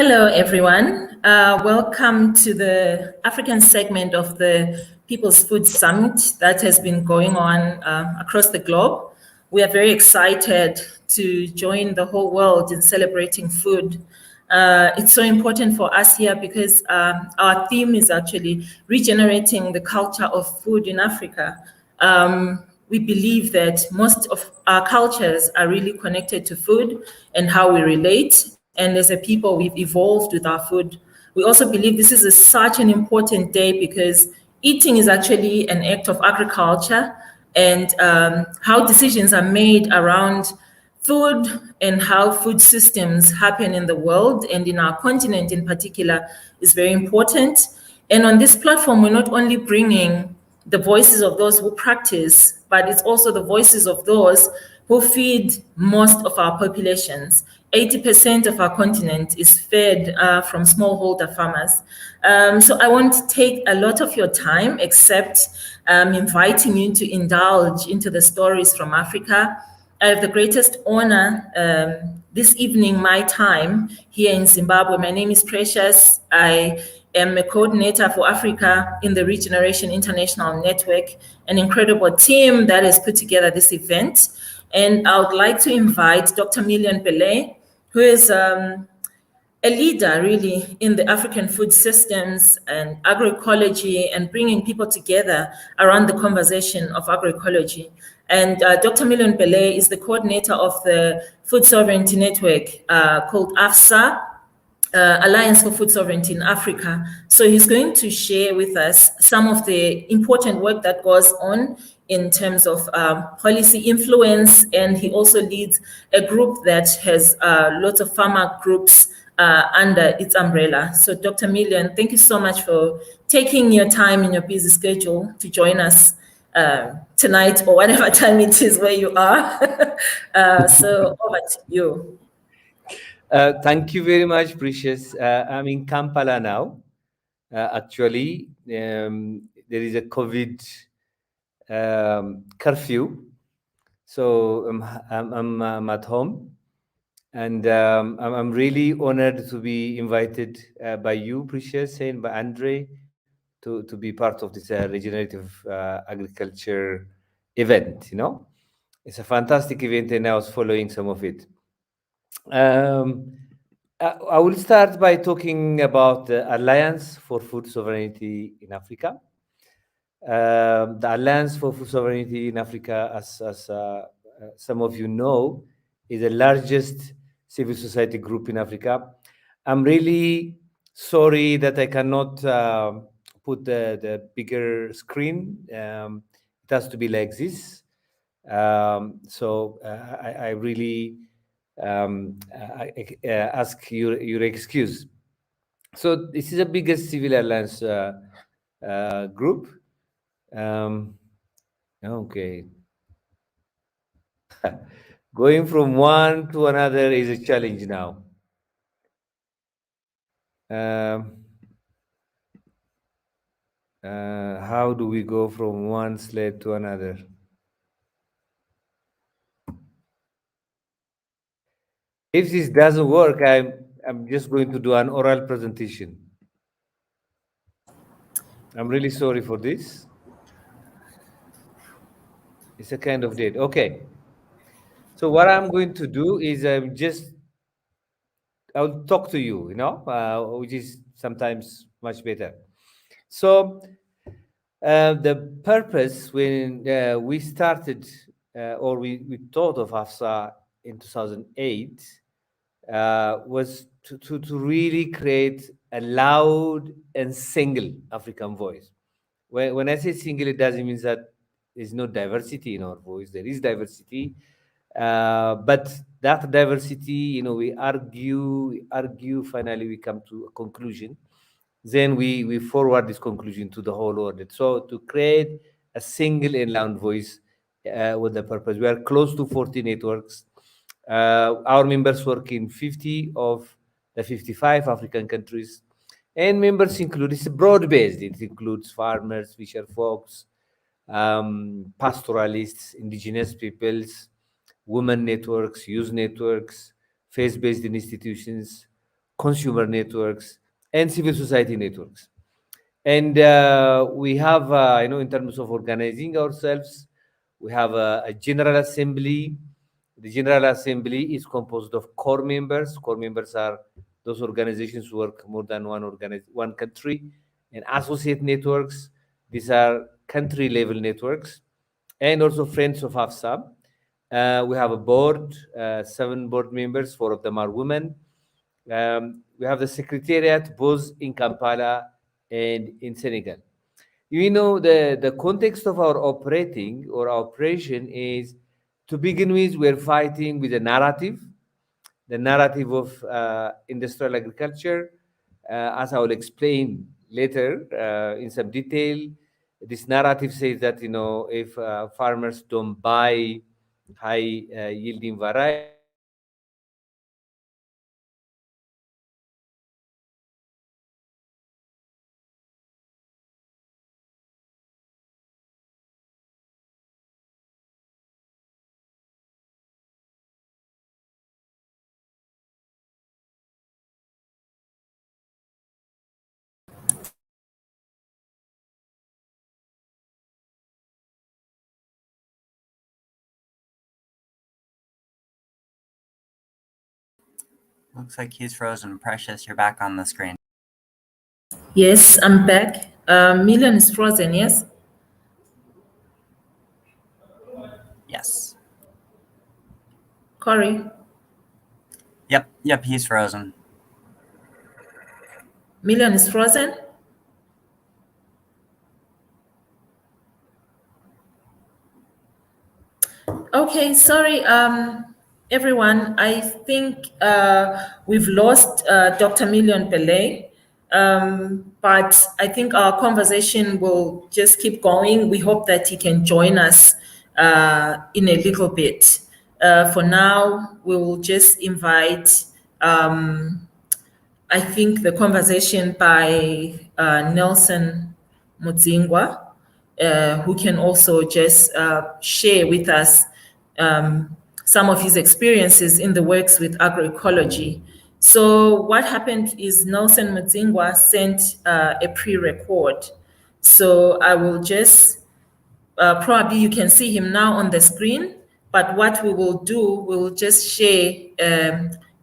Hello, everyone. Welcome to the African segment of the People's Food Summit that has been going on across the globe. We are very excited to join the whole world in celebrating food. It's so important for us here because our theme is actually regenerating the culture of food in Africa. We believe that most of our cultures are really connected to food and how we relate. And as a people, we've evolved with our food. We also believe this is such an important day because eating is actually an act of agriculture, and how decisions are made around food and how food systems happen in the world and in our continent in particular is very important. And on this platform, we're not only bringing the voices of those who practice, but it's also the voices of those who feed most of our populations. 80% of our continent is fed from smallholder farmers. So I won't take a lot of your time except inviting you to indulge into the stories from Africa. I have the greatest honor this evening, my time here in Zimbabwe. My name is Precious. I am a coordinator for Africa in the Regeneration International Network, an incredible team that has put together this event. And I would like to invite Dr. Million Pele, who is a leader really in the African food systems and agroecology and bringing people together around the conversation of agroecology. And Dr. Million Pele is the coordinator of the Food Sovereignty Network called AFSA, Alliance for Food Sovereignty in Africa. So he's going to share with us some of the important work that goes on in terms of policy influence. And he also leads a group that has lots of farmer groups under its umbrella. So Dr. Million, thank you so much for taking your time in your busy schedule to join us tonight or whatever time it is where you are. So over to you. Thank you very much, Precious. I'm in Kampala now. Actually, there is a COVID curfew, so I'm at home, and I'm really honored to be invited by you, Precious, and by Andre to be part of this regenerative agriculture event. You know, it's a fantastic event, and I was following some of it. I will start by talking about the Alliance for Food Sovereignty in Africa. The Alliance for Food Sovereignty in Africa, as some of you know, is the largest civil society group in Africa. I'm really sorry that I cannot put the bigger screen. It has to be like this. So I really ask your excuse. So this is the biggest civil alliance group. Okay. Going from one to another is a challenge now. How do we go from one slide to another? If this doesn't work, I'm just going to do an oral presentation. I'm really sorry for this. It's a kind of date. Okay. So what I'm going to do is I'll talk to you, which is sometimes much better. So the purpose when we started or we thought of AFSA in 2008 was to really create a loud and single African voice. When I say single, it doesn't mean that there's no diversity in our voice. There is diversity, but that diversity, we argue. Finally, we come to a conclusion. Then we forward this conclusion to the whole world. So to create a single and loud voice with the purpose, we are close to 40 networks. Our members work in 50 of the 55 African countries. And members include, it's broad-based. It includes farmers, fisher folks, pastoralists, indigenous peoples, women networks, youth networks, faith-based institutions, consumer networks, and civil society networks. And we have, in terms of organizing ourselves, we have a General Assembly. The General Assembly is composed of core members. Core members are those organizations who work more than one country, and associate networks. These are country-level networks, and also friends of AFSA. We have a board, 7 board members, 4 of them are women. We have the secretariat both in Kampala and in Senegal. The context of our operating or our operation is, to begin with, we're fighting with the narrative of industrial agriculture. As I will explain later in some detail, this narrative says that, if farmers don't buy high yielding varieties, then they will lose their Looks like he's frozen. Precious, you're back on the screen. Yes, I'm back. Million is frozen, yes? Yes. Corey? Yep, he's frozen. Million is frozen? Okay, sorry, everyone. I think we've lost Dr. Million Pele, but I think our conversation will just keep going. We hope that he can join us in a little bit. For now, we will just invite, I think, the conversation by Nelson Mudzingwa, who can also just share with us some of his experiences in the works with agroecology. So what happened is Nelson Mudzingwa sent a pre-record. So I will just, probably you can see him now on the screen, but what we will do, we will just share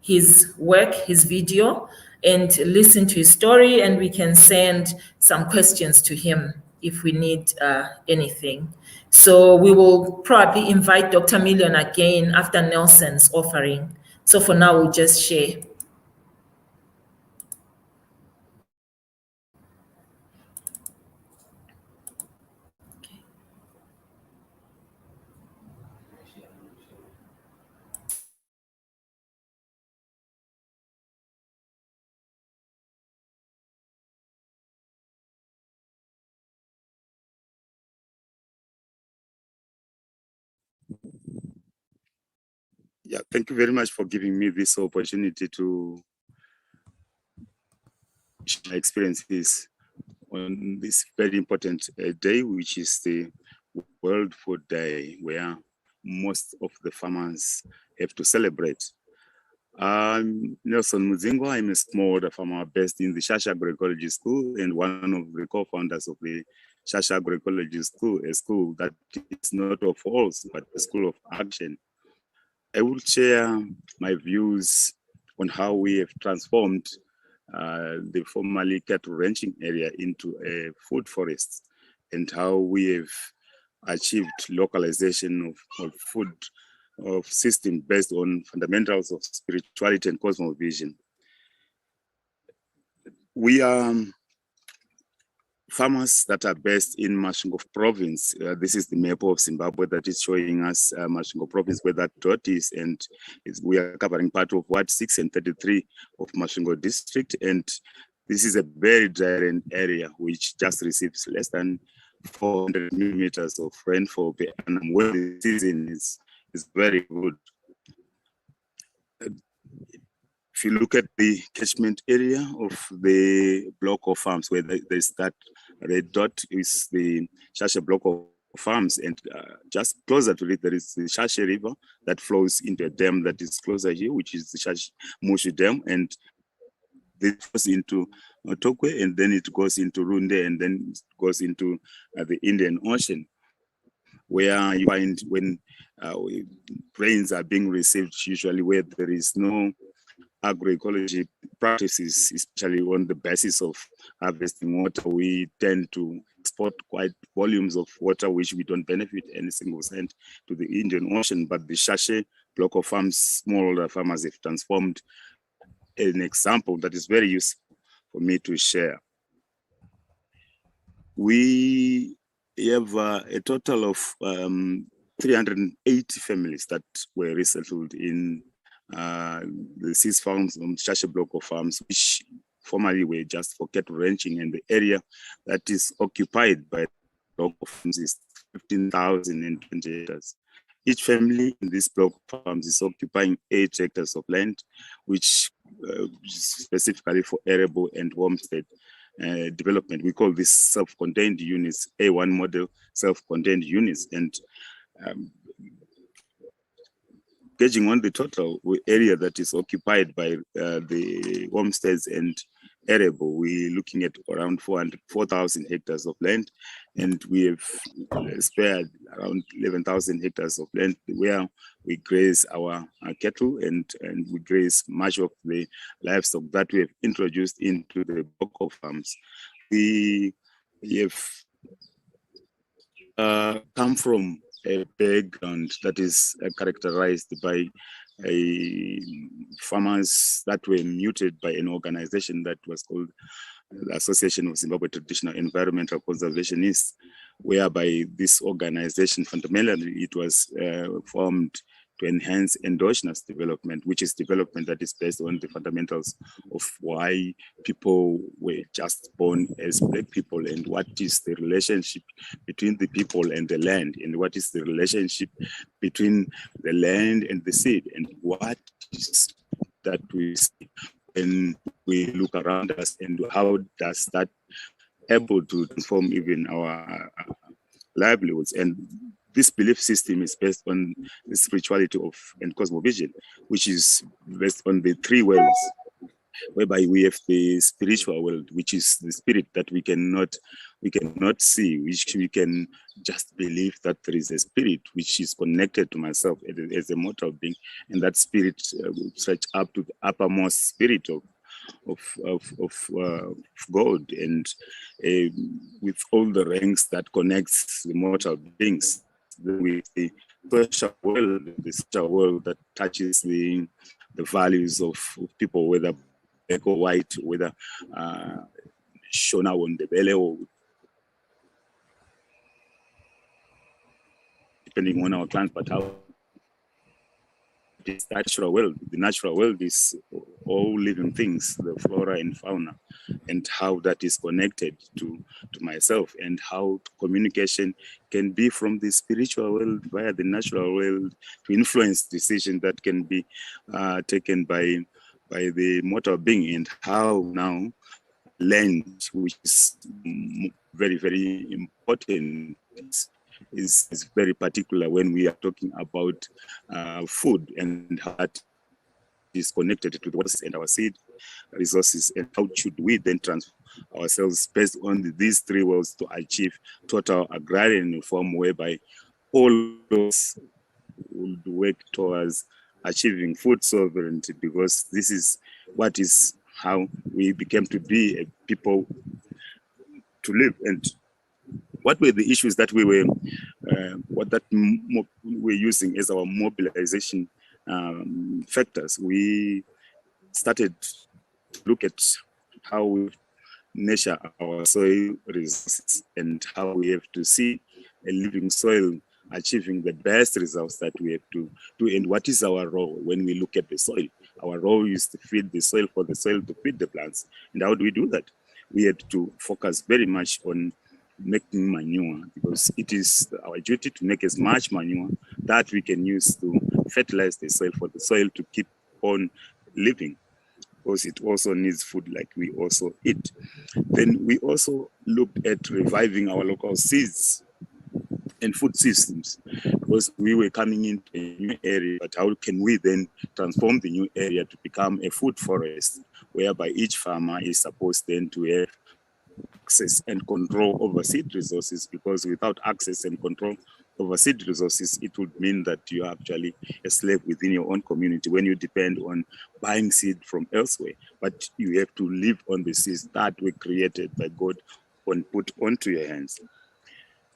his work, his video, and listen to his story, and we can send some questions to him if we need anything. So we will probably invite Dr. Million again after Nelson's offering. So for now, we'll just share. Yeah, thank you very much for giving me this opportunity to share my experiences on this very important day, which is the World Food Day, where most of the farmers have to celebrate. I'm Nelson Mudzingwa. I'm a smallholder farmer based in the Shasha Agroecology School and one of the co-founders of the Shasha Agroecology School, a school that is not of alls, but a school of action. I will share my views on how we have transformed the formerly cattle ranching area into a food forest and how we have achieved localization of food of system based on fundamentals of spirituality and cosmovision. We are farmers that are based in Masvingo province. This is the map of Zimbabwe that is showing us Masvingo province, where that dot is, and we are covering part of Ward 6 and 33 of Masvingo district. And this is a very dry area which just receives less than 400 millimeters of rainfall per annum, where the season is very good. If you look at the catchment area of the block of farms, where there's that red dot is the Shasha block of farms, and just closer to it, there is the Shasha River that flows into a dam that is closer here, which is the Mushu Dam. And This goes into Tokwe, and then it goes into Runde, and then it goes into the Indian Ocean, where you find when rains are being received, usually where there is no agroecology practices, especially on the basis of harvesting water, we tend to export quite volumes of water which we don't benefit any single cent to the Indian Ocean. But the Shashe block of farms, smallholder farmers have transformed an example that is very useful for me to share. We have a total of 380 families that were resettled in the 6 farms on Shashe block of farms, which formerly were just for cattle ranching, and the area that is occupied by block of farms is 15,020 hectares. Each family in this block of farms is occupying 8 hectares of land, which specifically for arable and homestead development. We call this self-contained units, A1 model self-contained units. And gauging on the total area that is occupied by the homesteads and arable, we're looking at around 4,000 hectares of land, and we have spared around 11,000 hectares of land where we graze our cattle, and we graze much of the livestock that we have introduced into the block of farms. We have come from a background that is characterized by farmers that were muted by an organization that was called the Association of Zimbabwe Traditional Environmental Conservationists, whereby this organization fundamentally it was formed to enhance endogenous development, which is development that is based on the fundamentals of why people were just born as Black people, and what is the relationship between the people and the land, and what is the relationship between the land and the seed, and what is that we see when we look around us, and how does that able to transform even our livelihoods. And this belief system is based on the spirituality of and cosmovision, which is based on the 3 worlds, whereby we have the spiritual world, which is the spirit that we cannot see, which we can just believe that there is a spirit which is connected to myself as a mortal being, and that spirit will stretch up to the uppermost spirit of God, and with all the ranks that connects the mortal beings with the social world that touches the values of people, whether black or white, whether Shona or Ndebele, or depending on our clans, but how this natural world. The natural world is all living things, the flora and fauna, and how that is connected to myself, and how communication can be from the spiritual world via the natural world to influence decisions that can be taken by the mortal being, and how now land, which is very, very important, is very particular when we are talking about food, and how that is connected to the waters and our seed resources, and how should we then transform ourselves based on these 3 worlds to achieve total agrarian reform, whereby all those would work towards achieving food sovereignty, because this is what is how we became to be a people to live. And what were the issues that we were, we're using as our mobilization factors? We started to look at how we nurture our soil resources, and how we have to see a living soil achieving the best results that we have to do, and what is our role when we look at the soil. Our role is to feed the soil for the soil to feed the plants. And how do we do that? We had to focus very much on making manure, because it is our duty to make as much manure that we can use to fertilize the soil for the soil to keep on living, because it also needs food like we also eat. Then we also looked at reviving our local seeds and food systems, because we were coming into a new area, but how can we then transform the new area to become a food forest, whereby each farmer is supposed then to have access and control over seed resources, because without access and control over seed resources, it would mean that you are actually a slave within your own community when you depend on buying seed from elsewhere. But you have to live on the seeds that were created by God and put onto your hands.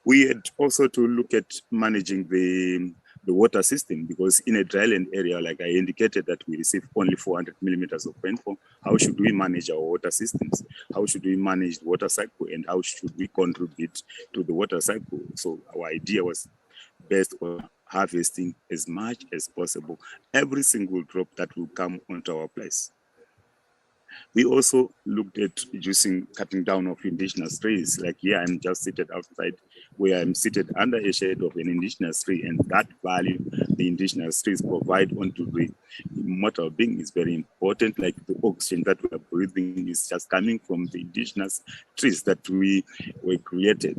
We had also to look at managing the water system, because in a dryland area, like I indicated, that we receive only 400 millimeters of rainfall. How should we manage our water systems? How should we manage the water cycle, and how should we contribute to the water cycle? So our idea was based on harvesting as much as possible every single drop that will come onto our place. We also looked at cutting down of indigenous trees. Like here, I'm just seated outside, where I'm seated under a shade of an indigenous tree, and that value the indigenous trees provide onto the mortal being is very important. Like the oxygen that we are breathing is just coming from the indigenous trees that we were created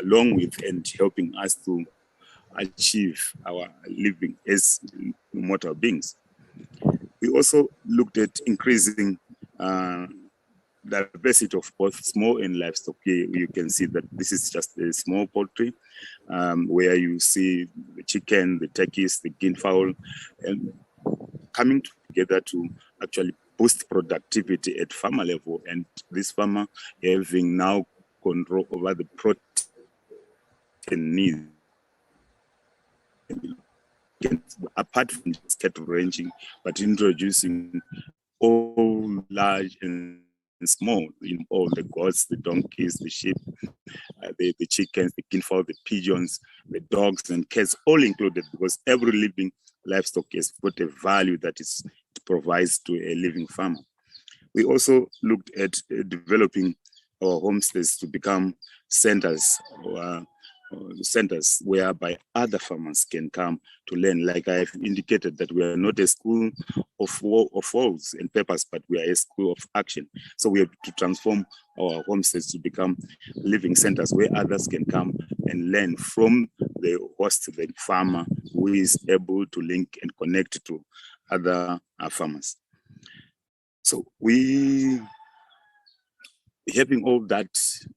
along with, and helping us to achieve our living as mortal beings. We also looked at increasing diversity of both small and livestock. Here you can see that this is just a small poultry, where you see the chicken, the turkeys, the guinea fowl, and coming together to actually boost productivity at farmer level. And this farmer having now control over the protein needs. Apart from just cattle ranching, but introducing all large and small, all the goats, the donkeys, the sheep, the chickens, the guinea fowl, the pigeons, the dogs and cats, all included, because every living livestock has got a value that it provides to a living farmer. We also looked at developing our homesteads to become centers, centers whereby other farmers can come to learn. Like I have indicated, that we are not a school of walls and papers, but we are a school of action. So we have to transform our homesteads to become living centers where others can come and learn from the host, the farmer, who is able to link and connect to other farmers. So having all that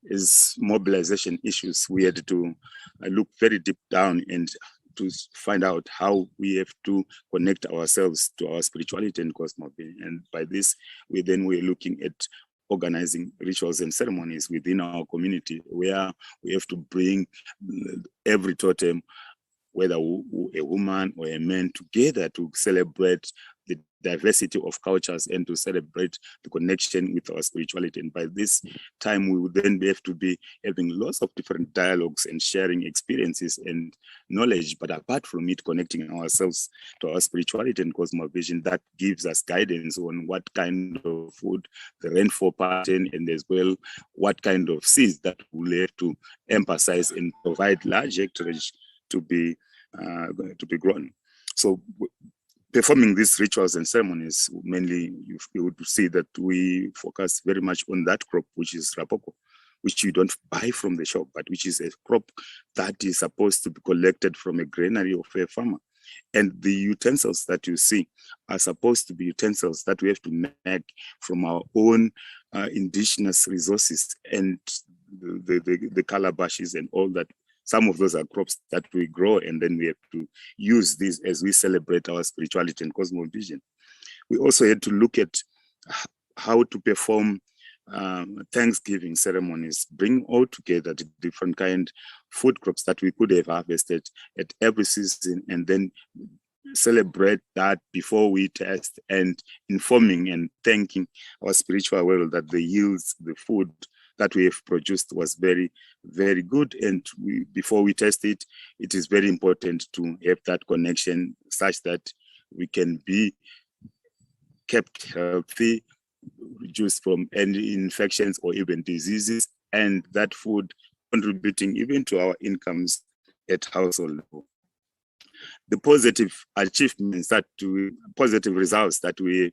is mobilization issues, we had to look very deep down and to find out how we have to connect ourselves to our spirituality and cosmology. And by this, we're looking at organizing rituals and ceremonies within our community, where we have to bring every totem, whether a woman or a man, together to celebrate the diversity of cultures and to celebrate the connection with our spirituality. And by this time, we would then have to be having lots of different dialogues and sharing experiences and knowledge. But apart from it, connecting ourselves to our spirituality and cosmovision, that gives us guidance on what kind of food, the rainfall pattern, and as well what kind of seeds that we'll have to emphasize and provide large hectarage to be grown. So performing these rituals and ceremonies, mainly you would see that we focus very much on that crop, which is rapoko, which you don't buy from the shop, but which is a crop that is supposed to be collected from a granary of a farmer. And the utensils that you see are supposed to be utensils that we have to make from our own indigenous resources, and the calabashes and all that. Some of those are crops that we grow, and then we have to use these as we celebrate our spirituality and cosmovision. We also had to look at how to perform Thanksgiving ceremonies, bring all together the different kind food crops that we could have harvested at every season, and then celebrate that before we test, and informing and thanking our spiritual world that the yields, the food that we have produced was very, very good. And before we test it, it is very important to have that connection such that we can be kept healthy, reduced from any infections or even diseases, and that food contributing even to our incomes at household level. The positive achievements positive results that we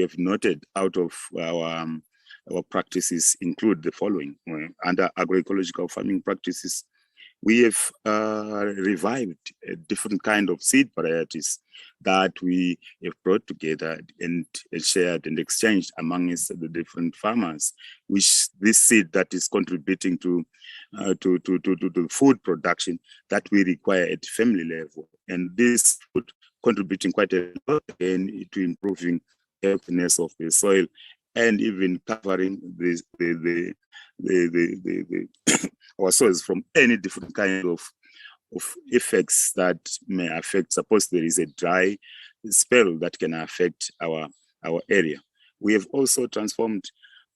have noted out of our practices include the following. Under agroecological farming practices, We have revived a different kind of seed varieties that we have brought together and shared and exchanged amongst the different farmers, which this seed that is contributing to the food production that we require at family level. And this food contributing quite a lot again to improving healthiness of the soil and even covering our soils from any different kind of effects that may affect. Suppose there is a dry spell that can affect our area. We have also transformed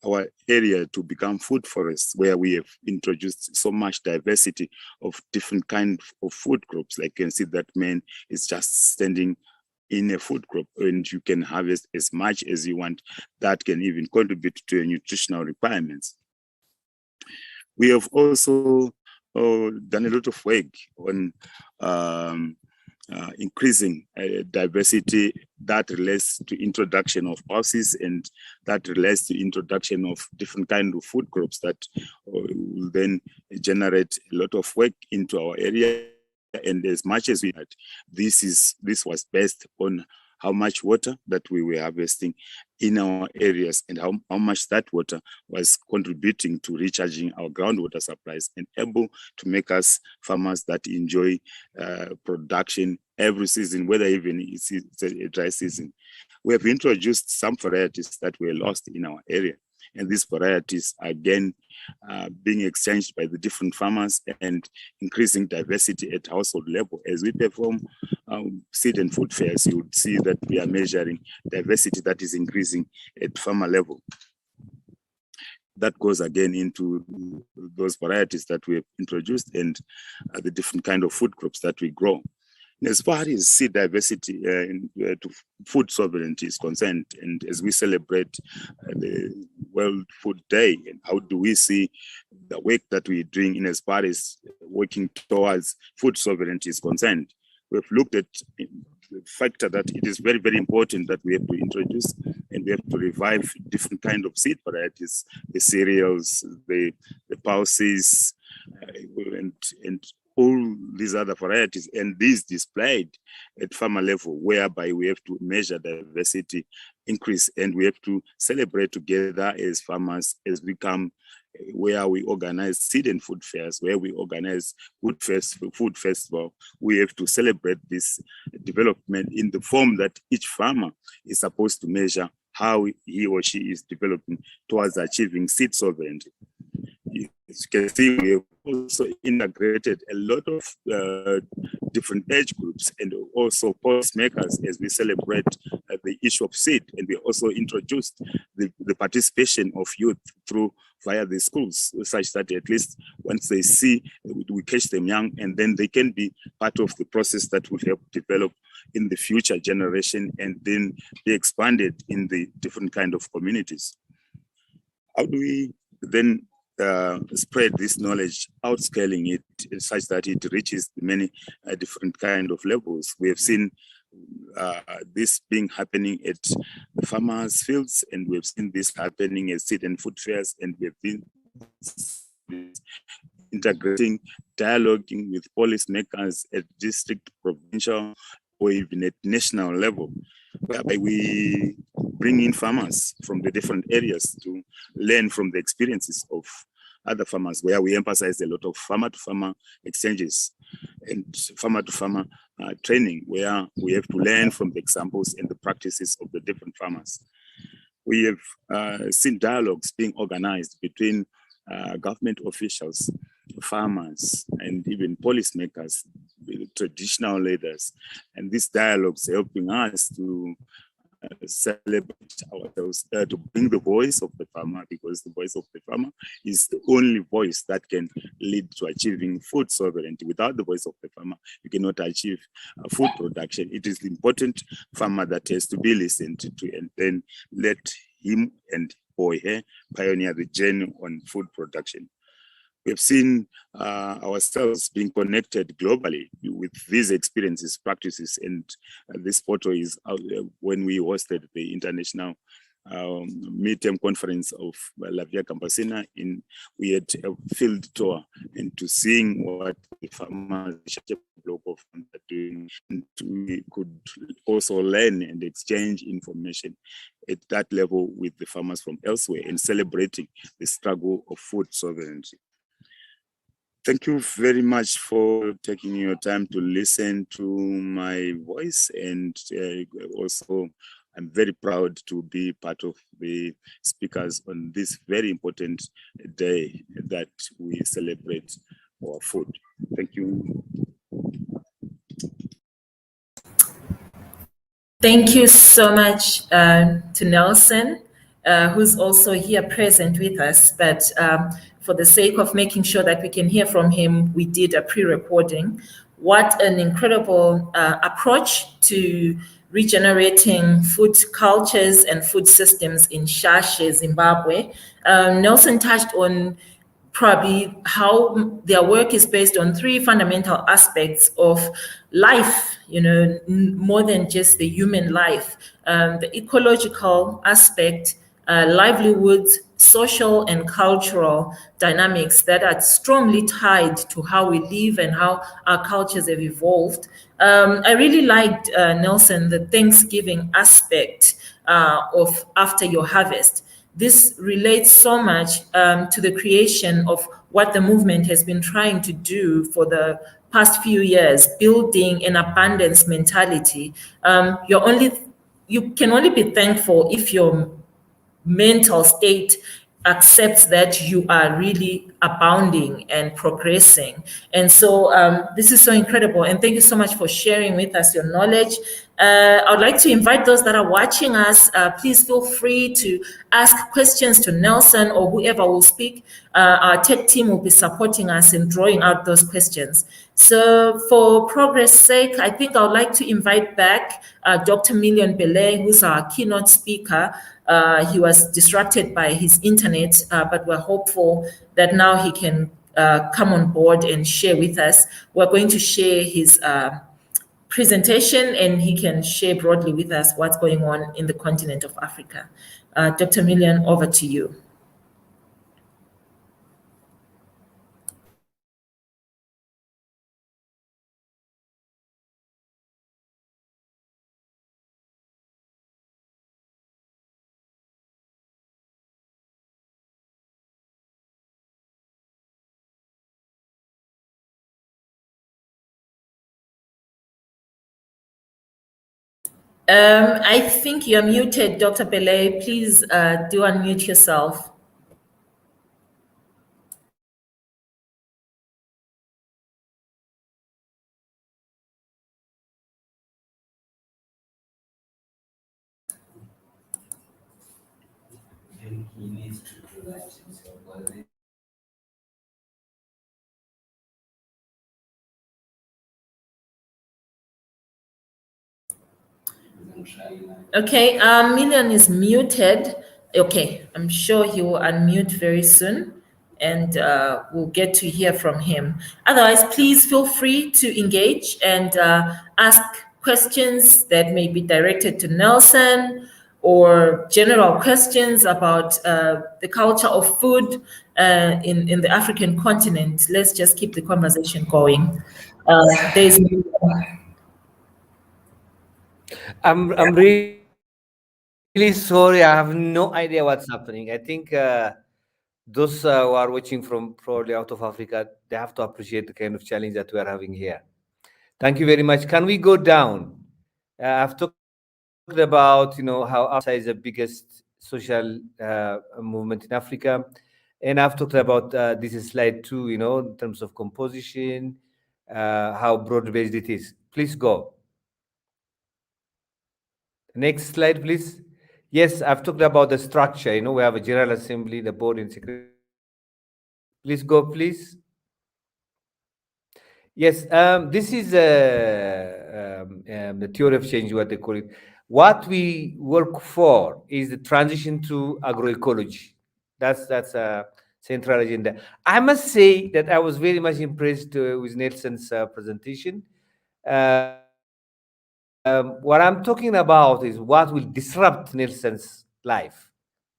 our area to become food forests, where we have introduced so much diversity of different kinds of food crops. Like you can see that man is just standing in a food crop, and you can harvest as much as you want. That can even contribute to your nutritional requirements. We have also done a lot of work on increasing diversity that relates to introduction of pulses, and that relates to introduction of different kinds of food crops that will then generate a lot of work into our area. And as much as we had, this was based on how much water that we were harvesting in our areas, and how much that water was contributing to recharging our groundwater supplies and able to make us farmers that enjoy production every season, whether even it's a dry season. We have introduced some varieties that were lost in our area, and these varieties are again being exchanged by the different farmers and increasing diversity at household level. As we perform seed and food fairs, you would see that we are measuring diversity that is increasing at farmer level. That goes again into those varieties that we have introduced and the different kind of food crops that we grow. And as far as seed diversity to food sovereignty is concerned, and as we celebrate the World Food Day, and how do we see the work that we're doing in as far as working towards food sovereignty is concerned, we've looked at the factor that it is very, very important that we have to introduce and we have to revive different kind of seed varieties, the cereals, the pulses, and all these other varieties, and these displayed at farmer level, whereby we have to measure diversity increase, and we have to celebrate together as farmers as we come, where we organize seed and food fairs, where we organize food festival. We have to celebrate this development in the form that each farmer is supposed to measure how he or she is developing towards achieving seed sovereignty. As you can see, we have also integrated a lot of different age groups and also policymakers as we celebrate the issue of seed. And we also introduced the participation of youth via the schools, such that at least once they see, we catch them young, and then they can be part of the process that will help develop in the future generation and then be expanded in the different kind of communities. How do we then spread this knowledge, outscaling it such that it reaches many different kind of levels? We have seen this being happening at the farmers' fields, and we have seen this happening at seed and food fairs, and we have been integrating, dialoguing with policymakers at district, provincial, or even at national level, whereby we bring in farmers from the different areas to learn from the experiences of other farmers, where we emphasize a lot of farmer-to-farmer exchanges and farmer-to-farmer training, where we have to learn from the examples and the practices of the different farmers. We have seen dialogues being organized between government officials, farmers, and even policymakers, traditional leaders, and these dialogues helping us to celebrate ourselves, to bring the voice of the farmer, because the voice of the farmer is the only voice that can lead to achieving food sovereignty. Without the voice of the farmer, you cannot achieve food production. It is the important farmer that has to be listened to, and then let him and or her pioneer the journey on food production. We've seen ourselves being connected globally with these experiences, practices, and this photo is when we hosted the International midterm conference of La Via Campesina. We had a field tour into seeing what the farmers block of farms are doing, and we could also learn and exchange information at that level with the farmers from elsewhere and celebrating the struggle of food sovereignty. Thank you very much for taking your time to listen to my voice, and also I'm very proud to be part of the speakers on this very important day that we celebrate our food. Thank you. Thank you so much to Nelson, who's also here present with us. But for the sake of making sure that we can hear from him, we did a pre-recording. What an incredible approach to regenerating food cultures and food systems in Shashe, Zimbabwe. Nelson touched on probably how their work is based on three fundamental aspects of life, more than just the human life, the ecological aspect, livelihoods, social and cultural dynamics that are strongly tied to how we live and how our cultures have evolved. I really liked, Nelson, the Thanksgiving aspect of after your harvest. This relates so much to the creation of what the movement has been trying to do for the past few years, building an abundance mentality. You can only be thankful if your mental state accepts that you are really abounding and progressing. And so this is so incredible. And thank you so much for sharing with us your knowledge. I would like to invite those that are watching us, please feel free to ask questions to Nelson or whoever will speak. Our tech team will be supporting us in drawing out those questions. So for progress sake, I think I would like to invite back Dr. Million Belay, who's our keynote speaker. He was disrupted by his internet, but we're hopeful that now he can come on board and share with us. We're going to share his presentation, and he can share broadly with us what's going on in the continent of Africa. Dr. Million, over to you. I think you're muted, Dr. Belay. Please do unmute yourself. He needs to do that himself. Okay, Million is muted. Okay, I'm sure he will unmute very soon, and we'll get to hear from him. Otherwise, please feel free to engage and ask questions that may be directed to Nelson, or general questions about the culture of food in the African continent. Let's just keep the conversation going. There's I'm really sorry. I have no idea what's happening. I think those who are watching from probably out of Africa, they have to appreciate the kind of challenge that we are having here. Thank you very much. Can we go down? I've talked about how AFSA is the biggest social movement in Africa, and I've talked about this is slide 2. In terms of composition, how broad-based it is. Please go. Next slide, please. Yes, I've talked about the structure. We have a General Assembly, the board, and secretary. Please go, please. Yes, this is the theory of change, what they call it. What we work for is the transition to agroecology. That's a central agenda. I must say that I was very much impressed with Nelson's presentation. What I'm talking about is what will disrupt Nelson's life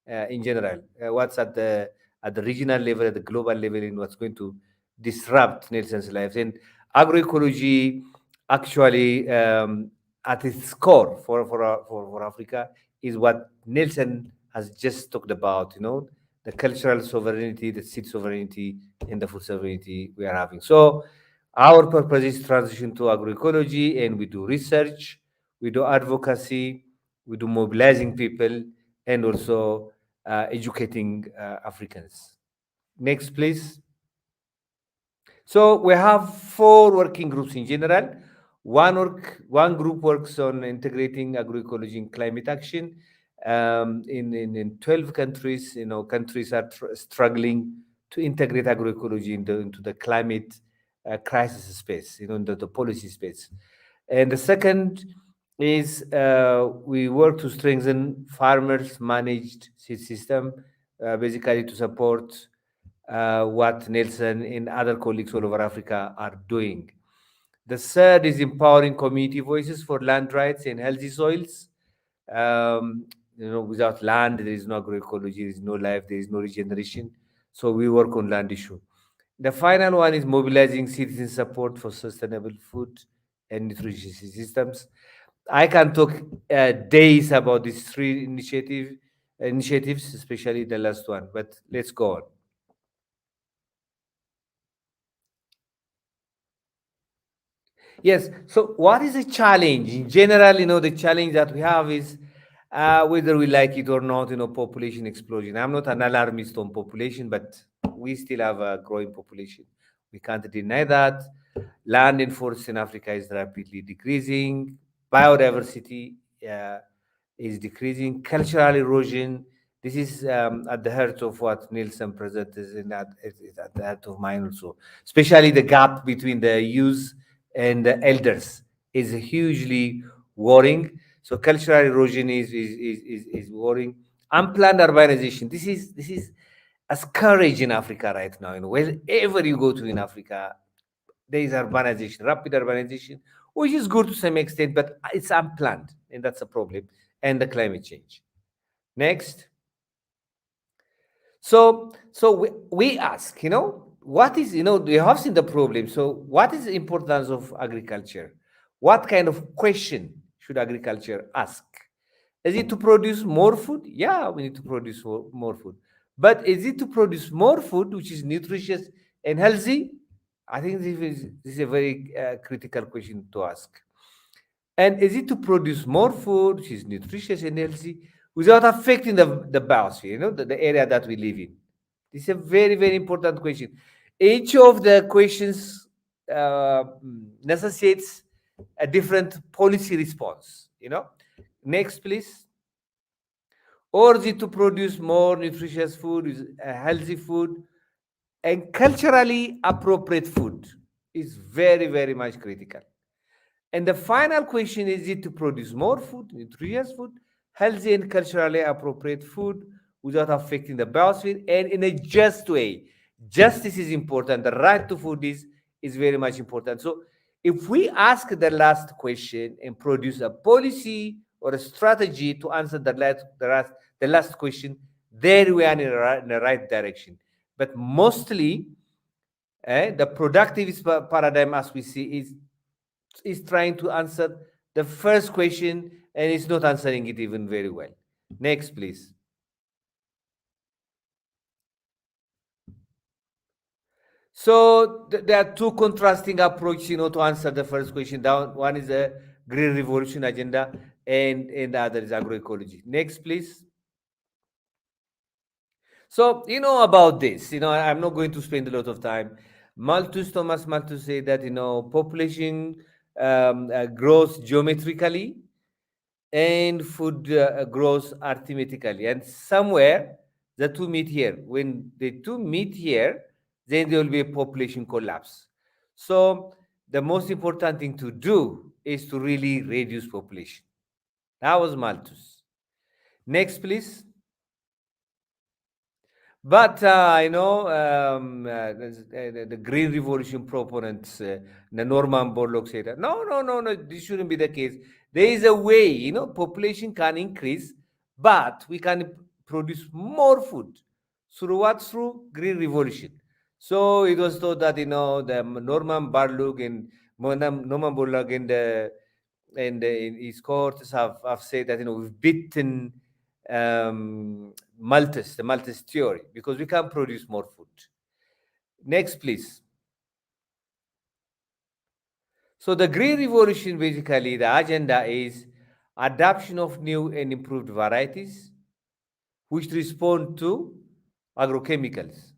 in general? What's at the regional level, at the global level, and what's going to disrupt Nelson's life? And agroecology, actually, at its core for Africa, is what Nelson has just talked about. You know, the cultural sovereignty, the seed sovereignty, and the food sovereignty we are having. So our purpose is transition to agroecology, and we do research, we do advocacy, we do mobilizing people, and also educating Africans. Next, please. So we have four working groups in general. One group works on integrating agroecology in climate action. In 12 countries, you know, countries are struggling to integrate agroecology into the climate crisis space, you know, into the policy space. And the second is we work to strengthen farmers managed seed system, basically to support what Nelson and other colleagues all over Africa are doing. The third is empowering community voices for land rights and healthy soils. You know, without land, there is no agroecology, there is no life, there is no regeneration. So we work on land issue. The final one is mobilizing citizen support for sustainable food and nutrition systems. I can talk days about these three initiatives, especially the last one. But let's go on. Yes. So, what is the challenge in general? You know, the challenge that we have is whether we like it or not. You know, population explosion. I'm not an alarmist on population, but we still have a growing population. We can't deny that. Land and forest in Africa is rapidly decreasing. Biodiversity is decreasing. Cultural erosion. This is at the heart of what Nielsen presented, and is at the heart of mine also. Especially the gap between the youth and the elders is hugely worrying. So cultural erosion is worrying. Unplanned urbanization. This is a scourge in Africa right now. You know, wherever you go to in Africa, there is urbanization, rapid urbanization, which is good to some extent, but it's unplanned, and that's a problem. And the climate change. Next. So we ask, you know, what is, you know, we have seen the problem. So what is the importance of agriculture? What kind of question should agriculture ask? Is it to produce more food? Yeah, we need to produce more food. But is it to produce more food which is nutritious and healthy? I think this is a very critical question to ask. And is it to produce more food, which is nutritious and healthy, without affecting the biosphere, you know, the area that we live in? This is a very, very important question. Each of the questions necessitates a different policy response, you know. Next, please. Or is it to produce more nutritious food, healthy food, and culturally appropriate food is very, very much critical. And the final question is it to produce more food, nutritious food, healthy and culturally appropriate food without affecting the biosphere and in a just way. Justice is important. The right to food is very much important. So if we ask the last question and produce a policy or a strategy to answer the last question, there we are in the right direction. But mostly, the productivist paradigm, as we see, is trying to answer the first question and is not answering it even very well. Next, please. So there are two contrasting approaches, you know, to answer the first question. One is the Green Revolution agenda, and the other is agroecology. Next, please. So you know about this. You know, I'm not going to spend a lot of time. Thomas Malthus said that, you know, population grows geometrically and food grows arithmetically, and somewhere the two meet here. When the two meet here, then there will be a population collapse. So the most important thing to do is to really reduce population. That was Malthus. Next, please. But you know, the Green Revolution proponents, the Norman Borlaug said that no, this shouldn't be the case. There is a way, you know, population can increase, but we can produce more food through what? Through green revolution. So it was thought that the Norman Borlaug and Norman Borlaug in his courts have said that we've beaten Malthus, the Malthus theory, because we can produce more food. Next, please. So the green revolution, basically, the agenda is adoption of new and improved varieties which respond to agrochemicals.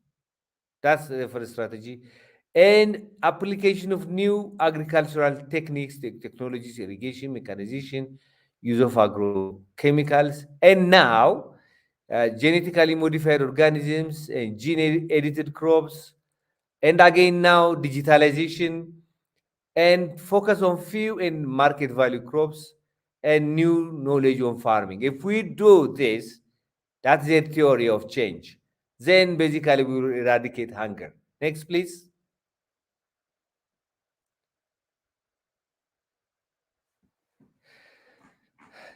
That's the first strategy. And application of new agricultural techniques, technologies, irrigation, mechanization, use of agrochemicals, and now genetically modified organisms and gene edited crops, and again now digitalization, and focus on few and market value crops and new knowledge on farming. If we do this, that's their theory of change. Then basically we will eradicate hunger. Next, please.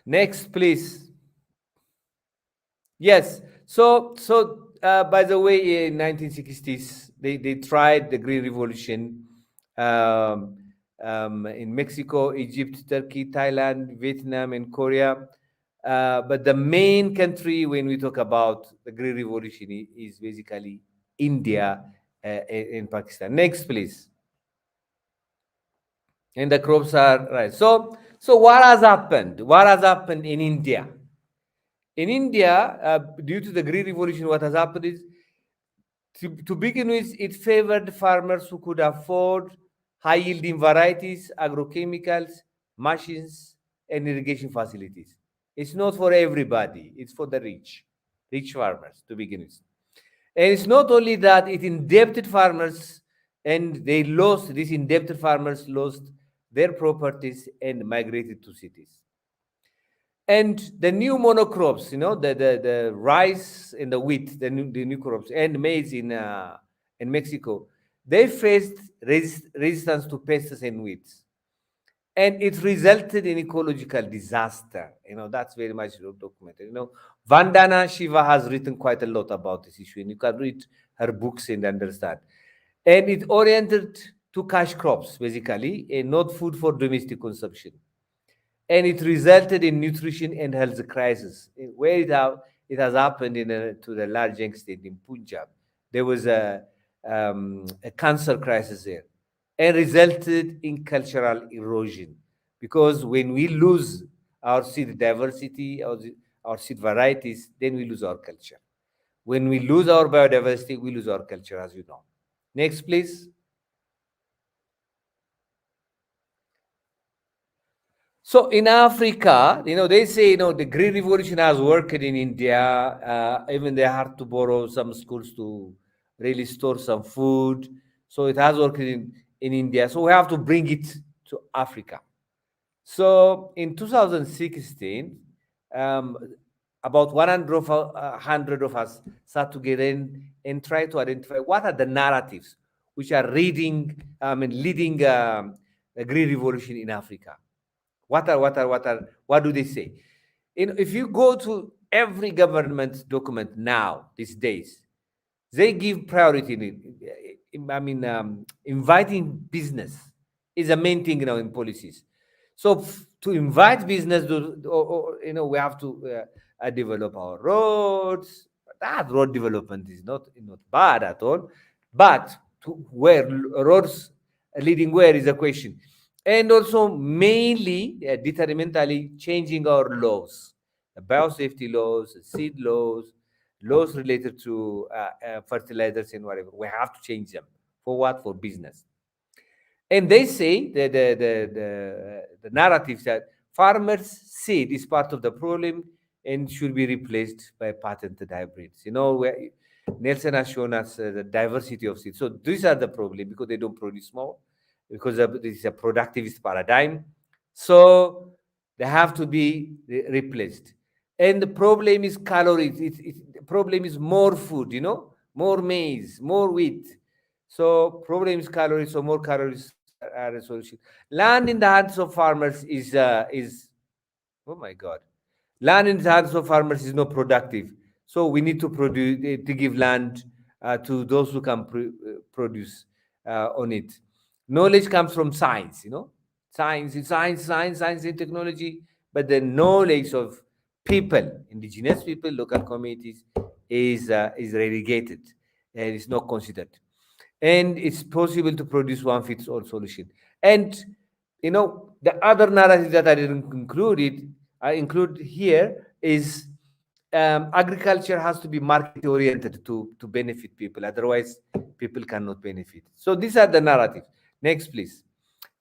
Next, please. Yes. So by the way, in 1960s, they tried the Green Revolution um, in Mexico, Egypt, Turkey, Thailand, Vietnam, and Korea. But the main country when we talk about the Green Revolution is basically India and Pakistan. Next, please. And the crops are right. So what has happened? What has happened in India? In India, due to the Green Revolution, what has happened is, to begin with, it favored farmers who could afford high yielding varieties, agrochemicals, machines, and irrigation facilities. It's not for everybody, it's for the rich farmers to begin with. And it's not only that, it indebted farmers, and these indebted farmers lost their properties and migrated to cities. And the new monocrops, the rice and the wheat, the new crops, and maize in Mexico, they faced resistance to pests and weeds, and it resulted in ecological disaster. That's very much documented. Vandana Shiva has written quite a lot about this issue, and you can read her books and understand. And it oriented to cash crops, basically, and not food for domestic consumption, and it resulted in nutrition and health crisis. Where it has happened to the large extent in Punjab. There was a cancer crisis there, and resulted in cultural erosion, because when we lose our seed diversity, our seed varieties, then we lose our culture. When we lose our biodiversity, we lose our culture, as you know. Next, please. So in Africa, they say, the Green Revolution has worked in India. Even they had to borrow some schools to really store some food. So it has worked in India. So we have to bring it to Africa. So in 2016, um, about 100 of us sat together and tried to identify what are the narratives which are leading the Green Revolution in Africa. What do they say? If you go to every government document now, these days, they give priority. Inviting business is a main thing now in policies. So to invite business, we have to develop our roads. That road development is not bad at all, but to where roads leading where is a question. And also mainly detrimentally changing our laws, the biosafety laws, the seed laws related to fertilizers and whatever. We have to change them. For what? For business. And they say that the narrative that farmers' seed is part of the problem and should be replaced by patented hybrids. Where Nelson has shown us the diversity of seeds. So these are the problem, because they don't produce more, because this is a productivist paradigm. So they have to be replaced. And the problem is calories. The problem is more food, more maize, more wheat. So problem is calories, so more calories are a solution. Land in the hands of farmers is oh my God. Land in the hands of farmers is not productive. So we need to produce to give land to those who can produce on it. Knowledge comes from science, science and technology, but the knowledge of people, indigenous people, local communities, is relegated and is not considered. And it's possible to produce one fits all solution. And the other narrative that I didn't include it, I include here is agriculture has to be market oriented to benefit people. Otherwise, people cannot benefit. So these are the narratives. Next, please.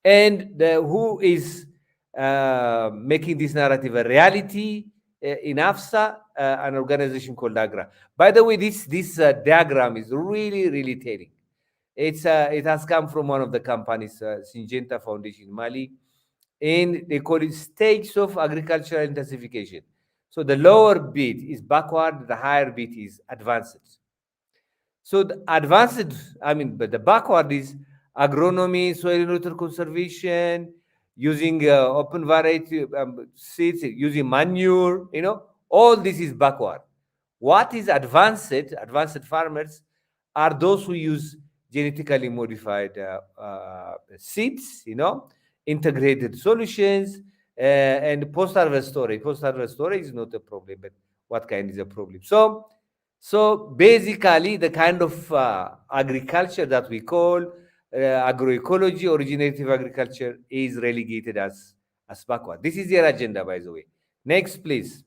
And who is making this narrative a reality in AFSA, an organization called AGRA. By the way, this diagram is really telling. It has come from one of the companies, Syngenta Foundation in Mali, and they call it stages of agricultural intensification. So the lower bit is backward, the higher bit is advanced. So the advanced, but the backward is agronomy, soil and water conservation, using open variety seeds, using manure, all this is backward. What is advanced? Advanced farmers are those who use genetically modified seeds, integrated solutions, and post-harvest storage. Post-harvest storage is not a problem, but what kind is a problem? So basically, the kind of agriculture that we call agroecology or regenerative agriculture is relegated as backward. This is their agenda, by the way. Next, please.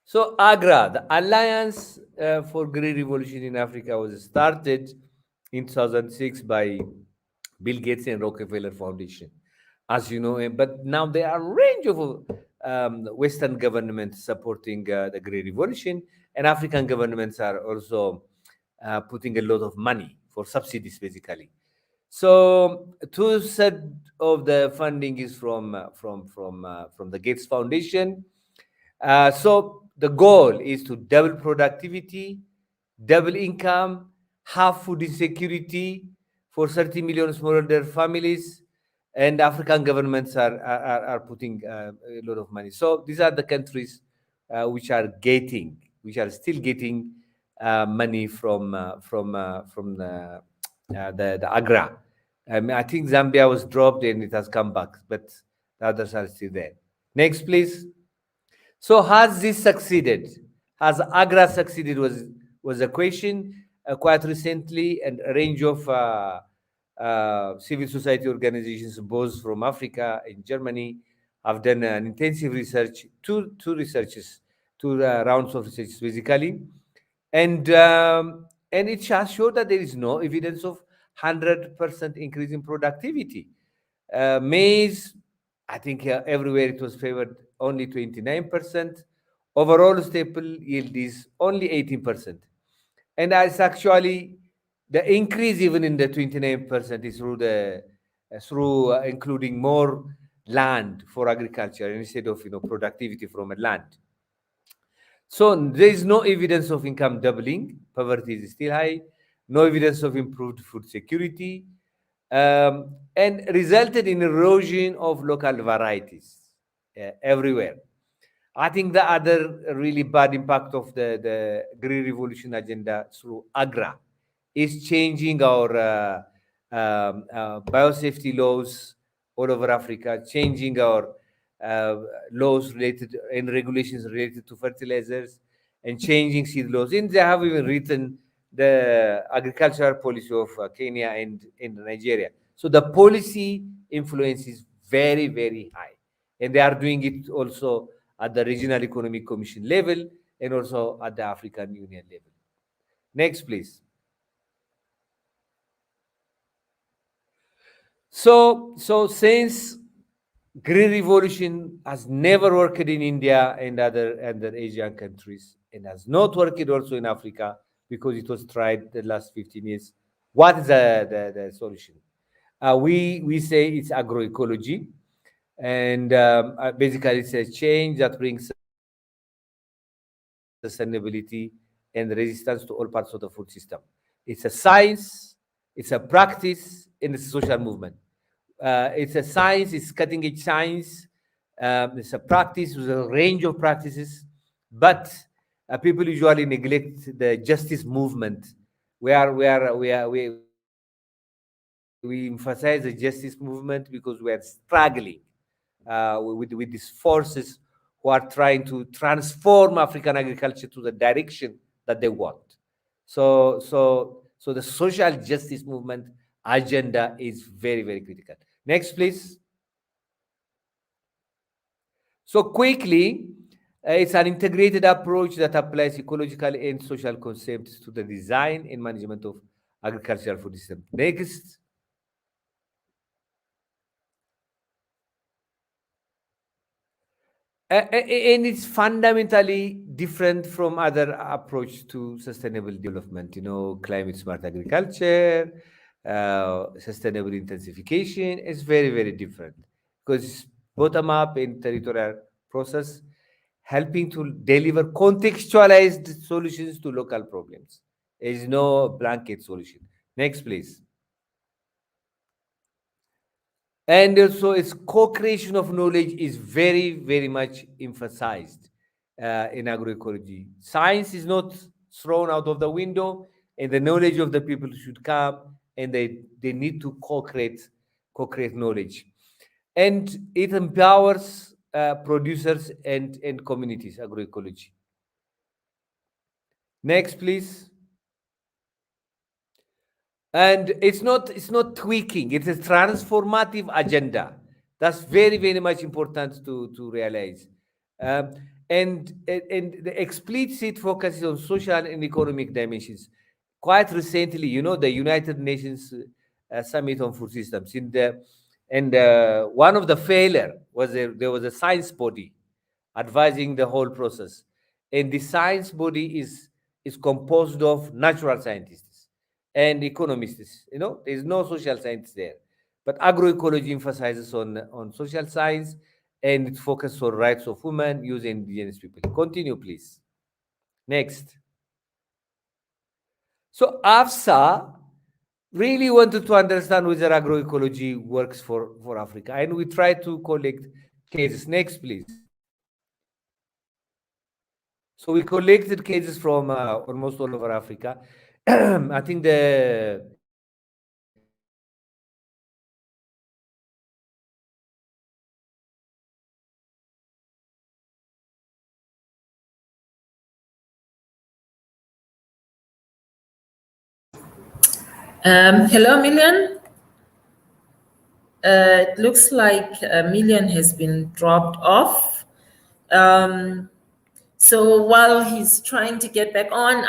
So AGRA, the Alliance for Green Revolution in Africa, was started in 2006 by Bill Gates and Rockefeller Foundation, as you know. But now there are a range of Western governments supporting the Green Revolution, and African governments are also putting a lot of money for subsidies, basically. So 2/3 of the funding is from the Gates Foundation. So the goal is to double productivity, double income, have food insecurity for 30 million smallholder families, and African governments are putting a lot of money. So these are the countries which are still getting money from the AGRA. I think Zambia was dropped and it has come back, but the others are still there. Next, please. So has this succeeded? Has AGRA succeeded was a question quite recently, and a range of civil society organizations, both from Africa and Germany, have done an intensive research, two rounds of research basically, and it has showed that there is no evidence of 100% increase in productivity. Maize, I think everywhere it was favored only 29%. Overall staple yield is only 18%. And it's actually the increase even in the 29% is through including more land for agriculture instead of productivity from a land. So there is no evidence of income doubling. Poverty is still high. No evidence of improved food security. And resulted in erosion of local varieties everywhere. I think the other really bad impact of the Green Revolution agenda through AGRA is changing our biosafety laws all over Africa, changing our laws related and regulations related to fertilizers, and changing seed laws. And they have even written the agricultural policy of Kenya and Nigeria. So the policy influence is very high, and they are doing it also at the Regional Economic Commission level and also at the African Union level. Next, please. So since Green Revolution has never worked in India and other Asian countries, and has not worked also in Africa because it was tried the last 15 years, what is the solution? We say it's agroecology, and basically it's a change that brings sustainability and resistance to all parts of the food system. It's a science, it's a practice, and it's a social movement. It's a science, it's cutting edge science. It's a practice with a range of practices, but people usually neglect the justice movement. We emphasize the justice movement because we are struggling with these forces who are trying to transform African agriculture to the direction that they want. So the social justice movement agenda is very, very critical. Next, please. So quickly, it's an integrated approach that applies ecological and social concepts to the design and management of agricultural food system. Next. And it's fundamentally different from other approach to sustainable development. Climate smart agriculture, sustainable intensification is very, very different because it's bottom up in territorial process, helping to deliver contextualized solutions to local problems. There is no blanket solution. Next, please. And also, its co-creation of knowledge is very, very much emphasized in agroecology. Science is not thrown out of the window, and the knowledge of the people should come, and they need to co-create knowledge. And it empowers producers and communities, agroecology. Next, please. And it's not tweaking, it's a transformative agenda. That's very, very much important to realize. And the explicit focus is on social and economic dimensions. Quite recently, the United Nations Summit on Food Systems, one of the failure was there was a science body advising the whole process. And the science body is composed of natural scientists and economists. There's no social science there. But agroecology emphasizes on social science, and it focuses on rights of women, youth, and indigenous people. Continue, please. Next. So AFSA really wanted to understand whether agroecology works for Africa, and we try to collect cases. Next, please. So we collected cases from almost all over Africa. I think the Hello, Million. It looks like Million has been dropped off. So while he's trying to get back on,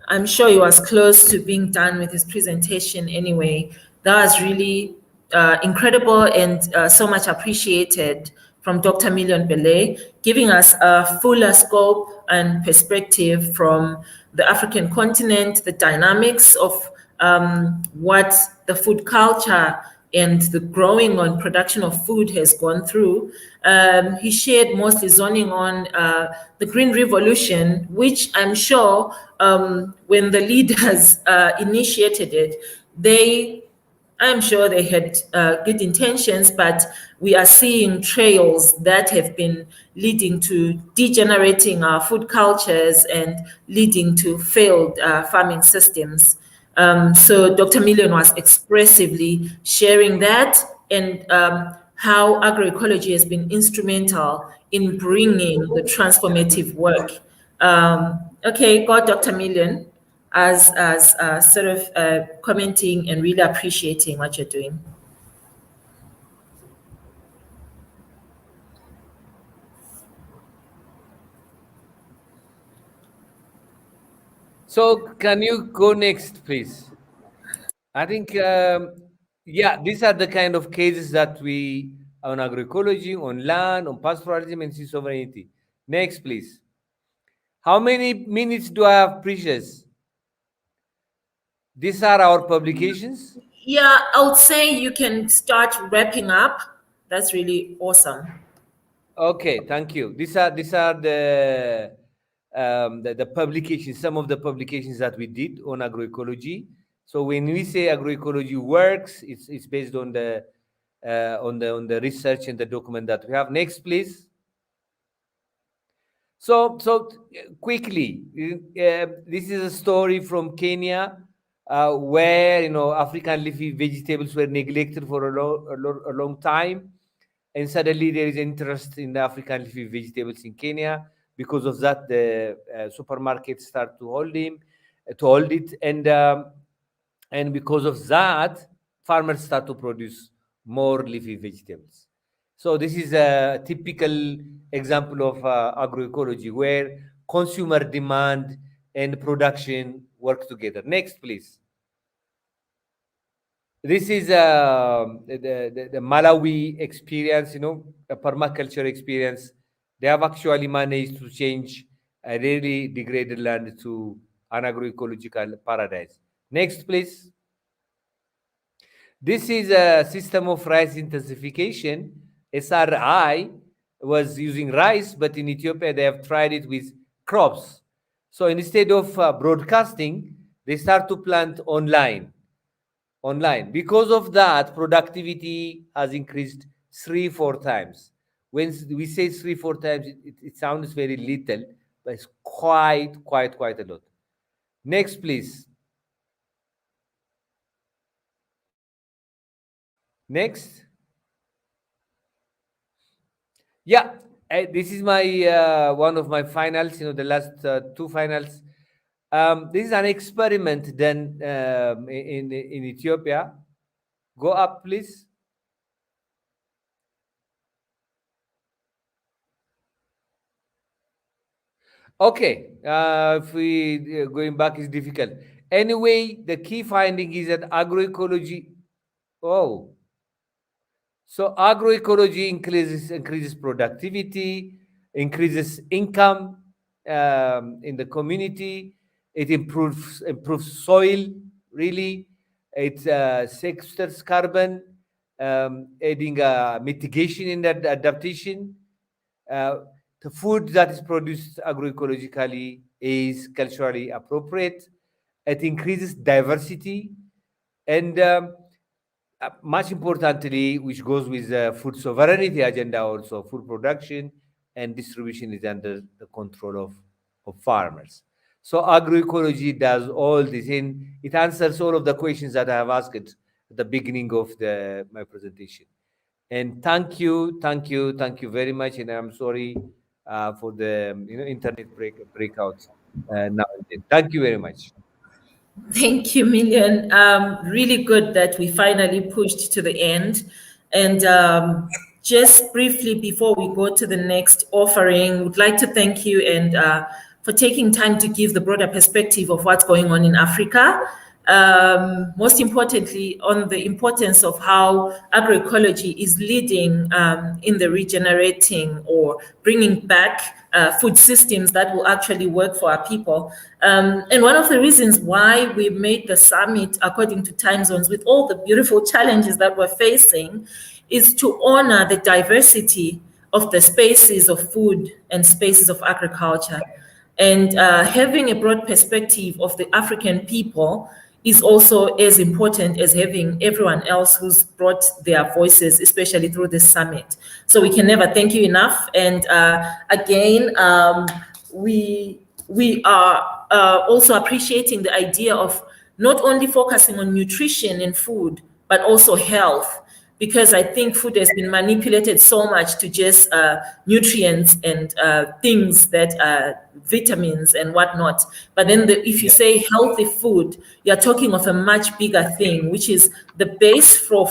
I'm sure he was close to being done with his presentation anyway. That was really incredible and so much appreciated from Dr. Million Belay, giving us a fuller scope and perspective from the African continent, the dynamics of what the food culture and the growing and production of food has gone through. He shared mostly zoning on the Green Revolution, which I'm sure when the leaders initiated it, I'm sure they had good intentions, but we are seeing trails that have been leading to degenerating our food cultures and leading to failed farming systems. So Dr. Million was expressively sharing that and how agroecology has been instrumental in bringing the transformative work. Okay, got Dr. Million as sort of commenting and really appreciating what you're doing. So can you go next, please? I think, yeah, these are the kind of cases that we on agroecology, on land, on pastoralism, and sea sovereignty. Next, please. How many minutes do I have, Precious? These are our publications. Yeah, I would say you can start wrapping up. That's really awesome. Okay, thank you. These are the publications, some of the publications that we did on agroecology. So when we say agroecology works, it's based on the research and the document that we have. Next, please. So quickly, this is a story from Kenya, where African leafy vegetables were neglected for a long time, and suddenly there is interest in the African leafy vegetables in Kenya. Because of that, the supermarkets start to hold it, and because of that, farmers start to produce more leafy vegetables. So this is a typical example of agroecology, where consumer demand and production work together. Next, please. This is the Malawi experience, a permaculture experience. They have actually managed to change a really degraded land to an agroecological paradise. Next, please. This is a system of rice intensification. SRI was using rice, but in Ethiopia, they have tried it with crops. So instead of broadcasting, they start to plant online. Because of that, productivity has increased 3-4 times. When we say 3-4 times, it sounds very little, but it's quite a lot. Next, please. Next. Yeah, this is my one of my finals, the last 2 finals. This is an experiment done in Ethiopia. Go up, please. Okay, if we going back is difficult. Anyway, the key finding is that agroecology. Oh, so agroecology increases productivity, increases income in the community. It improves soil. Really, it sequesters carbon, aiding mitigation in that adaptation. The food that is produced agroecologically is culturally appropriate. It increases diversity, and much importantly, which goes with the food sovereignty agenda also, food production and distribution is under the control of farmers. So agroecology does all this, and it answers all of the questions that I have asked at the beginning of my presentation. And thank you very much. And I'm sorry for the internet breakouts now and then. Thank you very much. Thank you, Million. Really good that we finally pushed to the end. And just briefly before we go to the next offering, would like to thank you and for taking time to give the broader perspective of what's going on in Africa. Most importantly, on the importance of how agroecology is leading in the regenerating or bringing back food systems that will actually work for our people. And one of the reasons why we made the summit according to time zones with all the beautiful challenges that we're facing is to honor the diversity of the spaces of food and spaces of agriculture. And having a broad perspective of the African people is also as important as having everyone else who's brought their voices, especially through this summit. So we can never thank you enough. And again, we are also appreciating the idea of not only focusing on nutrition and food, but also health, because I think food has been manipulated so much to just nutrients and things that are vitamins and whatnot. But then if you say healthy food, you're talking of a much bigger thing, which is the base for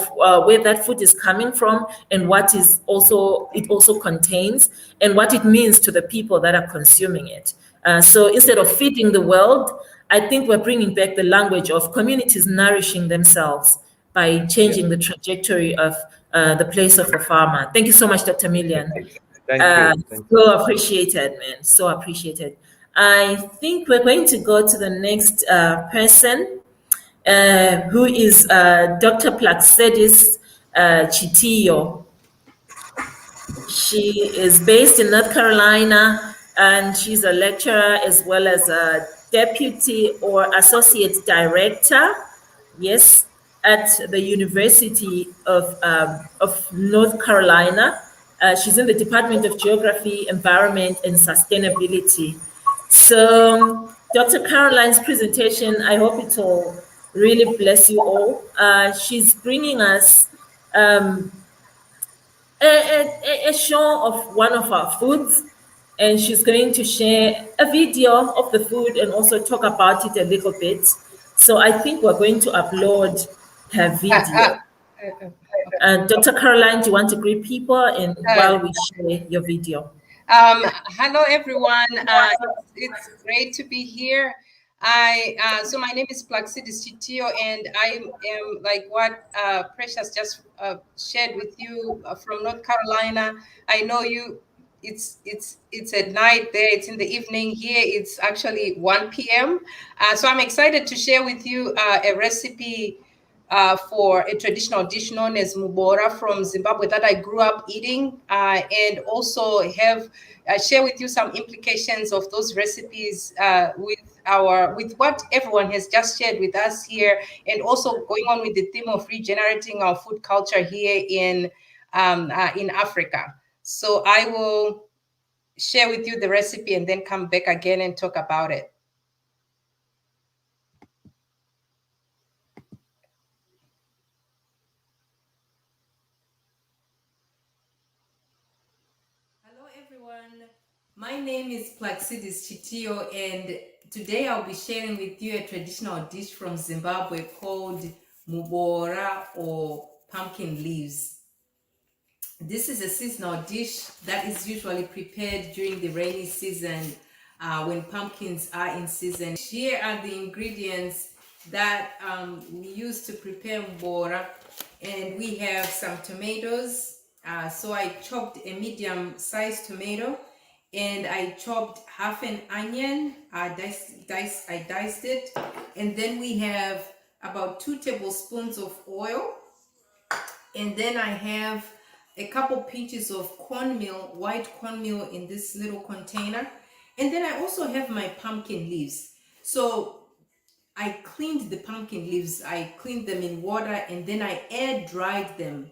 where that food is coming from and what is it also contains and what it means to the people that are consuming it. So instead of feeding the world, I think we're bringing back the language of communities nourishing themselves by changing the trajectory of the place of the farmer. Thank you so much, Dr. Million. Thank you. So appreciated, man. So appreciated. I think we're going to go to the next person, who is Dr. Plaxedis Chitiyo. She is based in North Carolina, and she's a lecturer as well as a deputy or associate director yes, at the University of North Carolina. She's in the Department of Geography, Environment, and Sustainability. So, Dr. Caroline's presentation, I hope it will really bless you all. She's bringing us a show of one of our foods, and she's going to share a video of the food and also talk about it a little bit. So I think we're going to upload her video. Dr. Caroline, do you want to greet people and while we share your video? Hello, everyone. It's great to be here. So my name is Plaxidis Chitio, and I am like what Precious just shared with you from North Carolina. I know you. It's at night there. It's in the evening here. It's actually 1 p.m. So I'm excited to share with you a recipe for a traditional dish known as mubora from Zimbabwe that I grew up eating, and also have share with you some implications of those recipes with what everyone has just shared with us here, and also going on with the theme of regenerating our food culture here in Africa. So I will share with you the recipe and then come back again and talk about it. Hello, everyone. My name is Plaxidis Chitio, and today I'll be sharing with you a traditional dish from Zimbabwe called mubora, or pumpkin leaves. This is a seasonal dish that is usually prepared during the rainy season when pumpkins are in season. Here are the ingredients that we use to prepare mubora, and we have some tomatoes. So I chopped a medium-sized tomato, and I chopped half an onion. I diced it, and then we have about 2 tablespoons of oil, and then I have a couple pinches of cornmeal, white cornmeal, in this little container, and then I also have my pumpkin leaves. So I cleaned the pumpkin leaves. I cleaned them in water, and then I air dried them.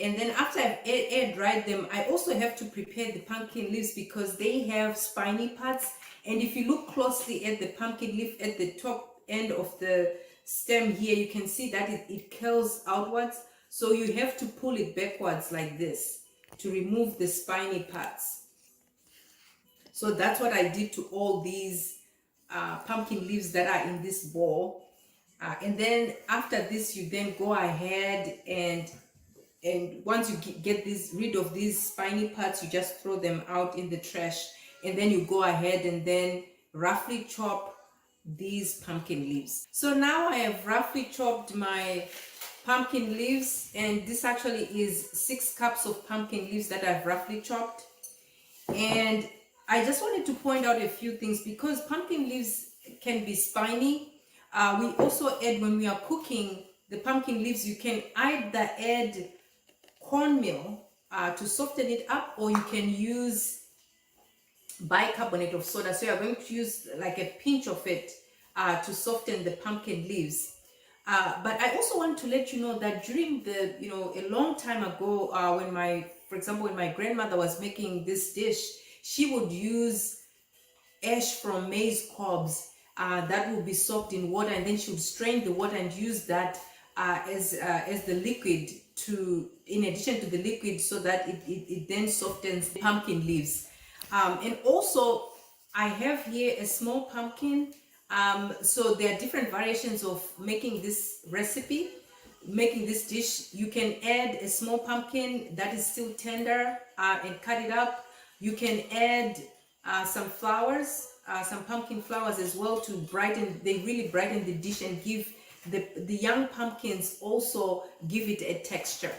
And then after I've air dried them, I also have to prepare the pumpkin leaves because they have spiny parts. And if you look closely at the pumpkin leaf at the top end of the stem here, you can see that it curls outwards. So you have to pull it backwards like this to remove the spiny parts. So that's what I did to all these pumpkin leaves that are in this bowl. And then after this, you then go ahead and once you get rid of these spiny parts, you just throw them out in the trash, and then you go ahead and then roughly chop these pumpkin leaves. So now I have roughly chopped my pumpkin leaves, and this actually is 6 cups of pumpkin leaves that I've roughly chopped. And I just wanted to point out a few things because pumpkin leaves can be spiny. We also add, when we are cooking the pumpkin leaves, you can either add cornmeal to soften it up, or you can use bicarbonate of soda. So you're going to use like a pinch of it to soften the pumpkin leaves. But I also want to let you know that during the, a long time ago, for example, when my grandmother was making this dish, she would use ash from maize cobs that would be soaked in water, and then she would strain the water and use that as the liquid in addition to the liquid, so that it then softens the pumpkin leaves. And also I have here a small pumpkin. So there are different variations of making this recipe, making this dish. You can add a small pumpkin that is still tender and cut it up. You can add some flowers, some pumpkin flowers as well to brighten. They really brighten the dish and give the young pumpkins also give it a texture.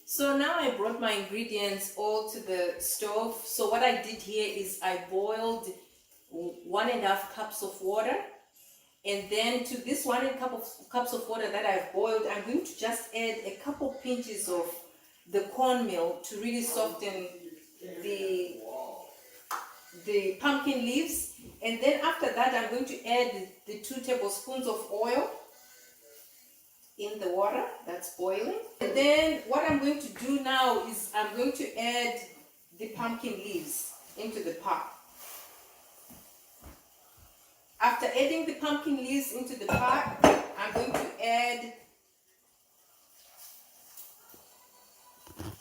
So now I brought my ingredients all to the stove. So what I did here is I boiled 1.5 cups of water, and then to this 1.5 cups of water that I've boiled, I'm going to just add a couple pinches of the cornmeal to really soften the pumpkin leaves. And then after that, I'm going to add the 2 tablespoons of oil. in the water that's boiling. And then what I'm going to do now is I'm going to add the pumpkin leaves into the pot. After adding the pumpkin leaves into the pot, I'm going to add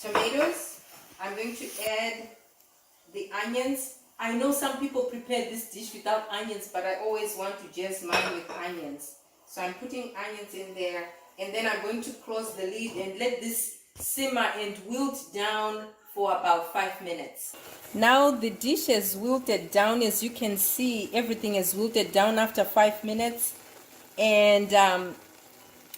tomatoes. I'm going to add the onions. I know some people prepare this dish without onions, but I always want to just mine with onions. So I'm putting onions in there, and then I'm going to close the lid and let this simmer and wilt down for about 5 minutes. Now the dish has wilted down. As you can see, everything has wilted down after 5 minutes. And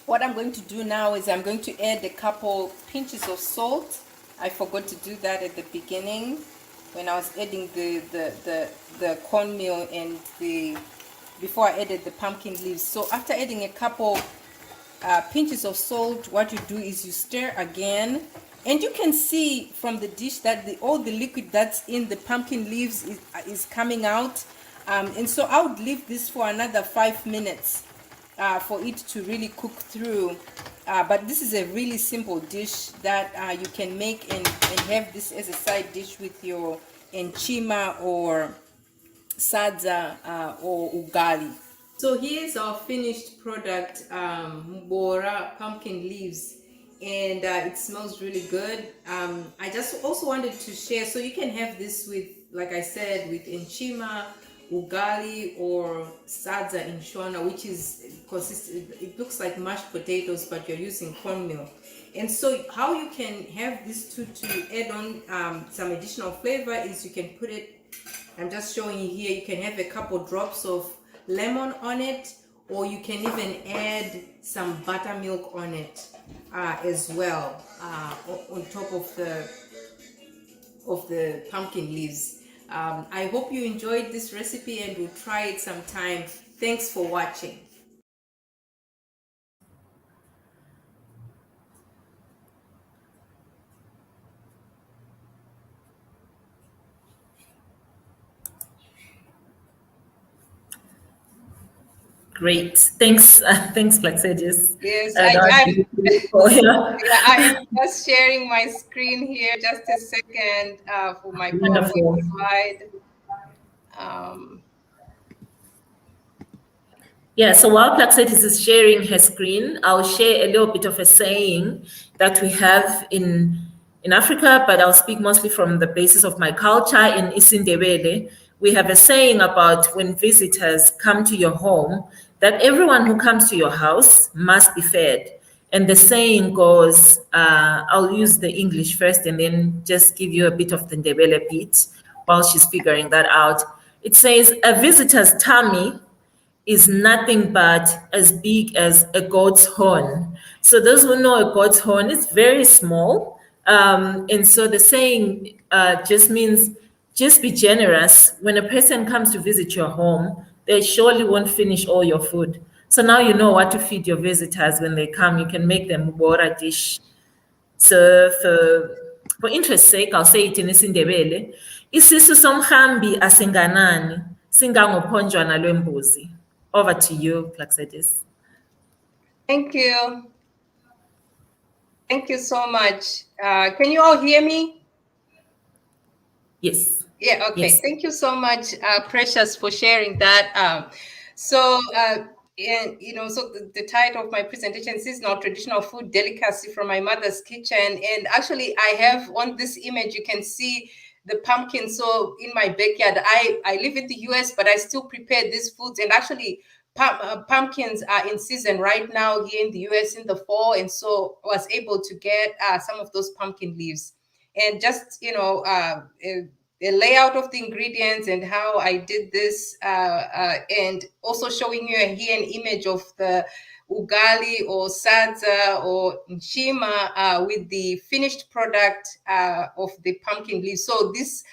what I'm going to do now is I'm going to add a couple pinches of salt. I forgot to do that at the beginning when I was adding the cornmeal and before I added the pumpkin leaves. So after adding a couple pinches of salt, what you do is you stir again, and you can see from the dish that all the liquid that's in the pumpkin leaves is coming out. And so I would leave this for another 5 minutes for it to really cook through. But this is a really simple dish that you can make and have this as a side dish with your enchima or sadza or ugali. So here's our finished product, mbora pumpkin leaves, and it smells really good. I just also wanted to share, so you can have this with, like I said, with enchima, ugali, or sadza in Shona, which is it looks like mashed potatoes, but you're using cornmeal. And so how you can have this to add on some additional flavor is you can put it, I'm just showing you here, you can have a couple drops of lemon on it, or you can even add some buttermilk on it as well, on top of the pumpkin leaves. I hope you enjoyed this recipe and will try it sometime. Thanks for watching. Great. Thanks, thanks, Plaxedius. Yes, Yeah. I am just sharing my screen here. Just a second for my Wonderful. PowerPoint slide. Yeah, so while Plaxetis is sharing her screen, I'll share a little bit of a saying that we have in Africa, but I'll speak mostly from the basis of my culture in Isindebele. We have a saying about when visitors come to your home, that everyone who comes to your house must be fed. And the saying goes, I'll use the English first and then just give you a bit of the Ndebele beat while she's figuring that out. It says, a visitor's tummy is nothing but as big as a goat's horn. So those who know a goat's horn, it's very small. And so the saying just means just be generous. When a person comes to visit your home, they surely won't finish all your food. So now you know what to feed your visitors when they come. You can make them bora dish. So for interest's sake, I'll say it in isiNdebele. Isisu somhambi asinganani, singangophonjwana lwembuzi. Over to you, Plaxedis. Thank you. Thank you so much. Can you all hear me? Yes. Yeah, okay. Yes. Thank you so much, Precious, for sharing that. And so the title of my presentation is Seasonal Traditional Food Delicacy from My Mother's Kitchen. And actually, I have on this image, you can see the pumpkin. So in my backyard, I live in the US, but I still prepare these foods. And actually, pumpkins are in season right now here in the US in the fall. And so I was able to get some of those pumpkin leaves. And just, a layout of the ingredients and how I did this, and also showing you here an image of the ugali or sadza or nchima with the finished product of the pumpkin leaves. So this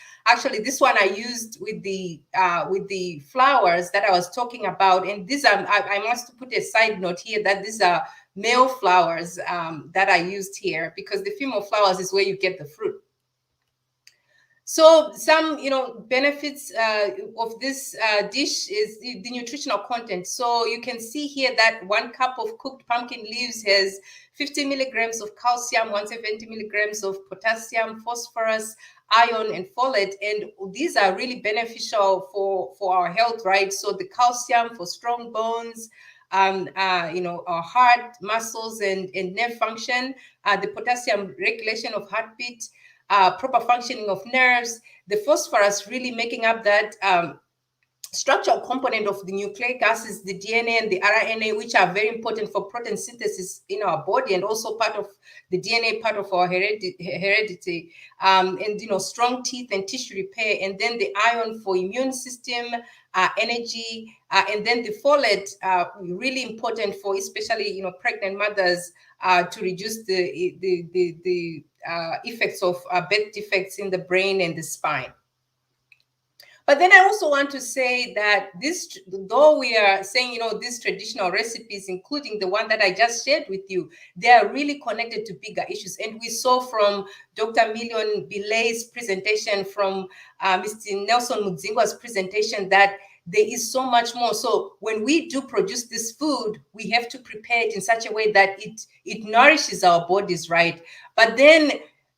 one I used with the flowers that I was talking about, and these are I must put a side note here that these are male flowers that I used here, because the female flowers is where you get the fruit. So some, benefits of this dish is the nutritional content. So you can see here that 1 cup of cooked pumpkin leaves has 50 milligrams of calcium, 170 milligrams of potassium, phosphorus, iron, and folate. And these are really beneficial for our health, right? So the calcium for strong bones, our heart, muscles, and nerve function, the potassium regulation of heartbeat, proper functioning of nerves, the phosphorus really making up that structural component of the nucleic acids, the DNA and the RNA, which are very important for protein synthesis in our body, and also part of the DNA, part of our heredity, and strong teeth and tissue repair, and then the iron for immune system, energy, and then the folate, really important for especially pregnant mothers, to reduce the effects of birth defects in the brain and the spine. But then I also want to say that this, though we are saying, these traditional recipes, including the one that I just shared with you, they are really connected to bigger issues. And we saw from Dr. Million Bilay's presentation, from Mr. Nelson Mudzingwa's presentation, that there is so much more. So when we do produce this food, we have to prepare it in such a way that it nourishes our bodies, right? But then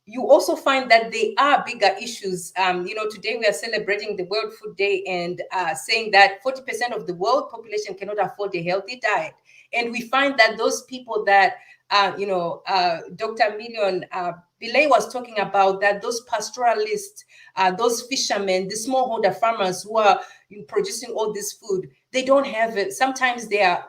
you also find that there are bigger issues. Today we are celebrating the World Food Day and saying that 40% of the world population cannot afford a healthy diet. And we find that those people that, Dr. Million Bilay was talking about, that those pastoralists, those fishermen, the smallholder farmers who are producing all this food, they don't have it. Sometimes they are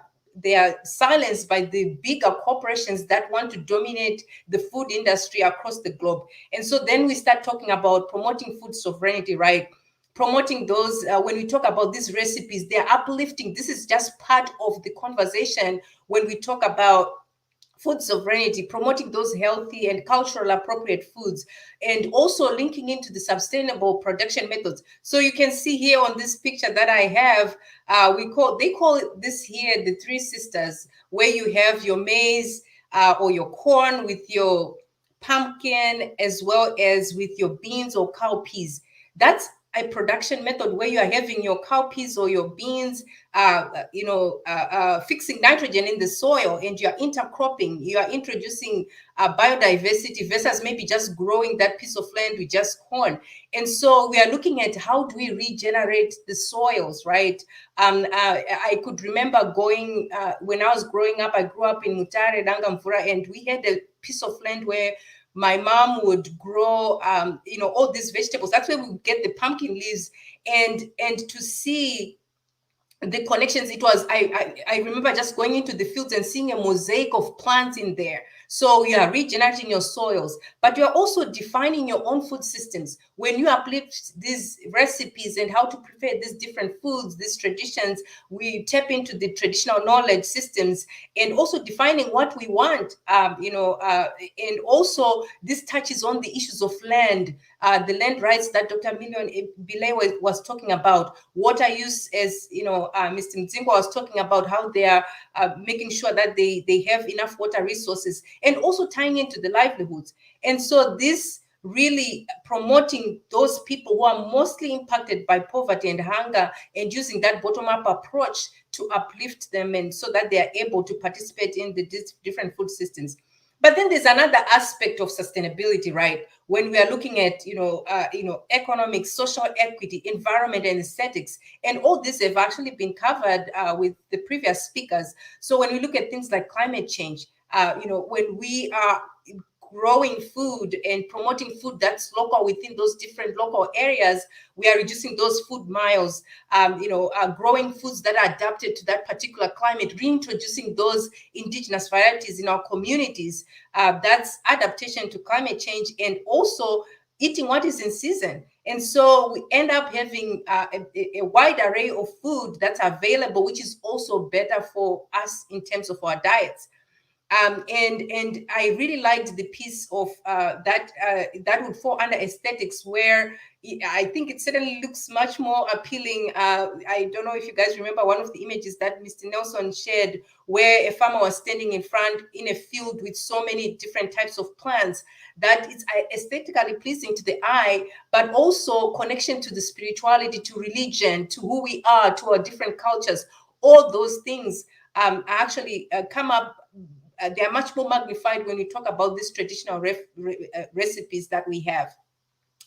silenced by the bigger corporations that want to dominate the food industry across the globe. And so then we start talking about promoting food sovereignty, right? Promoting those, when we talk about these recipes, they're uplifting. This is just part of the conversation when we talk about food sovereignty, promoting those healthy and cultural appropriate foods, and also linking into the sustainable production methods. So you can see here on this picture that I have, they call this here the Three Sisters, where you have your maize or your corn with your pumpkin, as well as with your beans or cowpeas. That's a production method where you are having your cowpeas or your beans, fixing nitrogen in the soil, and you are intercropping. You are introducing biodiversity versus maybe just growing that piece of land with just corn. And so we are looking at how do we regenerate the soils, right? I could remember going, when I was growing up, I grew up in Mutare, Dangamvura, and we had a piece of land where my mom would grow, all these vegetables. That's where we would get the pumpkin leaves, and to see the connections. It was, I remember just going into the fields and seeing a mosaic of plants in there. So you are regenerating your soils, but you are also defining your own food systems. When you uplift these recipes and how to prepare these different foods, these traditions, we tap into the traditional knowledge systems, and also defining what we want, and also this touches on the issues of land, the land rights that Dr. Million Bilay was talking about, water use, as Mr. Mdzingwa was talking about, how they are making sure that they have enough water resources, and also tying into the livelihoods. And so this really promoting those people who are mostly impacted by poverty and hunger, and using that bottom-up approach to uplift them, and so that they are able to participate in the different food systems. But then there's another aspect of sustainability, right? When we are looking at, economic, social equity, environment, and aesthetics, and all this have actually been covered with the previous speakers. So when we look at things like climate change, when we are growing food and promoting food that's local within those different local areas, we are reducing those food miles, growing foods that are adapted to that particular climate, reintroducing those indigenous varieties in our communities. That's adaptation to climate change, and also eating what is in season. And so we end up having a wide array of food that's available, which is also better for us in terms of our diets. And I really liked the piece of that would fall under aesthetics, where I think it certainly looks much more appealing. I don't know if you guys remember one of the images that Mr. Nelson shared, where a farmer was standing in front in a field with so many different types of plants, that it's aesthetically pleasing to the eye, but also connection to the spirituality, to religion, to who we are, to our different cultures. All those things actually come up. They are much more magnified when we talk about these traditional recipes that we have.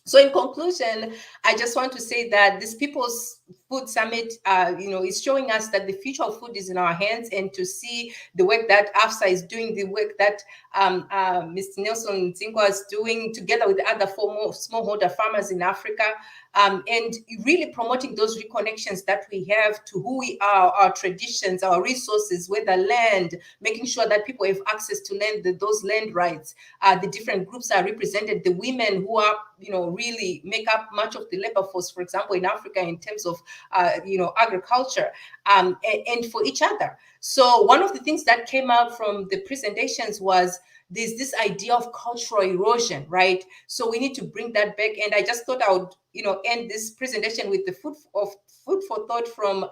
So in conclusion, I just want to say that this People's Food Summit, is showing us that the future of food is in our hands, and to see the work that AFSA is doing, the work that Mr. Nelson Zingwa is doing together with the other smallholder farmers in Africa, and really promoting those reconnections that we have to who we are, our traditions, our resources, whether land, making sure that people have access to land, those land rights. The different groups are represented, the women who are, really make up much of the labor force, for example, in Africa, in terms of, agriculture, and for each other. So one of the things that came out from the presentations was there's this idea of cultural erosion, right? So we need to bring that back. And I just thought I would, end this presentation with the food for thought from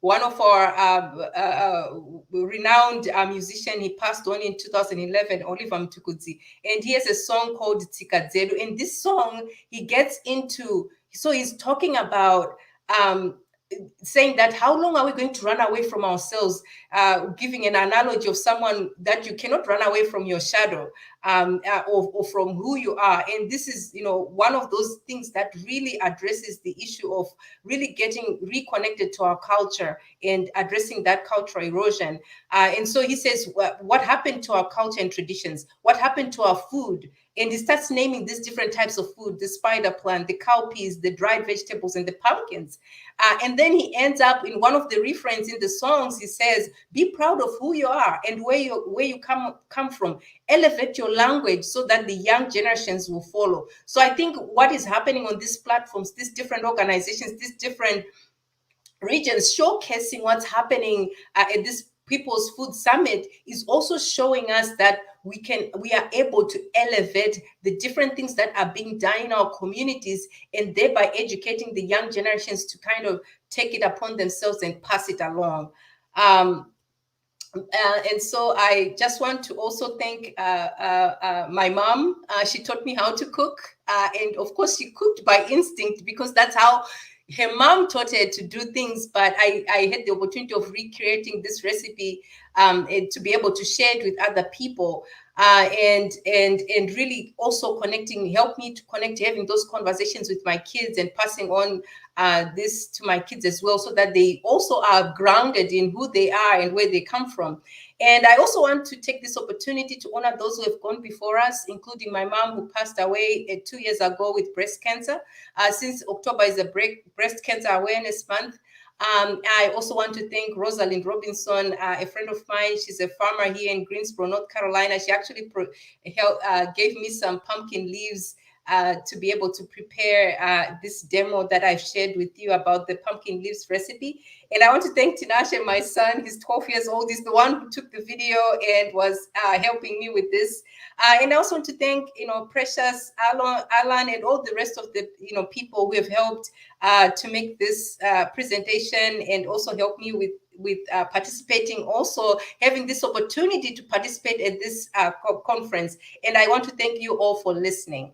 one of our renowned musician. He passed on in 2011, Oliver Mtukudzi, and he has a song called Tsikadzedu. And this song, he gets into, so he's talking about saying that how long are we going to run away from ourselves, giving an analogy of someone that you cannot run away from your shadow, or from who you are. And this is, one of those things that really addresses the issue of really getting reconnected to our culture and addressing that cultural erosion. And so he says, what happened to our culture and traditions? What happened to our food? And he starts naming these different types of food: the spider plant, the cowpeas, the dried vegetables, and the pumpkins. And then he ends up in one of the refrains in the songs. He says, "Be proud of who you are and where you come from. Elevate your language so that the young generations will follow." So I think what is happening on these platforms, these different organizations, these different regions showcasing what's happening at this People's Food Summit, is also showing us that we are able to elevate the different things that are being done in our communities, and thereby educating the young generations to kind of take it upon themselves and pass it along. And so I just want to also thank my mom. She taught me how to cook, and of course she cooked by instinct, because that's how her mom taught her to do things. But I had the opportunity of recreating this recipe, and to be able to share it with other people, and really also help me to connect, having those conversations with my kids and passing on this to my kids as well, so that they also are grounded in who they are and where they come from. And I also want to take this opportunity to honor those who have gone before us, including my mom, who passed away 2 years ago with breast cancer. Since October is a breast cancer awareness month, I also want to thank Rosalind Robinson, a friend of mine. She's a farmer here in Greensboro, North Carolina. She actually gave me some pumpkin leaves to be able to prepare this demo that I've shared with you about the pumpkin leaves recipe. And I want to thank Tinashe, my son. He's 12 years old. He's the one who took the video and was helping me with this. And I also want to thank, Precious, Alan, and all the rest of the, people who have helped to make this presentation, and also help me with participating, also having this opportunity to participate at this conference. And I want to thank you all for listening.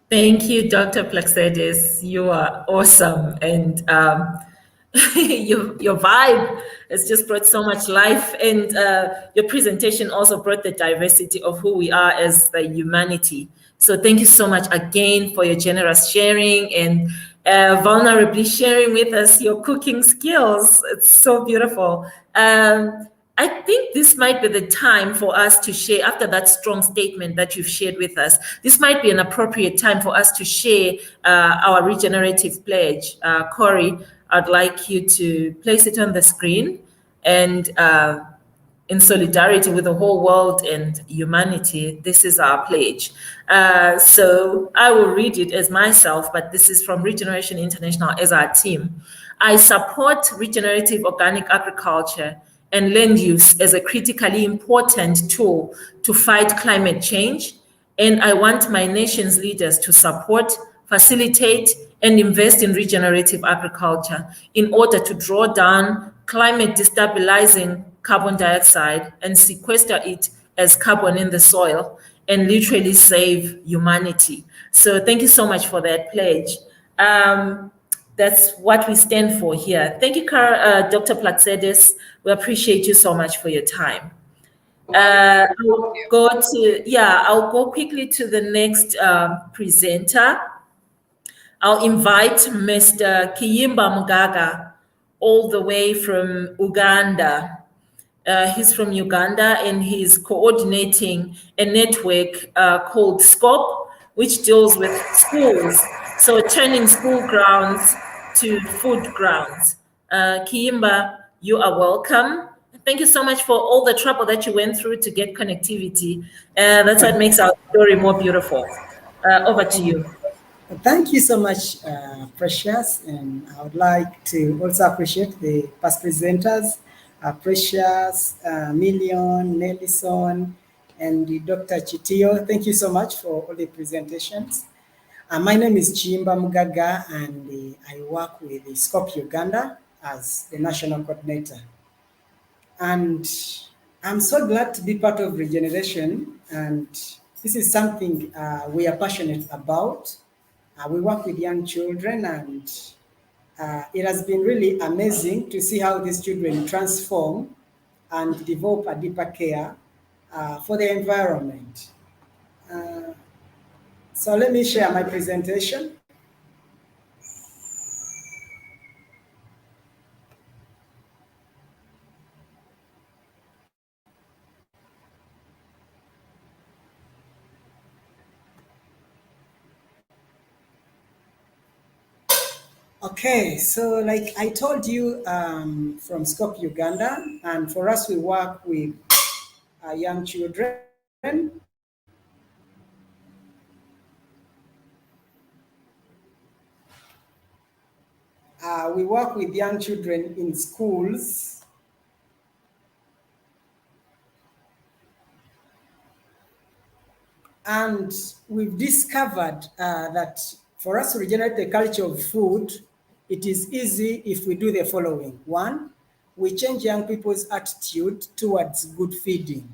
Thank you, Dr. Plexidis. You are awesome. And your vibe has just brought so much life. And your presentation also brought the diversity of who we are as the humanity. So thank you so much again for your generous sharing and vulnerably sharing with us your cooking skills. It's so beautiful. I think this might be the time for us to share, after that strong statement that you've shared with us, this might be an appropriate time for us to share our regenerative pledge. Corey, I'd like you to place it on the screen, and in solidarity with the whole world and humanity, this is our pledge. So I will read it as myself, but this is from Regeneration International as our team. I support regenerative organic agriculture and land use as a critically important tool to fight climate change. And I want my nation's leaders to support, facilitate, and invest in regenerative agriculture in order to draw down climate destabilizing carbon dioxide and sequester it as carbon in the soil and literally save humanity. So thank you so much for that pledge. That's what we stand for here. Thank you, Dr. Plaxides. We appreciate you so much for your time. I'll go quickly to the next presenter. I'll invite Mr. Kiyimba Mugaga, all the way from Uganda. He's from Uganda and he's coordinating a network called SCOPE, which deals with schools. So turning school grounds to food grounds. Kiyimba, you are welcome. Thank you so much for all the trouble that you went through to get connectivity. That's what makes our story more beautiful. Over to you. Thank you so much, Precious, and I would like to also appreciate the past presenters, Precious, Million, Nelson, and Dr. Chitio. Thank you so much for all the presentations. My name is Chimba Mugaga, and I work with the SCOPE Uganda as the national coordinator. And I'm so glad to be part of regeneration, and this is something we are passionate about. We work with young children, and it has been really amazing to see how these children transform and develop a deeper care for the environment. So let me share my presentation. Okay, so like I told you, from SCOPE Uganda, and for us, we work with young children. We work with young children in schools. And we've discovered that for us to regenerate the culture of food, it is easy if we do the following. One, we change young people's attitude towards good feeding.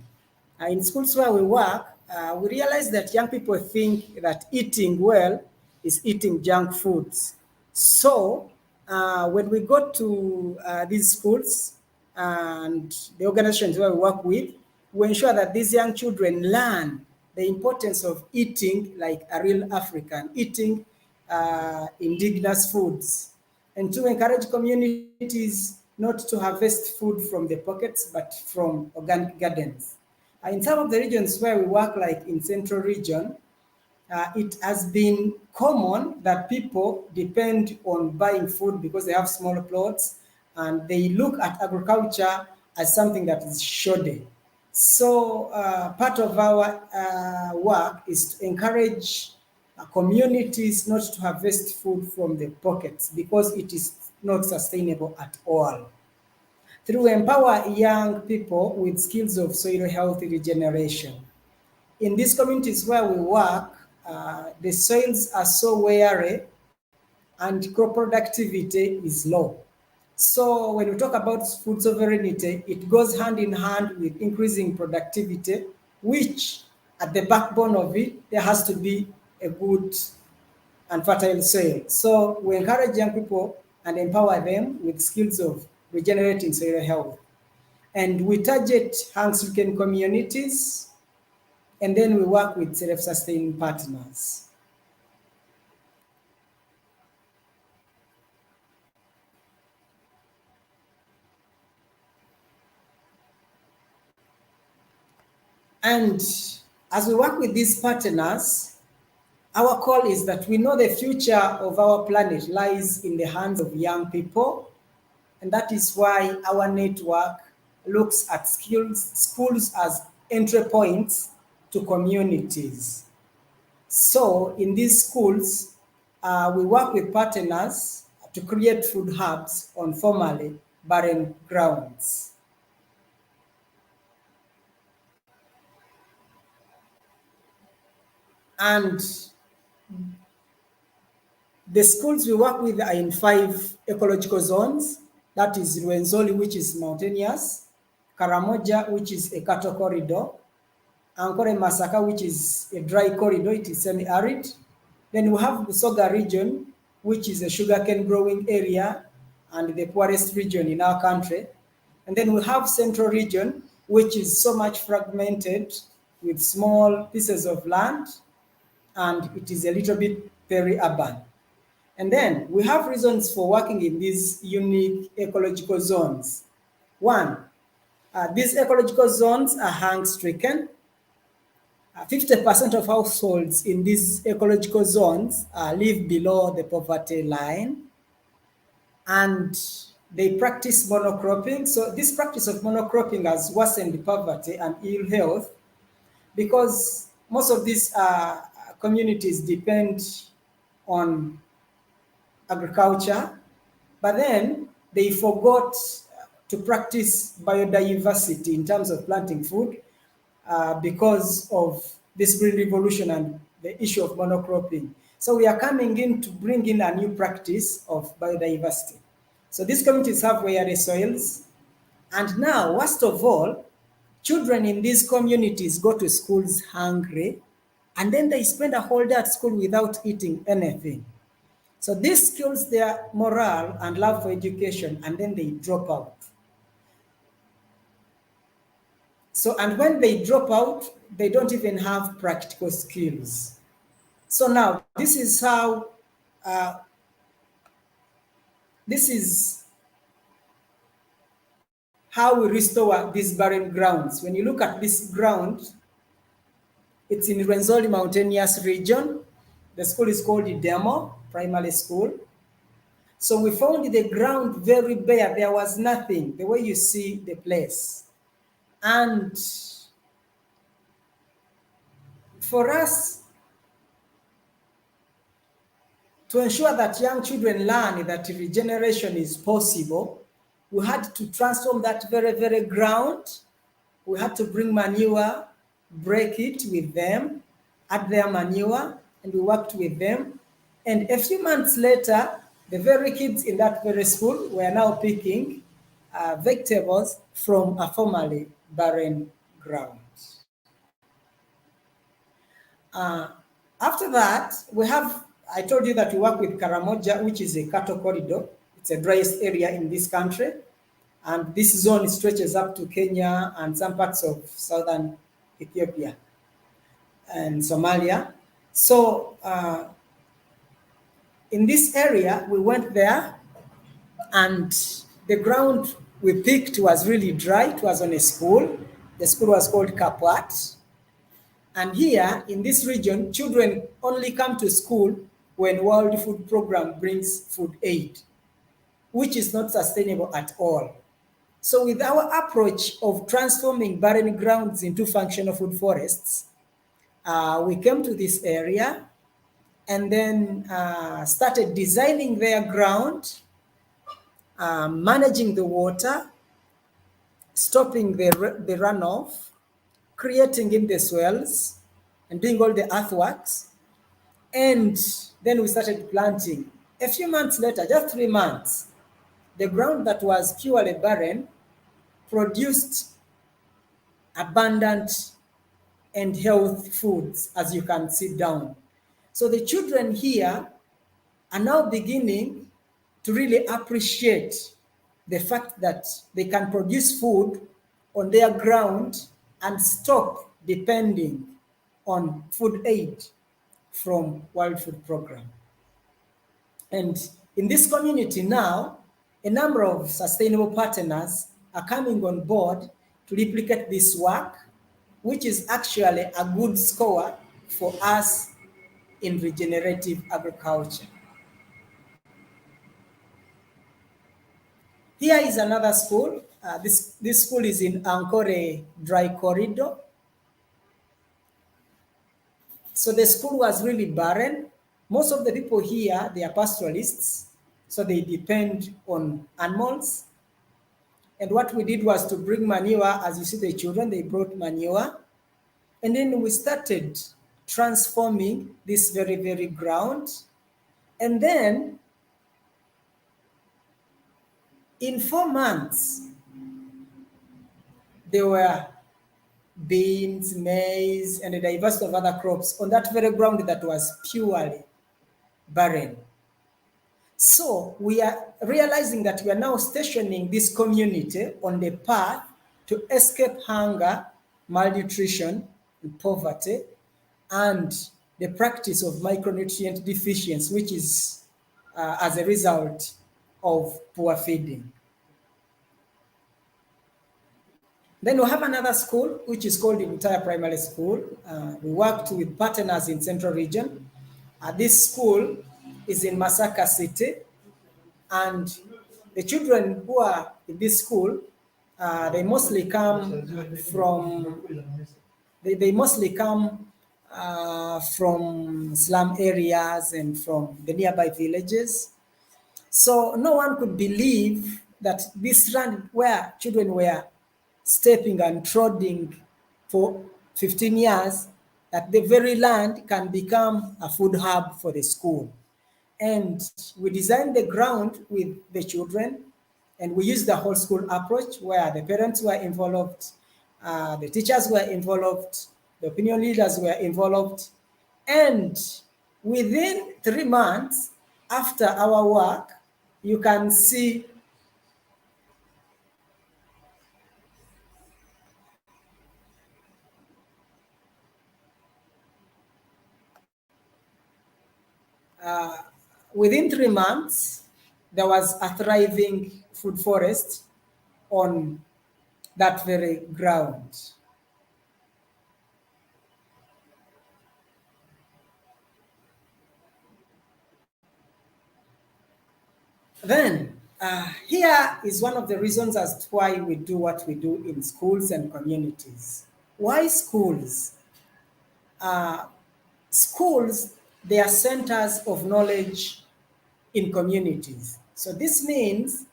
In schools where we work, we realize that young people think that eating well is eating junk foods. So when we go to these schools and the organizations where we work with, we ensure that these young children learn the importance of eating like a real African, eating indigenous foods, and to encourage communities not to harvest food from the pockets, but from organic gardens. In some of the regions where we work, like in Central Region, it has been common that people depend on buying food because they have smaller plots, and they look at agriculture as something that is shoddy. So part of our work is to encourage communities not to harvest food from the pockets because it is not sustainable at all. Through empower young people with skills of soil health regeneration. In these communities where we work, the soils are so weary and crop productivity is low. So when we talk about food sovereignty, it goes hand in hand with increasing productivity, which at the backbone of it, there has to be a good and fertile soil. So we encourage young people and empower them with skills of regenerating soil health. And we target hang-stricken communities, and then we work with self-sustaining partners. And as we work with these partners, our call is that we know the future of our planet lies in the hands of young people. And that is why our network looks at schools as entry points to communities. So in these schools, we work with partners to create food hubs on formerly barren grounds. And the schools we work with are in 5 ecological zones. That is Rwenzori, which is mountainous, Karamoja, which is a cattle corridor, Ankole Masaka, which is a dry corridor, it is semi-arid. Then we have Busoga region, which is a sugarcane growing area and the poorest region in our country. And then we have Central region, which is so much fragmented with small pieces of land, and it is a little bit peri-urban. And then we have reasons for working in these unique ecological zones. One, these ecological zones are hang-stricken. 50% of households in these ecological zones live below the poverty line, and they practice monocropping. So this practice of monocropping has worsened poverty and ill health because most of these communities depend on agriculture, but then they forgot to practice biodiversity in terms of planting food because of this green revolution and the issue of monocropping. So we are coming in to bring in a new practice of biodiversity. So these communities have wireless soils. And now, worst of all, children in these communities go to schools hungry, and then they spend a whole day at school without eating anything. So this kills their morale and love for education, and then they drop out. So, and when they drop out, they don't even have practical skills. So now, this is how we restore these barren grounds. When you look at this ground, it's in Rwenzori mountainous region. The school is called Idemo Primary School. So we found the ground very bare. There was nothing, the way you see the place. And for us to ensure that young children learn that regeneration is possible, we had to transform that very, very ground. We had to bring manure, break it with them, add their manure, and we worked with them. And a few months later, the very kids in that very school were now picking vegetables from a formerly barren ground. After that, I told you that we work with Karamoja, which is a cattle corridor. It's the driest area in this country. And this zone stretches up to Kenya and some parts of southern Ethiopia and Somalia. So in this area, we went there, and the ground we picked was really dry. It was on a school. The school was called Kapwat. And here in this region, children only come to school when World Food Program brings food aid, which is not sustainable at all. So with our approach of transforming barren grounds into functional food forests, we came to this area and then started designing their ground, managing the water, stopping the runoff, creating in the swells, and doing all the earthworks. And then we started planting. A few months later, just 3 months, the ground that was purely barren produced abundant and healthy foods, as you can see down. So the children here are now beginning to really appreciate the fact that they can produce food on their ground and stop depending on food aid from World Food Program. And in this community now, a number of sustainable partners are coming on board to replicate this work, which is actually a good score for us in regenerative agriculture. Here is another school. This school is in Ankole Dry Corridor. So the school was really barren. Most of the people here, they are pastoralists, so they depend on animals. And what we did was to bring manure. As you see the children, they brought manure. And then we started transforming this very, very ground. And then in 4 months, there were beans, maize, and a diversity of other crops on that very ground that was purely barren. So we are realizing that we are now stationing this community on the path to escape hunger, malnutrition, and poverty, and the practice of micronutrient deficiency, which is as a result of poor feeding. Then we have another school, which is called the Butaya Primary School. We worked with partners in Central Region. This school is in Masaka City, and the children who are in this school, they mostly come from from slum areas and from the nearby villages. So no one could believe that this land where children were stepping and trotting for 15 years, that the very land can become a food hub for the school. And we designed the ground with the children, and we used the whole school approach where the parents were involved, the teachers were involved, the opinion leaders were involved. And within 3 months after our work, you can see within 3 months, there was a thriving food forest on that very ground. Then, here is one of the reasons as to why we do what we do in schools and communities. Why schools? Schools, they are centers of knowledge in communities. So this means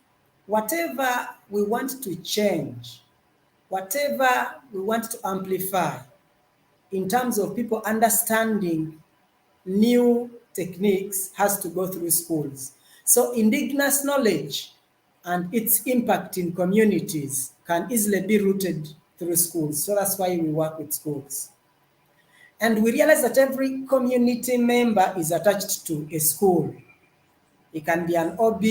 whatever we want to change, whatever we want to amplify in terms of people understanding new techniques has to go through schools. So indigenous knowledge and its impact in communities can easily be rooted through schools. So that's why we work with schools. And we realize that every community member is attached to a school. It can be an OB,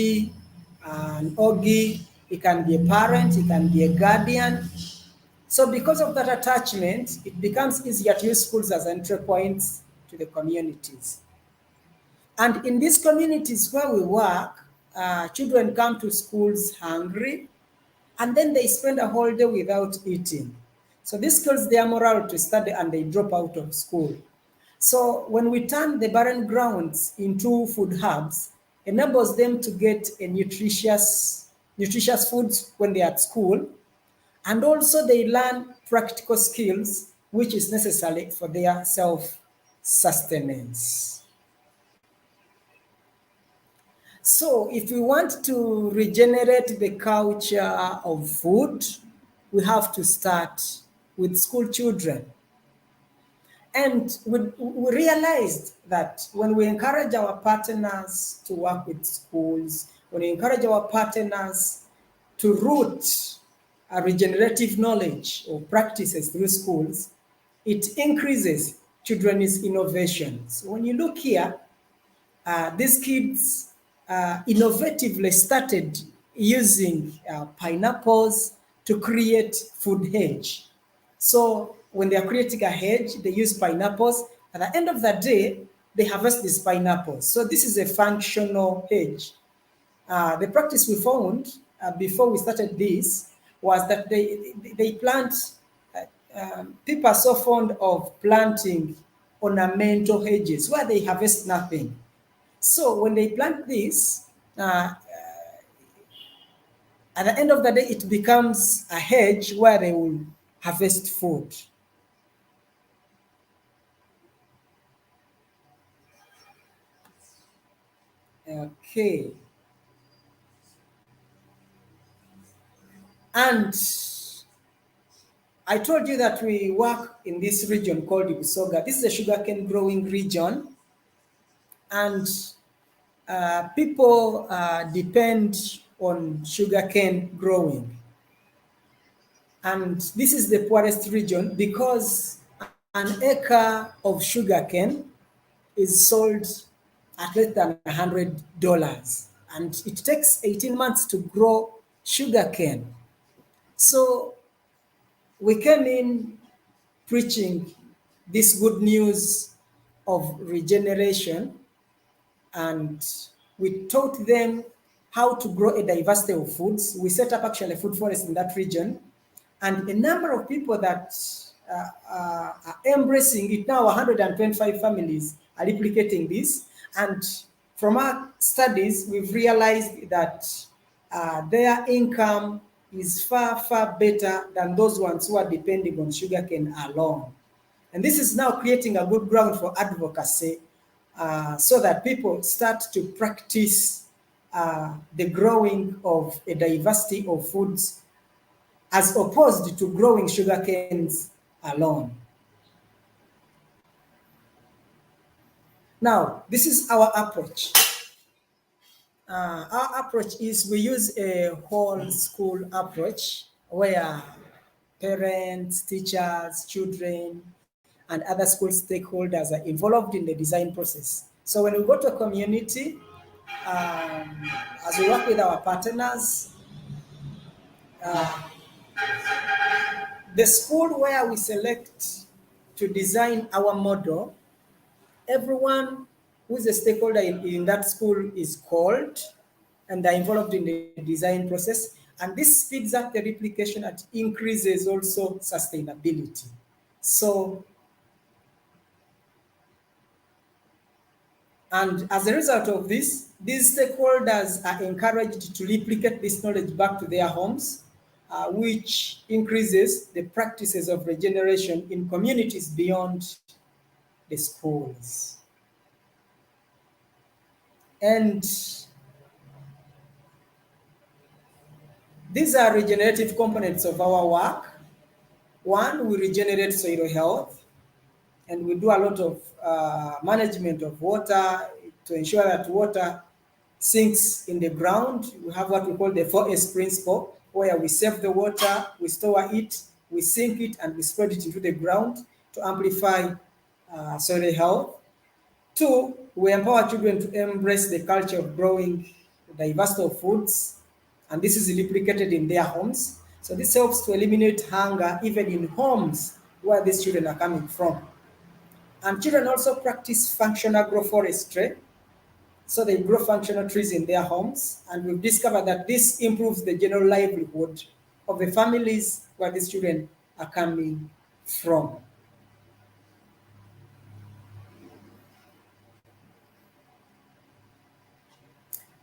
an OGI, it can be a parent, it can be a guardian. So because of that attachment, it becomes easier to use schools as entry points to the communities. And in these communities where we work, children come to schools hungry, and then they spend a whole day without eating. So this kills their morale to study, and they drop out of school. So when we turn the barren grounds into food hubs, enables them to get a nutritious foods when they're at school, and also they learn practical skills, which is necessary for their self-sustenance. So if we want to regenerate the culture of food, we have to start with school children. And we realized that when we encourage our partners to work with schools, when we encourage our partners to root a regenerative knowledge or practices through schools, it increases children's innovation. So when you look here, these kids innovatively started using pineapples to create food hedge. So when they are creating a hedge, they use pineapples. At the end of the day, they harvest these pineapples. So this is a functional hedge. The practice we found before we started this was that they plant, people are so fond of planting ornamental hedges where they harvest nothing. So when they plant this, at the end of the day, it becomes a hedge where they will harvest food. Okay. And I told you that we work in this region called Busoga. This is a sugarcane growing region, and people depend on sugarcane growing. And this is the poorest region because an acre of sugarcane is sold at less than $100. And it takes 18 months to grow sugarcane. So we came in preaching this good news of regeneration, and we taught them how to grow a diversity of foods. We set up actually a food forest in that region, and a number of people that are embracing it now. 125 families are replicating this, and from our studies, we've realized that their income is far, far better than those ones who are depending on sugarcane alone. And this is now creating a good ground for advocacy, so that people start to practice the growing of a diversity of foods as opposed to growing sugar canes alone. Now, this is our approach. Our approach is we use a whole school approach where parents, teachers, children, and other school stakeholders are involved in the design process. So when we go to a community, as we work with our partners, the school where we select to design our model, everyone who is a stakeholder in that school is called, and they're involved in the design process. And this speeds up the replication and increases also sustainability. So, and as a result of this, these stakeholders are encouraged to replicate this knowledge back to their homes, which increases the practices of regeneration in communities beyond the schools. And these are regenerative components of our work. One, we regenerate soil health, and we do a lot of management of water to ensure that water sinks in the ground. We have what we call the 4S principle, where we save the water, we store it, we sink it, and we spread it into the ground to amplify soil health. Two, we empower children to embrace the culture of growing diversity of foods, and this is replicated in their homes. So this helps to eliminate hunger even in homes where these children are coming from. And children also practice functional agroforestry. So they grow functional trees in their homes. And we've discovered that this improves the general livelihood of the families where these children are coming from.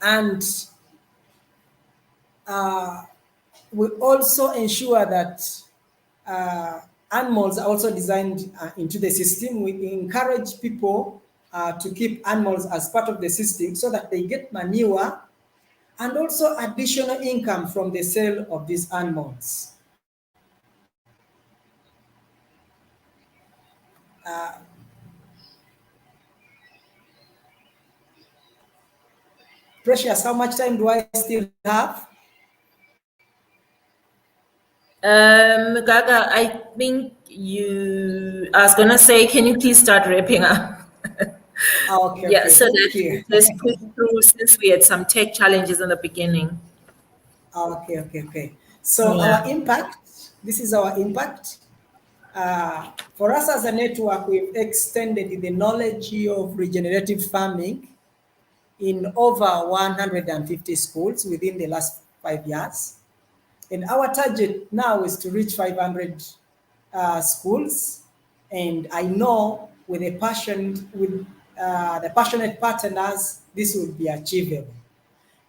And we also ensure that animals are also designed into the system. We encourage people to keep animals as part of the system so that they get manure and also additional income from the sale of these animals. Precious, how much time do I still have? Gaga, I think I was gonna say, can you please start wrapping up? Okay, Yeah, okay, so thank that you. we just push through since we had some tech challenges in the beginning. Okay, okay, okay. So Yeah. our impact, this is our impact. For us as a network, we've extended the knowledge of regenerative farming in over 150 schools within the last 5 years. And our target now is to reach 500 schools. And I know with the passionate partners, this will be achievable.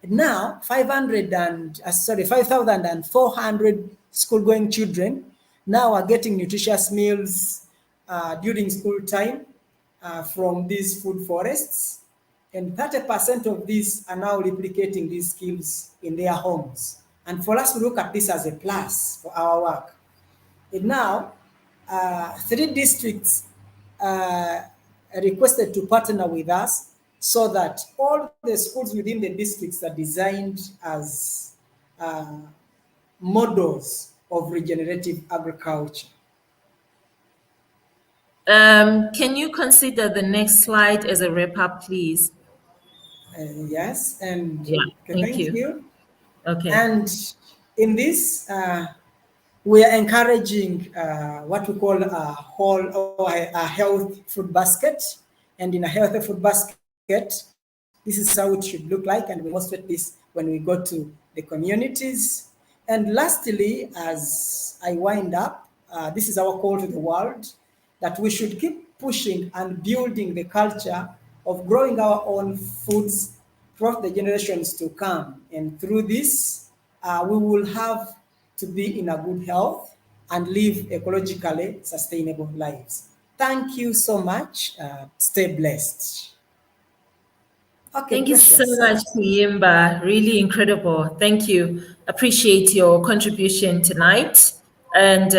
Now, 5,400 school-going children now are getting nutritious meals during school time from these food forests, and 30% of these are now replicating these skills in their homes. And for us to look at this as a plus for our work. And now, 3 districts requested to partner with us so that all the schools within the districts are designed as models of regenerative agriculture. Can you consider the next slide as a wrap-up, please? Yes, and Yeah, okay, thank you. you. Okay. And in this, we are encouraging what we call a whole or a health food basket. And in a healthy food basket, this is how it should look like. And we demonstrate this when we go to the communities. And lastly, as I wind up, this is our call to the world, that we should keep pushing and building the culture of growing our own foods throughout the generations to come. And through this, we will have to be in a good health and live ecologically sustainable lives. Thank you so much. Stay blessed. Okay, Thank you so Precious. much, Kiyimba. Really incredible. Thank you. Appreciate your contribution tonight. And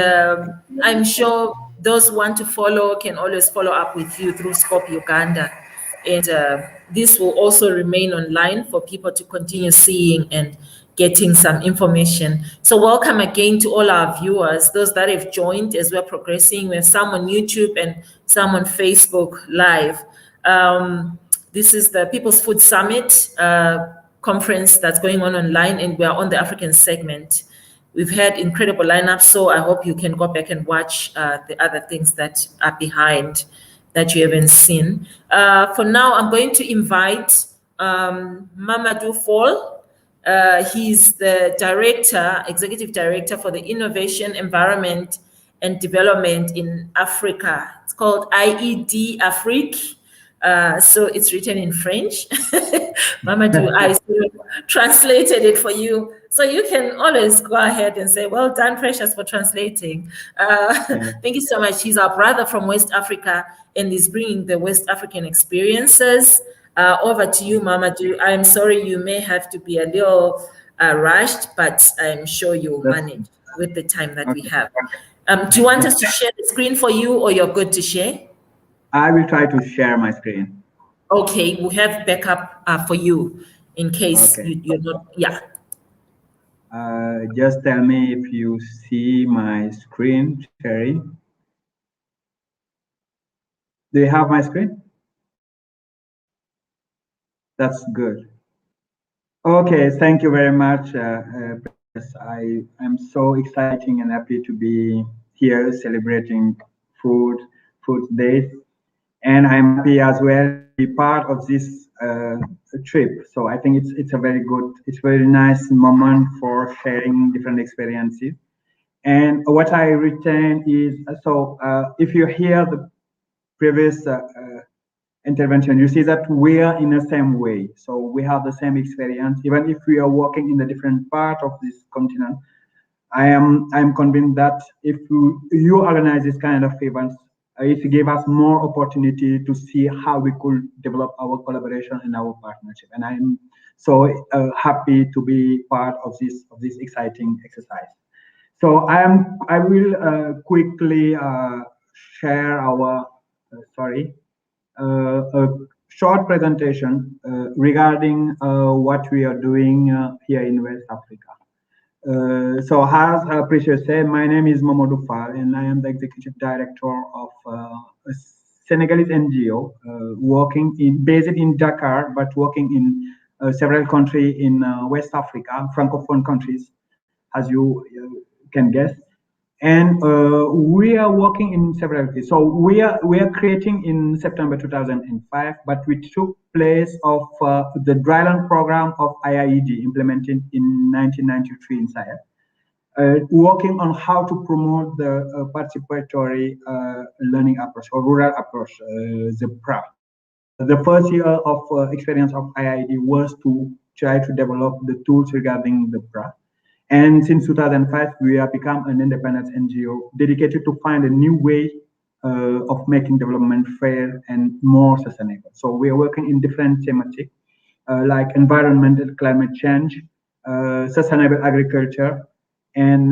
I'm sure those who want to follow can always follow up with you through Scope Uganda. And this will also remain online for people to continue seeing and getting some information. So welcome again to all our viewers, those that have joined as we're progressing. We have some on YouTube and some on Facebook Live. This is the People's Food Summit conference that's going on online, and we are on the African segment. We've had incredible lineups, so I hope you can go back and watch the other things that are behind that you haven't seen. For now, I'm going to invite Mamadou Fall. He's the director, executive director for the Innovation, Environment, and Development in Africa. It's called IED Afrique. So it's written in French. Mamadou, I translated it for you. So you can always go ahead and say, well done, Precious, for translating. Thank you so much. He's our brother from West Africa and is bringing the West African experiences. Over to you, Mamadou. I'm sorry you may have to be a little rushed, but I'm sure you'll manage with the time that we have. Do you want us to share the screen for you, or you're good to share? I will try to share my screen. Okay, we have backup for you in case you're not, yeah. Just tell me if you see my screen sharing. Do you have my screen? That's good. Okay, thank you very much. I am so exciting and happy to be here celebrating Food Days. And I'm happy as well to be part of this trip. So I think it's a very nice moment for sharing different experiences. And what I retain is, if you hear the previous intervention, you see that we are in the same way. So we have the same experience, even if we are working in a different part of this continent. I'm convinced that if you organize this kind of events, it gave us more opportunity to see how we could develop our collaboration and our partnership. And I'm so happy to be part of this exciting exercise. So I will quickly share our a short presentation regarding what we are doing here in West Africa. So as Precious said, my name is Mamadou Fall, and I am the executive director of a Senegalese NGO based in Dakar, but working in several countries in West Africa, Francophone countries, as you can guess. And we are working in several places. So we are creating in September 2005, but we took place of the dryland program of IIED implemented in 1993 in Sahel, working on how to promote the participatory learning approach or rural approach, the PRA. The first year of experience of IIED was to try to develop the tools regarding the PRA. And since 2005, we have become an independent NGO dedicated to find a new way of making development fair and more sustainable. So we are working in different thematics like environmental climate change, sustainable agriculture, and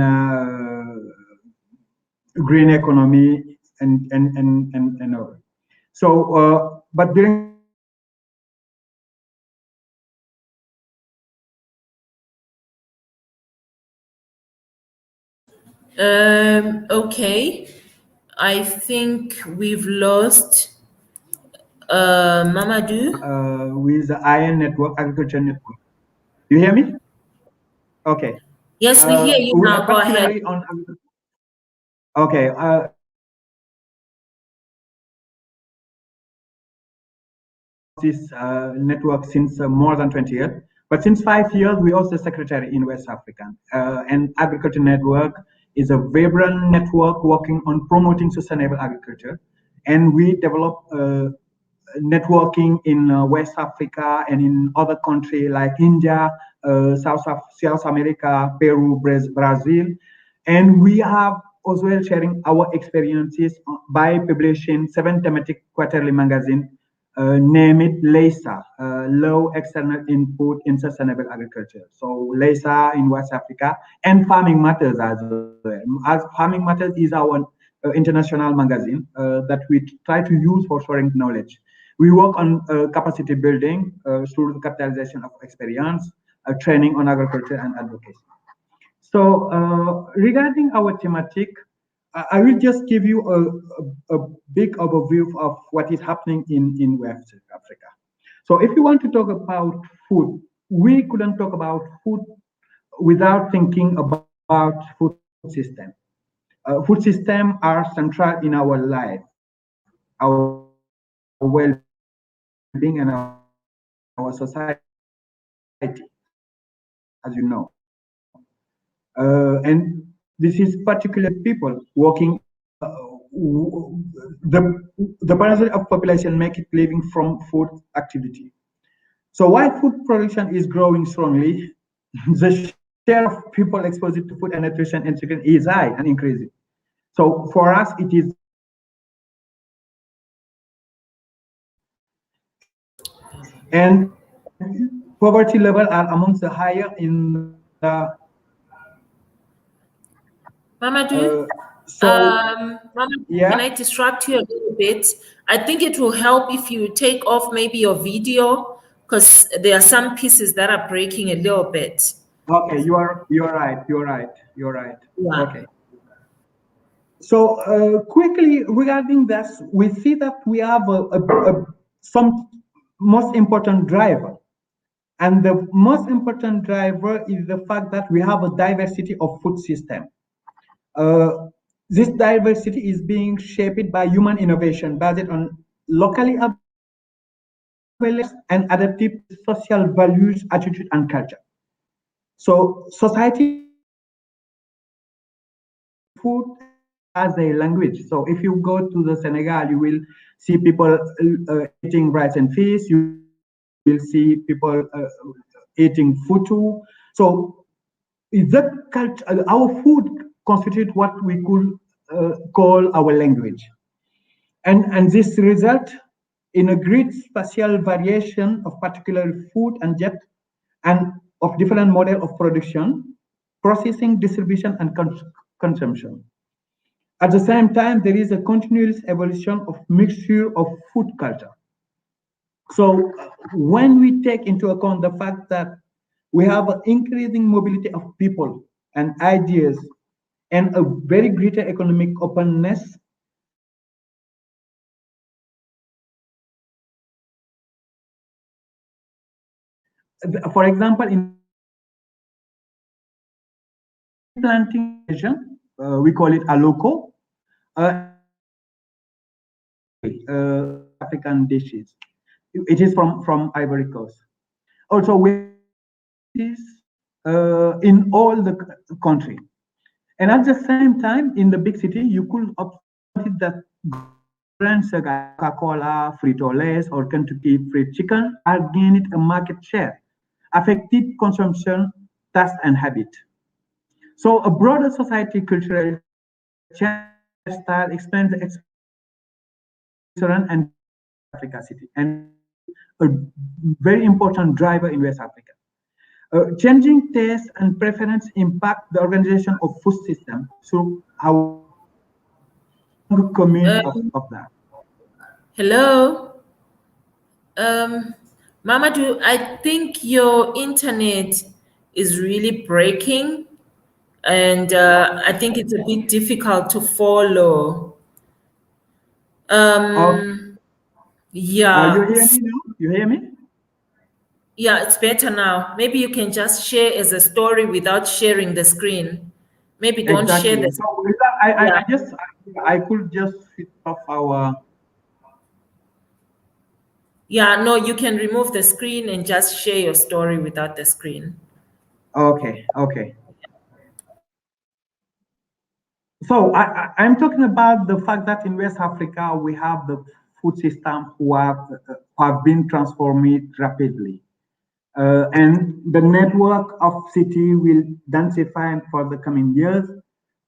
green economy, and all. So, but during Okay, I think we've lost Mamadou. with the iron network, agriculture network. You hear me? Okay. Yes, we hear you now. Go ahead. Particularly on. Okay. This network since more than 20 years. But since 5 years, we also secretary in West Africa. And Agriculture Network is a vibrant network working on promoting sustainable agriculture. And we develop networking in West Africa and in other countries like India, South America, Peru, Brazil. And we have as well sharing our experiences by publishing 7 thematic quarterly magazines. Name it LESA, Low External Input in Sustainable Agriculture. So LESA in West Africa and Farming Matters as well. As Farming Matters is our international magazine that we try to use for sharing knowledge. We work on capacity building through the capitalization of experience, training on agriculture and advocacy. So regarding our thematic, I will just give you a big overview of what is happening in West Africa. So if you want to talk about food, we couldn't talk about food without thinking about food system. Food systems are central in our life, our well-being and our society, as you know. And this is particularly people working the percentage of population make it living from food activity. So while food production is growing strongly, the share of people exposed to food and nutrition insecurity is high and increasing. So for us, it is and poverty level are amongst the higher in the Mamadou, Mamadou, yeah. can I disrupt you a little bit? I think it will help if you take off maybe your video because there are some pieces that are breaking a little bit. Okay, you're right. Yeah. Okay. So quickly regarding this, we see that we have some most important driver. And the most important driver is the fact that we have a diversity of food system. This diversity is being shaped by human innovation based on locally available and adaptive social values, attitude, and culture. So society food as a language. So if you go to the Senegal, you will see people eating rice and fish. You will see people eating futu. So that culture, our food constitute what we could call our language. And this result in a great spatial variation of particular food and jet and of different model of production, processing, distribution, and consumption. At the same time, there is a continuous evolution of mixture of food culture. So when we take into account the fact that we have an increasing mobility of people and ideas and a very greater economic openness, for example, in planting, we call it aloko, African dishes. It is from Ivory Coast. Also, we in all the country. And at the same time, in the big city, you could observe that brands like Coca-Cola, Frito-Lays, or Kentucky Fried Chicken are gaining a market share, affected consumption, taste, and habit. So a broader society cultural style explains the restaurant and Africa city, and a very important driver in West Africa. Changing tastes and preference impact the organization of food system through how comment of that. Hello? Mamadou, I think your internet is really breaking, and I think it's a bit difficult to follow. Okay. Yeah, You hear me now? You hear me? yeah, it's better now. Maybe you can just share as a story without sharing the screen. Maybe don't share Exactly. the So with that, yeah. I could just switch off our. Yeah, no, you can remove the screen and just share your story without the screen. Okay. Okay. So I'm talking about the fact that in West Africa we have the food system who have been transformed rapidly. And the network of city will densify for the coming years,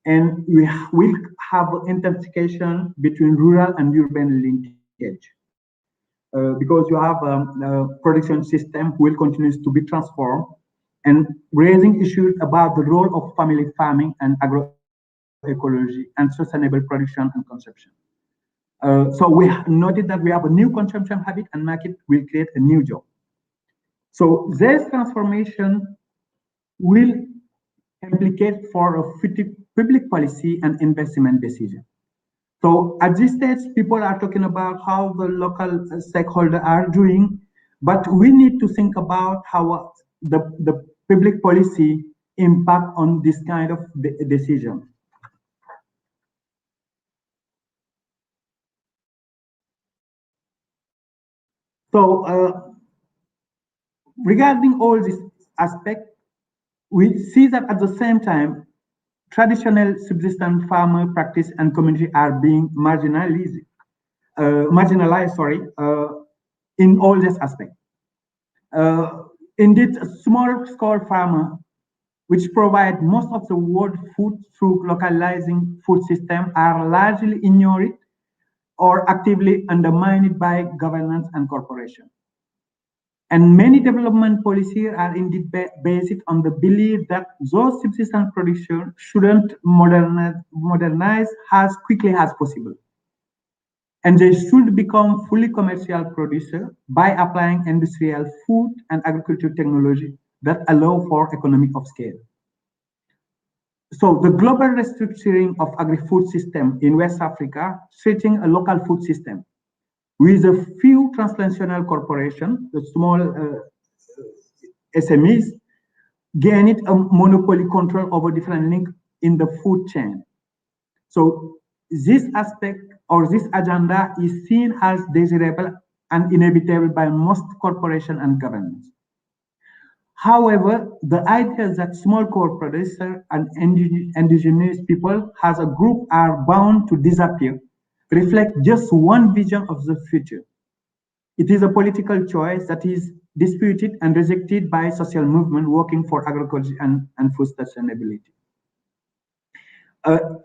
and we will have intensification between rural and urban linkage. Because you have a production system will continue to be transformed and raising issues about the role of family farming and agroecology and sustainable production and consumption. So we noted that we have a new consumption habit and market will create a new job. So this transformation will implicate for a public policy and investment decision. So at this stage, people are talking about how the local stakeholders are doing, but we need to think about how the public policy impact on this kind of decision. So regarding all this aspect, we see that at the same time, traditional subsistence farmer practice and community are being marginalized, in all this aspect. Indeed, small scale farmer, which provide most of the world food through localizing food system, are largely ignored or actively undermined by governments and corporations. And many development policies are indeed based on the belief that those subsistence production shouldn't modernize as quickly as possible. And they should become fully commercial producer by applying industrial food and agriculture technology that allow for economy of scale. So the global restructuring of agri-food system in West Africa, treating a local food system with a few transnational corporations, the small SMEs, gaining a monopoly control over different links in the food chain. So this aspect or this agenda is seen as desirable and inevitable by most corporations and governments. However, the idea that small core producers and indigenous people as a group are bound to disappear reflect just one vision of the future. It is a political choice that is disputed and rejected by social movement working for agriculture and food sustainability.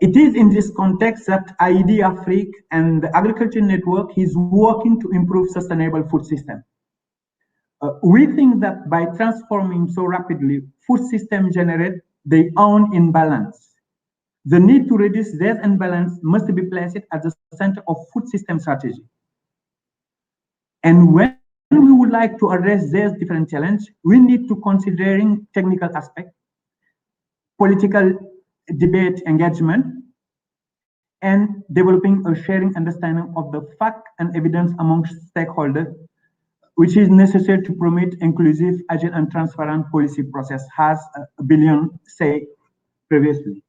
It is in this context that ID Afrique and the Agriculture Network is working to improve sustainable food system. We think that by transforming so rapidly, food systems generate their own imbalance. The need to reduce this imbalance must be placed at the center of food system strategy. And when we would like to address this different challenge, we need to considering technical aspects, political debate engagement, and developing a sharing understanding of the fact and evidence amongst stakeholders, which is necessary to promote inclusive, agile, and transparent policy process, as Billion said previously.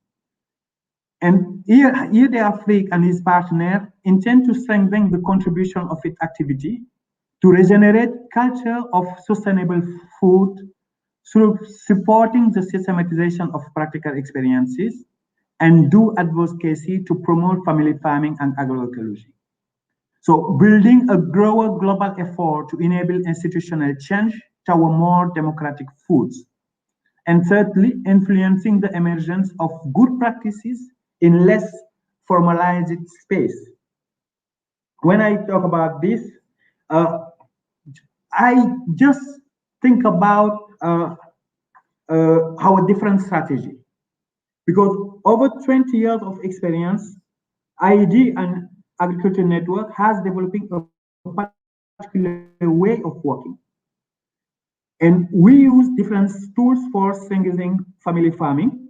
And here the Afrique and his partner intend to strengthen the contribution of its activity to regenerate culture of sustainable food through supporting the systematization of practical experiences and do advocacy to promote family farming and agroecology. So building a global effort to enable institutional change toward more democratic foods. And thirdly, influencing the emergence of good practices in less formalized space. When I talk about this, I just think about our different strategy. Because over 20 years of experience, IED and Agriculture Network has developing a particular way of working. And we use different tools for strengthening family farming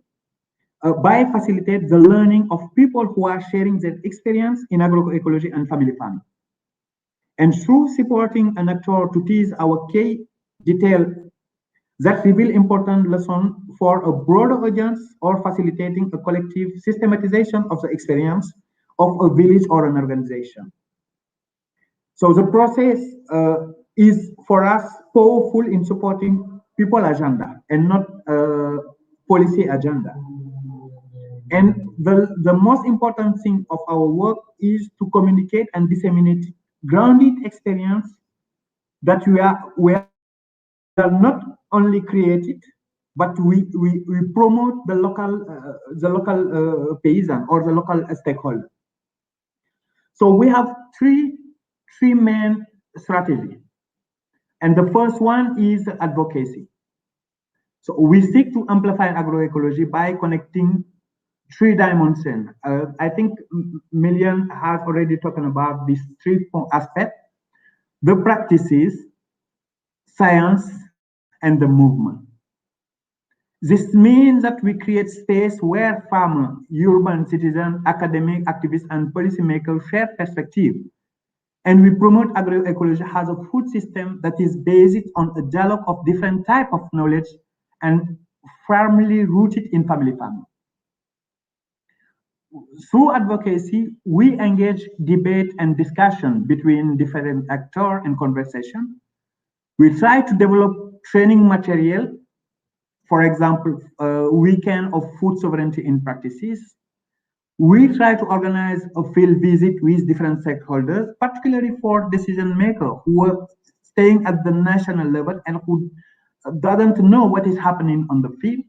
by facilitate the learning of people who are sharing their experience in agroecology and family farming. And through supporting an actor to tease our key detail that reveal important lessons for a broader audience or facilitating a collective systematization of the experience of a village or an organization. So the process is for us powerful in supporting people agenda and not policy agenda. And the most important thing of our work is to communicate and disseminate grounded experience that we are not only created, but we promote the local paysan or the local stakeholder. So we have three main strategies. And the first one is advocacy. So we seek to amplify agroecology by connecting three dimensions. I think Million has already talked about these three aspects: the practices, science, and the movement. This means that we create space where farmers, urban citizens, academic activists, and policymakers share perspective. And we promote agroecology as a food system that is based on a dialogue of different types of knowledge and firmly rooted in family farming. Through advocacy, we engage debate and discussion between different actors and conversation. We try to develop training material, for example, weekend of food sovereignty in practices. We try to organize a field visit with different stakeholders, particularly for decision makers who are staying at the national level and who doesn't know what is happening on the field.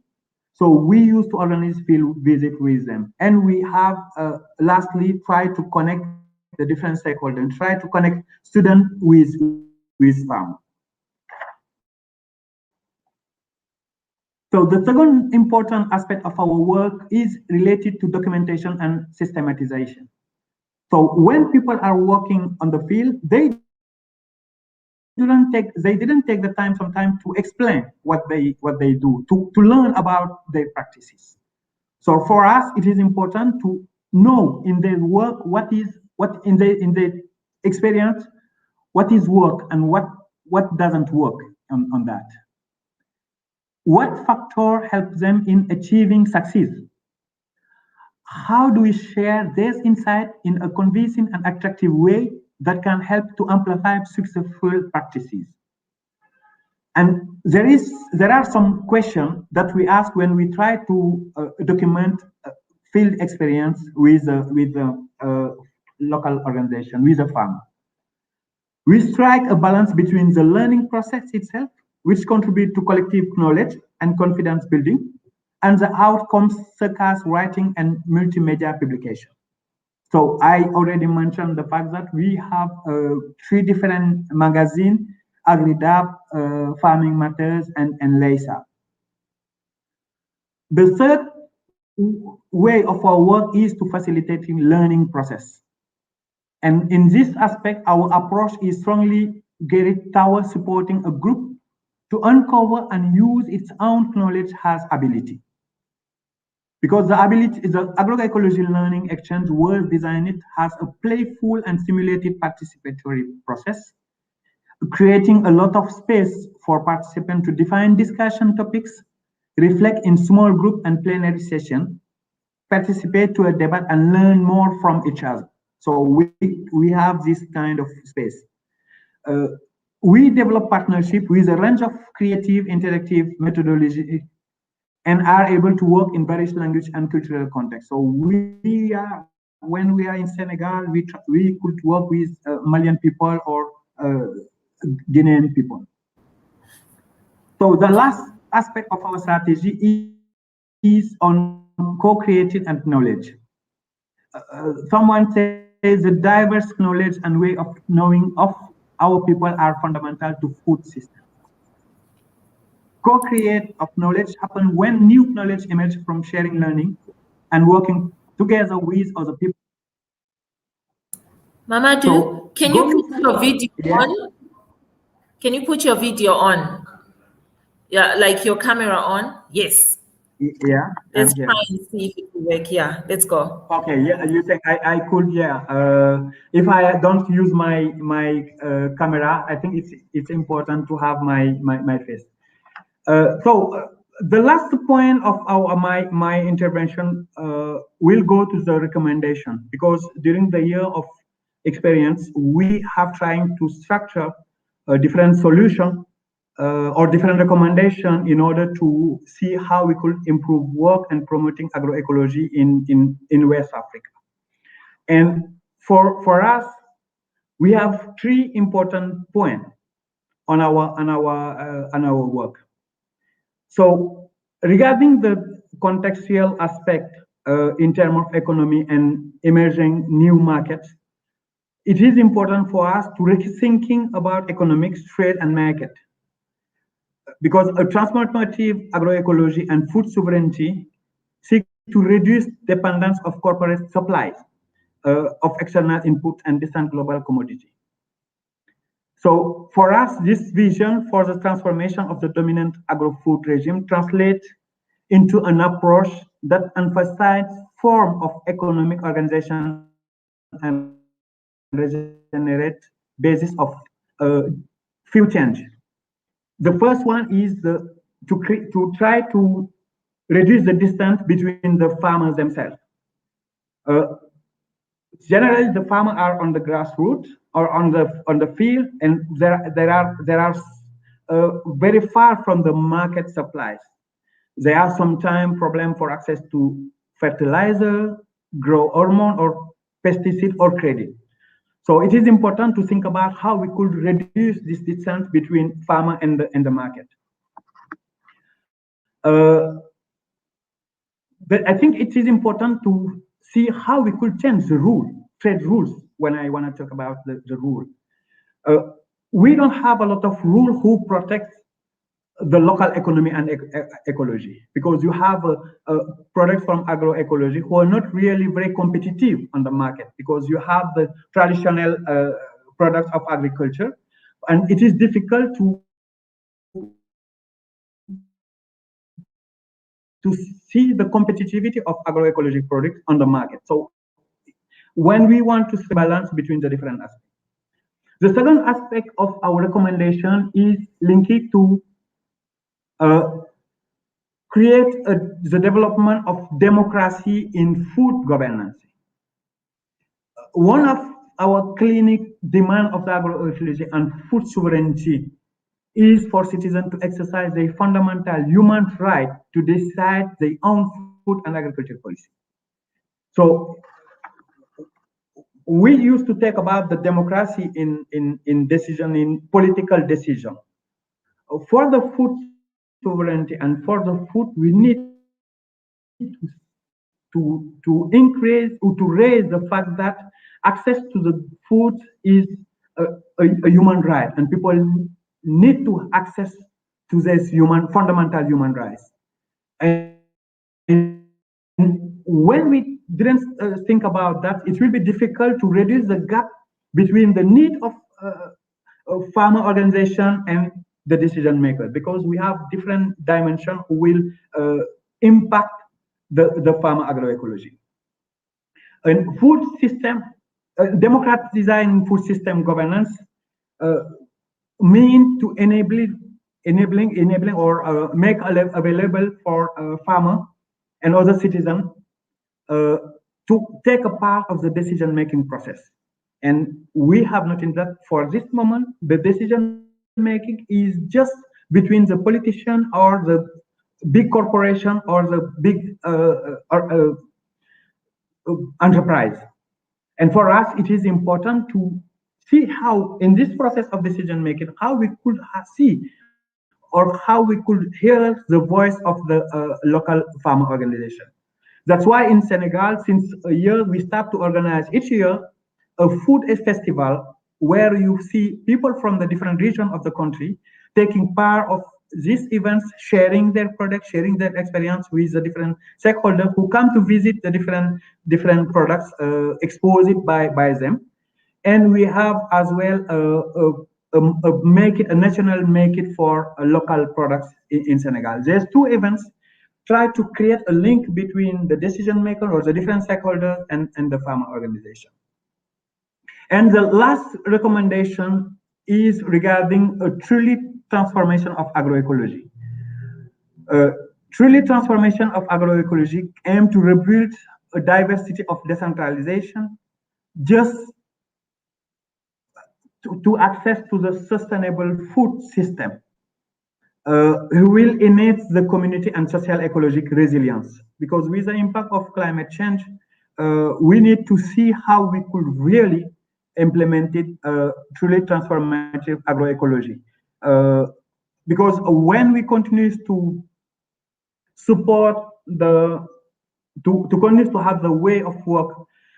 So we used to organize field visit with them. And we have lastly tried to connect the different stakeholders and try to connect students with farmers. So the second important aspect of our work is related to documentation and systematization. So when people are working on the field, they didn't take the time sometimes to explain what they do, to learn about their practices. So for us, it is important to know in their work what in their experience, what is work and what doesn't work on that. What factor helps them in achieving success? How do we share this insight in a convincing and attractive way that can help to amplify successful practices? And there are some questions that we ask when we try to document field experience with the local organization, with the farmer. We strike a balance between the learning process itself, which contribute to collective knowledge and confidence building, and the outcomes such as writing and multimedia publication. So I already mentioned the fact that we have 3 different magazines: AgriDAP, Farming Matters, and LASA. The third way of our work is to facilitating learning process. And in this aspect, our approach is strongly geared towards supporting a group to uncover and use its own knowledge as ability. Because the agroecology learning exchange was designed as a playful and stimulated participatory process, creating a lot of space for participants to define discussion topics, reflect in small group and plenary session, participate to a debate and learn more from each other. So we have this kind of space. We develop partnership with a range of creative, interactive methodology and are able to work in various language and cultural contexts. So when we are in Senegal, we could work with Malian people or Guinean people. So the last aspect of our strategy is on co-creating and knowledge. Someone says the diverse knowledge and way of knowing of our people are fundamental to food systems. Co-create of knowledge happen when new knowledge emerges from sharing learning and working together with other people. Mamadou, So can you going put your video yeah, on? Can you put your video on? Yeah, like your camera on? Yes. yeah, Let's I'm here. try and see if it will work. Yeah, let's go. Okay, yeah, you think I could, yeah. If I don't use my camera, I think it's important to have my face. The last point of my intervention will go to the recommendation, because during the year of experience we have trying to structure a different solution or different recommendation in order to see how we could improve work and promoting agroecology in West Africa. And for us, we have three important points on our work. So regarding the contextual aspect in terms of economy and emerging new markets, it is important for us to rethinking about economics, trade, and market. Because a transformative agroecology and food sovereignty seek to reduce dependence of corporate supplies of external input and distant global commodity. So for us, this vision for the transformation of the dominant agro-food regime translates into an approach that emphasizes form of economic organization and regenerate basis of few change. The first one is to try to reduce the distance between the farmers themselves. Generally, the farmers are on the grassroots or on the field, and they are very far from the market supplies. There are sometimes problem for access to fertilizer, grow hormone, or pesticide or credit. So it is important to think about how we could reduce this distance between farmer and the market. But I think it is important to see how we could change the trade rules, when I want to talk about the rule. We don't have a lot of rule who protect the local economy and ecology, because you have products from agroecology who are not really very competitive on the market, because you have the traditional products of agriculture, and it is difficult to see the competitivity of agroecology products on the market. So when we want to see balance between the different aspects. The second aspect of our recommendation is linked to create the development of democracy in food governance. One of our clinic demand of the agroecology and food sovereignty is for citizens to exercise their fundamental human right to decide their own food and agriculture policy. So we used to talk about the democracy in decision, in political decision. For the food sovereignty and for the food, we need to increase or to raise the fact that access to the food is a human right, and people need to access to this fundamental human rights. And when we didn't think about that, it will be difficult to reduce the gap between the need of farmer organization and the decision maker, because we have different dimensions who will impact the farmer agroecology. And food system, democratic design food system governance mean to enabling or make available for farmer and other citizens to take a part of the decision-making process. And we have noted that for this moment, the decision-making is just between the politician or the big corporation or the big enterprise. And for us, it is important to see how, in this process of decision-making, how we could see or how we could hear the voice of the local farmer organization. That's why in Senegal, since a year, we start to organize each year a food festival where you see people from the different regions of the country taking part of these events, sharing their products, sharing their experience with the different stakeholders who come to visit the different products exposed by them. and we have as well a national make it for local products in Senegal. There's two events try to create a link between the decision maker or the different stakeholders and the farmer organization. And the last recommendation is regarding a truly transformation of agroecology. Truly transformation of agroecology aim to rebuild a diversity of decentralization just to access to the sustainable food system. Will enhance the community and social ecological resilience, because with the impact of climate change, we need to see how we could really implement it truly transformative agroecology. Because when we continue to support to continue to have the way of work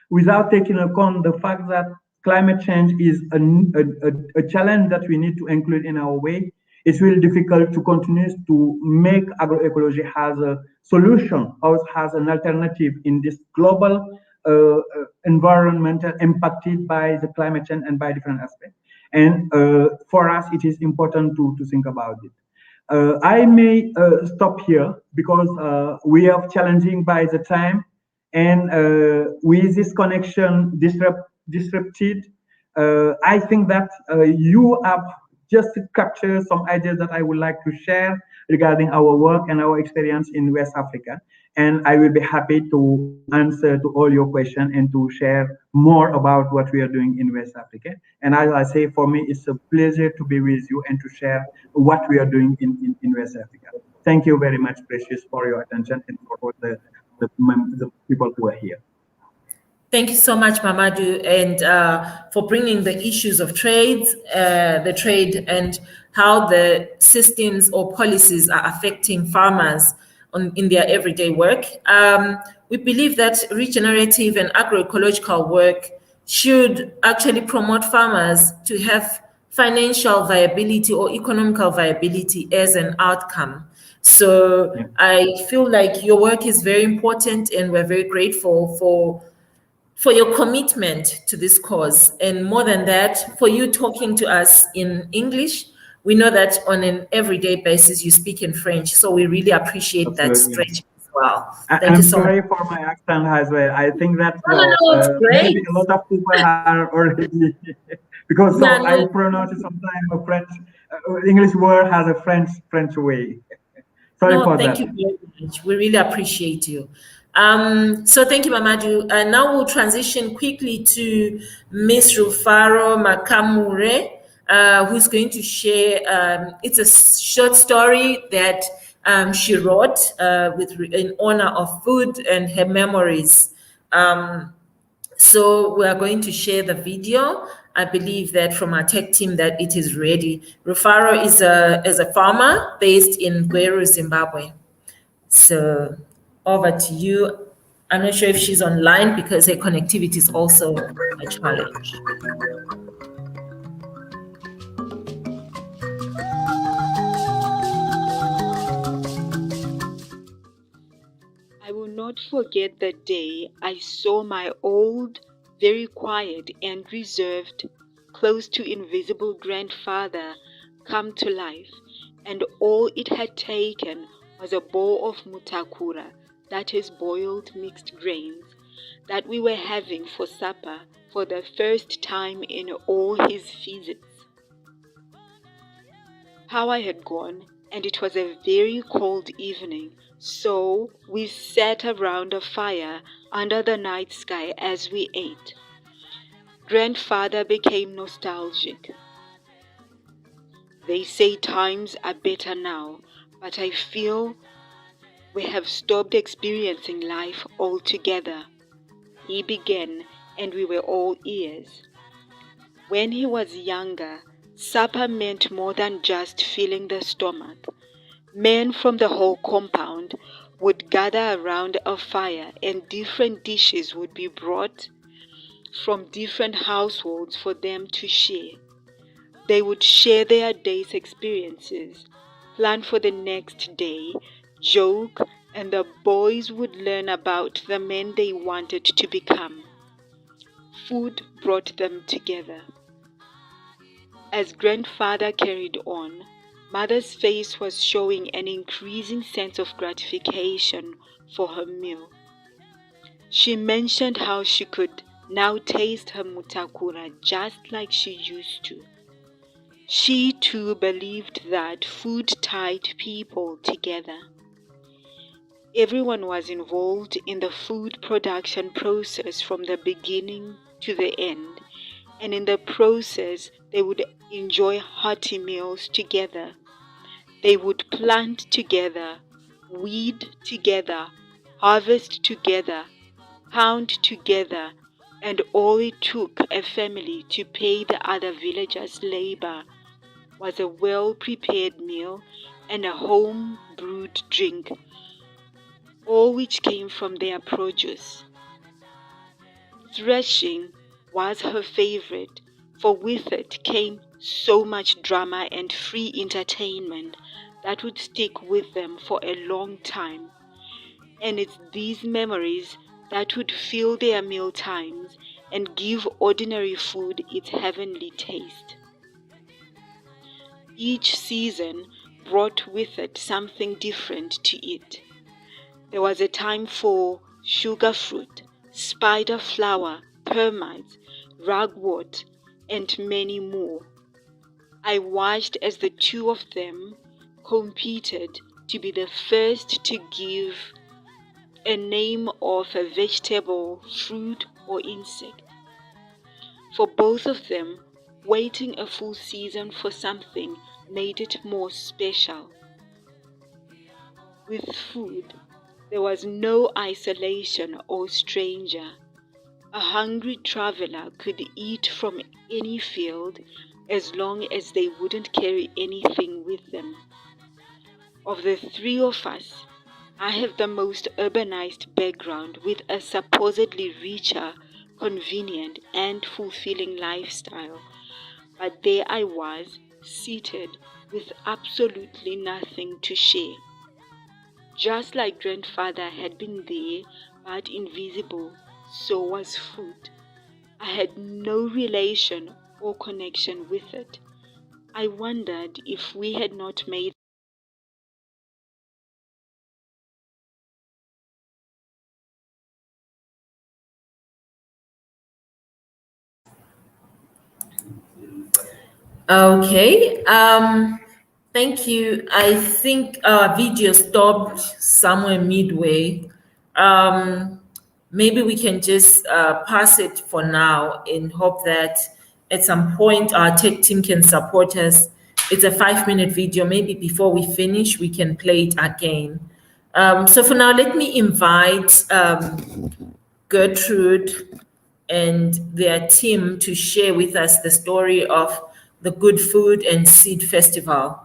without taking account the fact that climate change is a challenge that we need to include in our way, it's really difficult to continue to make agroecology as a solution or as an alternative in this global environmental impacted by the climate change and by different aspects. And for us, it is important to think about it. I may stop here because we are challenging by the time, and with this connection disrupted, I think that you have just captured some ideas that I would like to share regarding our work and our experience in West Africa. And I will be happy to answer to all your questions and to share more about what we are doing in West Africa. And as I say, for me, it's a pleasure to be with you and to share what we are doing in West Africa. Thank you very much, Precious, for your attention and for all the people who are here. Thank you so much, Mamadou, and for bringing the issues of the trade and how the systems or policies are affecting farmers in their everyday work. We believe that regenerative and agroecological work should actually promote farmers to have financial viability or economical viability as an outcome. So I feel like your work is very important, and we're very grateful for your commitment to this cause. And more than that, for you talking to us in English. We know that on an everyday basis you speak in French, so we really appreciate that stretch as well. Thank you so much. I'm sorry for my accent as well. I think that it's great. maybe a lot of people are already because I pronounce sometimes a French English word has a French way. Sorry for that. Thank you very much. We really appreciate you. So thank you, Mamadou. Now we'll transition quickly to Ms. Rufaro Makamure, who's going to share, it's a short story that she wrote in honor of food and her memories. So we are going to share the video. I believe that from our tech team that it is ready. Rufaro is a farmer based in Gweru, Zimbabwe. So over to you. I'm not sure if she's online because her connectivity is also a challenge. I will not forget the day I saw my old, very quiet and reserved, close to invisible grandfather come to life, and all it had taken was a bowl of mutakura, that is boiled mixed grains, that we were having for supper for the first time in all his visits. How I had gone, and it was a very cold evening, so we sat around a fire under the night sky as we ate. Grandfather became nostalgic. They say times are better now, but I feel we have stopped experiencing life altogether. He began, and we were all ears. When he was younger, supper meant more than just filling the stomach. Men from the whole compound would gather around a fire, and different dishes would be brought from different households for them to share. They would share their day's experiences, plan for the next day, joke, and the boys would learn about the men they wanted to become. Food brought them together. As grandfather carried on, mother's face was showing an increasing sense of gratification for her meal. She mentioned how she could now taste her mutakura just like she used to. She too believed that food tied people together. Everyone was involved in the food production process from the beginning to the end, and in the process they would enjoy hearty meals together. They would plant together, weed together, harvest together, pound together, and all it took a family to pay the other villagers' labor was a well-prepared meal and a home-brewed drink, all which came from their produce. Threshing was her favorite, for with it came so much drama and free entertainment that would stick with them for a long time. And it's these memories that would fill their meal times and give ordinary food its heavenly taste. Each season brought with it something different to eat. There was a time for sugar fruit, spider flower, permites, ragwort, and many more. I watched as the two of them competed to be the first to give a name of a vegetable, fruit, or insect. For both of them, waiting a full season for something made it more special. With food, there was no isolation or stranger. A hungry traveler could eat from any field as long as they wouldn't carry anything with them. Of the three of us, I have the most urbanized background with a supposedly richer, convenient, and fulfilling lifestyle. But there I was, seated with absolutely nothing to share. Just like grandfather had been there, but invisible, so was food. I had no relation or connection with it. I wondered if we had not made Okay. Thank you. I think our video stopped somewhere midway. Maybe we can just pass it for now in hope that at some point our tech team can support us. It's a 5-minute video. Maybe before we finish, we can play it again. So for now, let me invite Gertrude and their team to share with us the story of the Good Food and Seed Festival.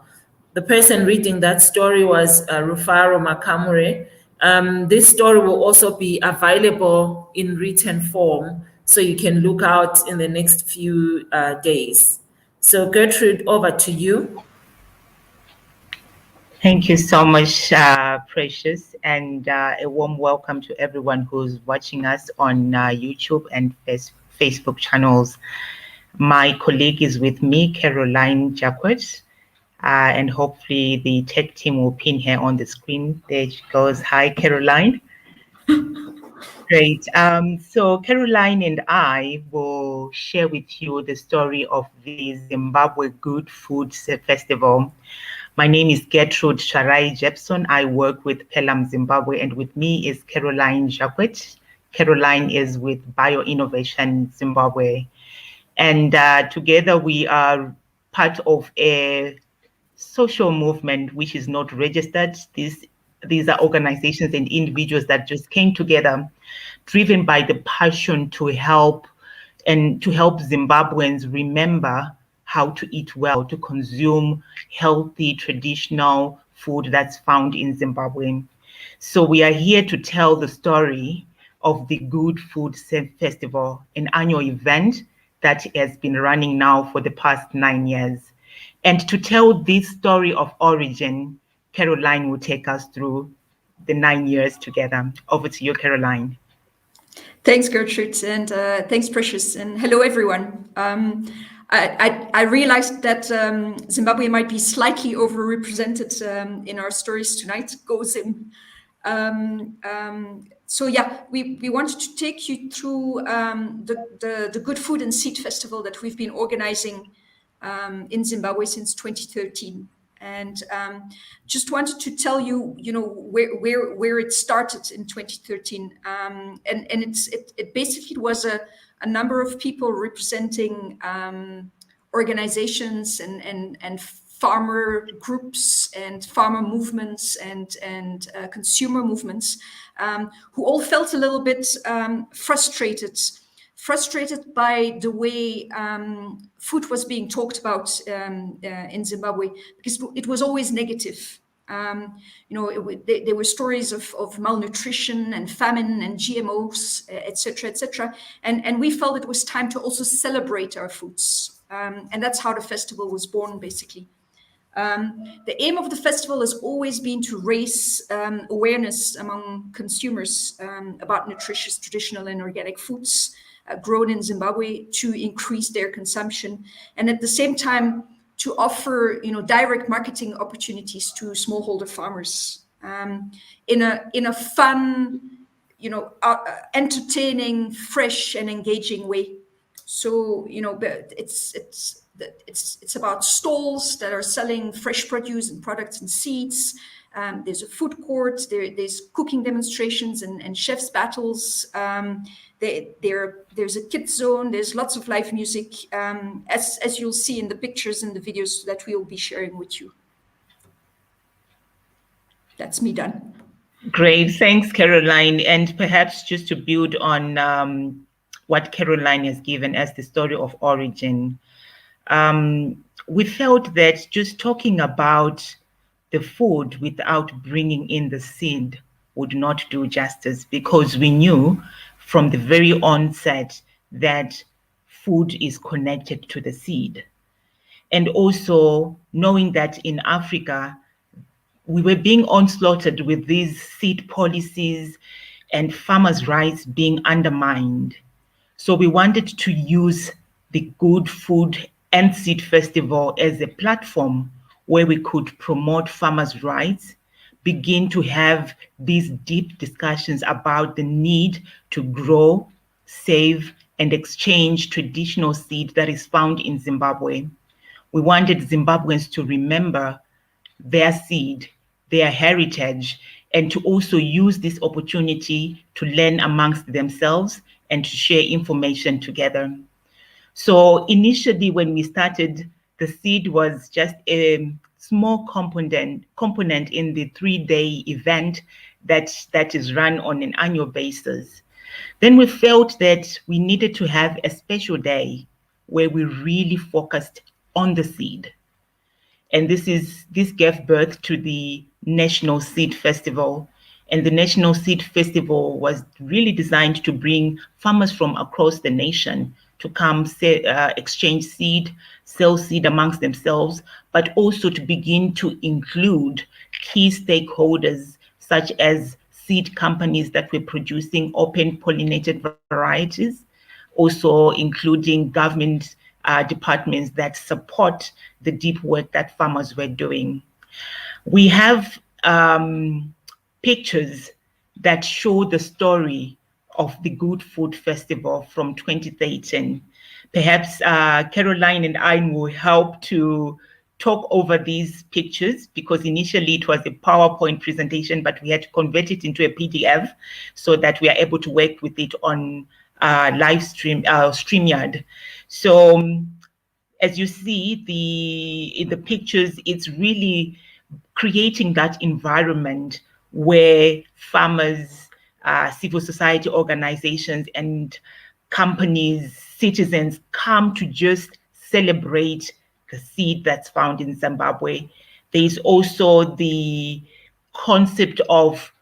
The person reading that story was Rufaro Makamure. This story will also be available in written form, so you can look out in the next few days. So Gertrude, over to you. Thank you so much, Precious, and a warm welcome to everyone who's watching us on YouTube and Facebook channels. My colleague is with me, Caroline Jacquet, and hopefully the tech team will pin her on the screen. There she goes. Hi, Caroline. Great. So Caroline and I will share with you the story of the Zimbabwe Good Food Festival. My name is Gertrude Sharai Jepson. I work with Pelham Zimbabwe, and with me is Caroline Jacquet. Caroline is with Bio-Innovation Zimbabwe. And together we are part of a social movement which is not registered. These are organizations and individuals that just came together, driven by the passion to help Zimbabweans remember how to eat well, to consume healthy, traditional food that's found in Zimbabwe. So we are here to tell the story of the Good Food Festival, an annual event that has been running now for the past 9 years. And to tell this story of origin, Caroline will take us through the 9 years together. Over to you, Caroline. Thanks, Gertrude, and thanks, Precious, and hello, everyone. I realized that Zimbabwe might be slightly overrepresented in our stories tonight. Go Zim! So yeah, we wanted to take you through the Good Food and Seed Festival that we've been organizing in Zimbabwe since 2013. And just wanted to tell you, where it started in 2013. And it basically was a number of people representing organizations and farmer groups and farmer movements and consumer movements who all felt a little bit frustrated by the way food was being talked about in Zimbabwe, because it was always negative. There were stories of malnutrition and famine and GMOs, etc., etc. And we felt it was time to also celebrate our foods. And that's how the festival was born, basically. The aim of the festival has always been to raise awareness among consumers about nutritious, traditional, and organic foods grown in Zimbabwe, to increase their consumption, and at the same time to offer, direct marketing opportunities to smallholder farmers in a fun, entertaining, fresh, and engaging way. So it's about stalls that are selling fresh produce and products and seeds. There's a food court. There's cooking demonstrations and chefs' battles. There's a kids zone. There's lots of live music, as you'll see in the pictures and the videos that we will be sharing with you. That's me done. Great, thanks, Caroline. And perhaps just to build on what Caroline has given as the story of origin, we felt that just talking about the food without bringing in the seed would not do justice, because we knew from the very onset that food is connected to the seed. And also knowing that in Africa, we were being onslaughted with these seed policies and farmers' rights being undermined. So we wanted to use the Good Food and Seed Festival as a platform where we could promote farmers' rights, begin to have these deep discussions about the need to grow, save, and exchange traditional seed that is found in Zimbabwe. We wanted Zimbabweans to remember their seed, their heritage, and to also use this opportunity to learn amongst themselves and to share information together. So initially, when we started, the seed was just a small component in the 3-day event that is run on an annual basis. Then we felt that we needed to have a special day where we really focused on the seed. And this gave birth to the National Seed Festival. And the National Seed Festival was really designed to bring farmers from across the nation to come exchange seed, sell seed amongst themselves, but also to begin to include key stakeholders such as seed companies that were producing open pollinated varieties, also including government departments that support the deep work that farmers were doing. We have pictures that show the story of the Good Food Festival from 2013. Perhaps Caroline and I will help to talk over these pictures, because initially it was a PowerPoint presentation, but we had to convert it into a PDF so that we are able to work with it on live stream, StreamYard. So as you see in the pictures, it's really creating that environment where farmers, civil society organizations, and companies, citizens come to just celebrate the seed that's found in Zimbabwe. There's also the concept of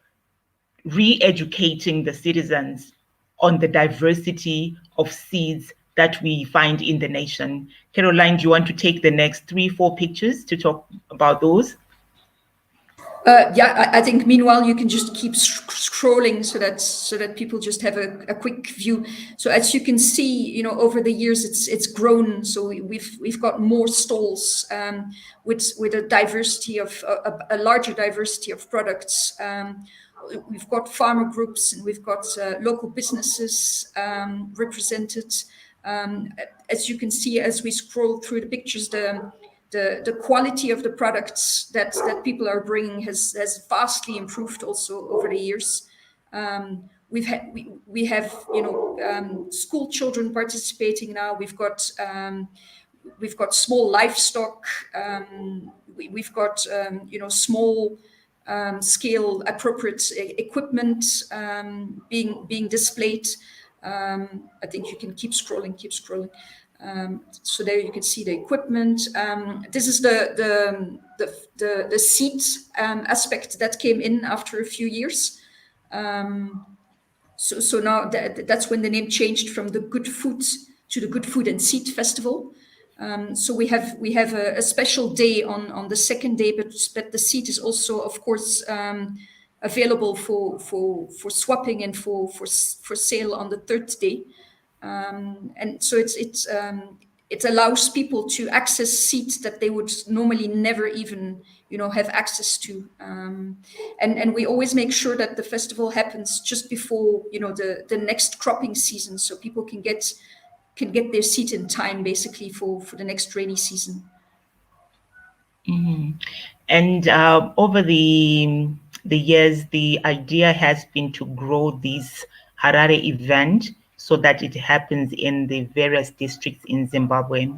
re-educating the citizens on the diversity of seeds that we find in the nation. Caroline, do you want to take the next 3-4 pictures to talk about those? Yeah, I think meanwhile you can just keep scrolling so that people just have a quick view. So as you can see, you know, over the years it's grown. So we've got more stalls with a diversity of a larger diversity of products. We've got farmer groups and we've got local businesses represented. As you can see, as we scroll through the pictures, the quality of the products that people are bringing has vastly improved also over the years. We have school children participating now. We've got small livestock. We've got small scale appropriate equipment being displayed. I think you can keep scrolling. So there you can see the equipment. This is the seed aspect that came in after a few years. So now that's when the name changed from the Good Food to the Good Food and Seed Festival. So we have a special day on the second day, but the seed is also, of course, available for swapping and for sale on the third day. And so it allows people to access seeds that they would normally never even have access to. And we always make sure that the festival happens just before the next cropping season, so people can get their seed in time, basically for the next rainy season. Mm-hmm. And over the years, the idea has been to grow this Harare event so that it happens in the various districts in Zimbabwe.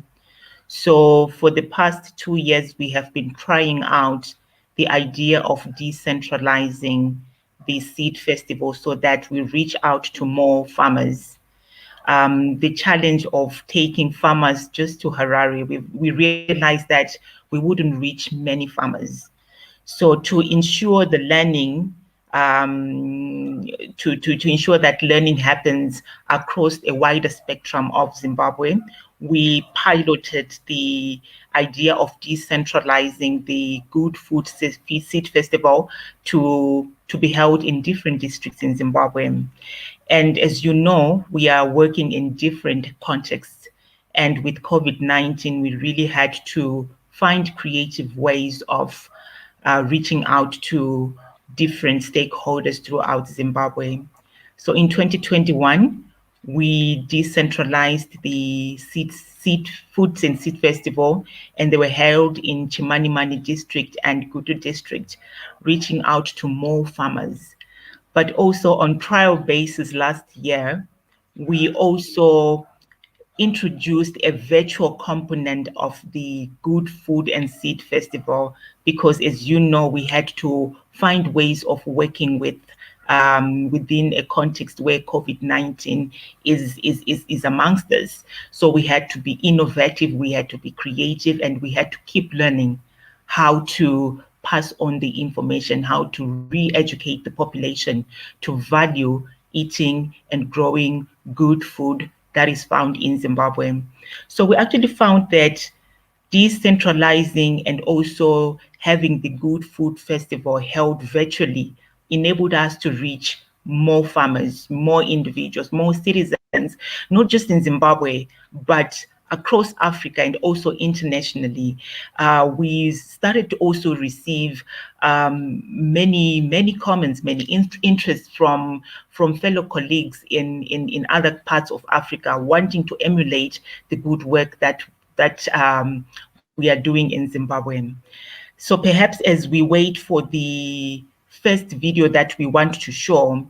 So for the past 2 years, we have been trying out the idea of decentralizing the seed festival so that we reach out to more farmers. The challenge of taking farmers just to Harare, we realized that we wouldn't reach many farmers. So to ensure the learning, to ensure that learning happens across a wider spectrum of Zimbabwe, we piloted the idea of decentralizing the Good Food Seed Festival to be held in different districts in Zimbabwe. And as you know, we are working in different contexts. And with COVID-19, we really had to find creative ways of reaching out to different stakeholders throughout Zimbabwe. So in 2021, we decentralized the seed foods and seed festival, and they were held in Chimanimani district and Gutu district, reaching out to more farmers. But also on trial basis last year, we also introduced a virtual component of the Good Food and Seed Festival because, as you know, we had to find ways of working with within a context where COVID-19 is amongst us. So we had to be innovative, we had to be creative, and we had to keep learning how to pass on the information, how to re-educate the population to value eating and growing good food that is found in Zimbabwe. So we actually found that decentralizing and also having the Good Food Festival held virtually enabled us to reach more farmers, more individuals, more citizens, not just in Zimbabwe, but across Africa and also internationally. We started to also receive many comments, many interests from fellow colleagues in other parts of Africa wanting to emulate the good work that we are doing in Zimbabwe. So perhaps as we wait for the first video that we want to show,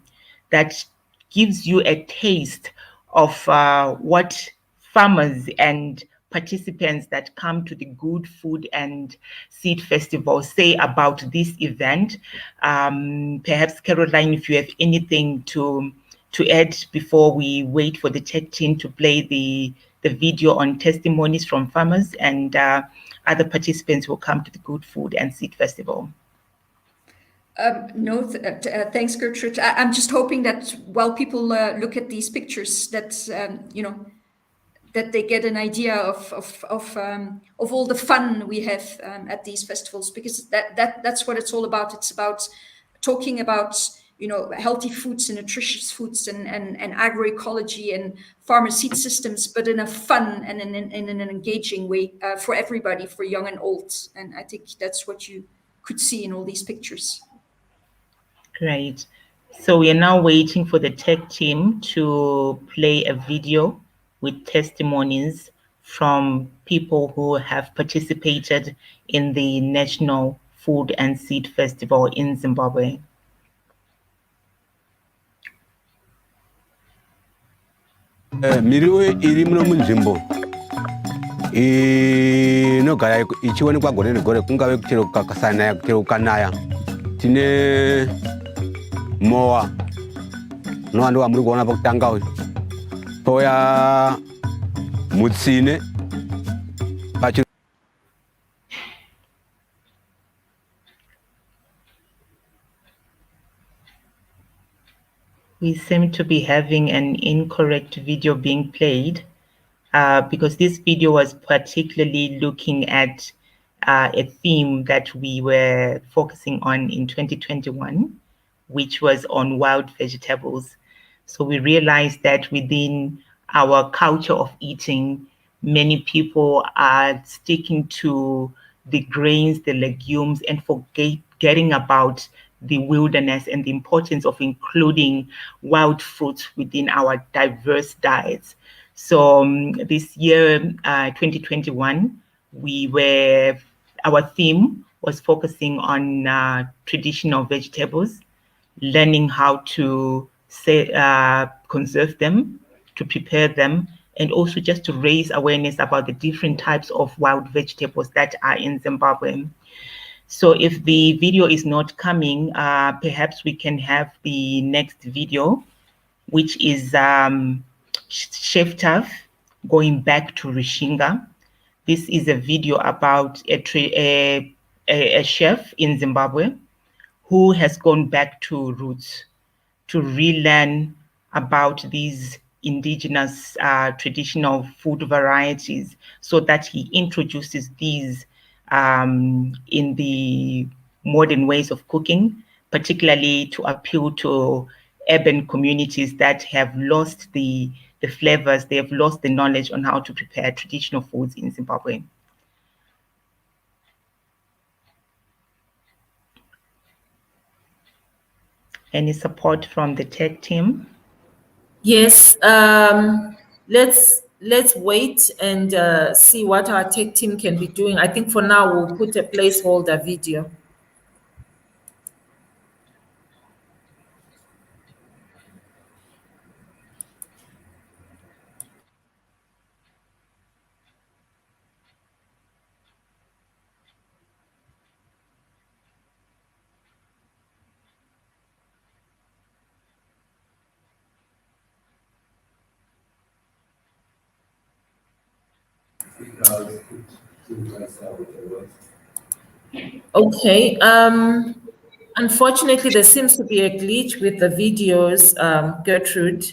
that gives you a taste of what farmers and participants that come to the Good Food and Seed Festival say about this event. Perhaps Caroline, if you have anything to add before we wait for the tech team to play the video on testimonies from farmers and other participants who come to the Good Food and Seed Festival. No, thanks, Gertrude. I'm just hoping that while people look at these pictures, that that they get an idea of all the fun we have at these festivals, because that's what it's all about. It's about talking about healthy foods and nutritious foods and agroecology and farmer seed systems, but in a fun and in an engaging way for everybody, for young and old. And I think that's what you could see in all these pictures. Great. So we are now waiting for the tech team to play a video with testimonies from people who have participated in the National Food and Seed Festival in Zimbabwe. Miriwo iri muno munzvimbo inogara ichionekwa gore negore, kungave kuchero kasanaya kuchero kanaya, tine mowa nowandi wamuri kuona pakutanga uyu, pouya mutsine We seem to be having an incorrect video being played because this video was particularly looking at a theme that we were focusing on in 2021, which was on wild vegetables. So we realized that within our culture of eating, many people are sticking to the grains, the legumes, and forgetting about the wilderness and the importance of including wild fruits within our diverse diets. So this year, 2021, our theme was focusing on traditional vegetables, learning how to conserve them, to prepare them, and also just to raise awareness about the different types of wild vegetables that are in Zimbabwe. So if the video is not coming, perhaps we can have the next video, which is Chef Taff going back to Rishinga. This is a video about a chef in Zimbabwe who has gone back to roots to relearn about these indigenous traditional food varieties, so that he introduces these in the modern ways of cooking, particularly to appeal to urban communities that have lost the flavors, they have lost the knowledge on how to prepare traditional foods in Zimbabwe. Any support from the tech team? Yes, let's wait and see what our tech team can be doing. I think for now we'll put a placeholder video. Okay. Unfortunately, there seems to be a glitch with the videos, Gertrude.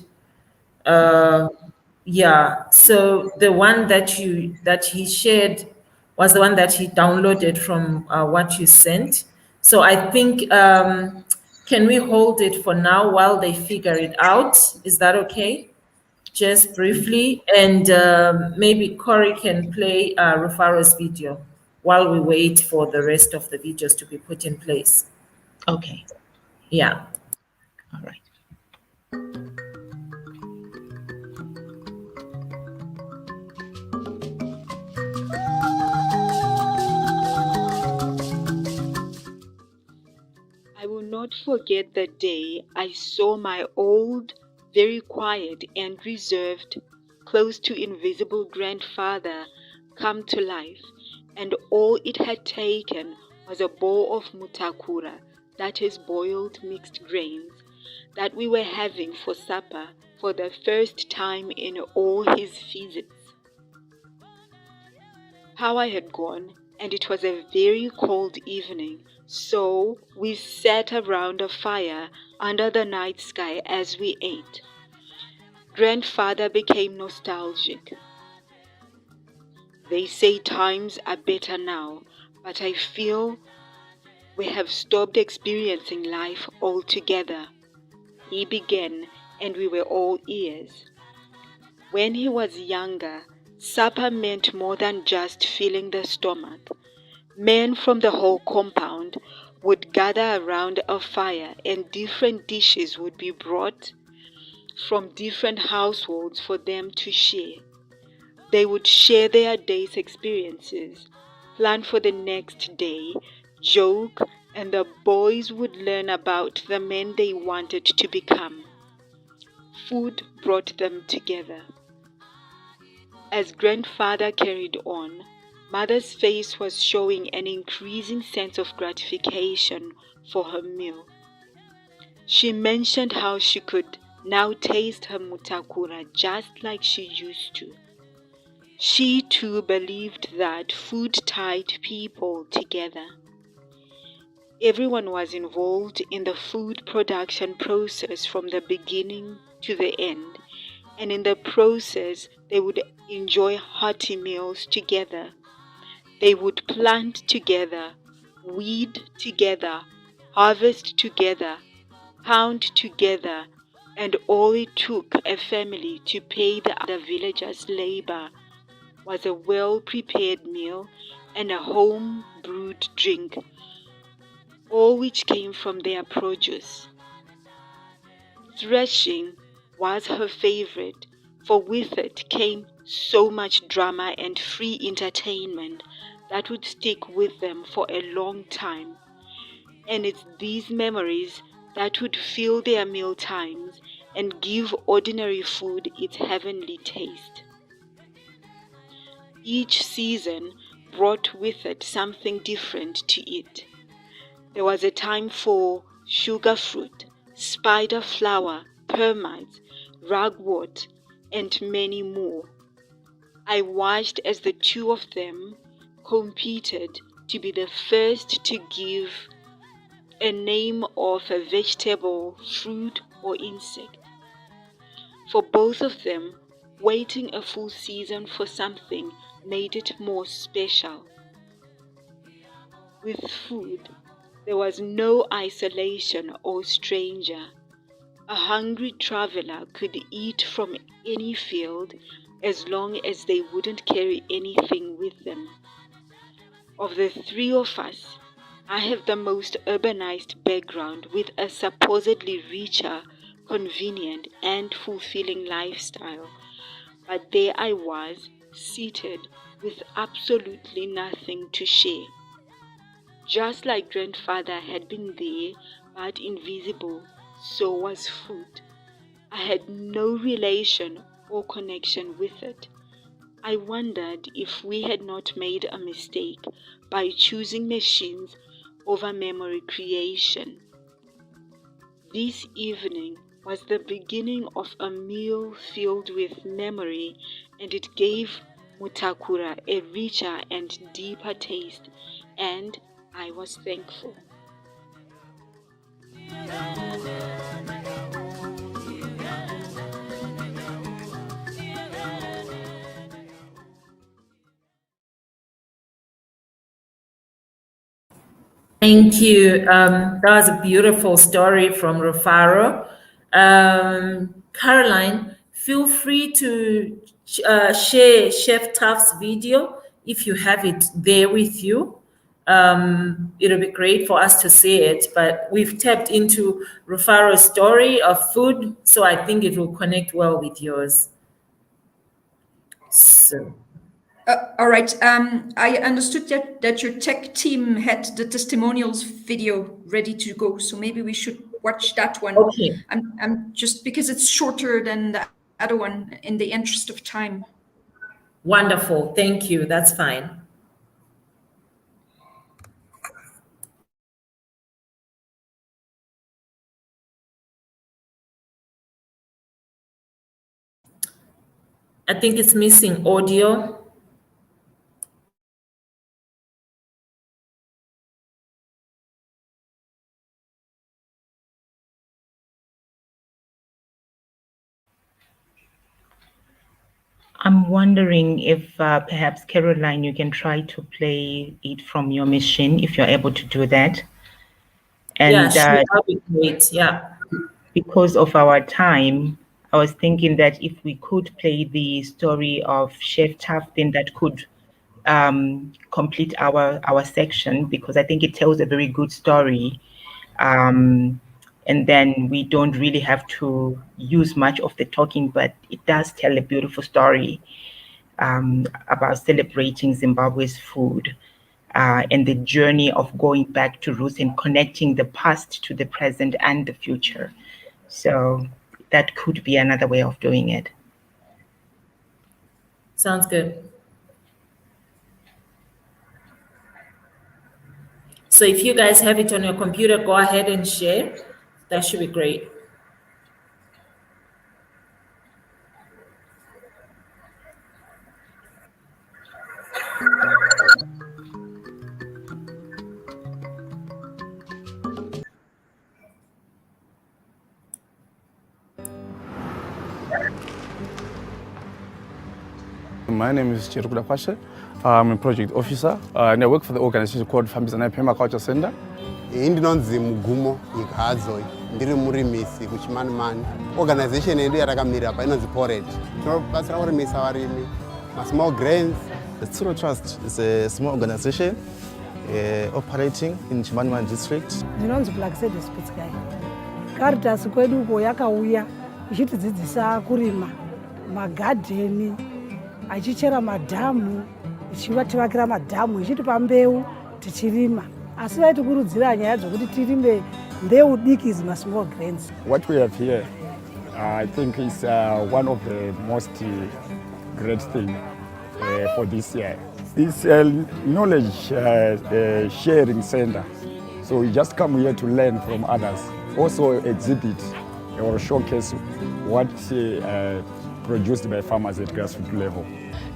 Yeah. So the one that he shared was the one that he downloaded from what you sent. So I think can we hold it for now while they figure it out? Is that okay? Just briefly, and maybe Corey can play Rufaro's video while we wait for the rest of the videos to be put in place. Okay. Yeah. All right. I will not forget the day I saw my old, very quiet and reserved, close to invisible grandfather come to life, and all it had taken was a bowl of mutakura, that is boiled mixed grains, that we were having for supper for the first time in all his visits. How I had gone, and it was a very cold evening, so we sat around a fire under the night sky as we ate. Grandfather became nostalgic. They say times are better now, but I feel we have stopped experiencing life altogether. He began, and we were all ears. When he was younger, supper meant more than just filling the stomach. Men from the whole compound would gather around a fire, and different dishes would be brought from different households for them to share. They would share their day's experiences, plan for the next day, joke, and the boys would learn about the men they wanted to become. Food brought them together. As grandfather carried on, mother's face was showing an increasing sense of gratification for her meal. She mentioned how she could now taste her mutakura just like she used to. She too believed that food tied people together. Everyone was involved in the food production process from the beginning to the end, and in the process they would enjoy hearty meals together. They would plant together, weed together, harvest together, pound together, and all it took a family to pay the other villagers' labor was a well-prepared meal and a home-brewed drink, all which came from their produce. Threshing was her favorite, for with it came so much drama and free entertainment that would stick with them for a long time. And it's these memories that would fill their meal times and give ordinary food its heavenly taste. Each season brought with it something different to eat. There was a time for sugar fruit, spider flower, permites, ragwort, and many more. I watched as the two of them competed to be the first to give a name of a vegetable, fruit, or insect. For both of them, waiting a full season for something made it more special. With food, there was no isolation or stranger. A hungry traveler could eat from any field as long as they wouldn't carry anything with them. Of the three of us, I have the most urbanized background with a supposedly richer, convenient, and fulfilling lifestyle. But there I was, seated with absolutely nothing to share. Just like grandfather had been there, but invisible, so was food. I had no relation or connection with it. I wondered if we had not made a mistake by choosing machines over memory creation. This evening was the beginning of a meal filled with memory, and it gave mutakura a richer and deeper taste, and I was thankful. Thank you. That was a beautiful story from Rufaro. Caroline, feel free to share Chef Tuff's video if you have it there with you. It'll be great for us to see it, but we've tapped into Rufaro's story of food, so I think it will connect well with yours. So. All right. I understood that your tech team had the testimonials video ready to go, so maybe we should watch that one. Okay. I'm just because it's shorter than the other one in the interest of time. Wonderful. Thank you. That's fine. I think it's missing audio. I'm wondering if perhaps Caroline, you can try to play it from your machine if you're able to do that. And Yeah, sure, that'd be great. Yeah. because of our time, I was thinking that if we could play the story of Chef Taftin, that could complete our section, because I think it tells a very good story. And then we don't really have to use much of the talking, but it does tell a beautiful story about celebrating Zimbabwe's food and the journey of going back to roots and connecting the past to the present and the future. So that could be another way of doing it. Sounds good. So if you guys have it on your computer, go ahead and share. That should be great. My name is Chirukuda Kwashe. I'm a project officer and I work for the organization called Fambizana Permaculture Center. Indinonzi Mugumo Ikadzoi ndiri murimisi kuchimanimani. Organization yedu yatakamira apa inonzi Porridge. Tinobatsira kurimisa varimi small grains. The Tsuro Trust is a small organization operating in Chimanimani district. Ndinonzi Plaxidis Pitskai. Caritas kwedu uko yakauya ichitidzidzisa kurima magadheni, achichera madhamu, ichivativakira madhamu, ichitipa mbeu tichirima. Asi vaitikurudzira nyaya dzokuti tirime mbeu diki zima small grains. What we have here, I think is one of the most great thing for this year. It's a knowledge sharing center. So we just come here to learn from others. Also exhibit or showcase what produced by farmers at grassroots level.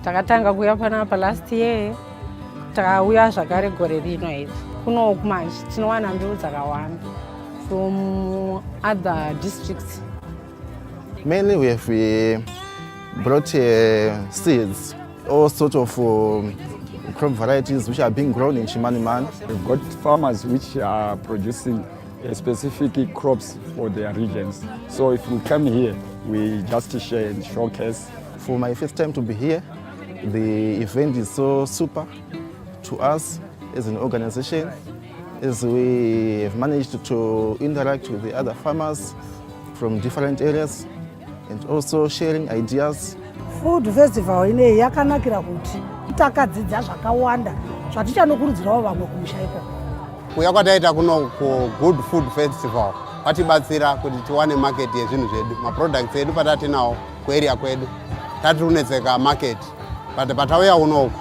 Takatanga kuya panapa last year, takauya zvakare gore rino iri. Kuno kumanje tinowana mbeu dzakawanda from other districts. Mainly we have brought seeds, all sorts of crop varieties which are being grown in Chimanimani. We've got farmers which are producing specific crops for their regions. So if we come here, we just share and showcase. For my first time to be here, the event is so super to us as an organization, as we have managed to interact with the other farmers from different areas and also sharing ideas. Food festival ine yakanakira kuti takadzidza zvakawanda zvatichanokurudzirawo vamwe kumusha ikoko. Kuya kwataita kuno ku Good Food Festival kwatibatsira kuti tiwane market yezvinhu zvedu. Maproducts edu patatinawo kuarea kwedu tatirunetseka market. But patauya unoku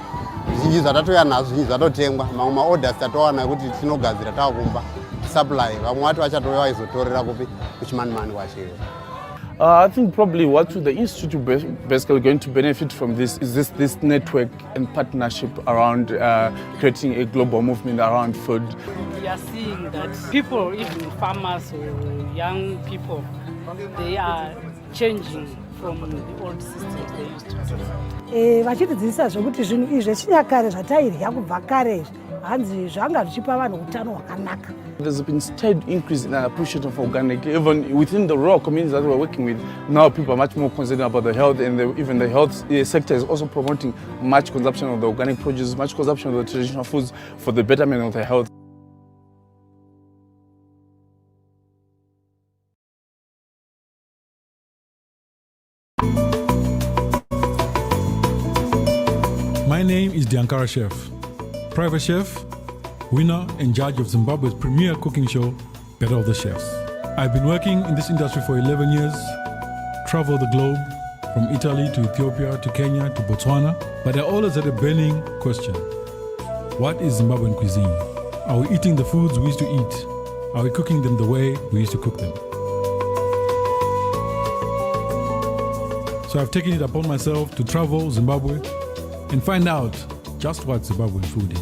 zvinji zvatatoya nazvo zvinji zvatotengwa, mamwe maorders tatowana kuti tinogadzira taakumba supply. Vamwe vati vachatouya vaizotorera kupi kuchimanimani kwachiri. I think probably what the institute basically going to benefit from this is this network and partnership around creating a global movement around food. We are seeing that people, even farmers or young people, they are changing from the old systems they used to do. Vachitidzidzisa zvokuti zvinhu izvi zvechinyakare zvatairya kubva kare hanzi zvanga zvichipa vanhu utano hwakanaka. There's been steady increase in appreciation of organic, even within the rural communities that we're working with. Now people are much more concerned about the health, and even the health sector is also promoting much consumption of the organic produce, much consumption of the traditional foods for the betterment of the health. My name is Diankara Chef, private chef, winner and judge of Zimbabwe's premier cooking show, Battle of the Chefs. I've been working in this industry for 11 years, traveled the globe from Italy to Ethiopia to Kenya to Botswana, but I always had a burning question. What is Zimbabwean cuisine? Are we eating the foods we used to eat? Are we cooking them the way we used to cook them? So I've taken it upon myself to travel Zimbabwe and find out just what Zimbabwean food is.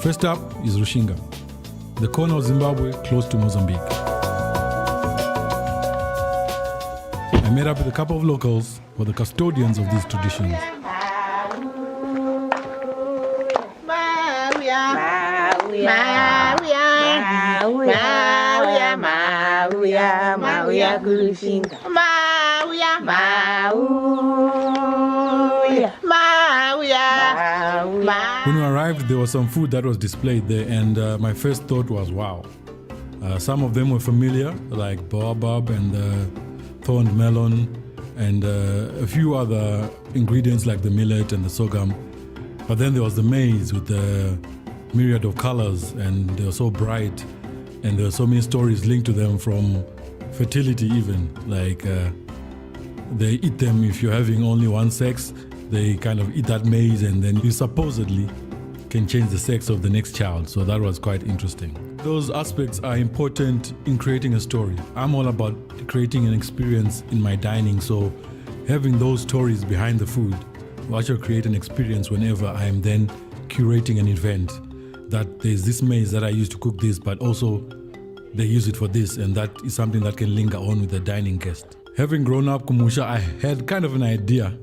First up is Rushinga. the corner of Zimbabwe close to Mozambique. I met up with a couple of locals who are the custodians of these traditions. When we arrived, there was some food that was displayed there, and my first thought was, wow. Some of them were familiar, like baobab and thorned melon, and a few other ingredients like the millet and the sorghum. But then there was the maize with the myriad of colors, and they were so bright, and there were so many stories linked to them, from fertility even, like they eat them if you're having only one sex. They kind of eat that maize, and then you supposedly can change the sex of the next child. So that was quite interesting. Those aspects are important in creating a story. I'm all about creating an experience in my dining, so having those stories behind the food will actually create an experience whenever I am then curating an event. That there's this maize that I use to cook this, but also they use it for this, and that is something that can linger on with the dining guest. Having grown up Kumusha, I had kind of an idea,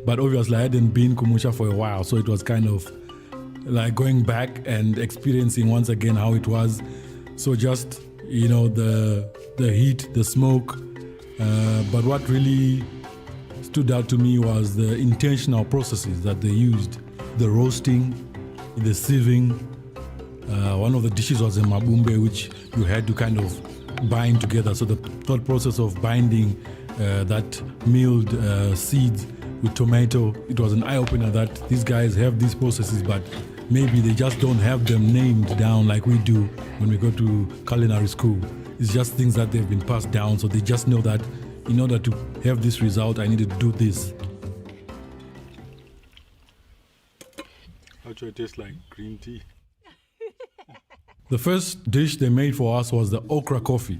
but obviously I hadn't been Kumusha for a while, so it was kind of like going back and experiencing once again how it was. So just, you know, the heat, the smoke, but what really stood out to me was the intentional processes that they used. The roasting, the sieving. One of the dishes was a mabumbe, which you had to kind of bind together. So the thought process of binding that milled seeds with tomato, it was an eye-opener that these guys have these processes, but maybe they just don't have them named down like we do when we go to culinary school. It's just things that they've been passed down, so they just know that in order to have this result, I needed to do this. Actually, it tastes like green tea. The first dish they made for us was the okra coffee.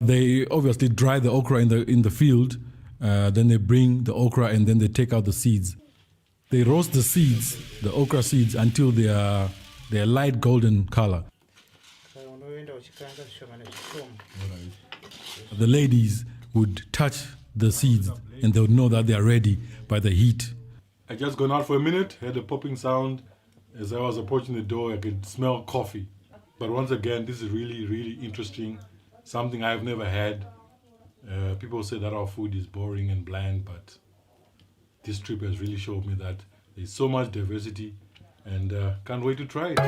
They obviously dry the okra in the field, then they bring the okra and then they take out the seeds. They roast the seeds, the okra seeds, until they are light golden color. The ladies would touch the seeds and they would know that they are ready by the heat. I just gone out for a minute, heard a popping sound. As I was approaching the door, I could smell coffee. But once again, this is really, really interesting. Something I've never had. People say that our food is boring and bland, but this trip has really showed me that there's so much diversity, and can't wait to try it.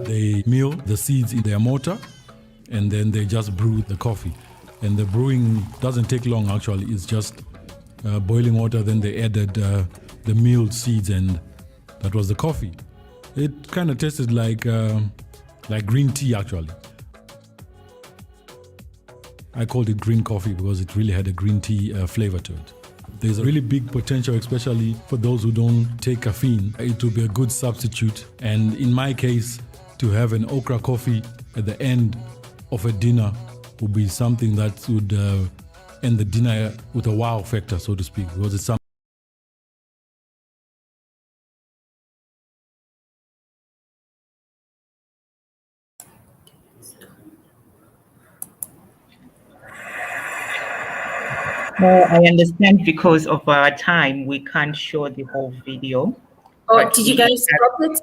They mill the seeds in their mortar, and then they just brew the coffee. And the brewing doesn't take long, actually. It's just boiling water, then they added the milled seeds, and that was the coffee. It kind of tasted like green tea, actually. I called it green coffee because it really had a green tea flavor to it. There's a really big potential, especially for those who don't take caffeine. It will be a good substitute. And in my case, to have an okra coffee at the end of a dinner would be something that would end the dinner with a wow factor, so to speak, because it's something. I understand because of our time, we can't show the whole video. Oh, did you guys stop it?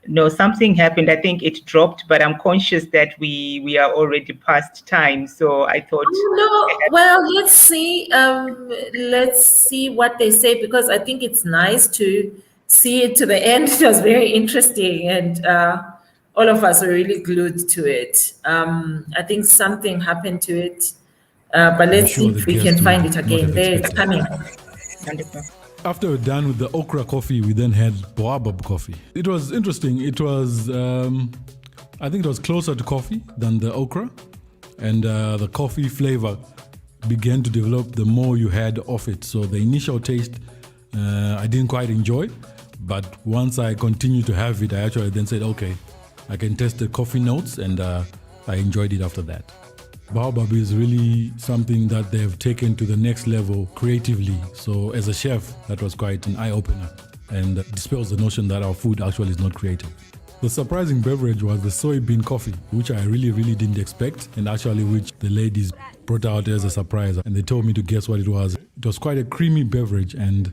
No, something happened. I think it dropped, but I'm conscious that we are already past time. So I thought. No, well, let's see. Let's see what they say, because I think it's nice to see it to the end. It was very interesting, and all of us were really glued to it. I think something happened to it. But let's see if we can find it again. There, it's coming. After we're done with the okra coffee, we then had baobab coffee. It was interesting. It was, I think it was closer to coffee than the okra. And the coffee flavor began to develop the more you had of it. So the initial taste, I didn't quite enjoy. But once I continued to have it, I actually then said, okay, I can taste the coffee notes, and I enjoyed it after that. Baobab is really something that they have taken to the next level creatively. So as a chef, that was quite an eye-opener. and dispels the notion that our food actually is not creative. The surprising beverage was the soybean coffee, which I really didn't expect, and actually which the ladies brought out as a surprise, and they told me to guess what it was. It was quite a creamy beverage, and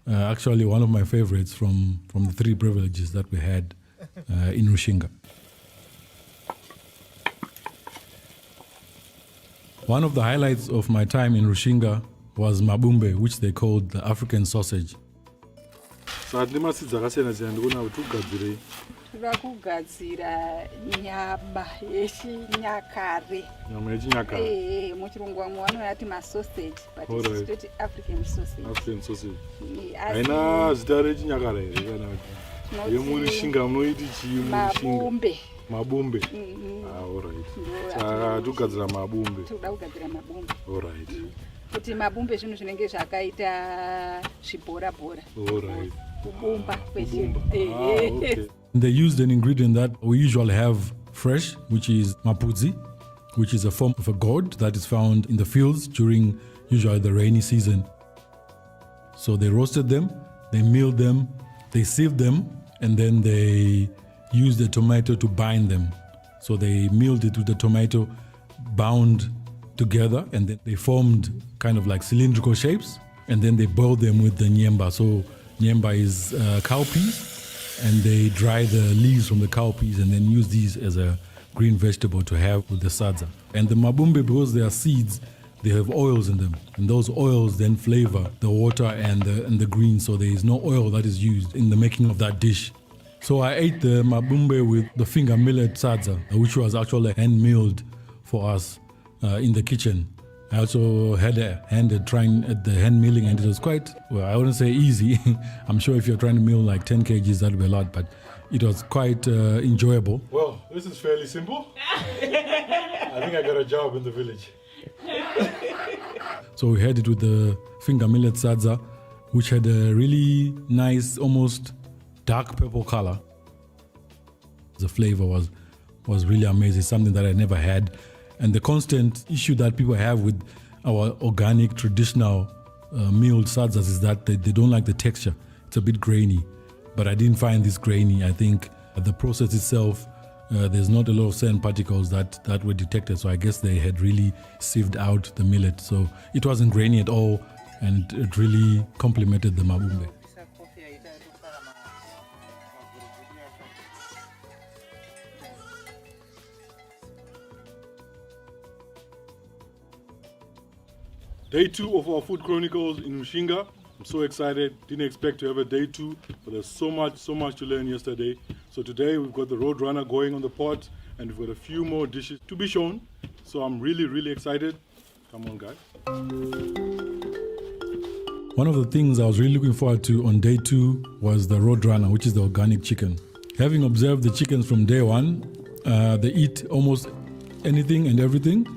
actually one of my favorites from the 3 beverages that we had in Rushinga. One of the highlights of my time in Rushinga was mabumbe, which they called the African sausage. Tiri kugadzira nyama yechinyakare. Nyama yechinyakare. Muchirungu vamwe vanoti masausage, but isusu toti African sausage. African sausage. Haina zita rechinyakare here kana kuti yemurishinga munoiti chii murishinga? Mabumbe. Mabumbe. All right. Saka togadzira mabumbe. Toda kugadzira mabumbe. All right. Kuti mabumbe zvinhu zvinenge zvakaita zvibhora-bhora. All right. Kubumba kwechinhu. Okay. They used an ingredient that we usually have fresh, which is mapudzi, which is a form of a gourd that is found in the fields during usually the rainy season. So they roasted them, they milled them, they sieved them, and then they used the tomato to bind them. So they milled it with the tomato, bound together, and then they formed kind of like cylindrical shapes, and then they boiled them with the nyemba. So nyemba is cowpeas, and they dry the leaves from the cowpeas and then use these as a green vegetable to have with the sadza. And the mabumbe, because they are seeds, they have oils in them, and those oils then flavor the water and the green, so there is no oil that is used in the making of that dish. So I ate the mabumbe with the finger millet sadza, which was actually hand milled for us in the kitchen. I also had a hand at trying at the hand milling, and it was quite, well, I wouldn't say easy. I'm sure if you're trying to mill like 10 kgs, that'd be a lot, but it was quite enjoyable. Well, this is fairly simple. I think I got a job in the village. So we had it with the finger millet sadza, which had a really nice, almost dark purple color. The flavor was really amazing, something that I never had. And the constant issue that people have with our organic, traditional milled sadzas is that they don't like the texture. It's a bit grainy, but I didn't find this grainy. I think the process itself, there's not a lot of sand particles that were detected, so I guess they had really sieved out the millet. So it wasn't grainy at all, and it really complemented the mabumbe. Day 2 of our Food Chronicles in Rushinga. I'm so excited. Didn't expect to have a day 2, but there's so much to learn yesterday. So today we've got the Roadrunner going on the pot, and we've got a few more dishes to be shown. So I'm really excited. Come on, guys. One of the things I was really looking forward to on day 2 was the Roadrunner, which is the organic chicken. Having observed the chickens from day 1, they eat almost anything and everything,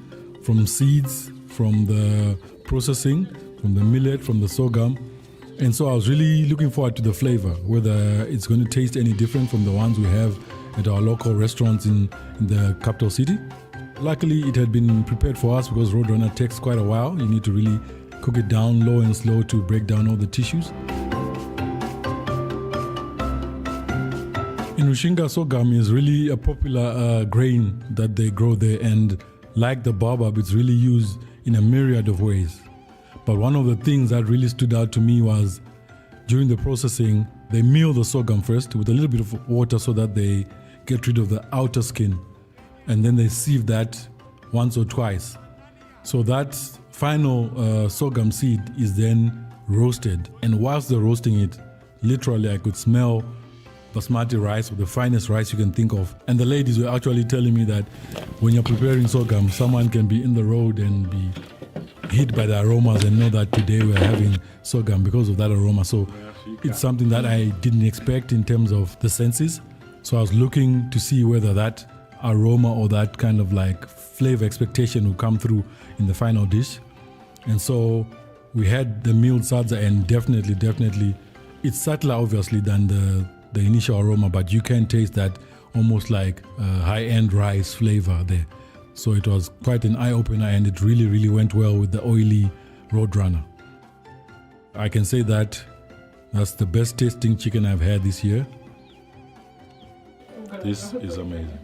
from seeds, from the processing, from the millet, from the sorghum. And so I was really looking forward to the flavor, whether it's going to taste any different from the ones we have at our local restaurants in the capital city. Luckily, it had been prepared for us because Roadrunner takes quite a while. You need to really cook it down low and slow to break down all the tissues. In Rushinga, sorghum is really a popular grain that they grow there, and like the baobab, it's really used in a myriad of ways. But one of the things that really stood out to me was during the processing, they mill the sorghum first with a little bit of water so that they get rid of the outer skin, and then they sieve that once or twice. So that final sorghum seed is then roasted, and whilst they're roasting it, literally I could smell basmati rice, or the finest rice you can think of. And the ladies were actually telling me that when you're preparing sorghum, someone can be in the road and be hit by the aromas and know that today we're having sorghum because of that aroma. So it's something that I didn't expect in terms of the senses. So I was looking to see whether that aroma or that kind of like flavor expectation would come through in the final dish. And so we had the milled sadza, and definitely it's subtler obviously than the initial aroma, but you can taste that almost like high-end rice flavor there. So it was quite an eye-opener, and it really went well with the oily Roadrunner. I can say that That's the best tasting chicken I've had this year. This is amazing.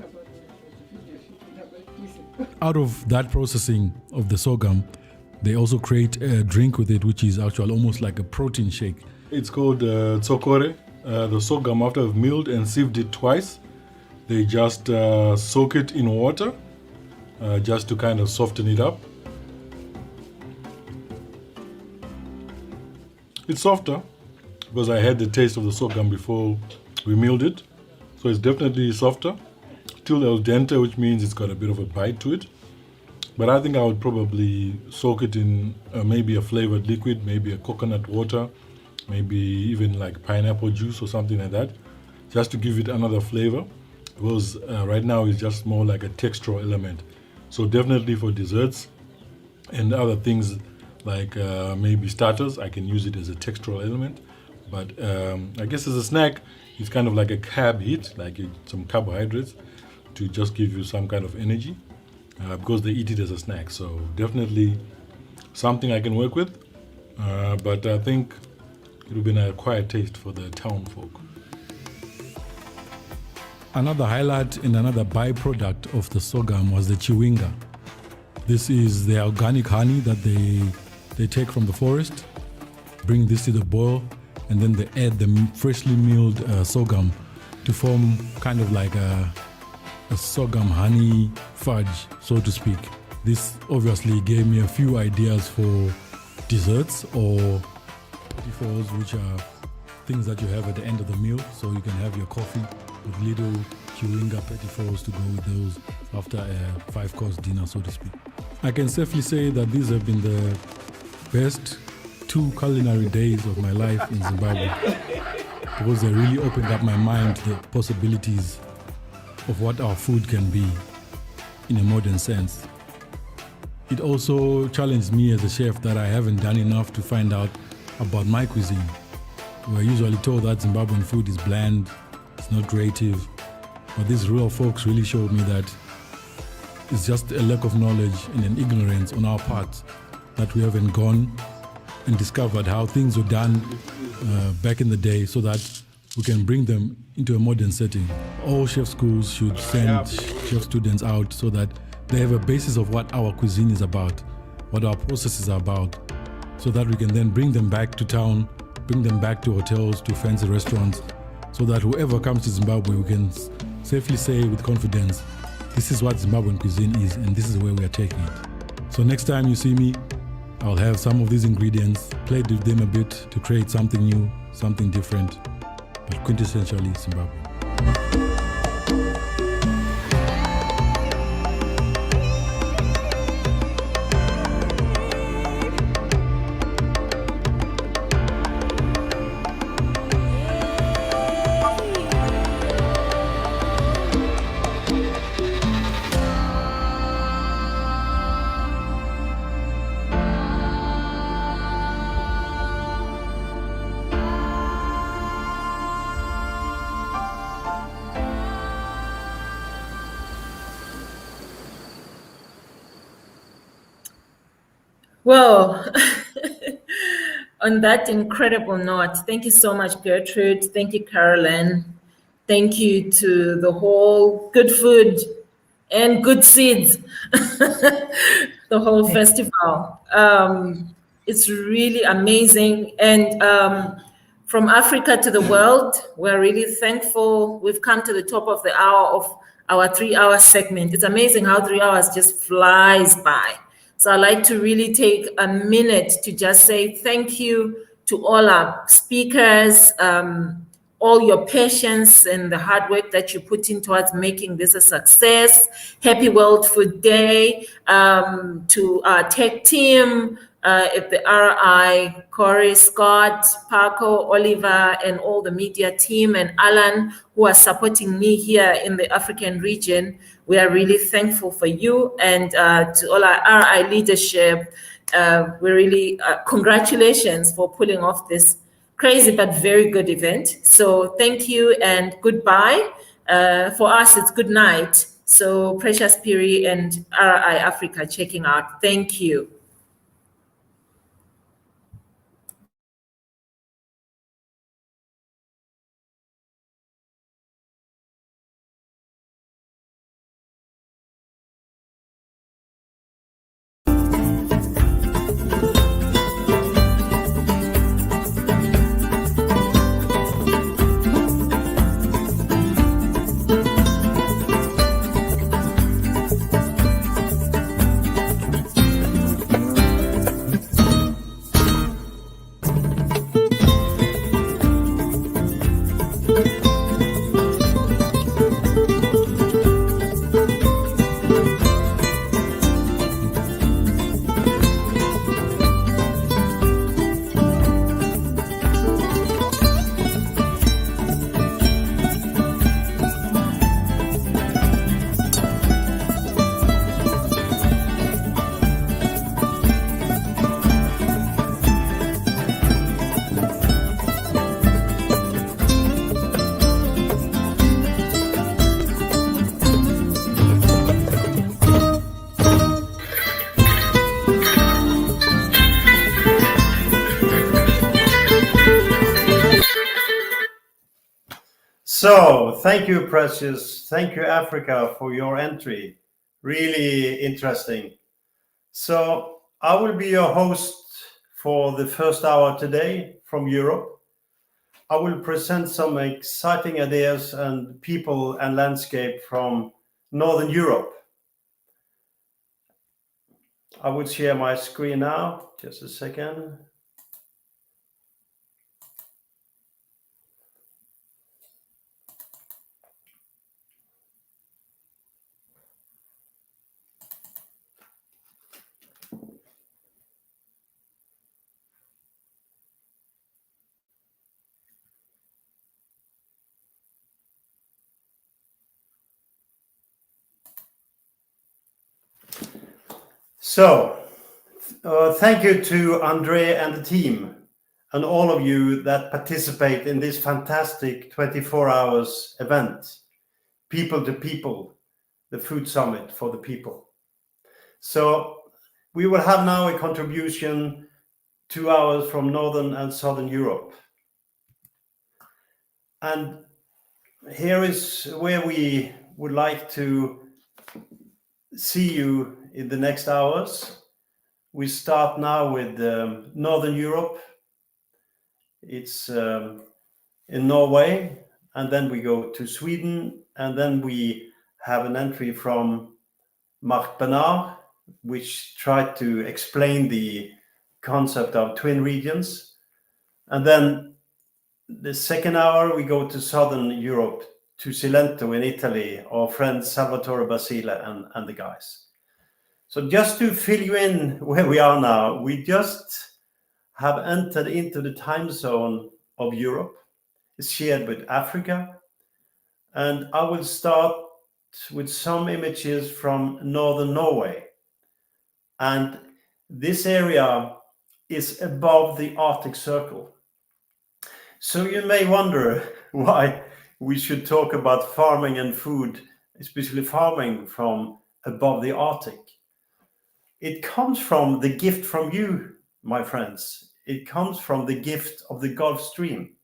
Out of that processing of the sorghum, they also create a drink with it, which is actually almost like a protein shake. It's called tsokore. The sorghum, after I've milled and sieved it twice, they just soak it in water just to kind of soften it up. It's softer because I had the taste of the sorghum before we milled it. So it's definitely softer. Still al dente, which means it's got a bit of a bite to it. But I think I would probably soak it in maybe a flavored liquid, maybe a coconut water, maybe even like pineapple juice or something like that, just to give it another flavor. Because right now it's just more like a textural element. So definitely for desserts and other things like maybe starters, I can use it as a textural element. But I guess as a snack, it's kind of like a carb hit, like some carbohydrates to just give you some kind of energy because they eat it as a snack. So definitely something I can work with. But I think it will be an acquired taste for the town folk. Another highlight and another byproduct of the sorghum was the chewinga. This is the organic honey that they take from the forest, bring this to the boil, and then they add the freshly milled sorghum to form kind of like a sorghum honey fudge, so to speak. This obviously gave me a few ideas for desserts or petit-fours, which are things that you have at the end of the meal, so you can have your coffee with little chewinga petit-fours to go with those after a 5-course dinner, so to speak. I can safely say that these have been the best 2 culinary days of my life in Zimbabwe because they really opened up my mind to the possibilities of what our food can be in a modern sense. It also challenged me as a chef that I haven't done enough to find out about my cuisine. We're usually told that Zimbabwean food is bland, it's not creative, but these real folks really showed me that it's just a lack of knowledge and an ignorance on our part that we haven't gone and discovered how things were done back in the day so that we can bring them into a modern setting. All chef schools should send chef students out so that they have a basis of what our cuisine is about, what our processes are about, so that we can then bring them back to town, bring them back to hotels, to fancy restaurants, so that whoever comes to Zimbabwe, we can safely say with confidence, this is what Zimbabwean cuisine is and this is where we are taking it. So next time you see me, I'll have some of these ingredients, played with them a bit to create something new, something different, but quintessentially Zimbabwe. Well, on that incredible note, thank you so much, Gertrude. Thank you, Carolyn. Thank you to the whole Good Food and Good Seeds, the whole festival. It's really amazing. And from Africa to the world, we're really thankful. We've come to the top of the hour of our 3-hour segment. It's amazing how 3 hours just flies by. So I'd like to really take a minute to just say thank you to all our speakers, all your patience and the hard work that you put in towards making this a success. Happy World Food Day to our tech team at the RI, Corey, Scott, Paco, Oliver, and all the media team, and Alan, who are supporting me here in the African region. We are really thankful for you, and to all our RI leadership, we really, congratulations for pulling off this crazy but very good event. So thank you and goodbye. For us, it's good night. So Precious Piri and RI Africa checking out. Thank you. So, thank you, Precious. Thank you, Africa, for your entry. Really interesting. So, I will be your host for the first hour today from Europe. I will present some exciting ideas and people and landscape from Northern Europe. I would share my screen now, just a second. So, thank you to Andre and the team and all of you that participate in this fantastic 24 hours event, People to People, the Food Summit for the People. So we will have now a contribution 2 hours from Northern and Southern Europe. And here is where we would like to see you in the next hours. We start now with Northern Europe. It's in Norway, and then we go to Sweden, and then we have an entry from Marc Bernard, which tried to explain the concept of twin regions. And then the second hour, we go to Southern Europe, to Cilento in Italy, our friend Salvatore Basile and the guys. So just to fill you in where we are now, we just have entered into the time zone of Europe. It's shared with Africa. And I will start with some images from Northern Norway. And this area is above the Arctic Circle. So you may wonder why we should talk about farming and food, especially farming from above the Arctic. It comes from the gift from you, my friends. It comes from the gift of the Gulf Stream,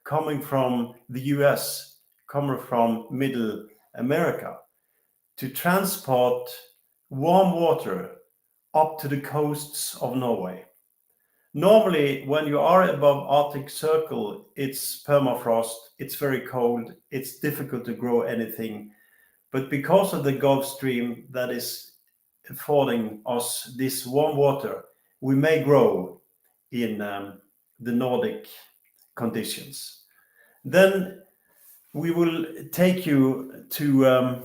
coming from the US, coming from Middle America, to transport warm water up to the coasts of Norway. Normally, when you are above Arctic Circle, it's permafrost, it's very cold, it's difficult to grow anything. But because of the Gulf Stream that is affording us this warm water, we may grow in the Nordic conditions. Then we will take you to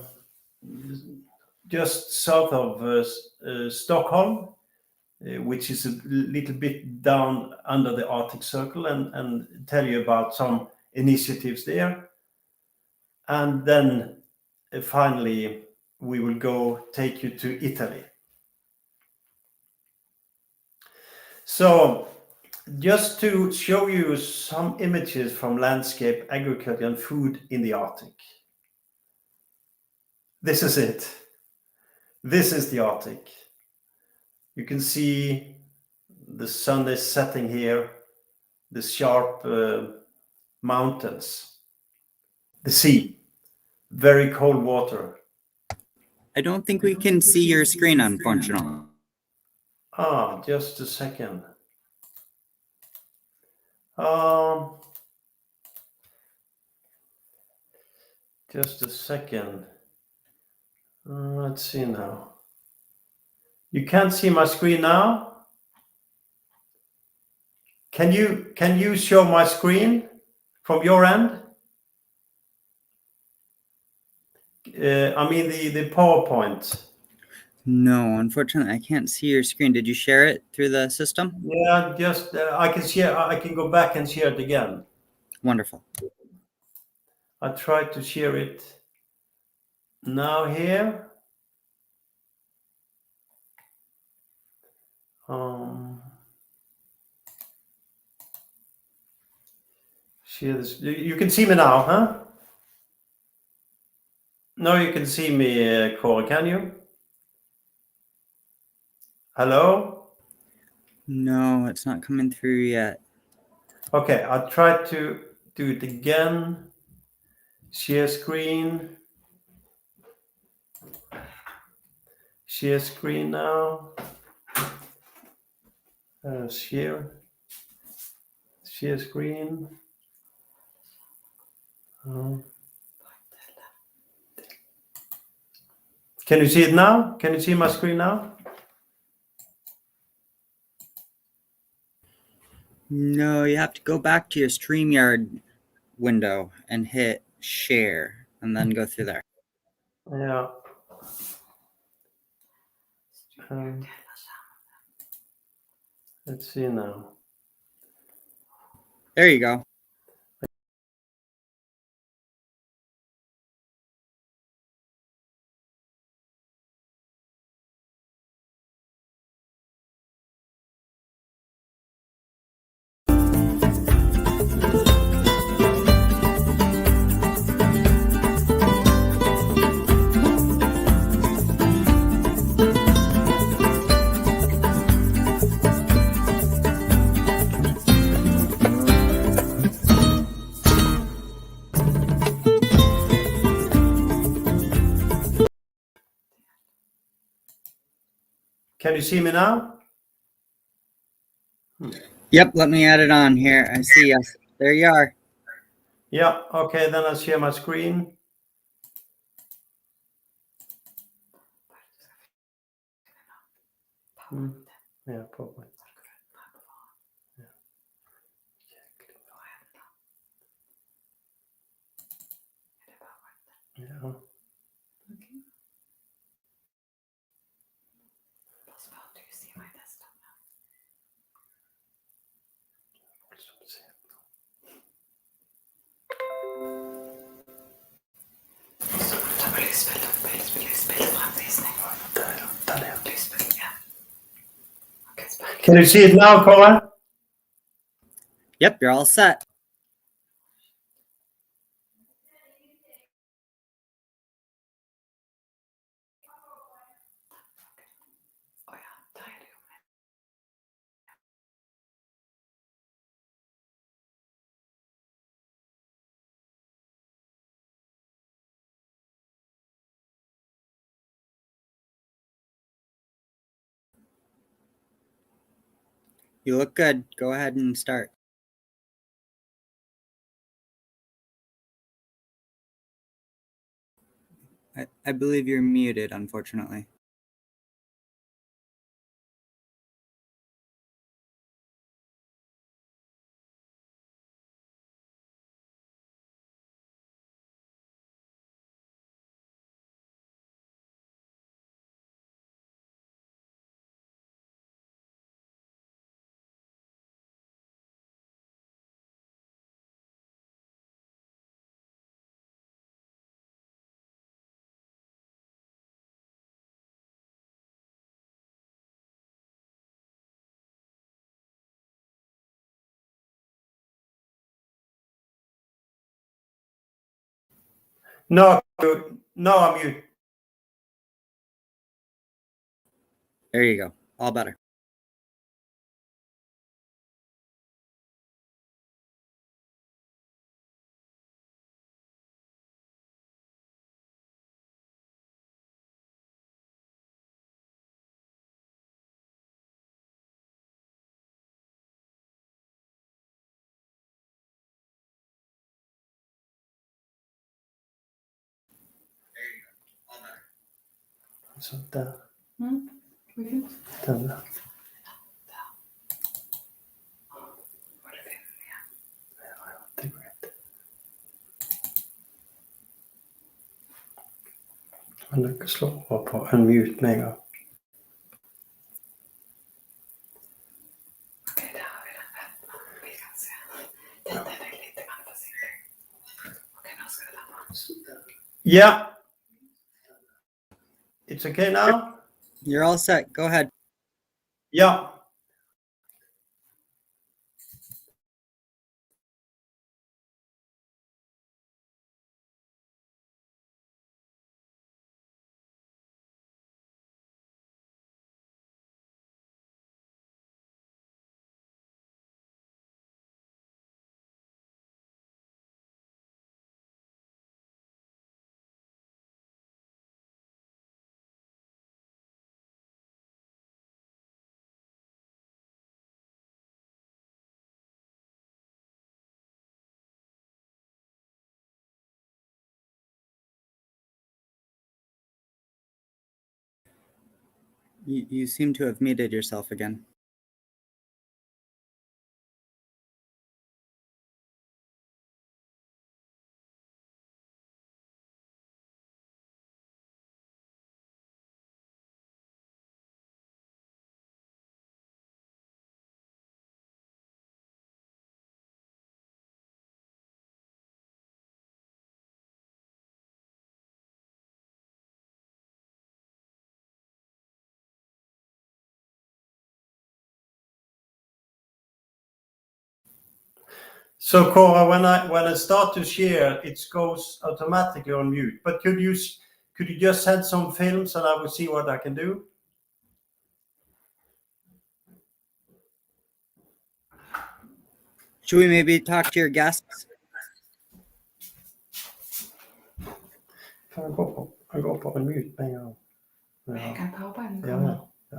just south of Stockholm, which is a little bit down under the Arctic Circle, and tell you about some initiatives there. And then finally, we will take you to Italy. So just to show you some images from landscape, agriculture, and food in the Arctic. This is it. This is the Arctic. You can see the sun is setting here, the sharp mountains, the sea, very cold water. I don't think we can see your screen, unfortunately. Just a second. Just a second. Let's see now. You can't see my screen now? Can you show my screen from your end? I mean the PowerPoint. No, unfortunately, I can't see your screen. Did you share it through the system? Yeah, just I can share. I can go back and share it again. Wonderful. I tried to share it now here. Share this. You can see me now, huh? No, you can see me, Cora. Can you? Hello? No, it's not coming through yet. Okay, I'll try to do it again. Share screen. Share screen now. Share screen. Can you see it now? Can you see my screen now? No, you have to go back to your StreamYard window and hit share and then go through there. Yeah. Let's see now. There you go. Can you see me now? Yep, let me add it on here. I see us. There you are. Yeah, okay, then I'll share my screen. Yeah, probably. Yeah. Can you see it now, Colin? Yep, you're all set. You look good. Go ahead and start. I believe you're muted, unfortunately. No, I'm mute. There you go. All better. Sånt där. Den där. Man slår på unmute med en gång. Yeah. It's okay now? You're all set. Go ahead. Yeah. You seem to have muted yourself again. So Cora, when I start to share, it goes automatically on mute. But could you just send some films and I will see what I can do? Should we maybe talk to your guests? Han går på en mute med en gång. Jag kan pausa en Ja, gång. ja.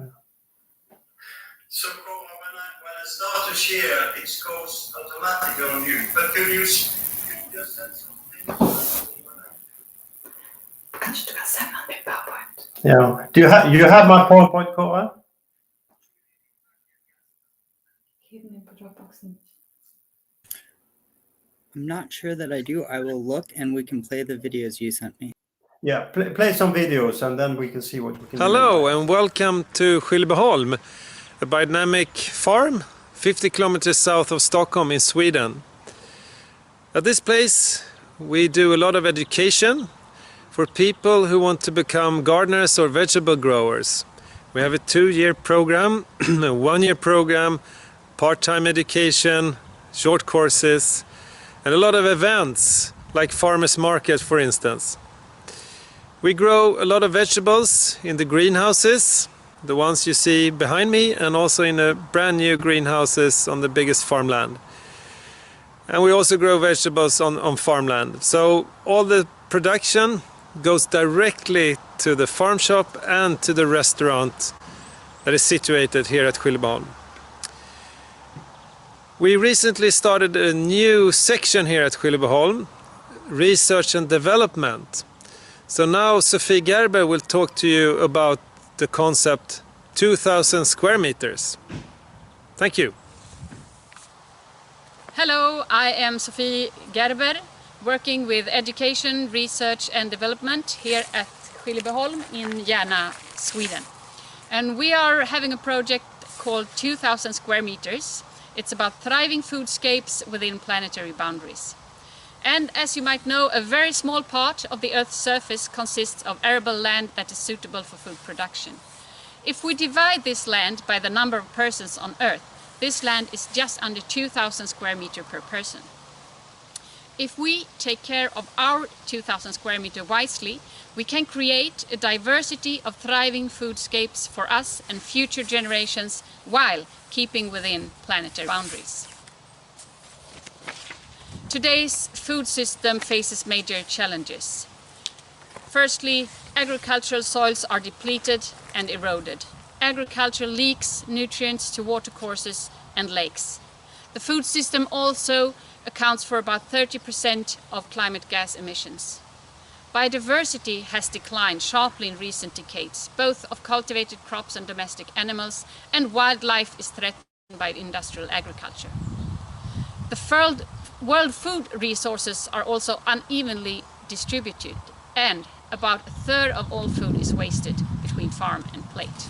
So Cora, when I start to share, it goes automatically on mute. But could you just send some films? Kanske du kan sända min PowerPoint. Yeah. Do you have my PowerPoint, Cora? I'm not sure that I do. I will look and we can play the videos you sent me. Yeah, play some videos and then we can see what we can do. Hello and welcome to Skillebyholm, a biodynamic farm 50 kilometers south of Stockholm in Sweden. At this place we do a lot of education for people who want to become gardeners or vegetable growers. We have a 2-year program, a 1-year program, part-time education, short courses, and a lot of events like farmers market, for instance. We grow a lot of vegetables in the greenhouses, the ones you see behind me, and also in the brand new greenhouses on the biggest farmland. And we also grow vegetables on farmland. So all the production goes directly to the farm shop and to the restaurant that is situated here at Skillebyholm. We recently started a new section here at Skillebyholm, Research and Development. So now Sophie Gerber will talk to you about the concept 2,000 square meters. Thank you. Hello, I am Sophie Gerber, working with education, research and development here at Skillebyholm in Järna, Sweden. And we are having a project called 2,000 square meters. It's about thriving foodscapes within planetary boundaries. And as you might know, a very small part of the Earth's surface consists of arable land that is suitable for food production. If we divide this land by the number of persons on Earth, this land is just under 2,000 square meters per person. If we take care of our 2,000 square meter wisely, we can create a diversity of thriving foodscapes for us and future generations while keeping within planetary boundaries. Today's food system faces major challenges. Firstly, agricultural soils are depleted and eroded. Agriculture leaks nutrients to watercourses and lakes. The food system also accounts for about 30% of climate gas emissions. Biodiversity has declined sharply in recent decades, both of cultivated crops and domestic animals, and wildlife is threatened by industrial agriculture. The world food resources are also unevenly distributed, and about a third of all food is wasted between farm and plate.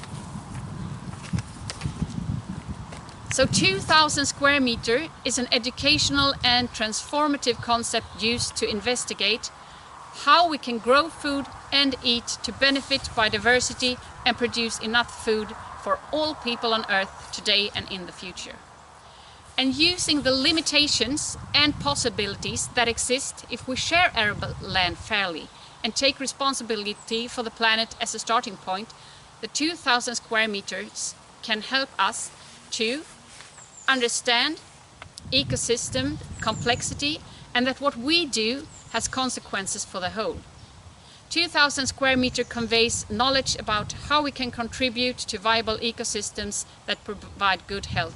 So 2,000 square meter is an educational and transformative concept used to investigate how we can grow food and eat to benefit biodiversity and produce enough food for all people on Earth today and in the future. And using the limitations and possibilities that exist if we share arable land fairly and take responsibility for the planet as a starting point, the 2,000 square meters can help us to understand ecosystem complexity and that what we do has consequences for the whole. 2,000 square meter conveys knowledge about how we can contribute to viable ecosystems that provide good health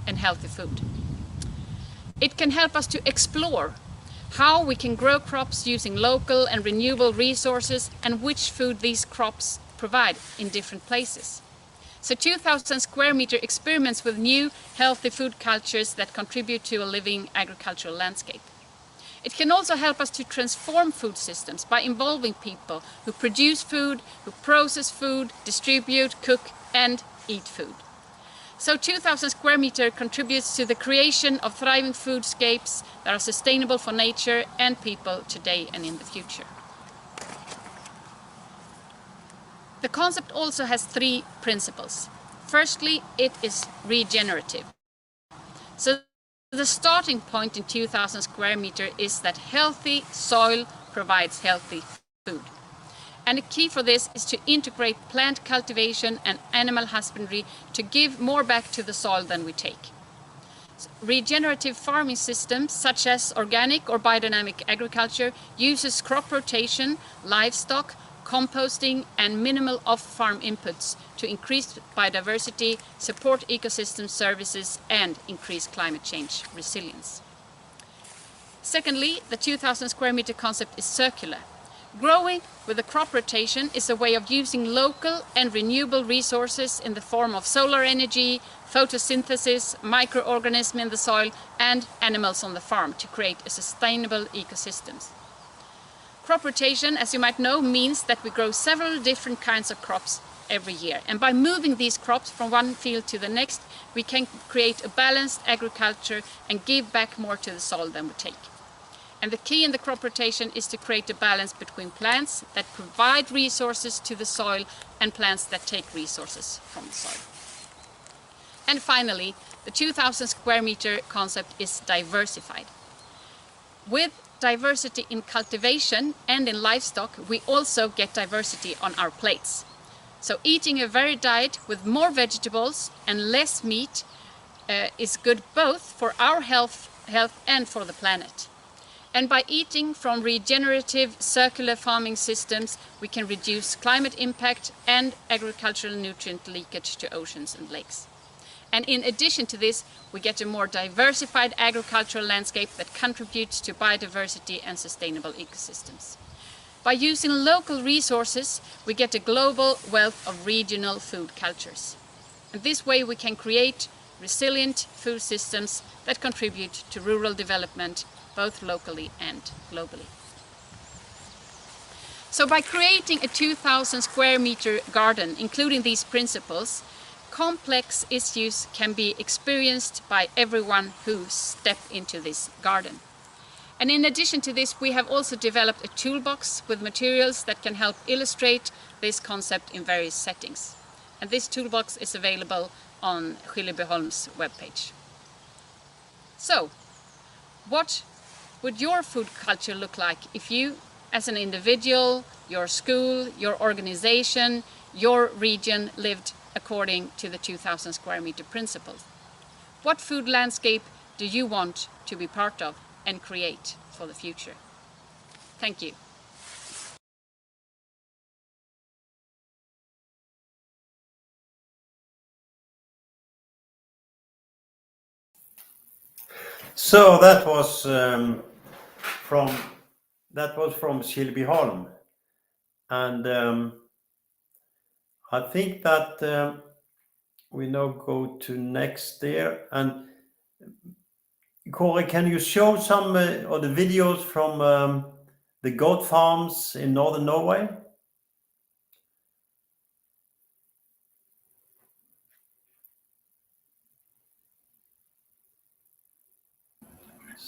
and healthy food. It can help us to explore how we can grow crops using local and renewable resources and which food these crops provide in different places. So 2,000 square meter experiments with new healthy food cultures that contribute to a living agricultural landscape. It can also help us to transform food systems by involving people who produce food, who process food, distribute, cook and eat food. So 2,000 square meter contributes to the creation of thriving foodscapes that are sustainable for nature and people today and in the future. The concept also has 3 principles. Firstly, it is regenerative. So the starting point in 2,000 square meter is that healthy soil provides healthy food. And the key for this is to integrate plant cultivation and animal husbandry to give more back to the soil than we take. Regenerative farming systems such as organic or biodynamic agriculture uses crop rotation, livestock, composting and minimal off-farm inputs to increase biodiversity, support ecosystem services and increase climate change resilience. Secondly, the 2,000 square meter concept is circular. Growing with a crop rotation is a way of using local and renewable resources in the form of solar energy, photosynthesis, microorganisms in the soil and animals on the farm to create a sustainable ecosystems. Crop rotation, as you might know, means that we grow several different kinds of crops every year. And by moving these crops from one field to the next, we can create a balanced agriculture and give back more to the soil than we take. And the key in the crop rotation is to create a balance between plants that provide resources to the soil and plants that take resources from the soil. And finally, the 2,000 square meter concept is diversified. With diversity in cultivation and in livestock, we also get diversity on our plates. So eating a varied diet with more vegetables and less meat is good both for our health and for the planet. And by eating from regenerative circular farming systems, we can reduce climate impact and agricultural nutrient leakage to oceans and lakes. And in addition to this, we get a more diversified agricultural landscape that contributes to biodiversity and sustainable ecosystems. By using local resources, we get a global wealth of regional food cultures. And this way we can create resilient food systems that contribute to rural development, both locally and globally. So by creating a 2,000 square meter garden, including these principles, complex issues can be experienced by everyone who steps into this garden. And in addition to this, we have also developed a toolbox with materials that can help illustrate this concept in various settings. And this toolbox is available on Skillebyholm's webpage. So, what would your food culture look like if you, as an individual, your school, your organization, your region lived according to the 2,000 square meter principle? What food landscape do you want to be part of and create for the future? Thank you. So that was from Skillebyholm, and I think that we now go to next there. And Kåre, can you show some of the videos from the goat farms in northern Norway?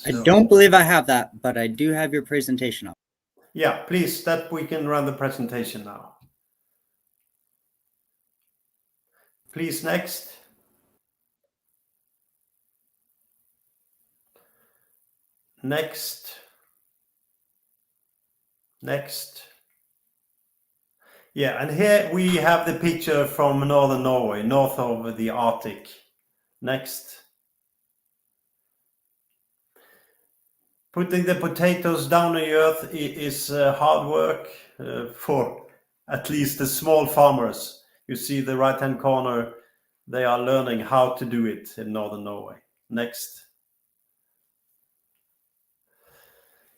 I don't believe I have that, but I do have your presentation up. Yeah, please, that we can run the presentation now. Please, next. Next. Next. Yeah, and here we have the picture from northern Norway, north of the Arctic. Next. Putting the potatoes down on the earth is hard work for at least the small farmers. You see the right-hand corner, they are learning how to do it in northern Norway. Next.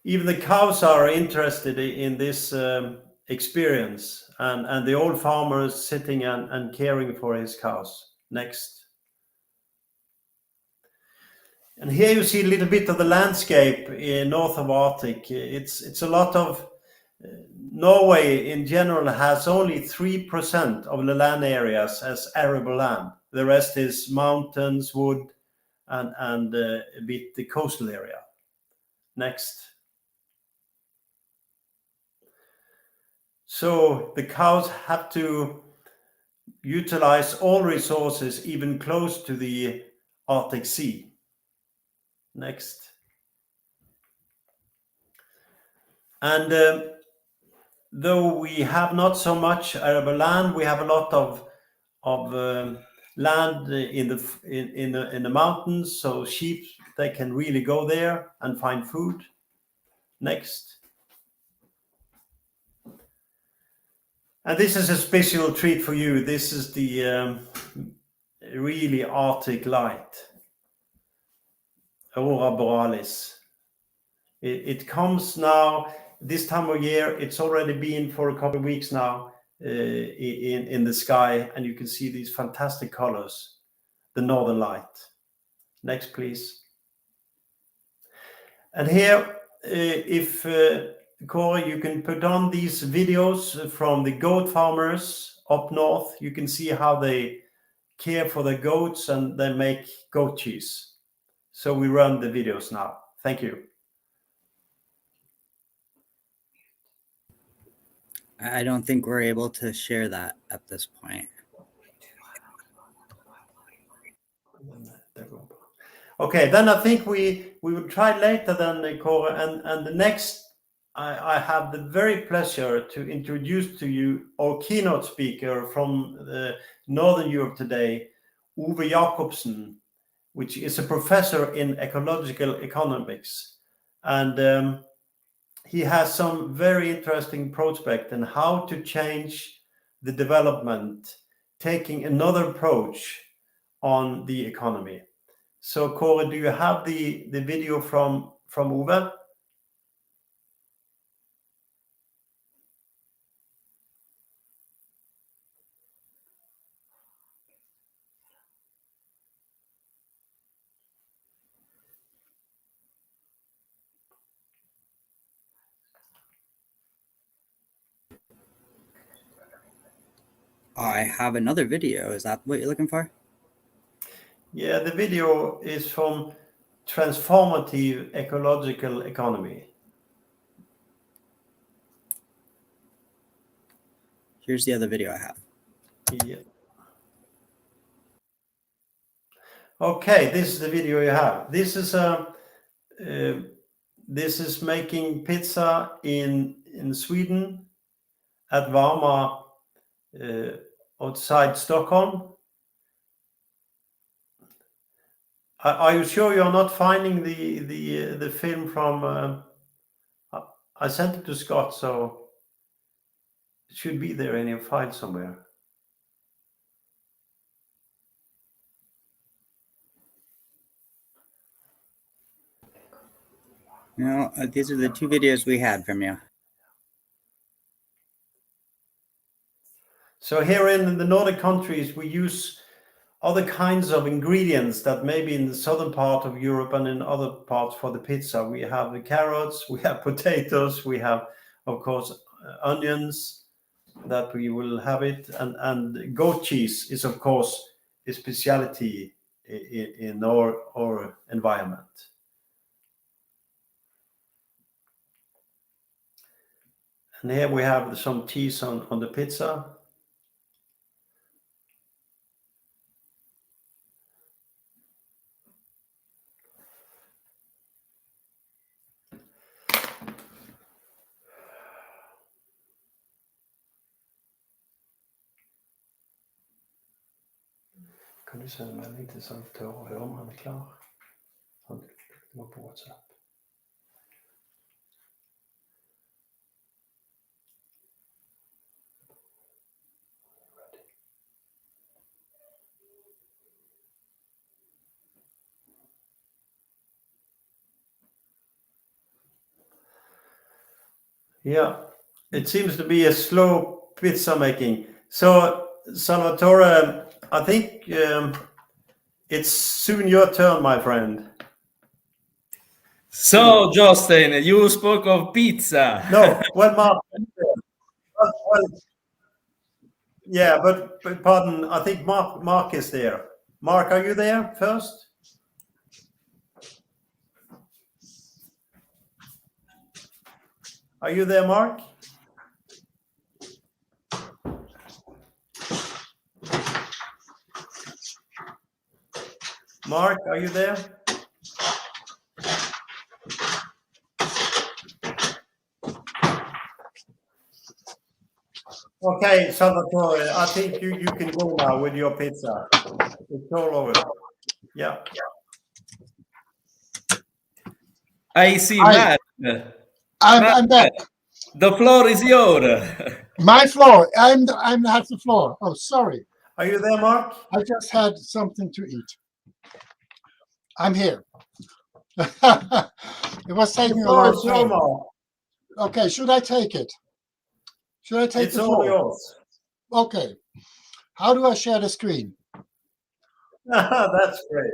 Even the cows are interested in this experience, and the old farmer sitting and caring for his cows. Next. And here you see a little bit of the landscape in north of Arctic. It's a lot of Norway in general has only 3% of the land areas as arable land. The rest is mountains, wood, and a bit the coastal area. Next. So the cows have to utilize all resources even close to the Arctic Sea. Next. And though we have not so much arable land, we have a lot of land in the mountains, so sheep, they can really go there and find food. Next. And this is a special treat for you. This is the really Arctic light, Aurora Borealis. It comes now this time of year. It's already been for a couple of weeks now in the sky, and you can see these fantastic colors, the northern light. Next, please. And here, if Corey, you can put on these videos from the goat farmers up north. You can see how they care for the goats and they make goat cheese. So we run the videos now. Thank you. I don't think we're able to share that at this point. Okay, then I think we will try later then, Kåre, and the next, I have the very pleasure to introduce to you our keynote speaker from Northern Europe today, Ove Jacobsen, which is a professor in ecological economics. And he has some very interesting prospect in how to change the development, taking another approach on the economy. So, Kåre, do you have the video from Ove? I have another video. Is that what you're looking for? Yeah, the video is from Transformative Ecological Economy. Here's the other video I have. Yeah. Okay, this is the video you have. This is making pizza in Sweden at Varma outside Stockholm. Are you sure you're not finding the film from? I sent it to Scott, so it should be there in your file somewhere. No, these are the two videos we had from you. So here in the Nordic countries, we use other kinds of ingredients that maybe in the southern part of Europe and in other parts for the pizza. We have the carrots, we have potatoes, we have, of course, onions that we will have it. And goat cheese is, of course, a specialty in our environment. And here we have some cheese on the pizza. Kan du sende mig lite sånt och höra om han är klar? Han var på WhatsApp. Yeah, It seems to be a slow pizza making. So, Salvatore, I think it's soon your turn, my friend. So, Justin, you spoke of pizza. No, well, Mark. Yeah, but pardon, I think Mark is there. Mark, are you there first? Are you there, Mark? Mark, are you there? Okay, Salvatore, I think you can go now with your pizza. It's all over. Yeah. I see Hi. Matt. I'm back. The floor is yours. My floor. I have the floor. Oh, sorry. Are you there, Mark? I just had something to eat. I'm here. It was taking a long time. Okay, should I take it? Should I take the floor? It's all yours. Okay. How do I share the screen? That's great.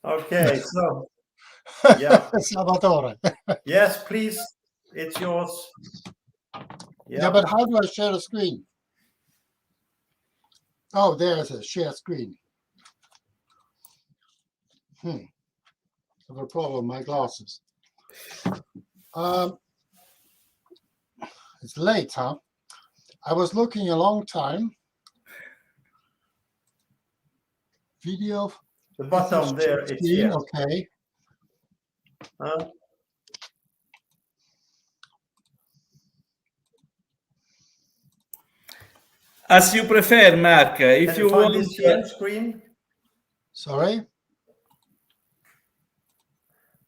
Okay, so yeah. Salvatore. Yes, please. It's yours. Yeah, but how do I share the screen? Oh, there's a share screen. I have a problem with my glasses. It's late, huh? I was looking a long time. Video. The bottom there, it's here. Okay. As you prefer, Mark. If you want this share screen. Sorry?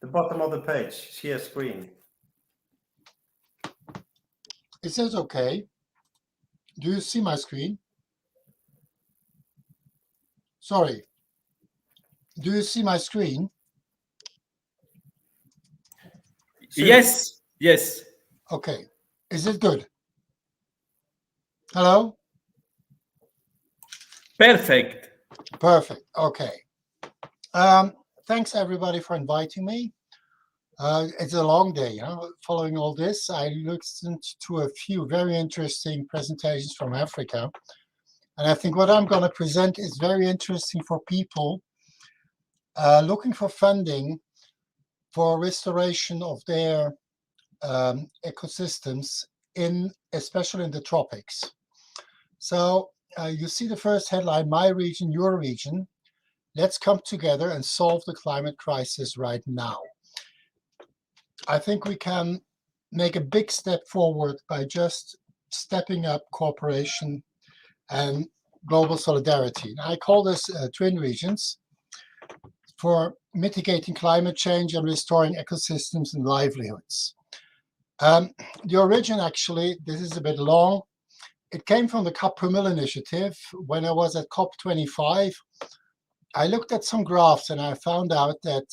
The bottom of the page, share screen. It says okay. Do you see my screen? Sorry. Do you see my screen? Yes. Yes. Okay. Is it good? Hello? Perfect. Perfect. Okay. Thanks everybody for inviting me. It's a long day, huh? Following all this, I listened to a few very interesting presentations from Africa. And I think what I'm going to present is very interesting for people looking for funding for restoration of their ecosystems, especially in the tropics. So you see the first headline, my region, your region. Let's come together and solve the climate crisis right now. I think we can make a big step forward by just stepping up cooperation and global solidarity. I call this twin regions for mitigating climate change and restoring ecosystems and livelihoods. The origin, actually, this is a bit long. It came from the COP per Mil initiative. When I was at COP25, I looked at some graphs and I found out that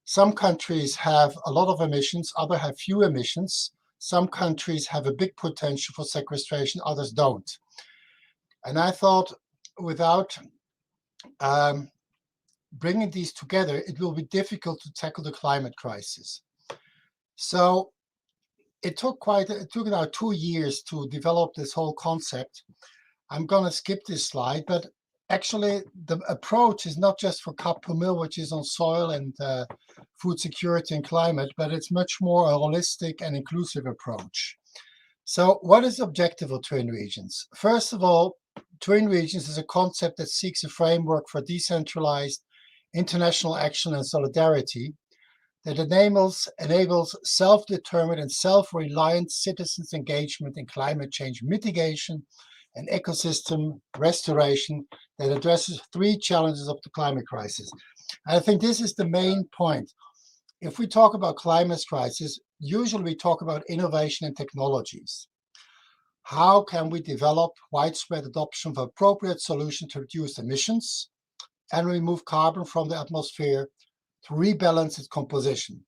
some countries have a lot of emissions, others have few emissions. Some countries have a big potential for sequestration, others don't. And I thought, without bringing these together, it will be difficult to tackle the climate crisis. So it took about 2 years to develop this whole concept. I'm going to skip this slide, but actually the approach is not just for COP per Mil, which is on soil and food security and climate, but it's much more a holistic and inclusive approach. So what is the objective of twin regions? First of all, twin regions is a concept that seeks a framework for decentralized international action and solidarity that enables self-determined and self-reliant citizens' engagement in climate change mitigation and ecosystem restoration that addresses 3 challenges of the climate crisis. And I think this is the main point. If we talk about climate crisis, usually we talk about innovation and technologies. How can we develop widespread adoption of appropriate solutions to reduce emissions and remove carbon from the atmosphere to rebalance its composition?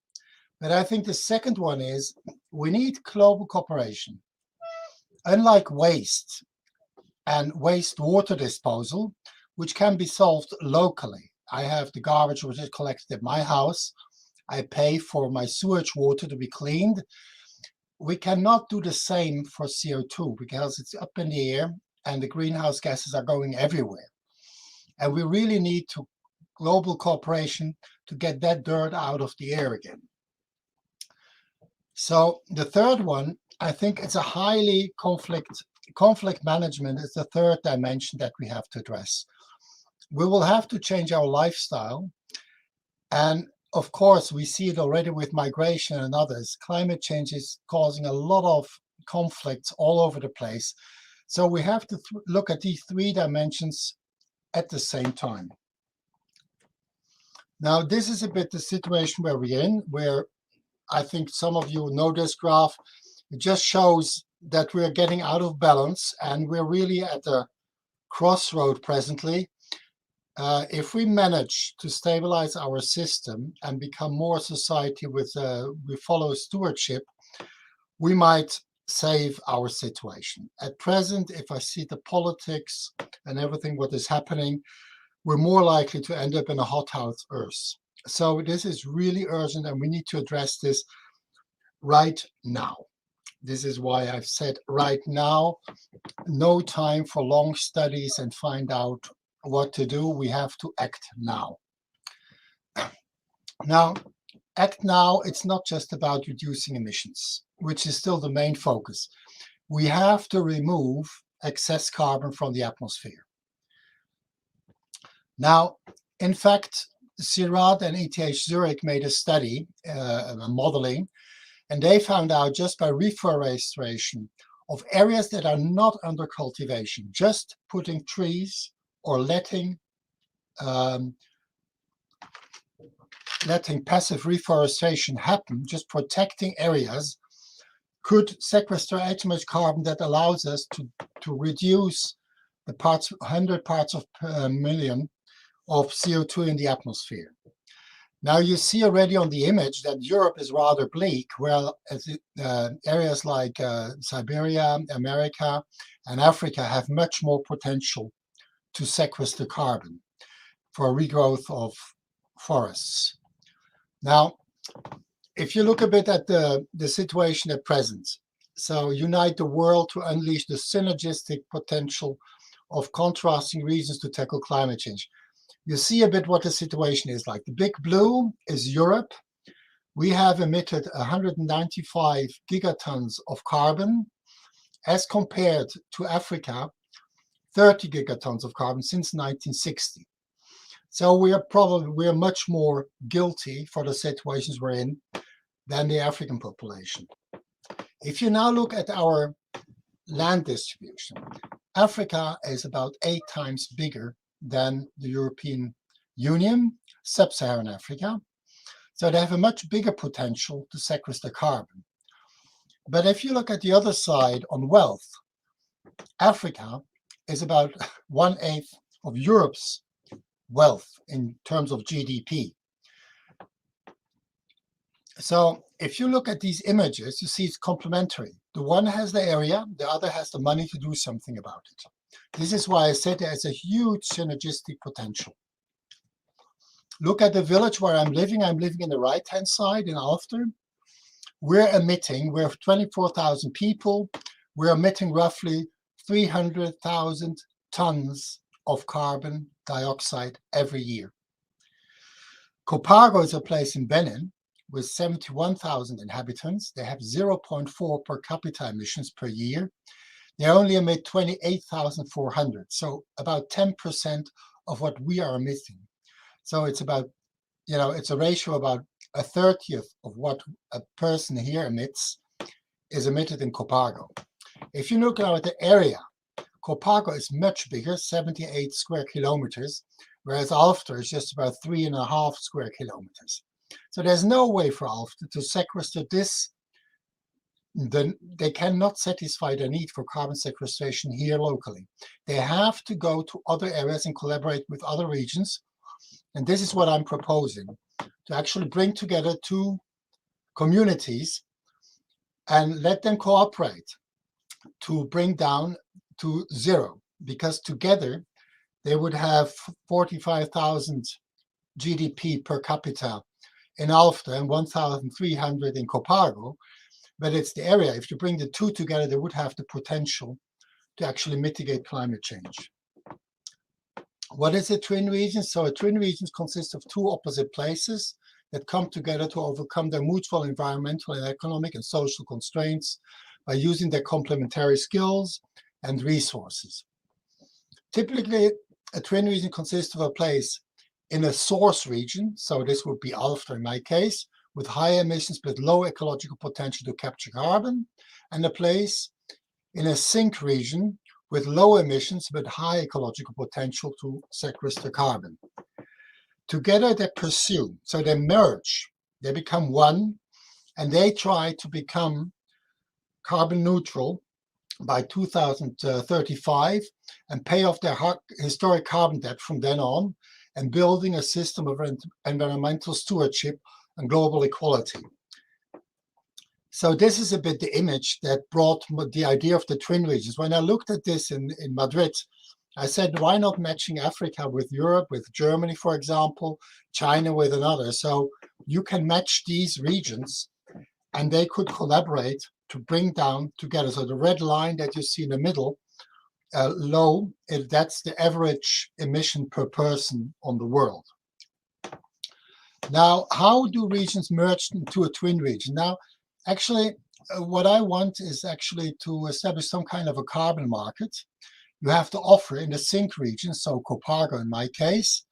But I think the second one is we need global cooperation. Unlike waste and wastewater disposal, which can be solved locally. I have the garbage which is collected at my house. I pay for my sewage water to be cleaned. We cannot do the same for CO2 because it's up in the air and the greenhouse gases are going everywhere. And we really need global cooperation to get that dirt out of the air again. So the third one, I think it's a highly conflict management is the third dimension that we have to address. We will have to change our lifestyle. And of course, we see it already with migration and others. Climate change is causing a lot of conflicts all over the place. So we have to look at these three dimensions at the same time. Now, this is a bit the situation where we're in, where I think some of you know this graph. It just shows that we're getting out of balance and we're really at a crossroad presently. If we manage to stabilize our system and become more society with we follow stewardship, we might save our situation. At present, if I see the politics and everything what is happening, we're more likely to end up in a hothouse Earth. So this is really urgent and we need to address this right now. This is why I've said right now, no time for long studies and find out what to do. We have to act now. Now, act now, it's not just about reducing emissions, which is still the main focus. We have to remove excess carbon from the atmosphere. Now, in fact, CIRAD and ETH Zurich made a study, a modeling, and they found out just by reforestation of areas that are not under cultivation, just putting trees or letting passive reforestation happen, just protecting areas, could sequester as much carbon that allows us to reduce the 100 parts per million of CO2 in the atmosphere. Now you see already on the image that Europe is rather bleak, whereas areas like Siberia, America, and Africa have much more potential to sequester carbon for regrowth of forests. Now, if you look a bit at the situation at present, so unite the world to unleash the synergistic potential of contrasting reasons to tackle climate change. You see a bit what the situation is like. The big blue is Europe. We have emitted 195 gigatons of carbon as compared to Africa, 30 gigatons of carbon since 1960. So we are much more guilty for the situations we're in than the African population. If you now look at our land distribution, Africa is about 8 times bigger than the European Union, sub-Saharan Africa. So they have a much bigger potential to sequester carbon. But if you look at the other side on wealth, Africa is about 1/8 of Europe's wealth in terms of GDP. So if you look at these images, you see it's complementary. The one has the area, the other has the money to do something about it. This is why I said there's a huge synergistic potential. Look at the village where I'm living. I'm living in the right-hand side in Alfter. We're 24,000 people. We're emitting roughly 300,000 tons of carbon dioxide every year. Copago is a place in Benin with 71,000 inhabitants. They have 0.4 per capita emissions per year. They only emit 28,400, so about 10% of what we are emitting. So it's about, it's a ratio about 1/30 of what a person here emits is emitted in Copago. If you look now at the area, Copago is much bigger, 78 square kilometers, whereas Alfter is just about 3.5 square kilometers. So there's no way for Alfter to sequester this. They cannot satisfy the need for carbon sequestration here locally. They have to go to other areas and collaborate with other regions. And this is what I'm proposing, to actually bring together 2 communities and let them cooperate to bring down to zero, because together they would have 45,000 GDP per capita in Alfta and 1,300 in Copago. But it's the area, if you bring the two together, they would have the potential to actually mitigate climate change. What is a twin region? So a twin region consists of two opposite places that come together to overcome their mutual environmental and economic and social constraints by using their complementary skills and resources. Typically, a twin region consists of a place in a source region, so this would be Alfta in my case, with high emissions but low ecological potential to capture carbon, and a place in a sink region with low emissions but high ecological potential to sequester carbon. Together they pursue, so they merge, they become one, and they try to become carbon neutral by 2035 and pay off their historic carbon debt from then on, and building a system of environmental stewardship and global equality. So this is a bit the image that brought the idea of the twin regions. When I looked at this in Madrid, I said, why not matching Africa with Europe, with Germany, for example, China with another? So you can match these regions and they could collaborate to bring down together. So the red line that you see in the middle, low, that's the average emission per person on the world. Now, how do regions merge into a twin region? Now, actually, what I want is actually to establish some kind of a carbon market. You have to offer in the sink region, so Copago in my case,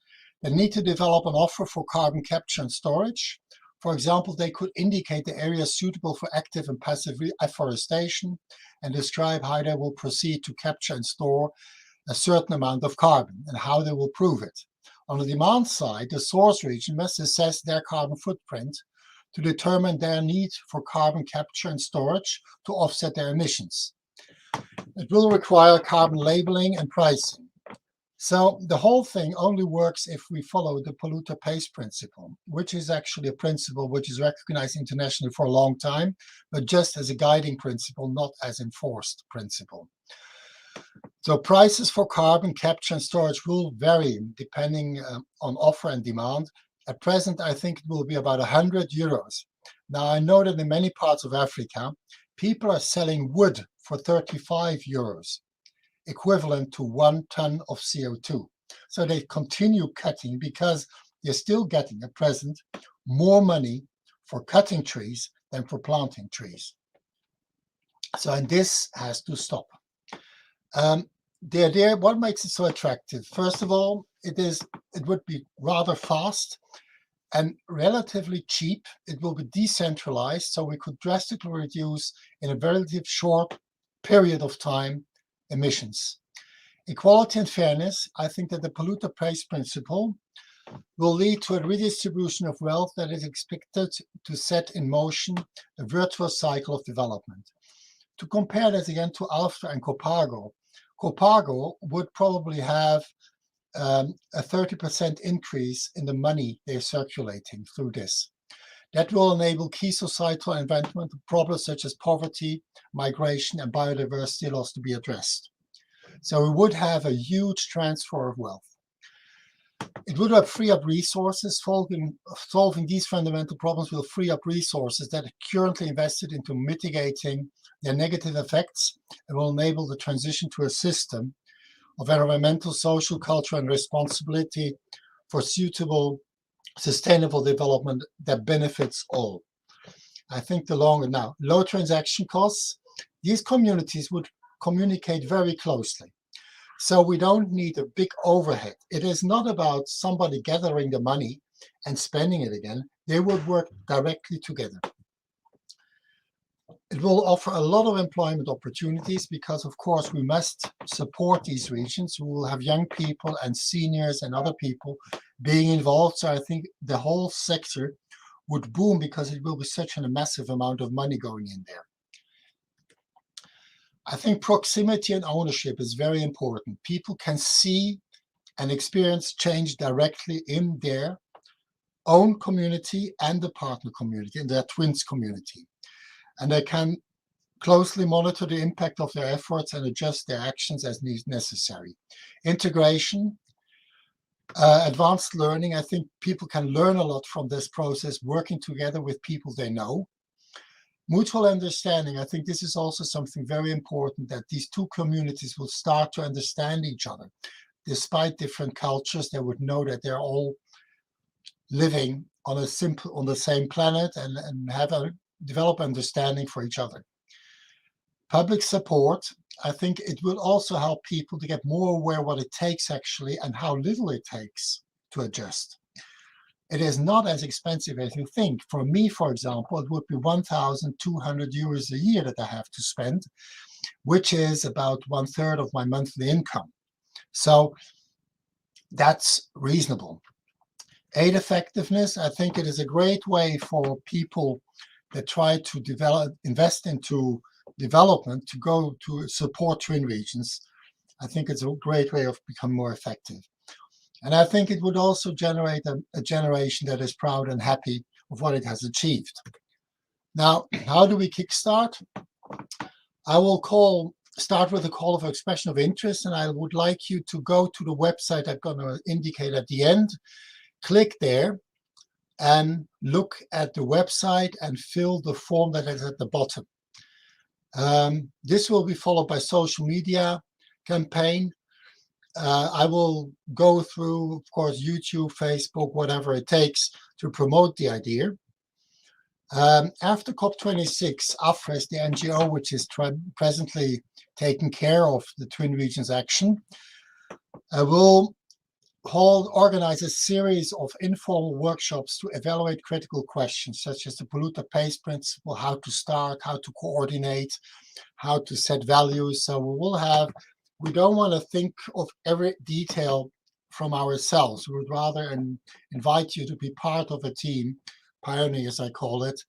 they need to develop an offer for carbon capture and storage. For example, they could indicate the areas suitable for active and passive afforestation and describe how they will proceed to capture and store a certain amount of carbon and how they will prove it. On the demand side, the source region must assess their carbon footprint to determine their need for carbon capture and storage to offset their emissions. It will require carbon labeling and pricing. So the whole thing only works if we follow the polluter pays principle, which is actually a principle which is recognized internationally for a long time, but just as a guiding principle, not as enforced principle. So prices for carbon capture and storage will vary depending on offer and demand. At present, I think it will be about 100 euros. Now, I know that in many parts of Africa, people are selling wood for 35 euros, equivalent to 1 ton of CO2. So they continue cutting because they're still getting at present more money for cutting trees than for planting trees. So, and this has to stop. The idea, what makes it so attractive? First of all, it would be rather fast and relatively cheap. It will be decentralized, so we could drastically reduce in a relatively short period of time emissions. Equality and fairness, I think that the polluter pays principle will lead to a redistribution of wealth that is expected to set in motion a virtuous cycle of development. To compare this again to Alfta and Copago, Copago would probably have a 30% increase in the money they're circulating through this. That will enable key societal and environmental problems such as poverty, migration, and biodiversity loss to be addressed. So we would have a huge transfer of wealth. It would free up resources. Solving these fundamental problems will free up resources that are currently invested into mitigating their negative effects and will enable the transition to a system of environmental, social, cultural, and responsibility for suitable, sustainable development that benefits all. I think low transaction costs, these communities would communicate very closely. So we don't need a big overhead. It is not about somebody gathering the money and spending it again. They would work directly together. It will offer a lot of employment opportunities because, of course, we must support these regions. We will have young people and seniors and other people being involved. So I think the whole sector would boom because it will be such a massive amount of money going in there. I think proximity and ownership is very important. People can see and experience change directly in their own community and the partner community, and their twins community. And they can closely monitor the impact of their efforts and adjust their actions as necessary. Integration, advanced learning. I think people can learn a lot from this process, working together with people they know. Mutual understanding. I think this is also something very important, that these two communities will start to understand each other. Despite different cultures, they would know that they're all living on the same planet and have a develop understanding for each other. Public support. I think it will also help people to get more aware what it takes actually and how little it takes to adjust. It is not as expensive as you think. For me, for example, it would be 1,200 euros a year that I have to spend, which is about 1/3 of my monthly income. So that's reasonable. Aid effectiveness. I think it is a great way for people that try to invest into development to go to support twin regions. I think it's a great way of becoming more effective. And I think it would also generate a generation that is proud and happy of what it has achieved. Now, how do we kickstart? I will start with a call of expression of interest, and I would like you to go to the website I'm going to indicate at the end. Click there and look at the website and fill the form that is at the bottom. This will be followed by social media campaign. I will go through, of course, YouTube, Facebook, whatever it takes to promote the idea. After COP26, AFRES, the NGO, which is presently taking care of the Twin Regions action, will organize a series of informal workshops to evaluate critical questions, such as the polluter pays principle, how to start, how to coordinate, how to set values. So we don't want to think of every detail from ourselves. We would rather invite you to be part of a team, pioneers I call it,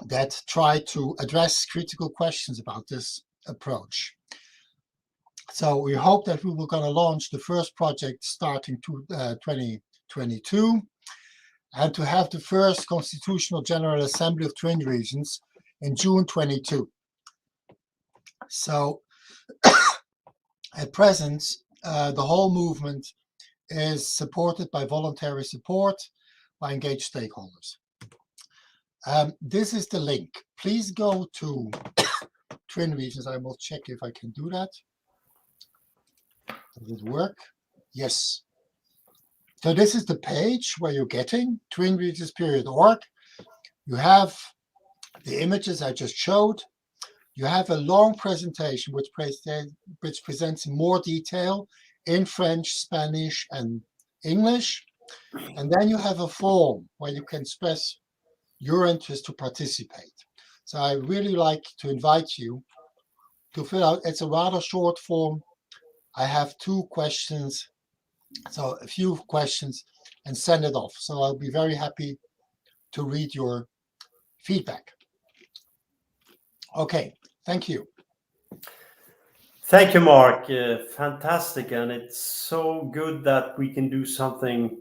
that try to address critical questions about this approach. So we hope that we will going to launch the first project starting 2022, and to have the first Constitutional General Assembly of Twin Regions in June 22. So at present, the whole movement is supported by voluntary support by engaged stakeholders. This is the link. Please go to Twin Regions. I will check if I can do that. Does it work? Yes. So this is the page where you're getting twinregions.org. You have the images I just showed. You have a long presentation which presents in more detail in French, Spanish, and English. And then you have a form where you can express your interest to participate. So I really like to invite you to fill out. It's a rather short form. I have 2 questions, so a few questions, and send it off. So I'll be very happy to read your feedback. Okay, thank you. Thank you, Mark. Fantastic. And it's so good that we can do something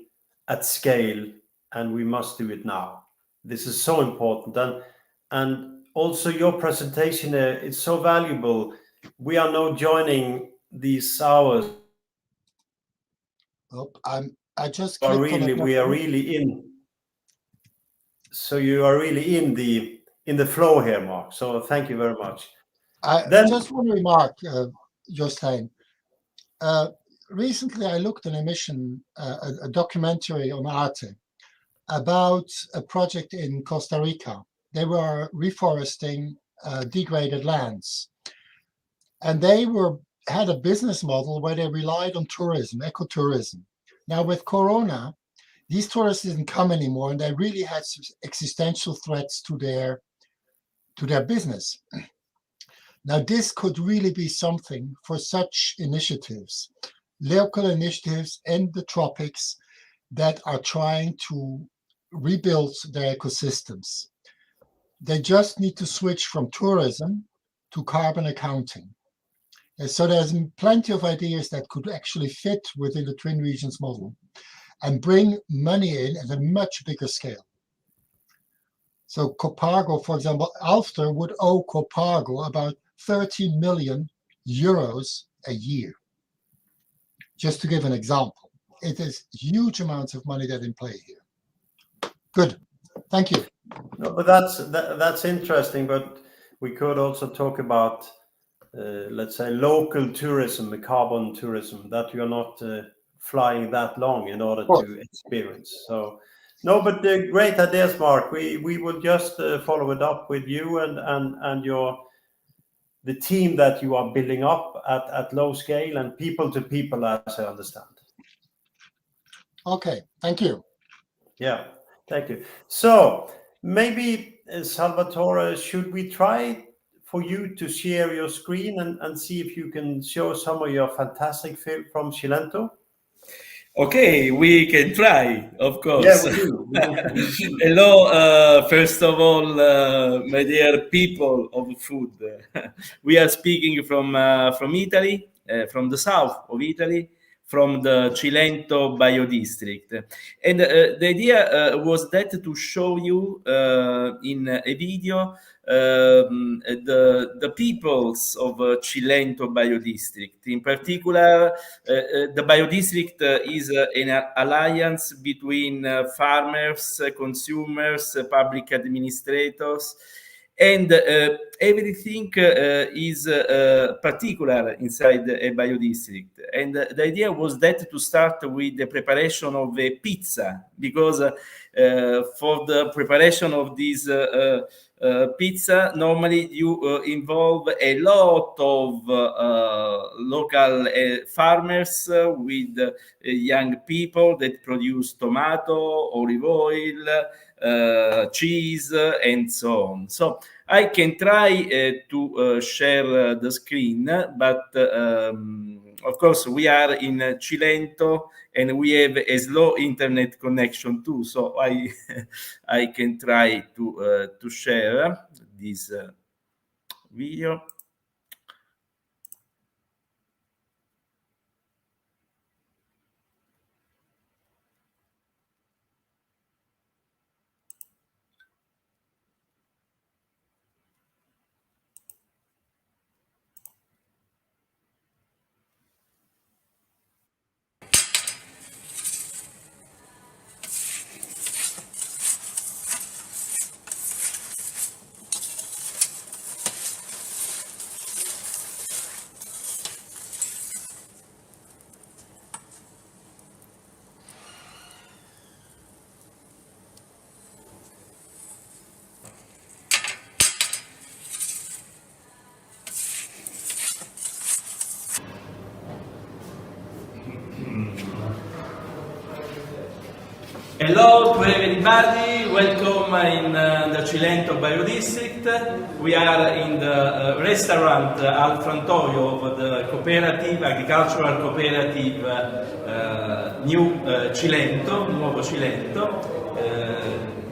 at scale, and we must do it now. This is so important. And also your presentation is so valuable. We are now joining these hours. Oh, I just clicked on it. We are really in. So you are really in the flow here, Mark. So thank you very much. Just one remark, Jostein. Recently, I looked at a documentary on Arte about a project in Costa Rica. They were reforesting degraded lands, and they had a business model where they relied on tourism, ecotourism. Now with Corona, these tourists didn't come anymore, and they really had existential threats to their business. Now this could really be something for such initiatives, local initiatives in the tropics that are trying to rebuild their ecosystems. They just need to switch from tourism to carbon accounting. And so there's plenty of ideas that could actually fit within the Twin Regions model. and bring money in at a much bigger scale. So Copago, for example, Alfter would owe Copago about 30 million euros a year. Just to give an example, it is huge amounts of money that in play here. Good, thank you. No, but that's interesting. But we could also talk about, let's say, local tourism, the carbon tourism, that you're not flying that long in order to experience. So, no, but great ideas, Mark. We will just follow it up with you and the team that you are building up at low scale and people to people, as I understand. Okay, thank you. Yeah, thank you. So maybe, Salvatore, should we try for you to share your screen and see if you can show some of your fantastic film from Cilento? Okay, we can try, of course. Yeah, we do. Hello, first of all, my dear people of food. We are speaking from Italy, from the south of Italy, from the Cilento biodistrict. And the idea was that to show you in a video the peoples of Cilento biodistrict. In particular, the biodistrict is an alliance between farmers, consumers, public administrators, and everything is particular inside a biodistrict. And the idea was that to start with the preparation of a pizza, because for the preparation of this pizza, normally you involve a lot of local farmers with young people that produce tomato, olive oil, cheese, and so on. So I can try to share the screen, but of course we are in Cilento and we have a slow internet connection too. So I can try to share this video. Hello to everybody, welcome in the Cilento biodistrict. We are in the restaurant Al Frantoio of the cooperative, agricultural cooperative New Cilento, Nuovo Cilento.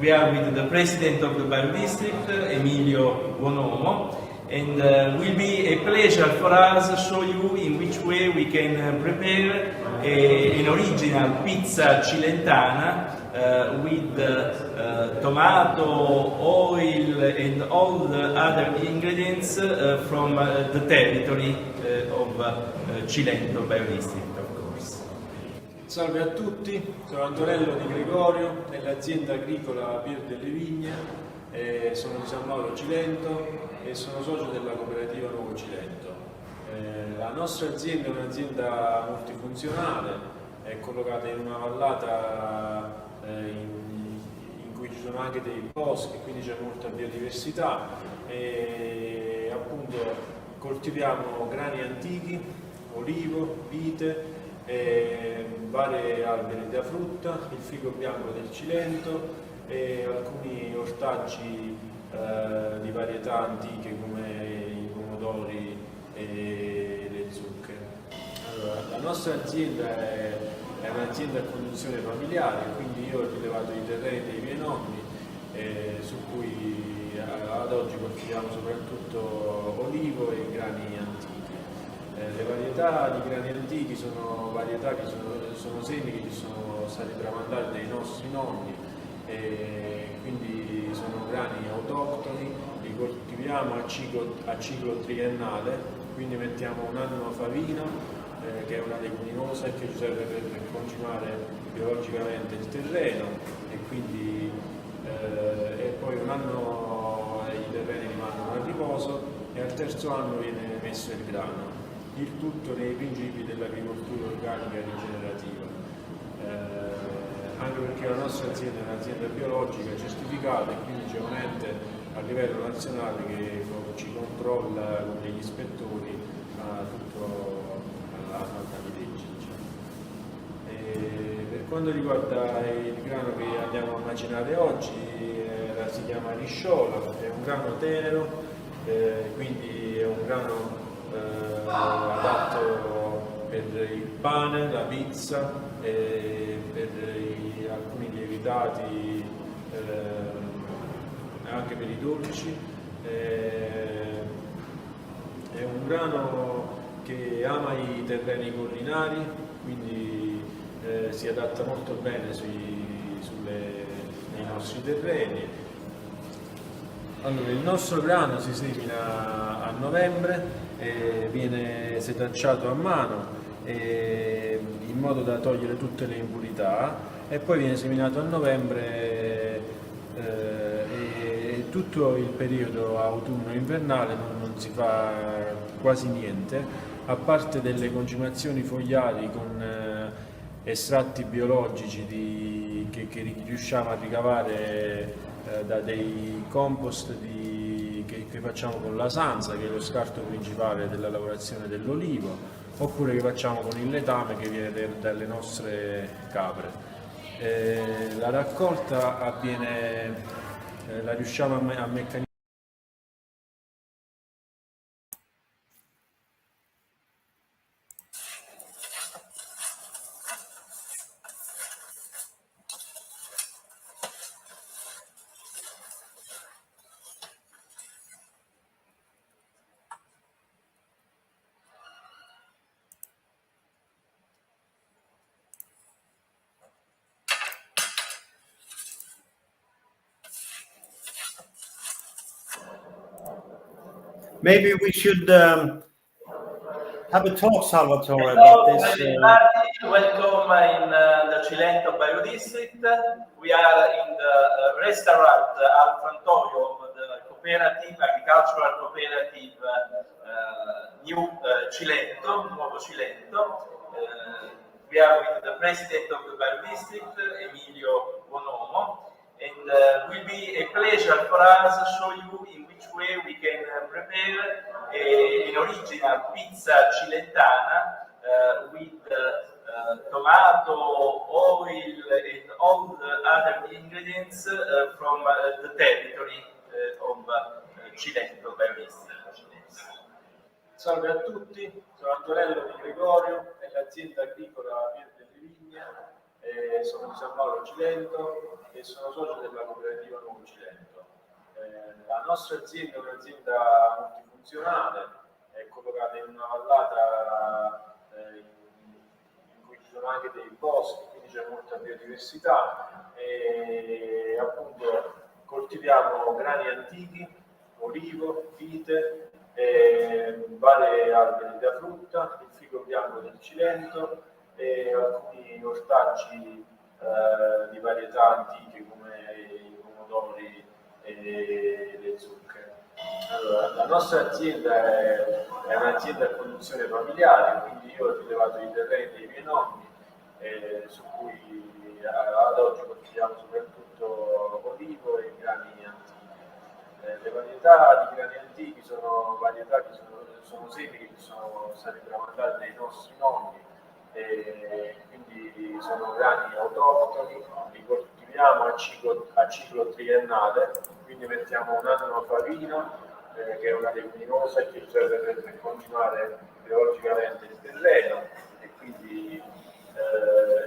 We are with the president of the biodistrict, Emilio Buonomo, and will be a pleasure for us to show you in which way we can prepare an original pizza cilentana with tomato, oil, and all the other ingredients from the territory of Cilento biodistrict, of course. Salve a tutti, sono Antonello Di Gregorio, nell'azienda agricola Pier delle Vigne, sono di San Mauro Cilento e sono socio della cooperativa Nuovo Cilento. La nostra azienda è un'azienda multifunzionale, è collocata in una vallata in cui ci sono anche dei boschi, quindi c'è molta biodiversità e appunto coltiviamo grani antichi, olivo, vite, vari alberi da frutta, il fico bianco del Cilento e alcuni ortaggi di varietà antiche come i pomodori e le zucche. Allora, la nostra azienda è un'azienda a conduzione familiare, quindi io ho rilevato i terreni dei miei nonni su cui ad oggi coltiviamo soprattutto olivo e grani antichi. Le varietà di grani antichi sono varietà che sono semi che ci sono stati tramandati dai nostri nonni, e quindi sono grani autoctoni, li coltiviamo a ciclo triennale, quindi mettiamo un anno favino, che è una leguminosa e che ci serve per continuare biologicamente il terreno, e quindi e poi un anno i terreni rimangono a riposo e al terzo anno viene messo il grano, il tutto nei principi dell'agricoltura organica rigenerativa. Anche perché la nostra azienda è un'azienda biologica certificata, e quindi c'è un ente a livello nazionale che ci controlla con degli ispettori tutto la norma di legge. Per quanto riguarda il grano che andiamo a macinare oggi, si chiama risciola, è un grano tenero, quindi è un grano adatto per il pane, la pizza, per alcuni lievitati, anche per i dolci. È un grano che ama i terreni collinari, quindi si adatta molto bene nei nostri terreni. Allora, il nostro grano si semina a novembre, viene setacciato a mano in modo da togliere tutte le impurità, e poi viene seminato a novembre, e tutto il periodo autunno-invernale non si fa quasi niente, a parte delle concimazioni fogliari con estratti biologici che riusciamo a ricavare da dei compost che facciamo con la sanza, che è lo scarto principale della lavorazione dell'olivo, oppure che facciamo con il letame che viene dalle nostre capre. La raccolta avviene, la riusciamo a meccanizzare. Maybe we should have a talk, Salvatore, about this. Welcome in the Cilento Biodistrict. We are in the restaurant Al Frantoio of the agricultural cooperative New Cilento, Nuovo Cilento. We are with the president of the Biodistrict, Emilio Bonomo, and will be a pleasure for us to show you in which way we can prepare an original pizza cilentana with tomato, oil, and all the other ingredients from the territory of Cilento Biodistrict. Salve a tutti, sono Antonello Di Gregorio, dell'azienda agricola Pier delle Vigne, sono di San Paolo Cilento e sono socio della cooperativa Nuovo Cilento. La nostra azienda è un'azienda multifunzionale, è collocata in una vallata in cui ci sono anche dei boschi, quindi c'è molta biodiversità, e appunto coltiviamo grani antichi, olivo, vite, varie alberi da frutta, il fico bianco del Cilento e alcuni ortaggi di varietà antiche come i pomodori e le zucche. Allora, la nostra azienda è un'azienda a conduzione familiare, quindi io ho rilevato i terreni dei miei nonni, su cui ad oggi coltiviamo soprattutto olivo e grani antichi. Le varietà di grani antichi sono varietà che sono semi che sono stati tramandati dai nostri nonni, e quindi sono grani autoctoni, li coltiviamo a ciclo triennale, quindi mettiamo un anno farina, che è una leguminosa e che serve per continuare biologicamente il terreno, e quindi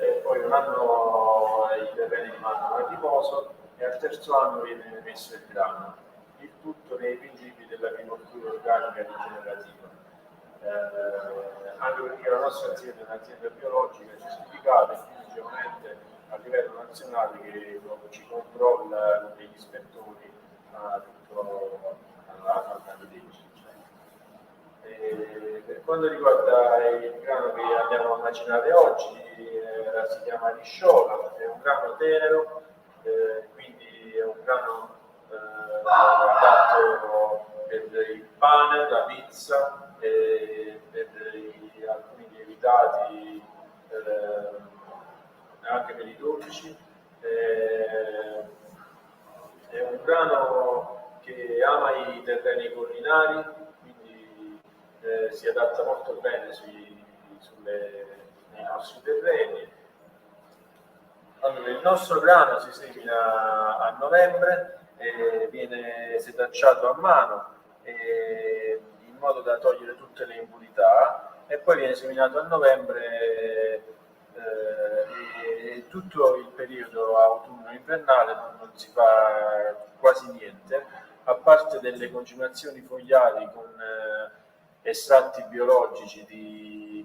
e poi un anno i terreni rimangono a riposo e al terzo anno viene messo il grano, il tutto nei principi dell'agricoltura organica rigenerativa. anche perché la nostra azienda è un'azienda biologica certificata e quindi ovviamente a livello nazionale che ci controlla degli ispettori a tutto la legge. Per quanto riguarda il grano che andiamo a macinare oggi, si chiama risciola, è un grano tenero, quindi è un grano adatto per il pane, la pizza, per alcuni lievitati, anche per i dolci. È un grano che ama i terreni collinari, quindi si adatta molto bene nei nostri terreni. Allora, il nostro grano si semina a novembre, viene setacciato a mano in modo da togliere tutte le impurità e poi viene seminato a novembre e tutto il periodo autunno-invernale non si fa quasi niente, a parte delle concimazioni fogliari con estratti biologici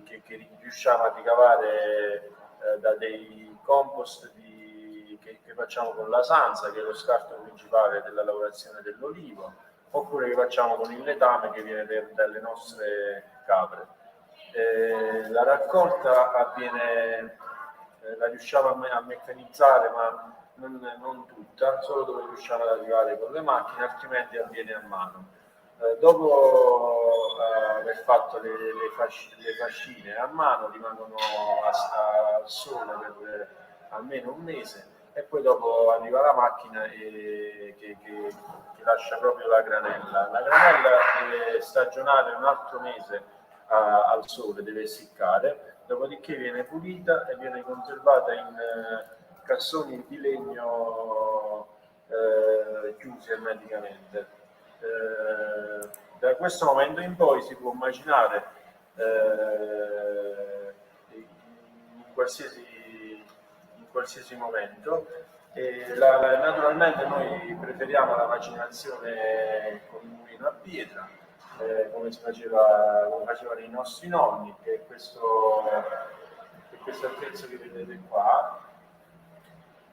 che riusciamo a ricavare da dei compost che facciamo con la sanza, che è lo scarto principale della lavorazione dell'olivo, oppure che facciamo con il letame che viene dalle nostre capre. La raccolta avviene, la riusciamo a meccanizzare, ma non tutta, solo dove riusciamo ad arrivare con le macchine, altrimenti avviene a mano. Dopo aver fatto le fascine a mano rimangono al sole per almeno un mese e poi dopo arriva la macchina che lascia proprio la granella. La granella deve stagionare un altro mese al sole, deve essiccare, dopodiché viene pulita e viene conservata in cassoni di legno chiusi hermeticamente. Da questo momento in poi si può macinare in qualsiasi momento naturalmente noi preferiamo la macinazione con il mulino a pietra come facevano i nostri nonni, che è questo attrezzo che vedete qua,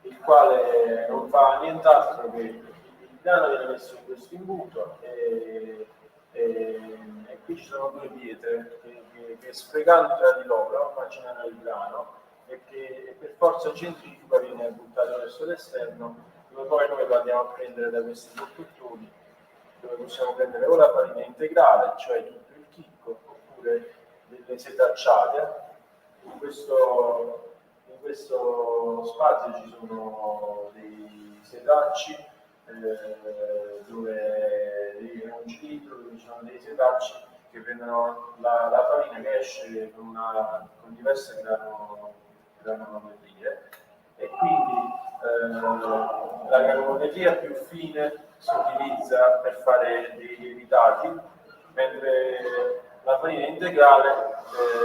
il quale non fa nient'altro che il grano viene messo in questo imbuto e qui ci sono due pietre che sfregando tra di loro macinano il grano e che per forza centrifuga viene buttato verso l'esterno, dove poi noi lo andiamo a prendere da questi bocchettoni, dove possiamo prendere o la farina integrale, cioè tutto il chicco, oppure delle setacciate. In questo spazio ci sono dei setacci dove è un cilindro dove ci sono dei setacci che prendono la farina che esce con diverse granulometrie e quindi la granulometria più fine si utilizza per fare dei lievitati, mentre la farina integrale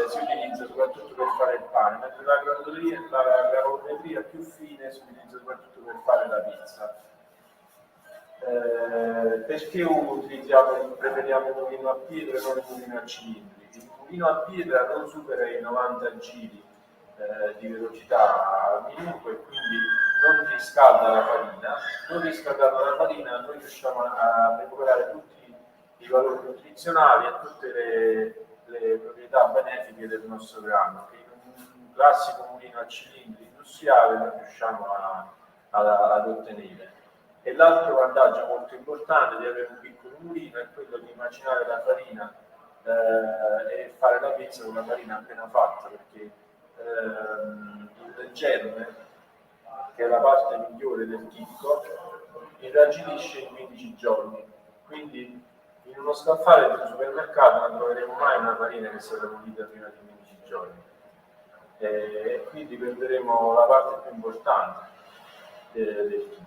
si utilizza soprattutto per fare il pane, mentre la granulometria più fine si utilizza soprattutto per fare la pizza. Perché preferiamo il mulino a pietra e non il mulino a cilindri? Il mulino a pietra non supera i 90 giri di velocità minuto e quindi non riscalda la farina. Non riscaldando la farina noi riusciamo a recuperare tutti i valori nutrizionali e tutte le proprietà benefiche del nostro grano, che in un classico mulino a cilindri industriale non riusciamo ad ottenere. E l'altro vantaggio molto importante di avere un piccolo mulino è quello di macinare la farina e fare la pizza con la farina appena fatta, perché il germe, che è la parte migliore del chicco, irragidisce in 15 giorni. Quindi in uno scaffale del supermercato non troveremo mai una farina che è stata pulita prima di 15 giorni. E quindi perderemo la parte più importante del chicco.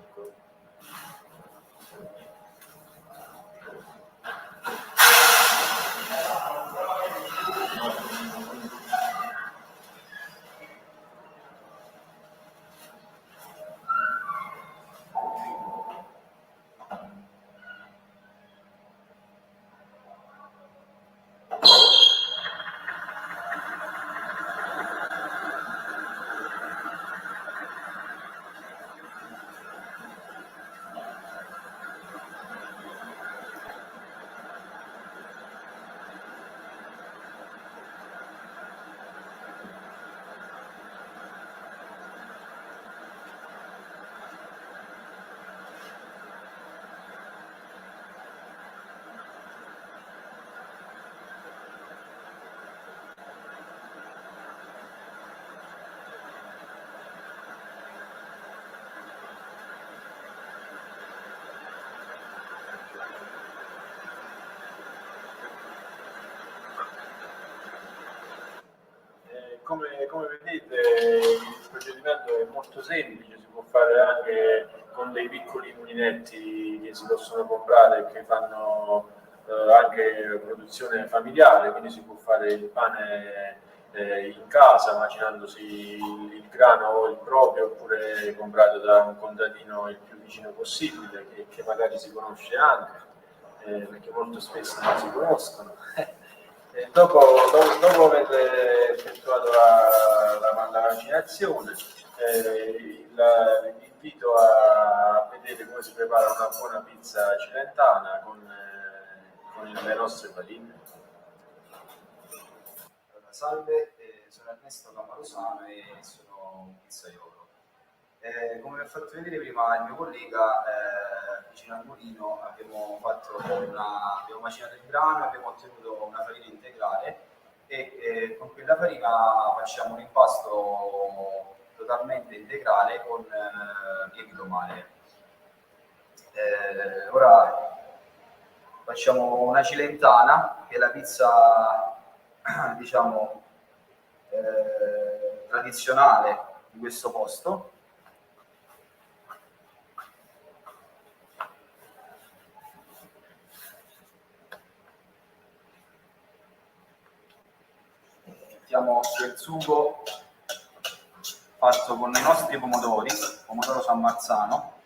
come vedete il procedimento è molto semplice, si può fare anche con dei piccoli mulinetti che si possono comprare e che fanno anche produzione familiare, quindi si può fare il pane in casa macinandosi il grano o il proprio, oppure comprato da un contadino il più vicino possibile, che magari si conosce anche, perché molto spesso non si conoscono. Dopo aver effettuato la vaccinazione, vi invito a vedere come si prepara una buona pizza cilentana con le nostre farine. Salve, sono Ernesto Camarosano e sono un pizzaiolo. Come vi ho fatto vedere prima il mio collega, vicino al mulino abbiamo macinato il grano, abbiamo ottenuto una farina integrale e con quella farina facciamo un impasto totalmente integrale con lievito madre. Ora facciamo una cilentana, che è la pizza diciamo tradizionale di questo posto. Mettiamo del sugo fatto con i nostri pomodori, pomodoro San Marzano.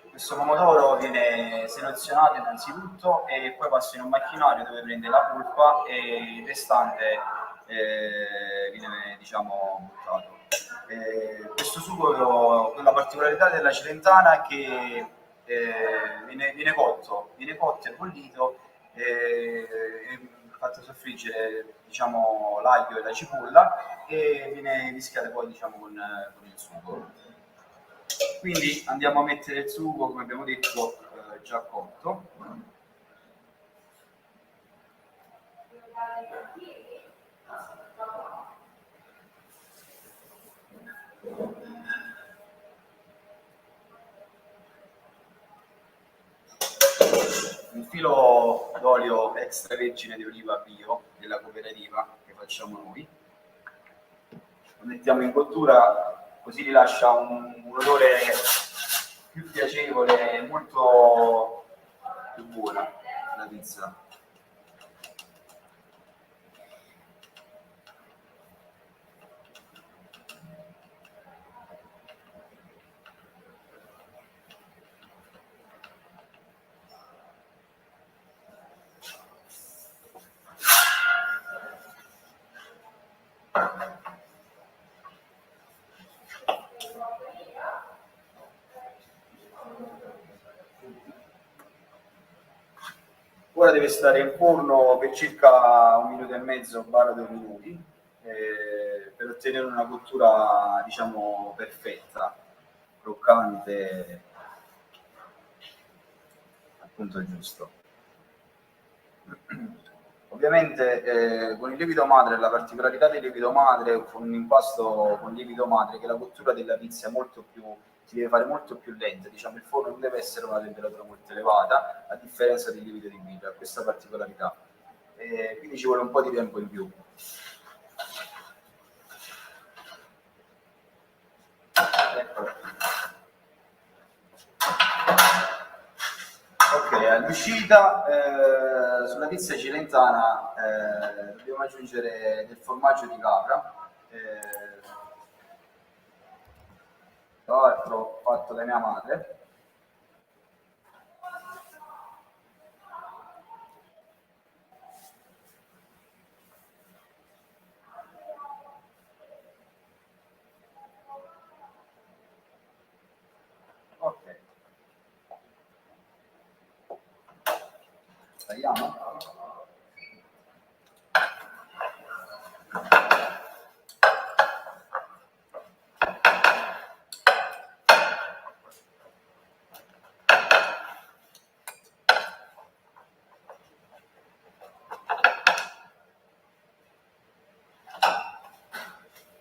Questo pomodoro viene selezionato innanzitutto e poi passa in un macchinario dove prende la polpa e il restante viene buttato. Questo sugo, la particolarità della cilentana è che viene cotto e bollito, fatto soffriggere l'aglio e la cipolla e viene mischiato poi con il sugo. Quindi andiamo a mettere il sugo, come abbiamo detto, già cotto. Un filo d'olio extravergine di oliva bio della cooperativa che facciamo noi. Lo mettiamo in cottura, così rilascia un odore più piacevole e molto più buona la pizza. Ora deve stare in forno per circa 1 minuto e mezzo, 2 minuti, per ottenere una cottura perfetta, croccante, al punto giusto. Ovviamente con il lievito madre, la particolarità del lievito madre, con un impasto con lievito madre, che la cottura della pizza è si deve fare molto più lenta, il forno non deve essere a una temperatura molto elevata, a differenza del lievito di birra, ha questa particolarità. Quindi ci vuole un po' di tempo in più. Ok, all'uscita sulla pizza cilentana dobbiamo aggiungere del formaggio di capra, tra l'altro fatto da mia madre. Ok. Tagliamo?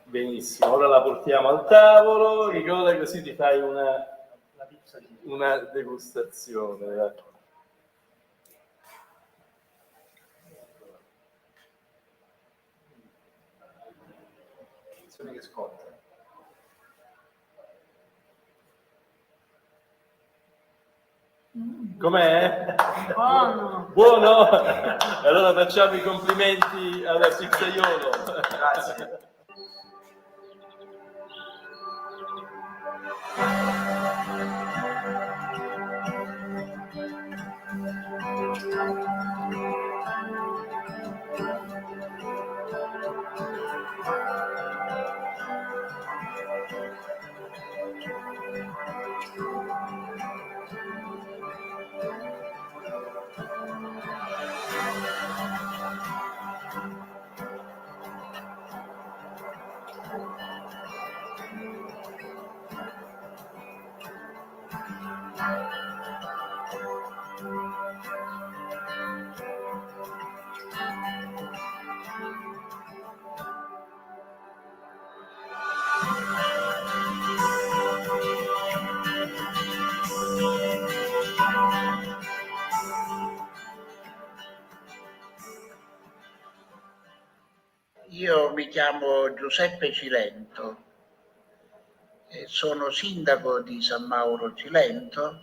Benissimo, ora la portiamo al tavolo, ricorda, così ti fai una degustazione. Attenzione che scotta. Com'è? Buono! Buono? Allora facciamo i complimenti alla pizzaiolo. Grazie. Io mi chiamo Giuseppe Cilento e sono sindaco di San Mauro Cilento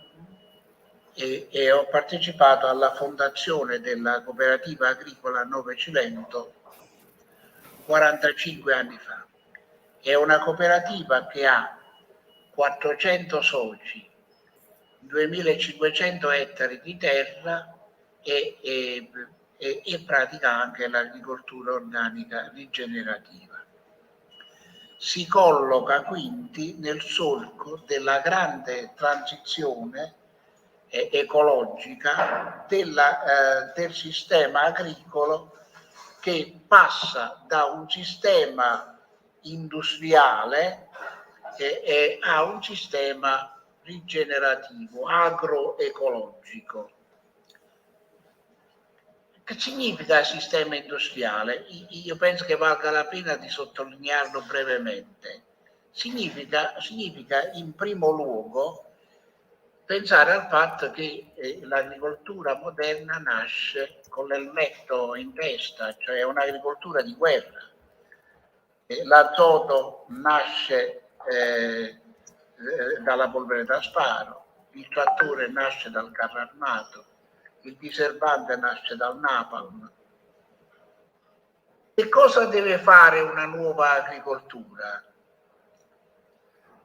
e ho partecipato alla fondazione della cooperativa agricola 9 Cilento 45 anni fa. È una cooperativa che ha 400 soci, 2500 ettari di terra e pratica anche l'agricoltura organica rigenerativa. Si colloca quindi nel solco della grande transizione ecologica del sistema agricolo, che passa da un sistema industriale a un sistema rigenerativo, agroecologico. Che significa sistema industriale? Io penso che valga la pena di sottolinearlo brevemente. Significa in primo luogo pensare al fatto che l'agricoltura moderna nasce con l'elmetto in testa, cioè un'agricoltura di guerra. L'azoto nasce dalla polvere da sparo, il trattore nasce dal carro armato, il diserbante nasce dal napalm. Che cosa deve fare una nuova agricoltura?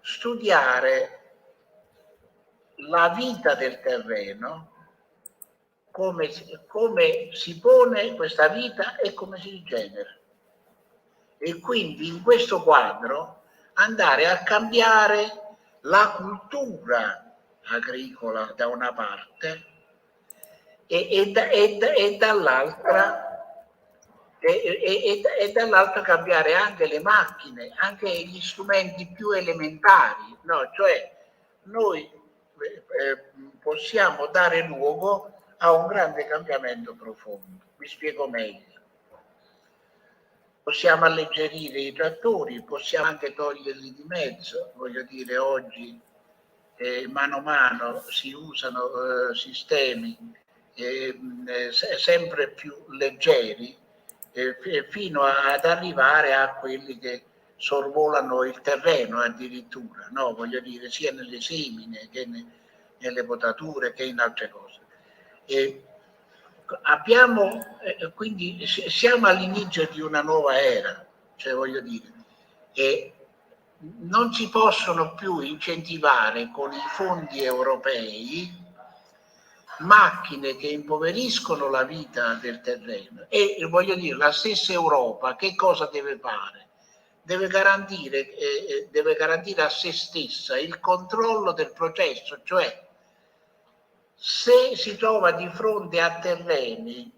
Studiare la vita del terreno, come si pone questa vita e come si rigenera. E quindi in questo quadro andare a cambiare la cultura agricola da una parte e dall'altra cambiare anche le macchine, anche gli strumenti più elementari, no? Cioè noi possiamo dare luogo a un grande cambiamento profondo. Mi spiego meglio. Possiamo alleggerire i trattori, possiamo anche toglierli di mezzo. Voglio dire, oggi mano a mano si usano sistemi sempre più leggeri fino ad arrivare a quelli che sorvolano il terreno addirittura, no? Voglio dire, sia nelle semine che nelle potature che in altre cose. Quindi siamo all'inizio di una nuova era, cioè voglio dire, non si possono più incentivare con i fondi europei macchine che impoveriscono la vita del terreno. E voglio dire, la stessa Europa che cosa deve fare? Deve garantire a se stessa il controllo del processo, cioè se si trova di fronte a terreni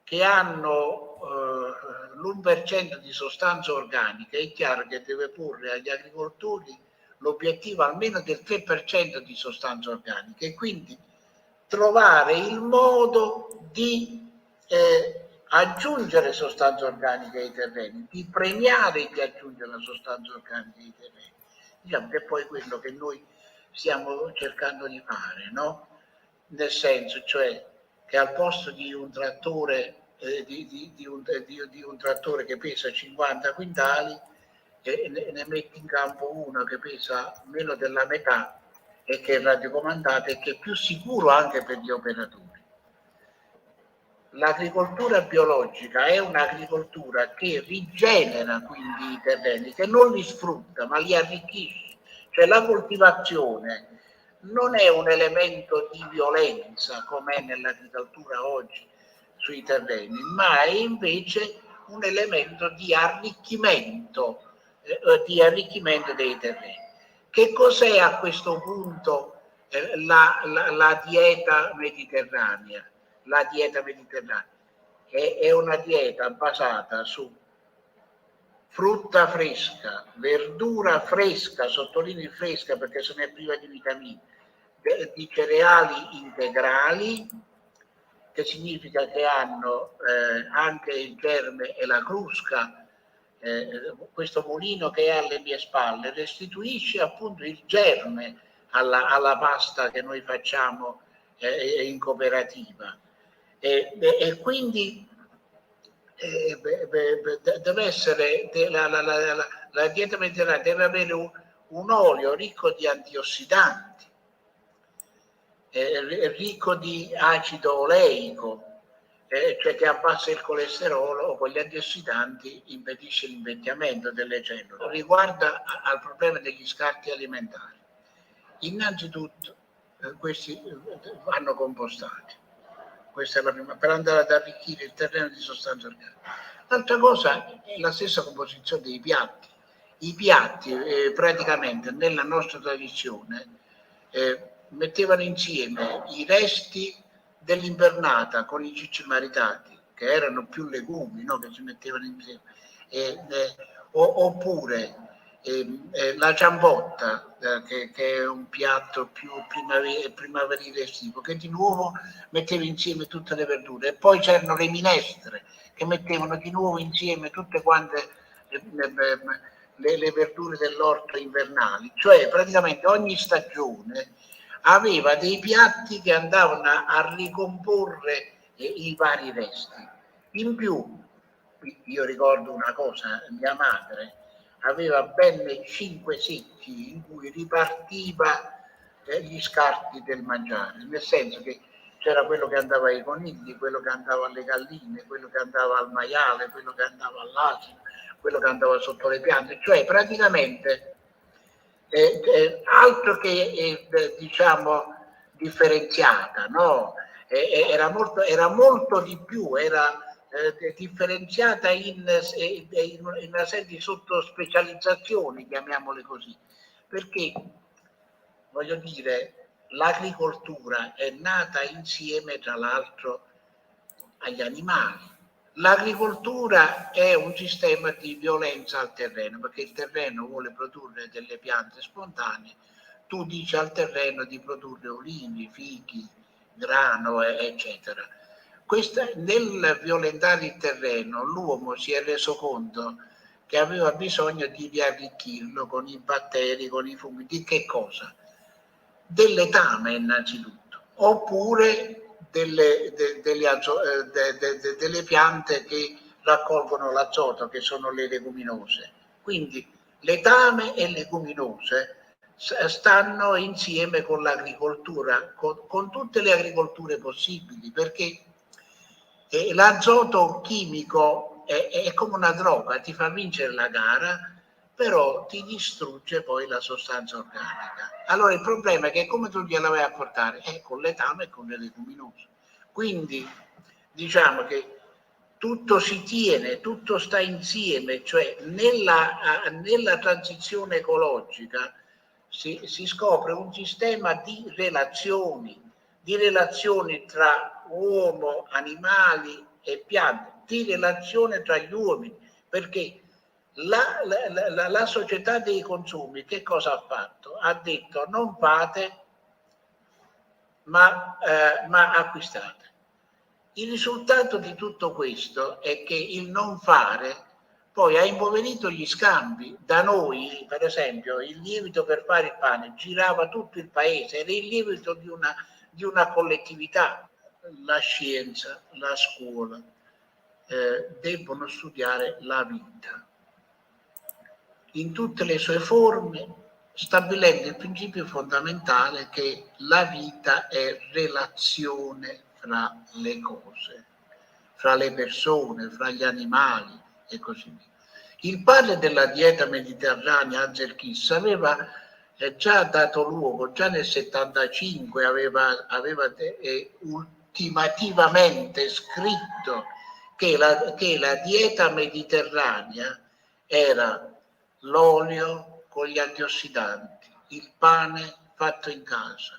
che hanno l'1% di sostanza organica, è chiaro che deve porre agli agricoltori l'obiettivo almeno del 3% di sostanza organica e quindi trovare il modo di aggiungere sostanza organica ai terreni, di premiare chi aggiunge la sostanza organica ai terreni. Diciamo che poi quello che noi stiamo cercando di fare, no? Nel senso, cioè, che al posto di un trattore di un trattore che pesa 50 quintali e ne metti in campo uno che pesa meno della metà e che è radiocomandato e che è più sicuro anche per gli operatori. L'agricoltura biologica è un'agricoltura che rigenera quindi i terreni, che non li sfrutta ma li arricchisce. Cioè la coltivazione non è un elemento di violenza come è nell'agricoltura oggi sui terreni, ma è invece un elemento di arricchimento dei terreni. Che cos'è a questo punto la dieta mediterranea? La dieta mediterranea è una dieta basata su frutta fresca, verdura fresca, sottolineo fresca perché se ne è priva di vitamine, di cereali integrali, che significa che hanno anche il germe e la crusca. Questo mulino che è alle mie spalle restituisce appunto il germe alla pasta che noi facciamo in cooperativa. E quindi deve essere la dieta mediterranea deve avere un olio ricco di antiossidanti, ricco di acido oleico, cioè che abbassa il colesterolo o con gli antiossidanti impedisce l'invecchiamento delle cellule. Riguarda al problema degli scarti alimentari. Innanzitutto questi vanno compostati. Questa è la prima, per andare ad arricchire il terreno di sostanze organiche. L'altra cosa è la stessa composizione dei piatti. I piatti praticamente nella nostra tradizione mettevano insieme i resti dell'invernata con i cicci maritati, che erano più legumi, no? Che si mettevano insieme, oppure la ciambotta, che è un piatto più primaverile estivo, che di nuovo metteva insieme tutte le verdure. E poi c'erano le minestre, che mettevano di nuovo insieme tutte quante le verdure dell'orto invernali. Cioè praticamente ogni stagione aveva dei piatti che andavano a ricomporre i vari resti. In più, io ricordo una cosa, mia madre aveva ben 5 secchi in cui ripartiva gli scarti del mangiare, nel senso che c'era quello che andava ai conigli, quello che andava alle galline, quello che andava al maiale, quello che andava all'asino, quello che andava sotto le piante, cioè praticamente altro che diciamo differenziata, no? Era molto di più, era differenziata in una serie di sottospecializzazioni, chiamiamole così, perché voglio dire, l'agricoltura è nata insieme tra l'altro agli animali. L'agricoltura è un sistema di violenza al terreno, perché il terreno vuole produrre delle piante spontanee, tu dici al terreno di produrre olivi, fichi, grano, eccetera. Nel violentare il terreno, l'uomo si è reso conto che aveva bisogno di riarricchirlo con i batteri, con i funghi. Di che cosa? Del letame innanzitutto, oppure delle piante che raccolgono l'azoto, che sono le leguminose. Quindi letame e leguminose stanno insieme con l'agricoltura, con tutte le agricolture possibili, perché l'azoto chimico è come una droga, ti fa vincere la gara, però ti distrugge poi la sostanza organica. Allora il problema è che come tu gliela vai a portare? Con letame e con le leguminose. Quindi diciamo che tutto si tiene, tutto sta insieme, cioè nella transizione ecologica si scopre un sistema di relazioni tra uomo, animali e piante, di relazione tra gli uomini, perché la società dei consumi che cosa ha fatto? Ha detto non fate, ma acquistate. Il risultato di tutto questo è che il non fare poi ha impoverito gli scambi. Da noi, per esempio, il lievito per fare il pane girava tutto il paese, era il lievito di una collettività. La scienza, la scuola debbono studiare la vita. in tutte le sue forme, stabilendo il principio fondamentale che la vita è relazione fra le cose, fra le persone, fra gli animali e così via. Il padre della dieta mediterranea, Ansel Keys, aveva già dato luogo, già nel 75 aveva ultimativamente scritto che la dieta mediterranea era l'olio con gli antiossidanti, il pane fatto in casa,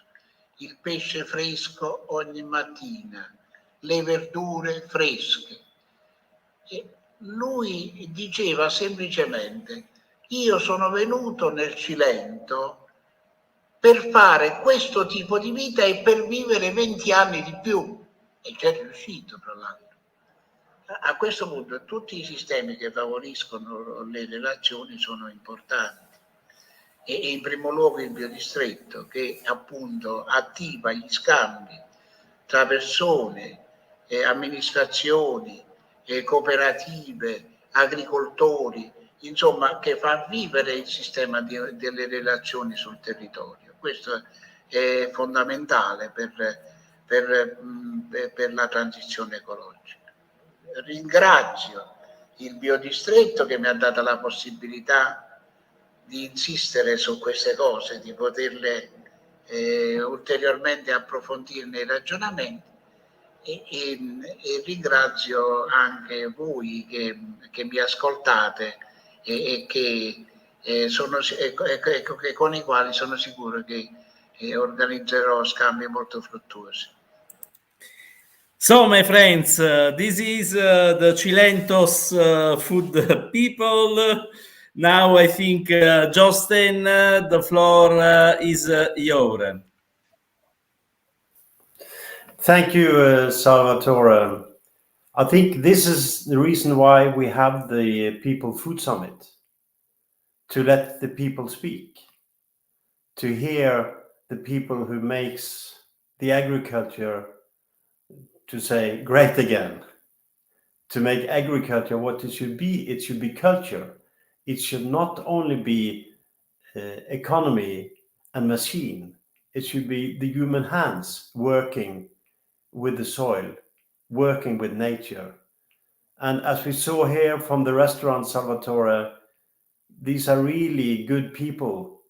il pesce fresco ogni mattina, le verdure fresche. E lui diceva semplicemente: io sono venuto nel Cilento per fare questo tipo di vita e per vivere 20 anni di più. E ci è riuscito, tra l'altro. A questo punto tutti i sistemi che favoriscono le relazioni sono importanti. E in primo luogo il biodistretto, che appunto attiva gli scambi tra persone, amministrazioni, cooperative, agricoltori, insomma, che fa vivere il sistema delle relazioni sul territorio. Questo è fondamentale per la transizione ecologica. Ringrazio il biodistretto che mi ha dato la possibilità di insistere su queste cose, di poterle ulteriormente approfondirne i ragionamenti e ringrazio anche voi che mi ascoltate e con i quali sono sicuro che organizzerò scambi molto fruttuosi. So, my friends, this is the Chilentos food people. Now I think, Josten, the floor is yours. Thank you, Salvatore. I think this is the reason why we have the People Food Summit, to let the people speak, to hear the people who makes the agriculture to say great again, to make agriculture what it should be culture. It should not only be economy and machine, it should be the human hands working with the soil, working with nature. And as we saw here from the restaurant, Salvatore, these are really good people.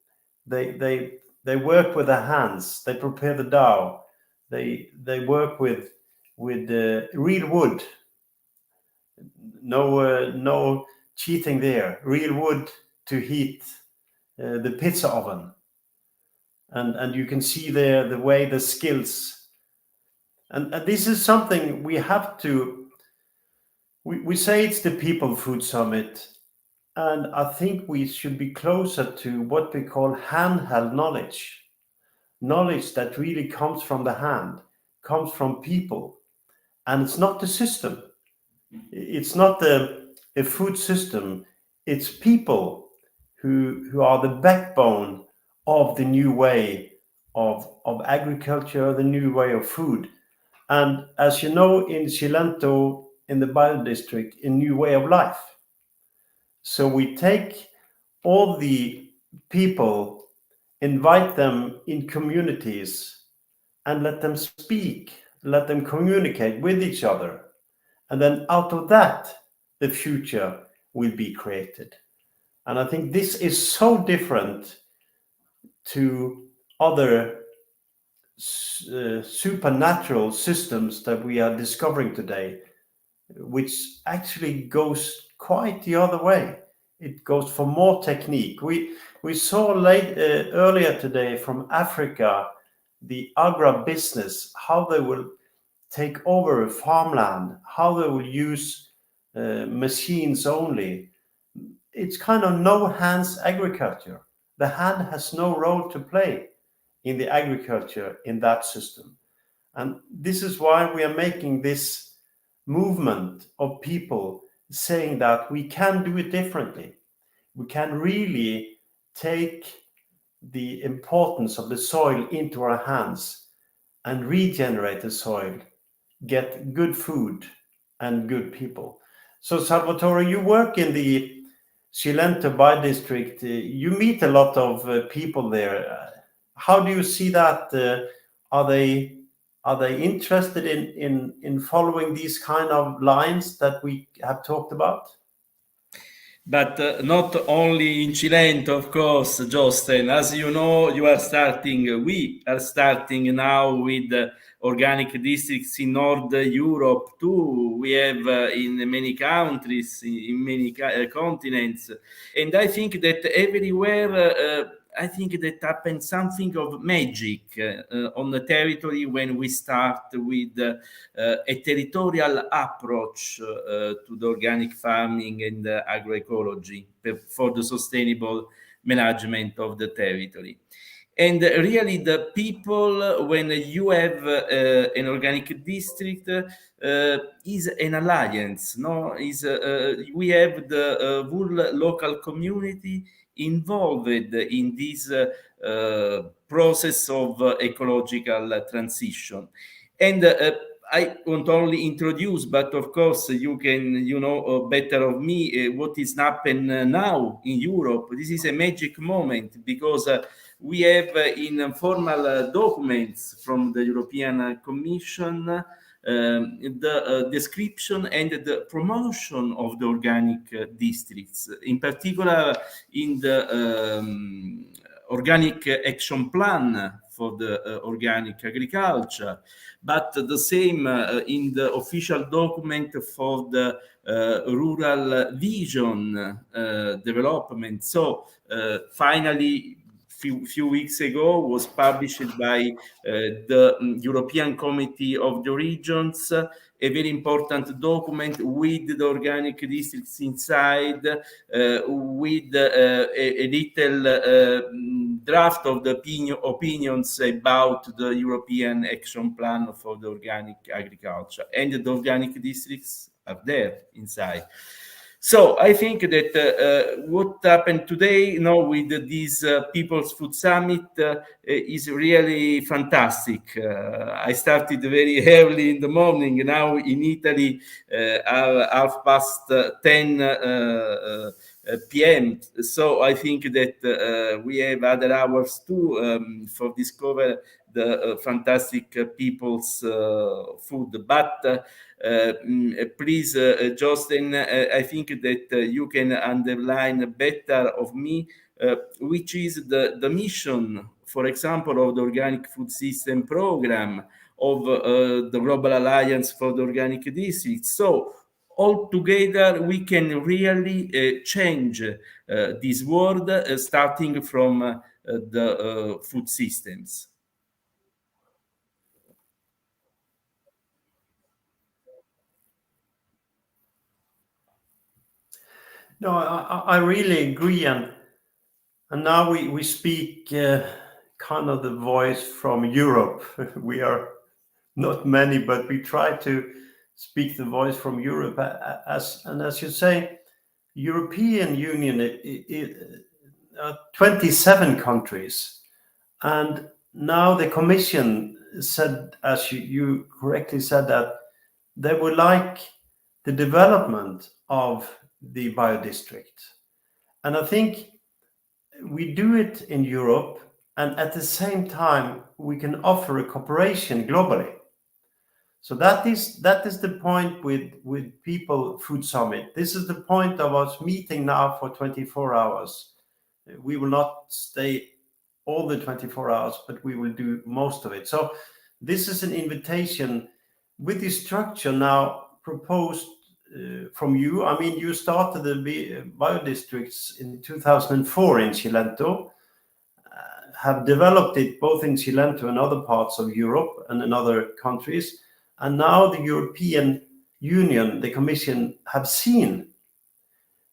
They work with their hands, they prepare the dough, they work with real wood. No cheating there. Real wood to heat the pizza oven. And you can see there the way the skills. And this is something we have to, we say it's the People Food Summit. And I think we should be closer to what we call handheld knowledge. Knowledge that really comes from the hand, comes from people. And it's not the system. It's not a food system. It's people who are the backbone of the new way of agriculture, the new way of food. And as you know, in Cilento, in the Bio District, a new way of life. So we take all the people, invite them in communities, and let them speak, let them communicate with each other. And then out of that, the future will be created. And I think this is so different to other supernatural systems that we are discovering today, which actually goes quite the other way. It goes for more technique. We saw earlier today from Africa, the agribusiness, how they will take over a farmland, how they will use machines only. It's kind of no hands agriculture. The hand has no role to play in the agriculture in that system. And this is why we are making this movement of people saying that we can do it differently. We can really take the importance of the soil into our hands and regenerate the soil, get good food and good people. So Salvatore, you work in the Cilento Biodistrict, you meet a lot of people there. How do you see that? Are they interested in following these kind of lines that we have talked about? But not only in Cilento, of course, Josten. As you know, we are starting now with organic districts in North Europe too. We have in many countries, in many continents. And I think that everywhere, I think that happens something of magic on the territory when we start with a territorial approach to the organic farming and agroecology for the sustainable management of the territory. And really, the people, when you have an organic district, is an alliance. No, we have the whole local community involved in this process of ecological transition. And I won't only introduce, but of course you can, better of me what is happening now in Europe. This is a magic moment because we have in formal documents from the European Commission the description and the promotion of the organic districts, in particular in the organic action plan for the organic agriculture, but the same in the official document for the rural vision development. So finally, few weeks ago was published by the European Committee of the Regions, a very important document with the organic districts inside, with a little draft of the opinions about the European Action Plan for the organic agriculture. And the organic districts are there inside. So I think that what happened today, with this People's Food Summit is really fantastic. I started very early in the morning. Now in Italy, 10:30 p.m. So I think that we have other hours too for discover the fantastic people's food. But please, Josten, I think that you can underline better of me, which is the mission, for example, of the Organic Food System Program, of the Global Alliance for the Organic Districts. So all together, we can really change this world, starting from the food systems. No, I really agree, and now we speak kind of the voice from Europe. We are not many, but we try to speak the voice from Europe. As you say, European Union, 27 countries, and now the Commission said, as you correctly said, that they would like the development of the biodistrict. And I think we do it in Europe, and at the same time, we can offer a cooperation globally. So that is the point with People Food Summit. This is the point of us meeting now for 24 hours. We will not stay all the 24 hours, but we will do most of it. So this is an invitation with the structure now proposed from you. I mean, you started the biodistricts in 2004 in Cilento, have developed it both in Cilento and other parts of Europe and in other countries. And now the European Union, the Commission, have seen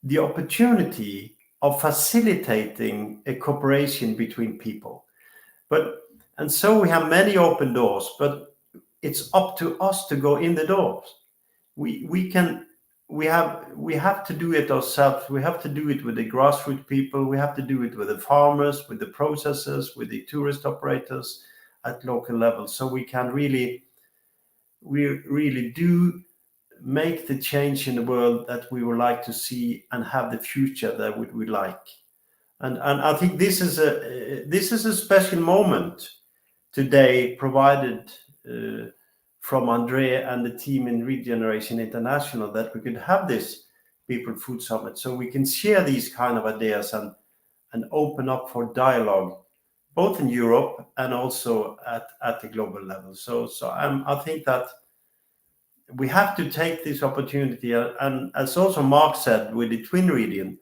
the opportunity of facilitating a cooperation between people. And so we have many open doors, but it's up to us to go in the doors. We have to do it ourselves. We have to do it with the grassroots people. We have to do it with the farmers, with the processors, with the tourist operators at local level. So we can really do make the change in the world that we would like to see and have the future that we would like. And I think this is a special moment today, provided from Andrea and the team in Regeneration International, that we could have this People Food Summit, so we can share these kind of ideas and open up for dialogue, both in Europe and also at the global level. So I think that we have to take this opportunity, and as also Mark said, with the Twin Region,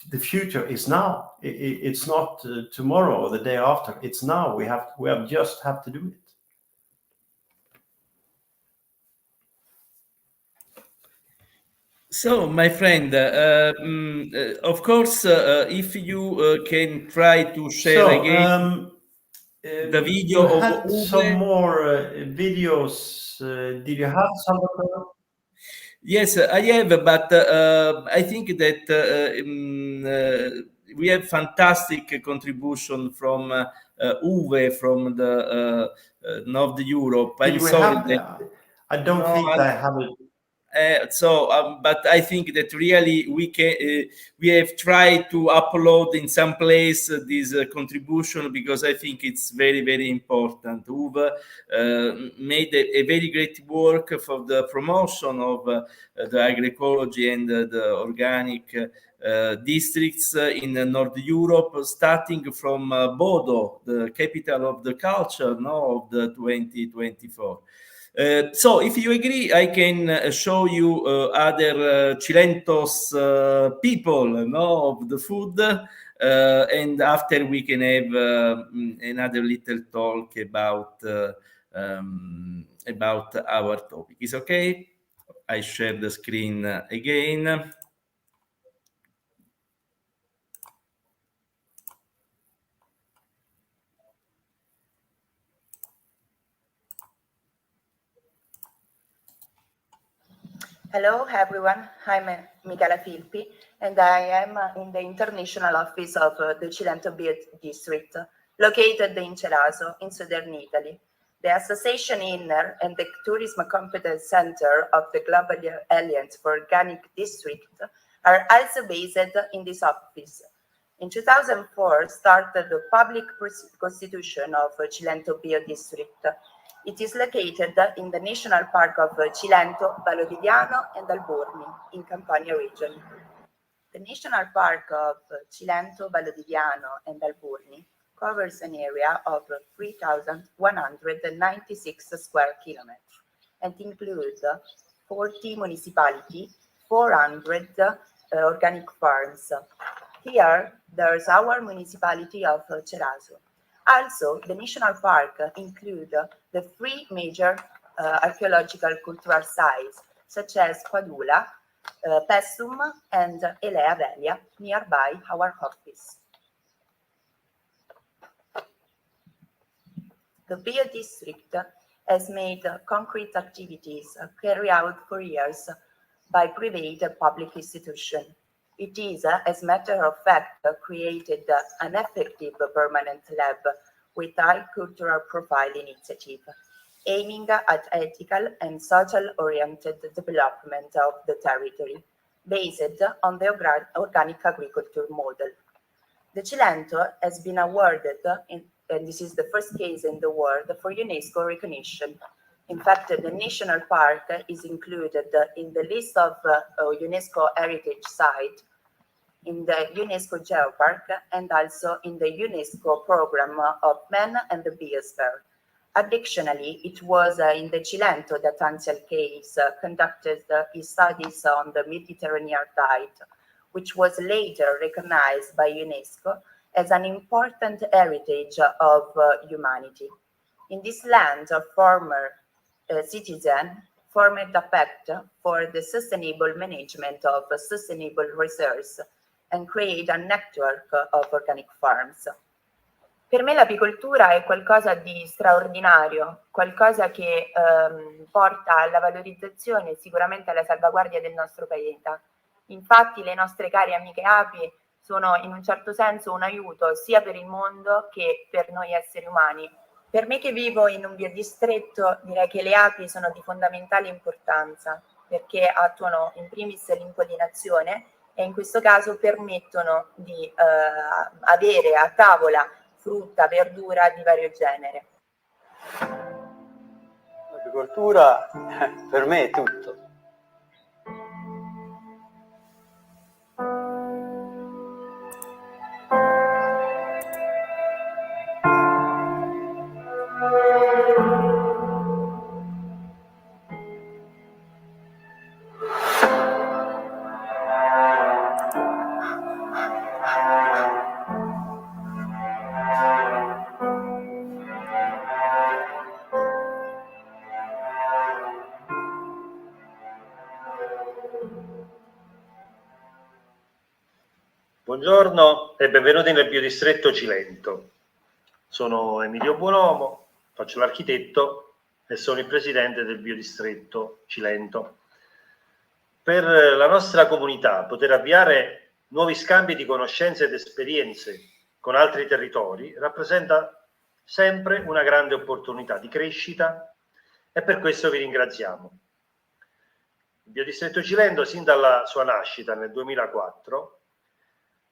the future is now. It's not tomorrow or the day after. It's now. We just have to do it. So, my friend, of course, if you can try to share again the video you of had some more videos. Did you have some? Yes, I have, but I think that we have fantastic contribution from Uwe from the North Europe. I'm Did we sorry have that I don't think I have it. But I think that really we have tried to upload in some place this contribution, because I think it's very, very important. Uwe made a very great work for the promotion of the agroecology and the organic districts in North Europe, starting from Bodo, the capital of the culture, of the 2024. So, if you agree, I can show you other Chilentos people, of the food, and after we can have another little talk about our topic. Is okay? I share the screen again. Hello, everyone. I'm Michela Filpi, and I am in the international office of the Cilento Bio District, located in Ceraso, in southern Italy. The Association Inner and the Tourism Competence Center of the Global Alliance for Organic District are also based in this office. In 2004, started the public constitution of Cilento Bio District. It is located in the National Park of Cilento, Valodiviano, and Alborni in Campania region. The National Park of Cilento, Valodiviano, and Alborni covers an area of 3,196 square kilometers and includes 40 municipalities, 400 organic farms. Here, there's our municipality of Ceraso. Also, the national park includes the three major archaeological cultural sites, such as Padula, Pessum, and Elea Velia, nearby our office. The Bio District has made concrete activities carried out for years by private and public institutions. It is, as a matter of fact, created an effective permanent lab with high cultural profile initiative, aiming at ethical and social-oriented development of the territory, based on the organic agriculture model. The Cilento has been awarded, and this is the first case in the world, for UNESCO recognition. In fact, the national park is included in the list of UNESCO heritage sites, in the UNESCO Geopark, and also in the UNESCO program of Man and the Biosphere. Additionally, it was in the Cilento that Ansel Case conducted his studies on the Mediterranean diet, which was later recognized by UNESCO as an important heritage of humanity. In this land, former citizens formed a pact for the sustainable management of sustainable resources and create a network of organic farms. Per me l'apicoltura è qualcosa di straordinario, qualcosa che porta alla valorizzazione e sicuramente alla salvaguardia del nostro pianeta. Infatti le nostre care amiche api sono in un certo senso un aiuto sia per il mondo che per noi esseri umani, Per me che vivo in un biodistretto, direi che le api sono di fondamentale importanza perché attuano in primis l'impollinazione e in questo caso permettono di avere a tavola frutta, verdura di vario genere. L'agricoltura per me è tutto. Buongiorno e benvenuti nel biodistretto Cilento. Sono Emilio Buonomo, faccio l'architetto e sono il presidente del biodistretto Cilento. Per la nostra comunità poter avviare nuovi scambi di conoscenze ed esperienze con altri territori rappresenta sempre una grande opportunità di crescita e per questo vi ringraziamo. Il biodistretto Cilento, sin dalla sua nascita nel 2004,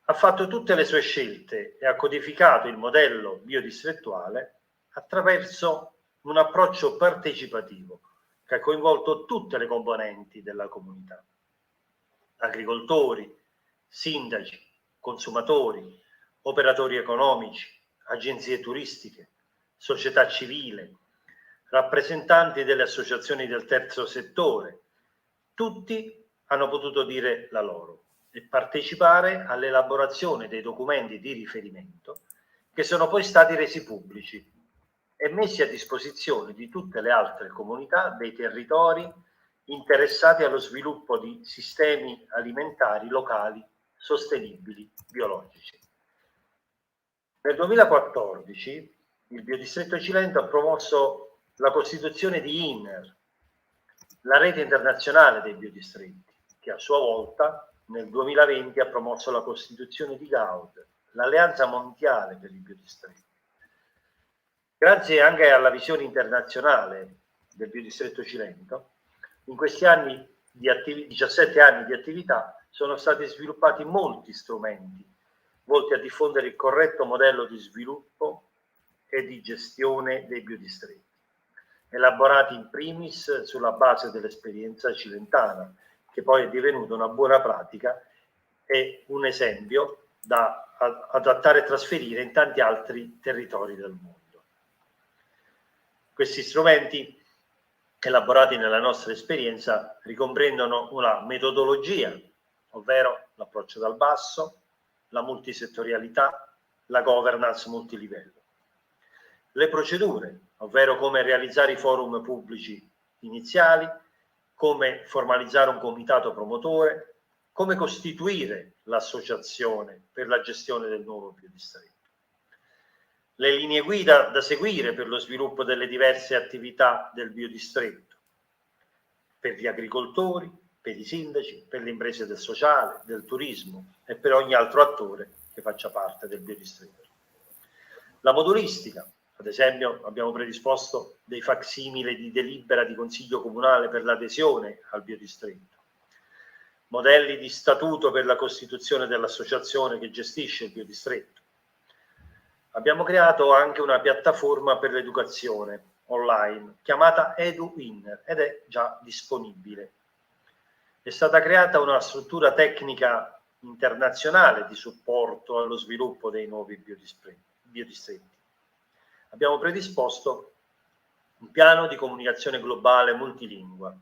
ha fatto tutte le sue scelte e ha codificato il modello biodistrettuale attraverso un approccio partecipativo che ha coinvolto tutte le componenti della comunità: agricoltori, sindaci, consumatori, operatori economici, agenzie turistiche, società civile, rappresentanti delle associazioni del terzo settore. Tutti hanno potuto dire la loro e partecipare all'elaborazione dei documenti di riferimento che sono poi stati resi pubblici e messi a disposizione di tutte le altre comunità dei territori interessati allo sviluppo di sistemi alimentari locali sostenibili biologici. Nel 2014 il biodistretto Cilento ha promosso la costituzione di INER, la rete internazionale dei biodistretti, che a sua volta nel 2020 ha promosso la costituzione di GAUD, l'Alleanza Mondiale per i Biodistretti. Grazie anche alla visione internazionale del biodistretto Cilento, in questi anni 17 anni di attività sono stati sviluppati molti strumenti volti a diffondere il corretto modello di sviluppo e di gestione dei biodistretti, elaborati in primis sulla base dell'esperienza cilentana, che poi è divenuta una buona pratica e un esempio da adattare e trasferire in tanti altri territori del mondo. Questi strumenti, elaborati nella nostra esperienza, ricomprendono una metodologia, ovvero l'approccio dal basso, la multisettorialità, la governance multilivello. Le procedure, ovvero come realizzare i forum pubblici iniziali, come formalizzare un comitato promotore, come costituire l'associazione per la gestione del nuovo biodistretto. Le linee guida da seguire per lo sviluppo delle diverse attività del biodistretto, per gli agricoltori, per i sindaci, per le imprese del sociale, del turismo e per ogni altro attore che faccia parte del biodistretto. La modulistica. Ad esempio abbiamo predisposto dei facsimile di delibera di Consiglio Comunale per l'adesione al biodistretto, modelli di statuto per la costituzione dell'associazione che gestisce il biodistretto. Abbiamo creato anche una piattaforma per l'educazione online chiamata EduWinner ed è già disponibile. È stata creata una struttura tecnica internazionale di supporto allo sviluppo dei nuovi biodistretti. Abbiamo predisposto un piano di comunicazione globale multilingua,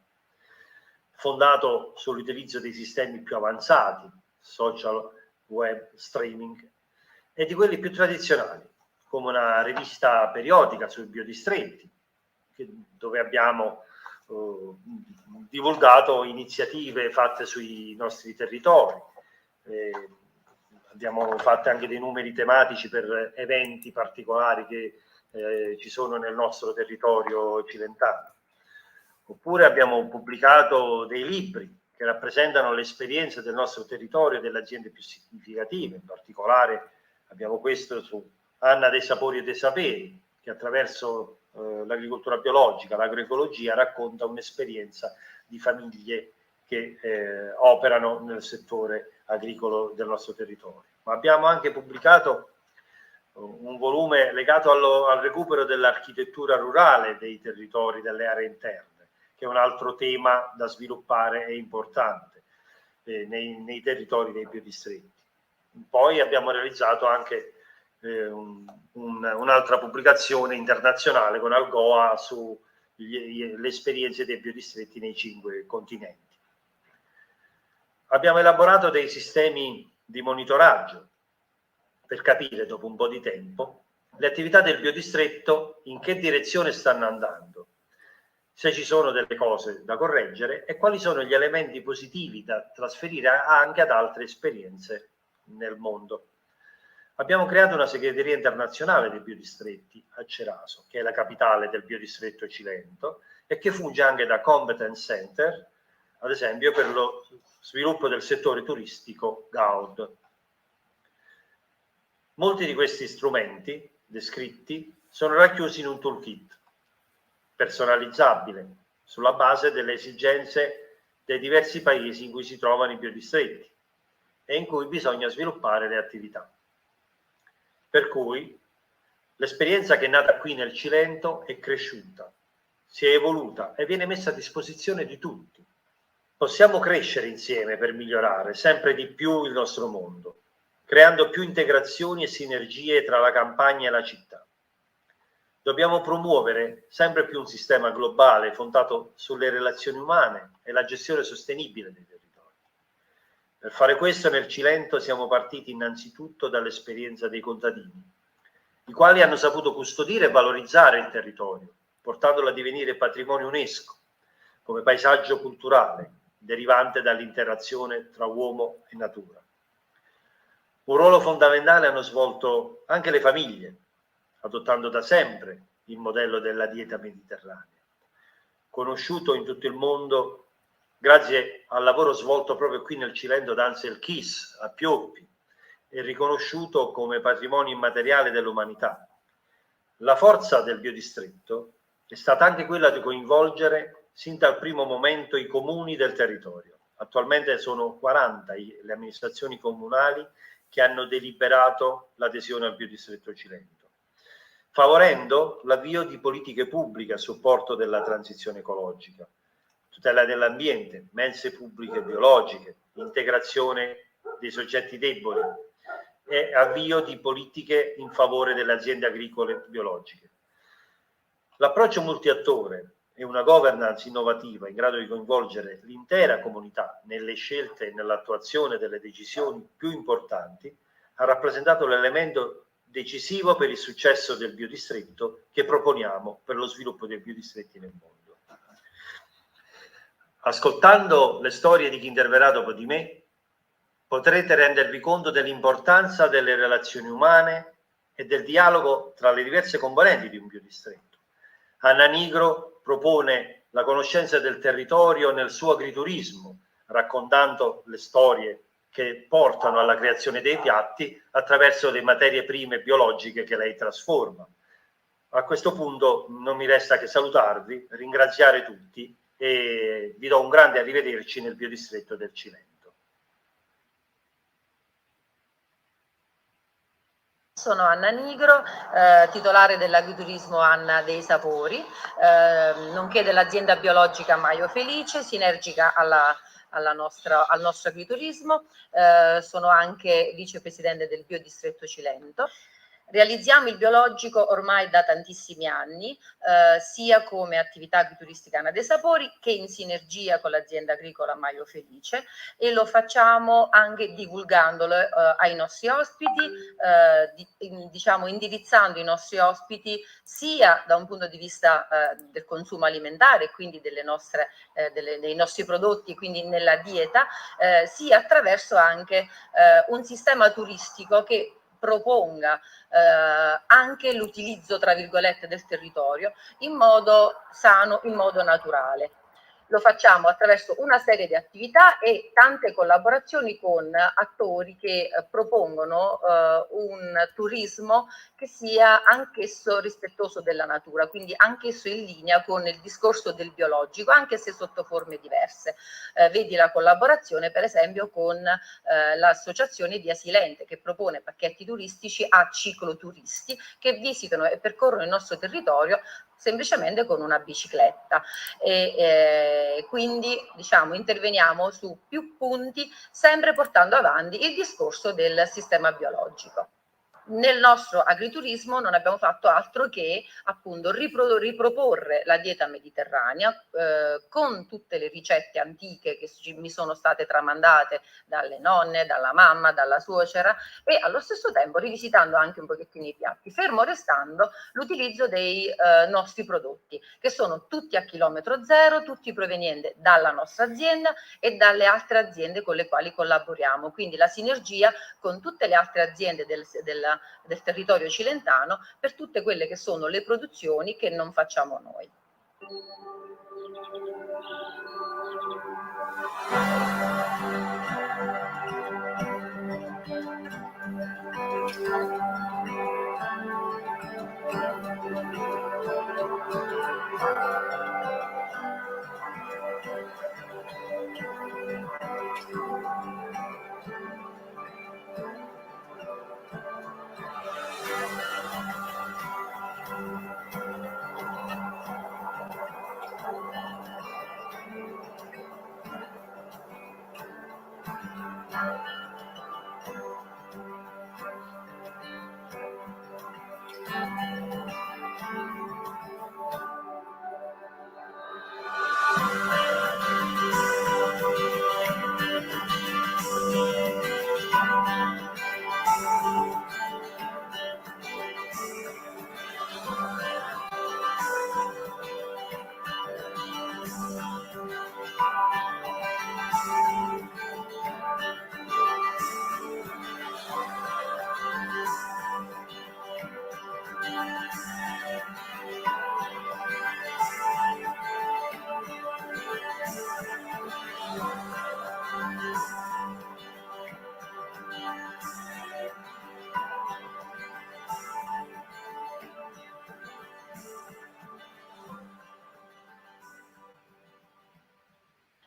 fondato sull'utilizzo dei sistemi più avanzati, social, web, streaming, e di quelli più tradizionali, come una rivista periodica sui biodistretti, dove abbiamo divulgato iniziative fatte sui nostri territori. Abbiamo fatto anche dei numeri tematici per eventi particolari che ci sono nel nostro territorio cilentano. Oppure abbiamo pubblicato dei libri che rappresentano le esperienze del nostro territorio e delle aziende più significative. In particolare abbiamo questo su Anna dei Sapori e dei Saperi, che attraverso l'agricoltura biologica, l'agroecologia, racconta un'esperienza di famiglie che operano nel settore agricolo del nostro territorio. Ma abbiamo anche pubblicato un volume legato al recupero dell'architettura rurale dei territori, delle aree interne, che è un altro tema da sviluppare e importante nei territori dei biodistretti. Poi abbiamo realizzato anche un'altra pubblicazione internazionale con Algoa sulle esperienze dei biodistretti nei 5 continenti. Abbiamo elaborato dei sistemi di monitoraggio per capire, dopo un po' di tempo, le attività del biodistretto in che direzione stanno andando, se ci sono delle cose da correggere e quali sono gli elementi positivi da trasferire anche ad altre esperienze nel mondo. Abbiamo creato una segreteria internazionale dei biodistretti a Ceraso, che è la capitale del biodistretto cilento e che funge anche da competence center, ad esempio per lo sviluppo del settore turistico GAUD. Molti di questi strumenti descritti sono racchiusi in un toolkit personalizzabile sulla base delle esigenze dei diversi paesi in cui si trovano i biodistretti e in cui bisogna sviluppare le attività. Per cui l'esperienza che è nata qui nel Cilento è cresciuta, si è evoluta e viene messa a disposizione di tutti. Possiamo crescere insieme per migliorare sempre di più il nostro mondo, creando più integrazioni e sinergie tra la campagna e la città. Dobbiamo promuovere sempre più un sistema globale fondato sulle relazioni umane e la gestione sostenibile dei territori. Per fare questo nel Cilento siamo partiti innanzitutto dall'esperienza dei contadini, i quali hanno saputo custodire e valorizzare il territorio, portandolo a divenire patrimonio UNESCO, come paesaggio culturale, derivante dall'interazione tra uomo e natura. Un ruolo fondamentale hanno svolto anche le famiglie, adottando da sempre il modello della dieta mediterranea, conosciuto in tutto il mondo grazie al lavoro svolto proprio qui nel Cilento da Ansel Keys a Pioppi e riconosciuto come patrimonio immateriale dell'umanità. La forza del biodistretto è stata anche quella di coinvolgere sin dal primo momento i comuni del territorio. Attualmente sono 40 le amministrazioni comunali che hanno deliberato l'adesione al biodistretto Cilento, favorendo l'avvio di politiche pubbliche a supporto della transizione ecologica, tutela dell'ambiente, mense pubbliche biologiche, integrazione dei soggetti deboli e avvio di politiche in favore delle aziende agricole biologiche. L'approccio multiattore e una governance innovativa in grado di coinvolgere l'intera comunità nelle scelte e nell'attuazione delle decisioni più importanti ha rappresentato l'elemento decisivo per il successo del biodistretto che proponiamo per lo sviluppo dei biodistretti nel mondo. Ascoltando le storie di chi interverrà dopo di me, potrete rendervi conto dell'importanza delle relazioni umane e del dialogo tra le diverse componenti di un biodistretto. Anna Nigro propone la conoscenza del territorio nel suo agriturismo, raccontando le storie che portano alla creazione dei piatti attraverso le materie prime biologiche che lei trasforma. A questo punto non mi resta che salutarvi, ringraziare tutti e vi do un grande arrivederci nel biodistretto del Cilento. Sono Anna Nigro, titolare dell'agriturismo Anna dei Sapori, nonché dell'azienda biologica Maio Felice, sinergica al nostro agriturismo. Sono anche vicepresidente del biodistretto Cilento. Realizziamo il biologico ormai da tantissimi anni, sia come attività agrituristica Anna dei Sapori che in sinergia con l'azienda agricola Maio Felice, e lo facciamo anche divulgandolo ai nostri ospiti, diciamo indirizzando i nostri ospiti sia da un punto di vista del consumo alimentare, quindi dei nostri prodotti, quindi nella dieta, sia attraverso anche un sistema turistico che proponga anche l'utilizzo, tra virgolette, del territorio in modo sano, in modo naturale. Lo facciamo attraverso una serie di attività e tante collaborazioni con attori che propongono un turismo che sia anch'esso rispettoso della natura, quindi anch'esso in linea con il discorso del biologico, anche se sotto forme diverse. Vedi la collaborazione per esempio con l'associazione di Asilente, che propone pacchetti turistici a cicloturisti che visitano e percorrono il nostro territorio semplicemente con una bicicletta e quindi diciamo interveniamo su più punti, sempre portando avanti il discorso del sistema biologico. Nel nostro agriturismo non abbiamo fatto altro che appunto riproporre la dieta mediterranea con tutte le ricette antiche che mi sono state tramandate dalle nonne, dalla mamma, dalla suocera, e allo stesso tempo rivisitando anche un pochettino i piatti, fermo restando l'utilizzo dei nostri prodotti, che sono tutti a chilometro zero, tutti provenienti dalla nostra azienda e dalle altre aziende con le quali collaboriamo, quindi la sinergia con tutte le altre aziende del territorio cilentano per tutte quelle che sono le produzioni che non facciamo noi.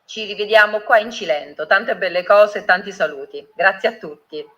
Ci rivediamo qua in Cilento, tante belle cose e tanti saluti. Grazie a tutti.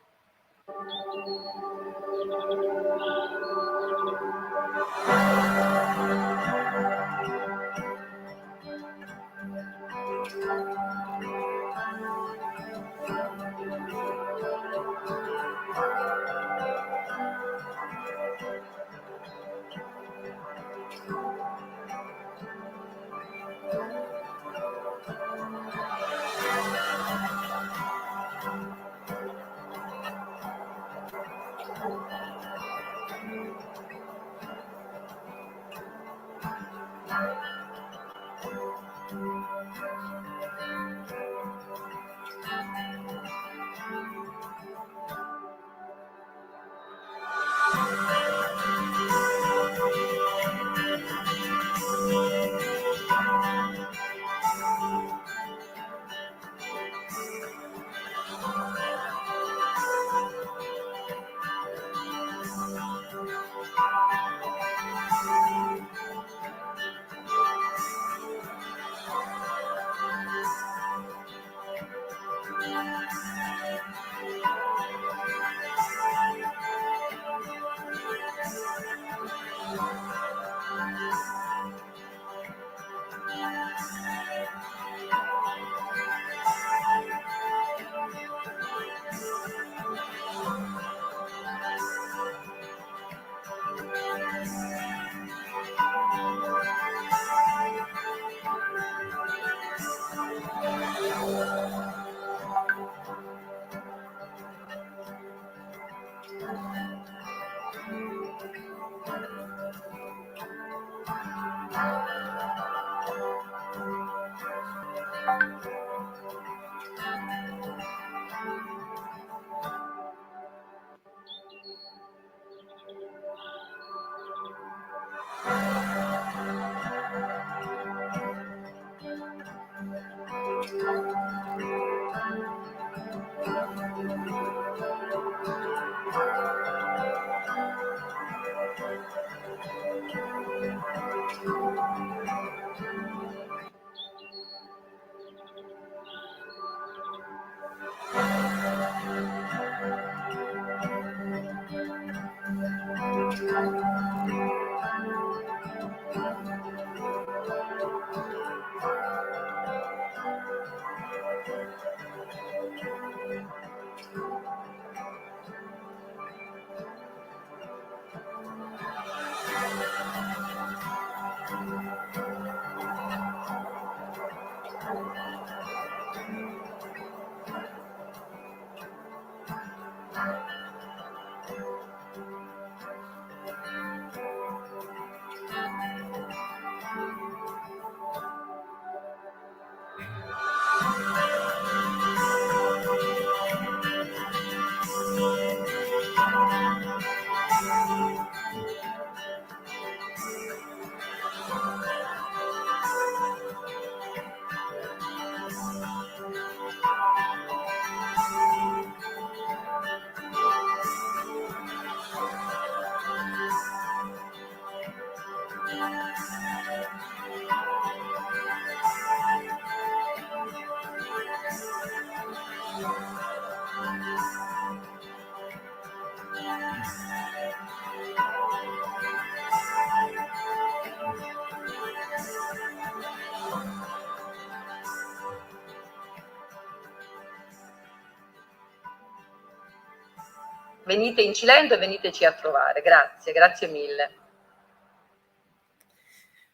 venite in Cilento e veniteci a trovare. Grazie mille.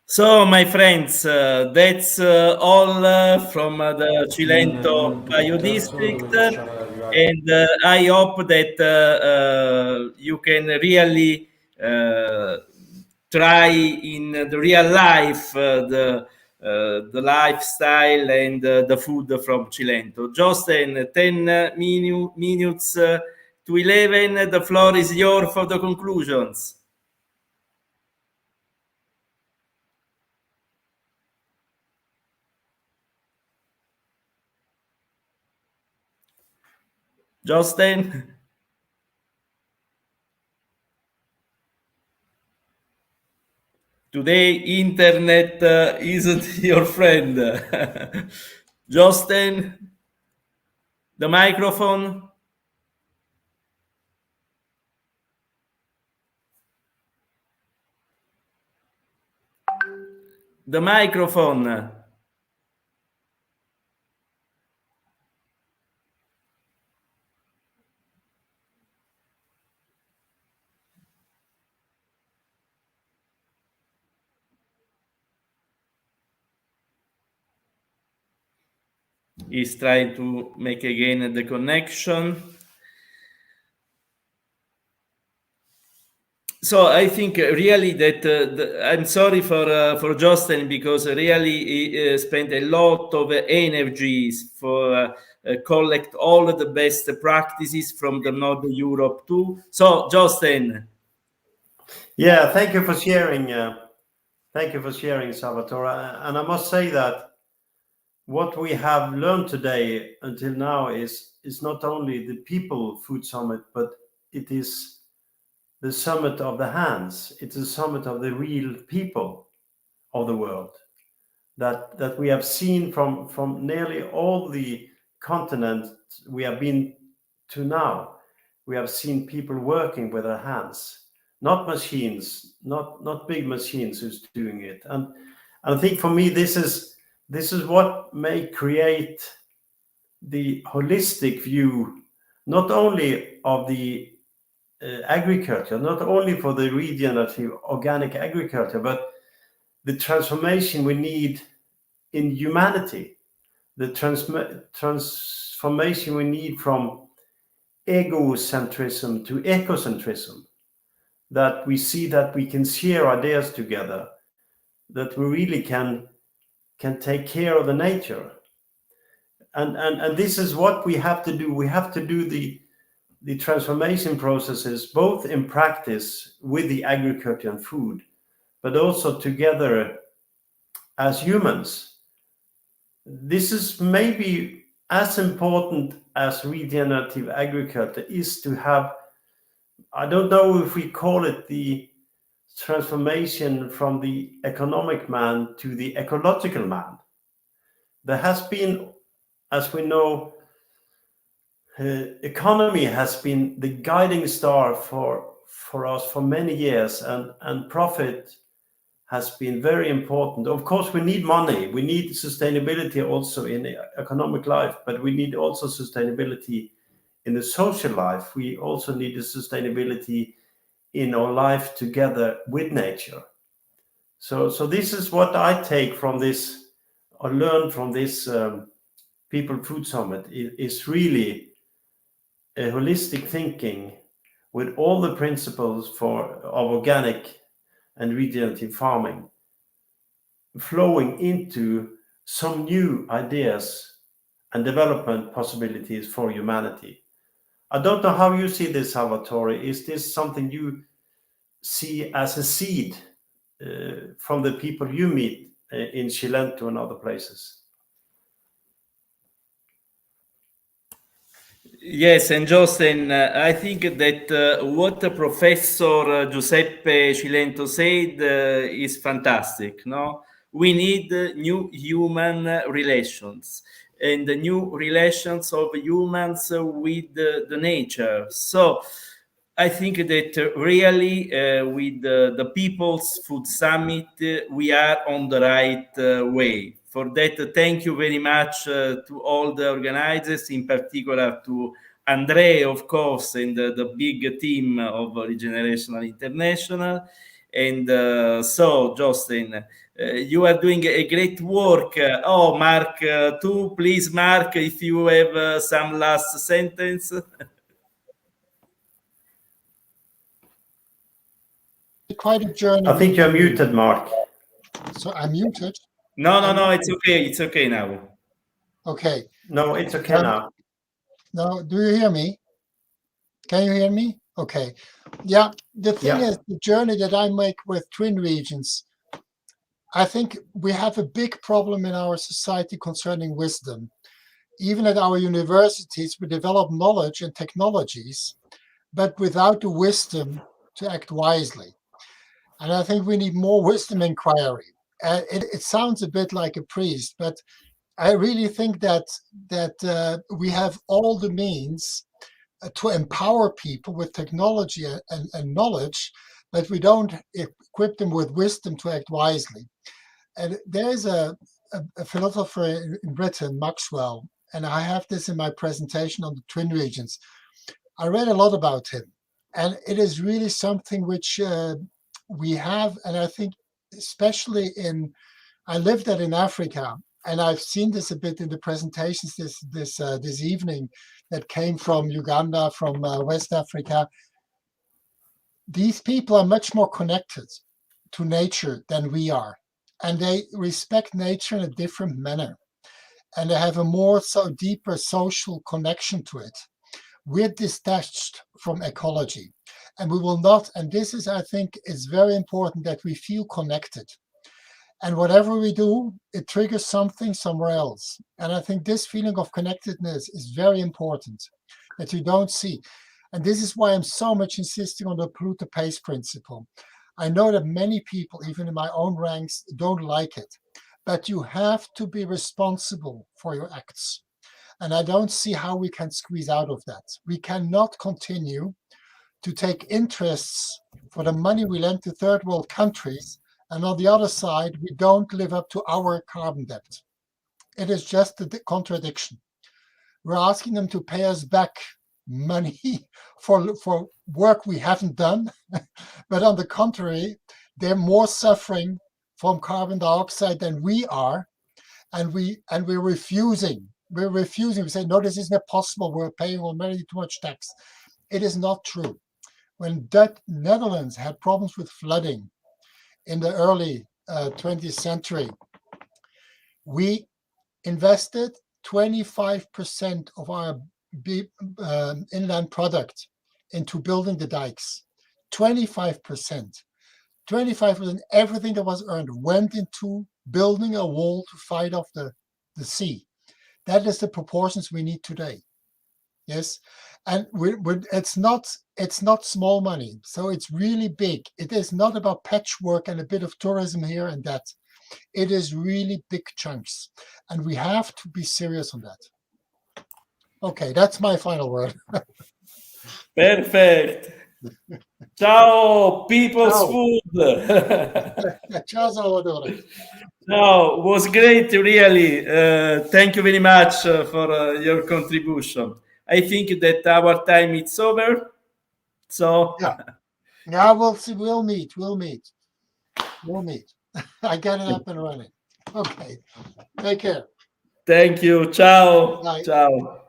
So, my friends, that's all from the Cilento Biodistrict, and I hope that you can really try in the real life the lifestyle and the food from Cilento. Just in 10 minutes to 11, the floor is yours for the conclusions. Justin? Today, internet isn't your friend. Justin, the microphone. The microphone. He's trying to make again the connection. So I think really that I'm sorry for Justin, because really he spent a lot of energies for collect all the best practices from the Northern Europe too. So Justin. Yeah, thank you for sharing. Thank you for sharing, Salvatore. And I must say that what we have learned today until now is not only the People Food Summit, but it is the summit of the hands. It's a summit of the real people of the world that we have seen from nearly all the continents we have been to now. We have seen people working with their hands, not machines, not big machines who's doing it. And I think for me, this is what may create the holistic view, not only of the agriculture, not only for the regenerative organic agriculture, but the transformation we need in humanity, the transformation we need from egocentrism to ecocentrism, that we see that we can share ideas together, that we really can take care of the nature. And this is what we have to do. We have to do the transformation processes, both in practice with the agriculture and food, but also together as humans. This is maybe as important as regenerative agriculture is to have, I don't know if we call it the transformation from the economic man to the ecological man. There has been, as we know, economy has been the guiding star for us for many years, and profit has been very important. Of course, we need money. We need sustainability also in the economic life, but we need also sustainability in the social life. We also need the sustainability in our life together with nature. So this is what I take from this, or learn from this People Food Summit, is really a holistic thinking with all the principles of organic and regenerative farming flowing into some new ideas and development possibilities for humanity. I don't know how you see this, Salvatore. Is this something you see as a seed from the people you meet in Cilento and other places? Yes, and Justin, I think that what Professor Giuseppe Cilento said is fantastic. No, we need new human relations and the new relations of humans with the nature. So I think that really with the People's Food Summit, we are on the right way. For that, thank you very much to all the organizers, in particular to Andre, of course, and the big team of Regenerational International. And so, Justin, you are doing a great work. Oh, Mark, too, please, Mark, if you have some last sentence. Quite a journey. I think you're muted, Mark. So I'm muted. No, it's okay. It's okay now. Okay. No, it's okay now. No, do you hear me? Can you hear me? Okay. Yeah, the thing is, the journey that I make with Twin Regions, I think we have a big problem in our society concerning wisdom. Even at our universities, we develop knowledge and technologies, but without the wisdom to act wisely. And I think we need more wisdom inquiry. It sounds a bit like a priest, but I really think that we have all the means to empower people with technology and knowledge, but we don't equip them with wisdom to act wisely. And there's a philosopher in Britain, Maxwell, and I have this in my presentation on the Twin Regions. I read a lot about him, and it is really something which we have, and I think especially I lived that in Africa, and I've seen this a bit in the presentations this evening that came from Uganda, from West Africa. These people are much more connected to nature than we are, and they respect nature in a different manner, and they have a deeper social connection to it. We're detached from ecology, and we will not, and this is, I think, it's very important that we feel connected. And whatever we do, it triggers something somewhere else. And I think this feeling of connectedness is very important that you don't see. And this is why I'm so much insisting on the polluter pays principle. I know that many people, even in my own ranks, don't like it, but you have to be responsible for your acts. And I don't see how we can squeeze out of that. We cannot continue to take interests for the money we lend to third world countries, and on the other side, we don't live up to our carbon debt. It is just a contradiction. We're asking them to pay us back money for work we haven't done, but on the contrary, they're more suffering from carbon dioxide than we are, and we're refusing. We're refusing. We say, no, this isn't possible. We're paying already too much tax. It is not true. When the Netherlands had problems with flooding in the early 20th century, we invested 25% of our inland product into building the dikes. 25%. 25%, everything that was earned went into building a wall to fight off the sea. That is the proportions we need today. Yes, and it's not small money, so it's really big. It is not about patchwork and a bit of tourism here and that. It is really big chunks, and we have to be serious on that. Okay, that's my final word. Perfect. Ciao, people's Ciao. food. Ciao, Salvatore. No, was great, really. Thank you very much for your contribution. I think that our time is over. So yeah, we'll see. We'll meet. I got it up and running. Okay. Take care. Thank you. Ciao. Bye. Ciao.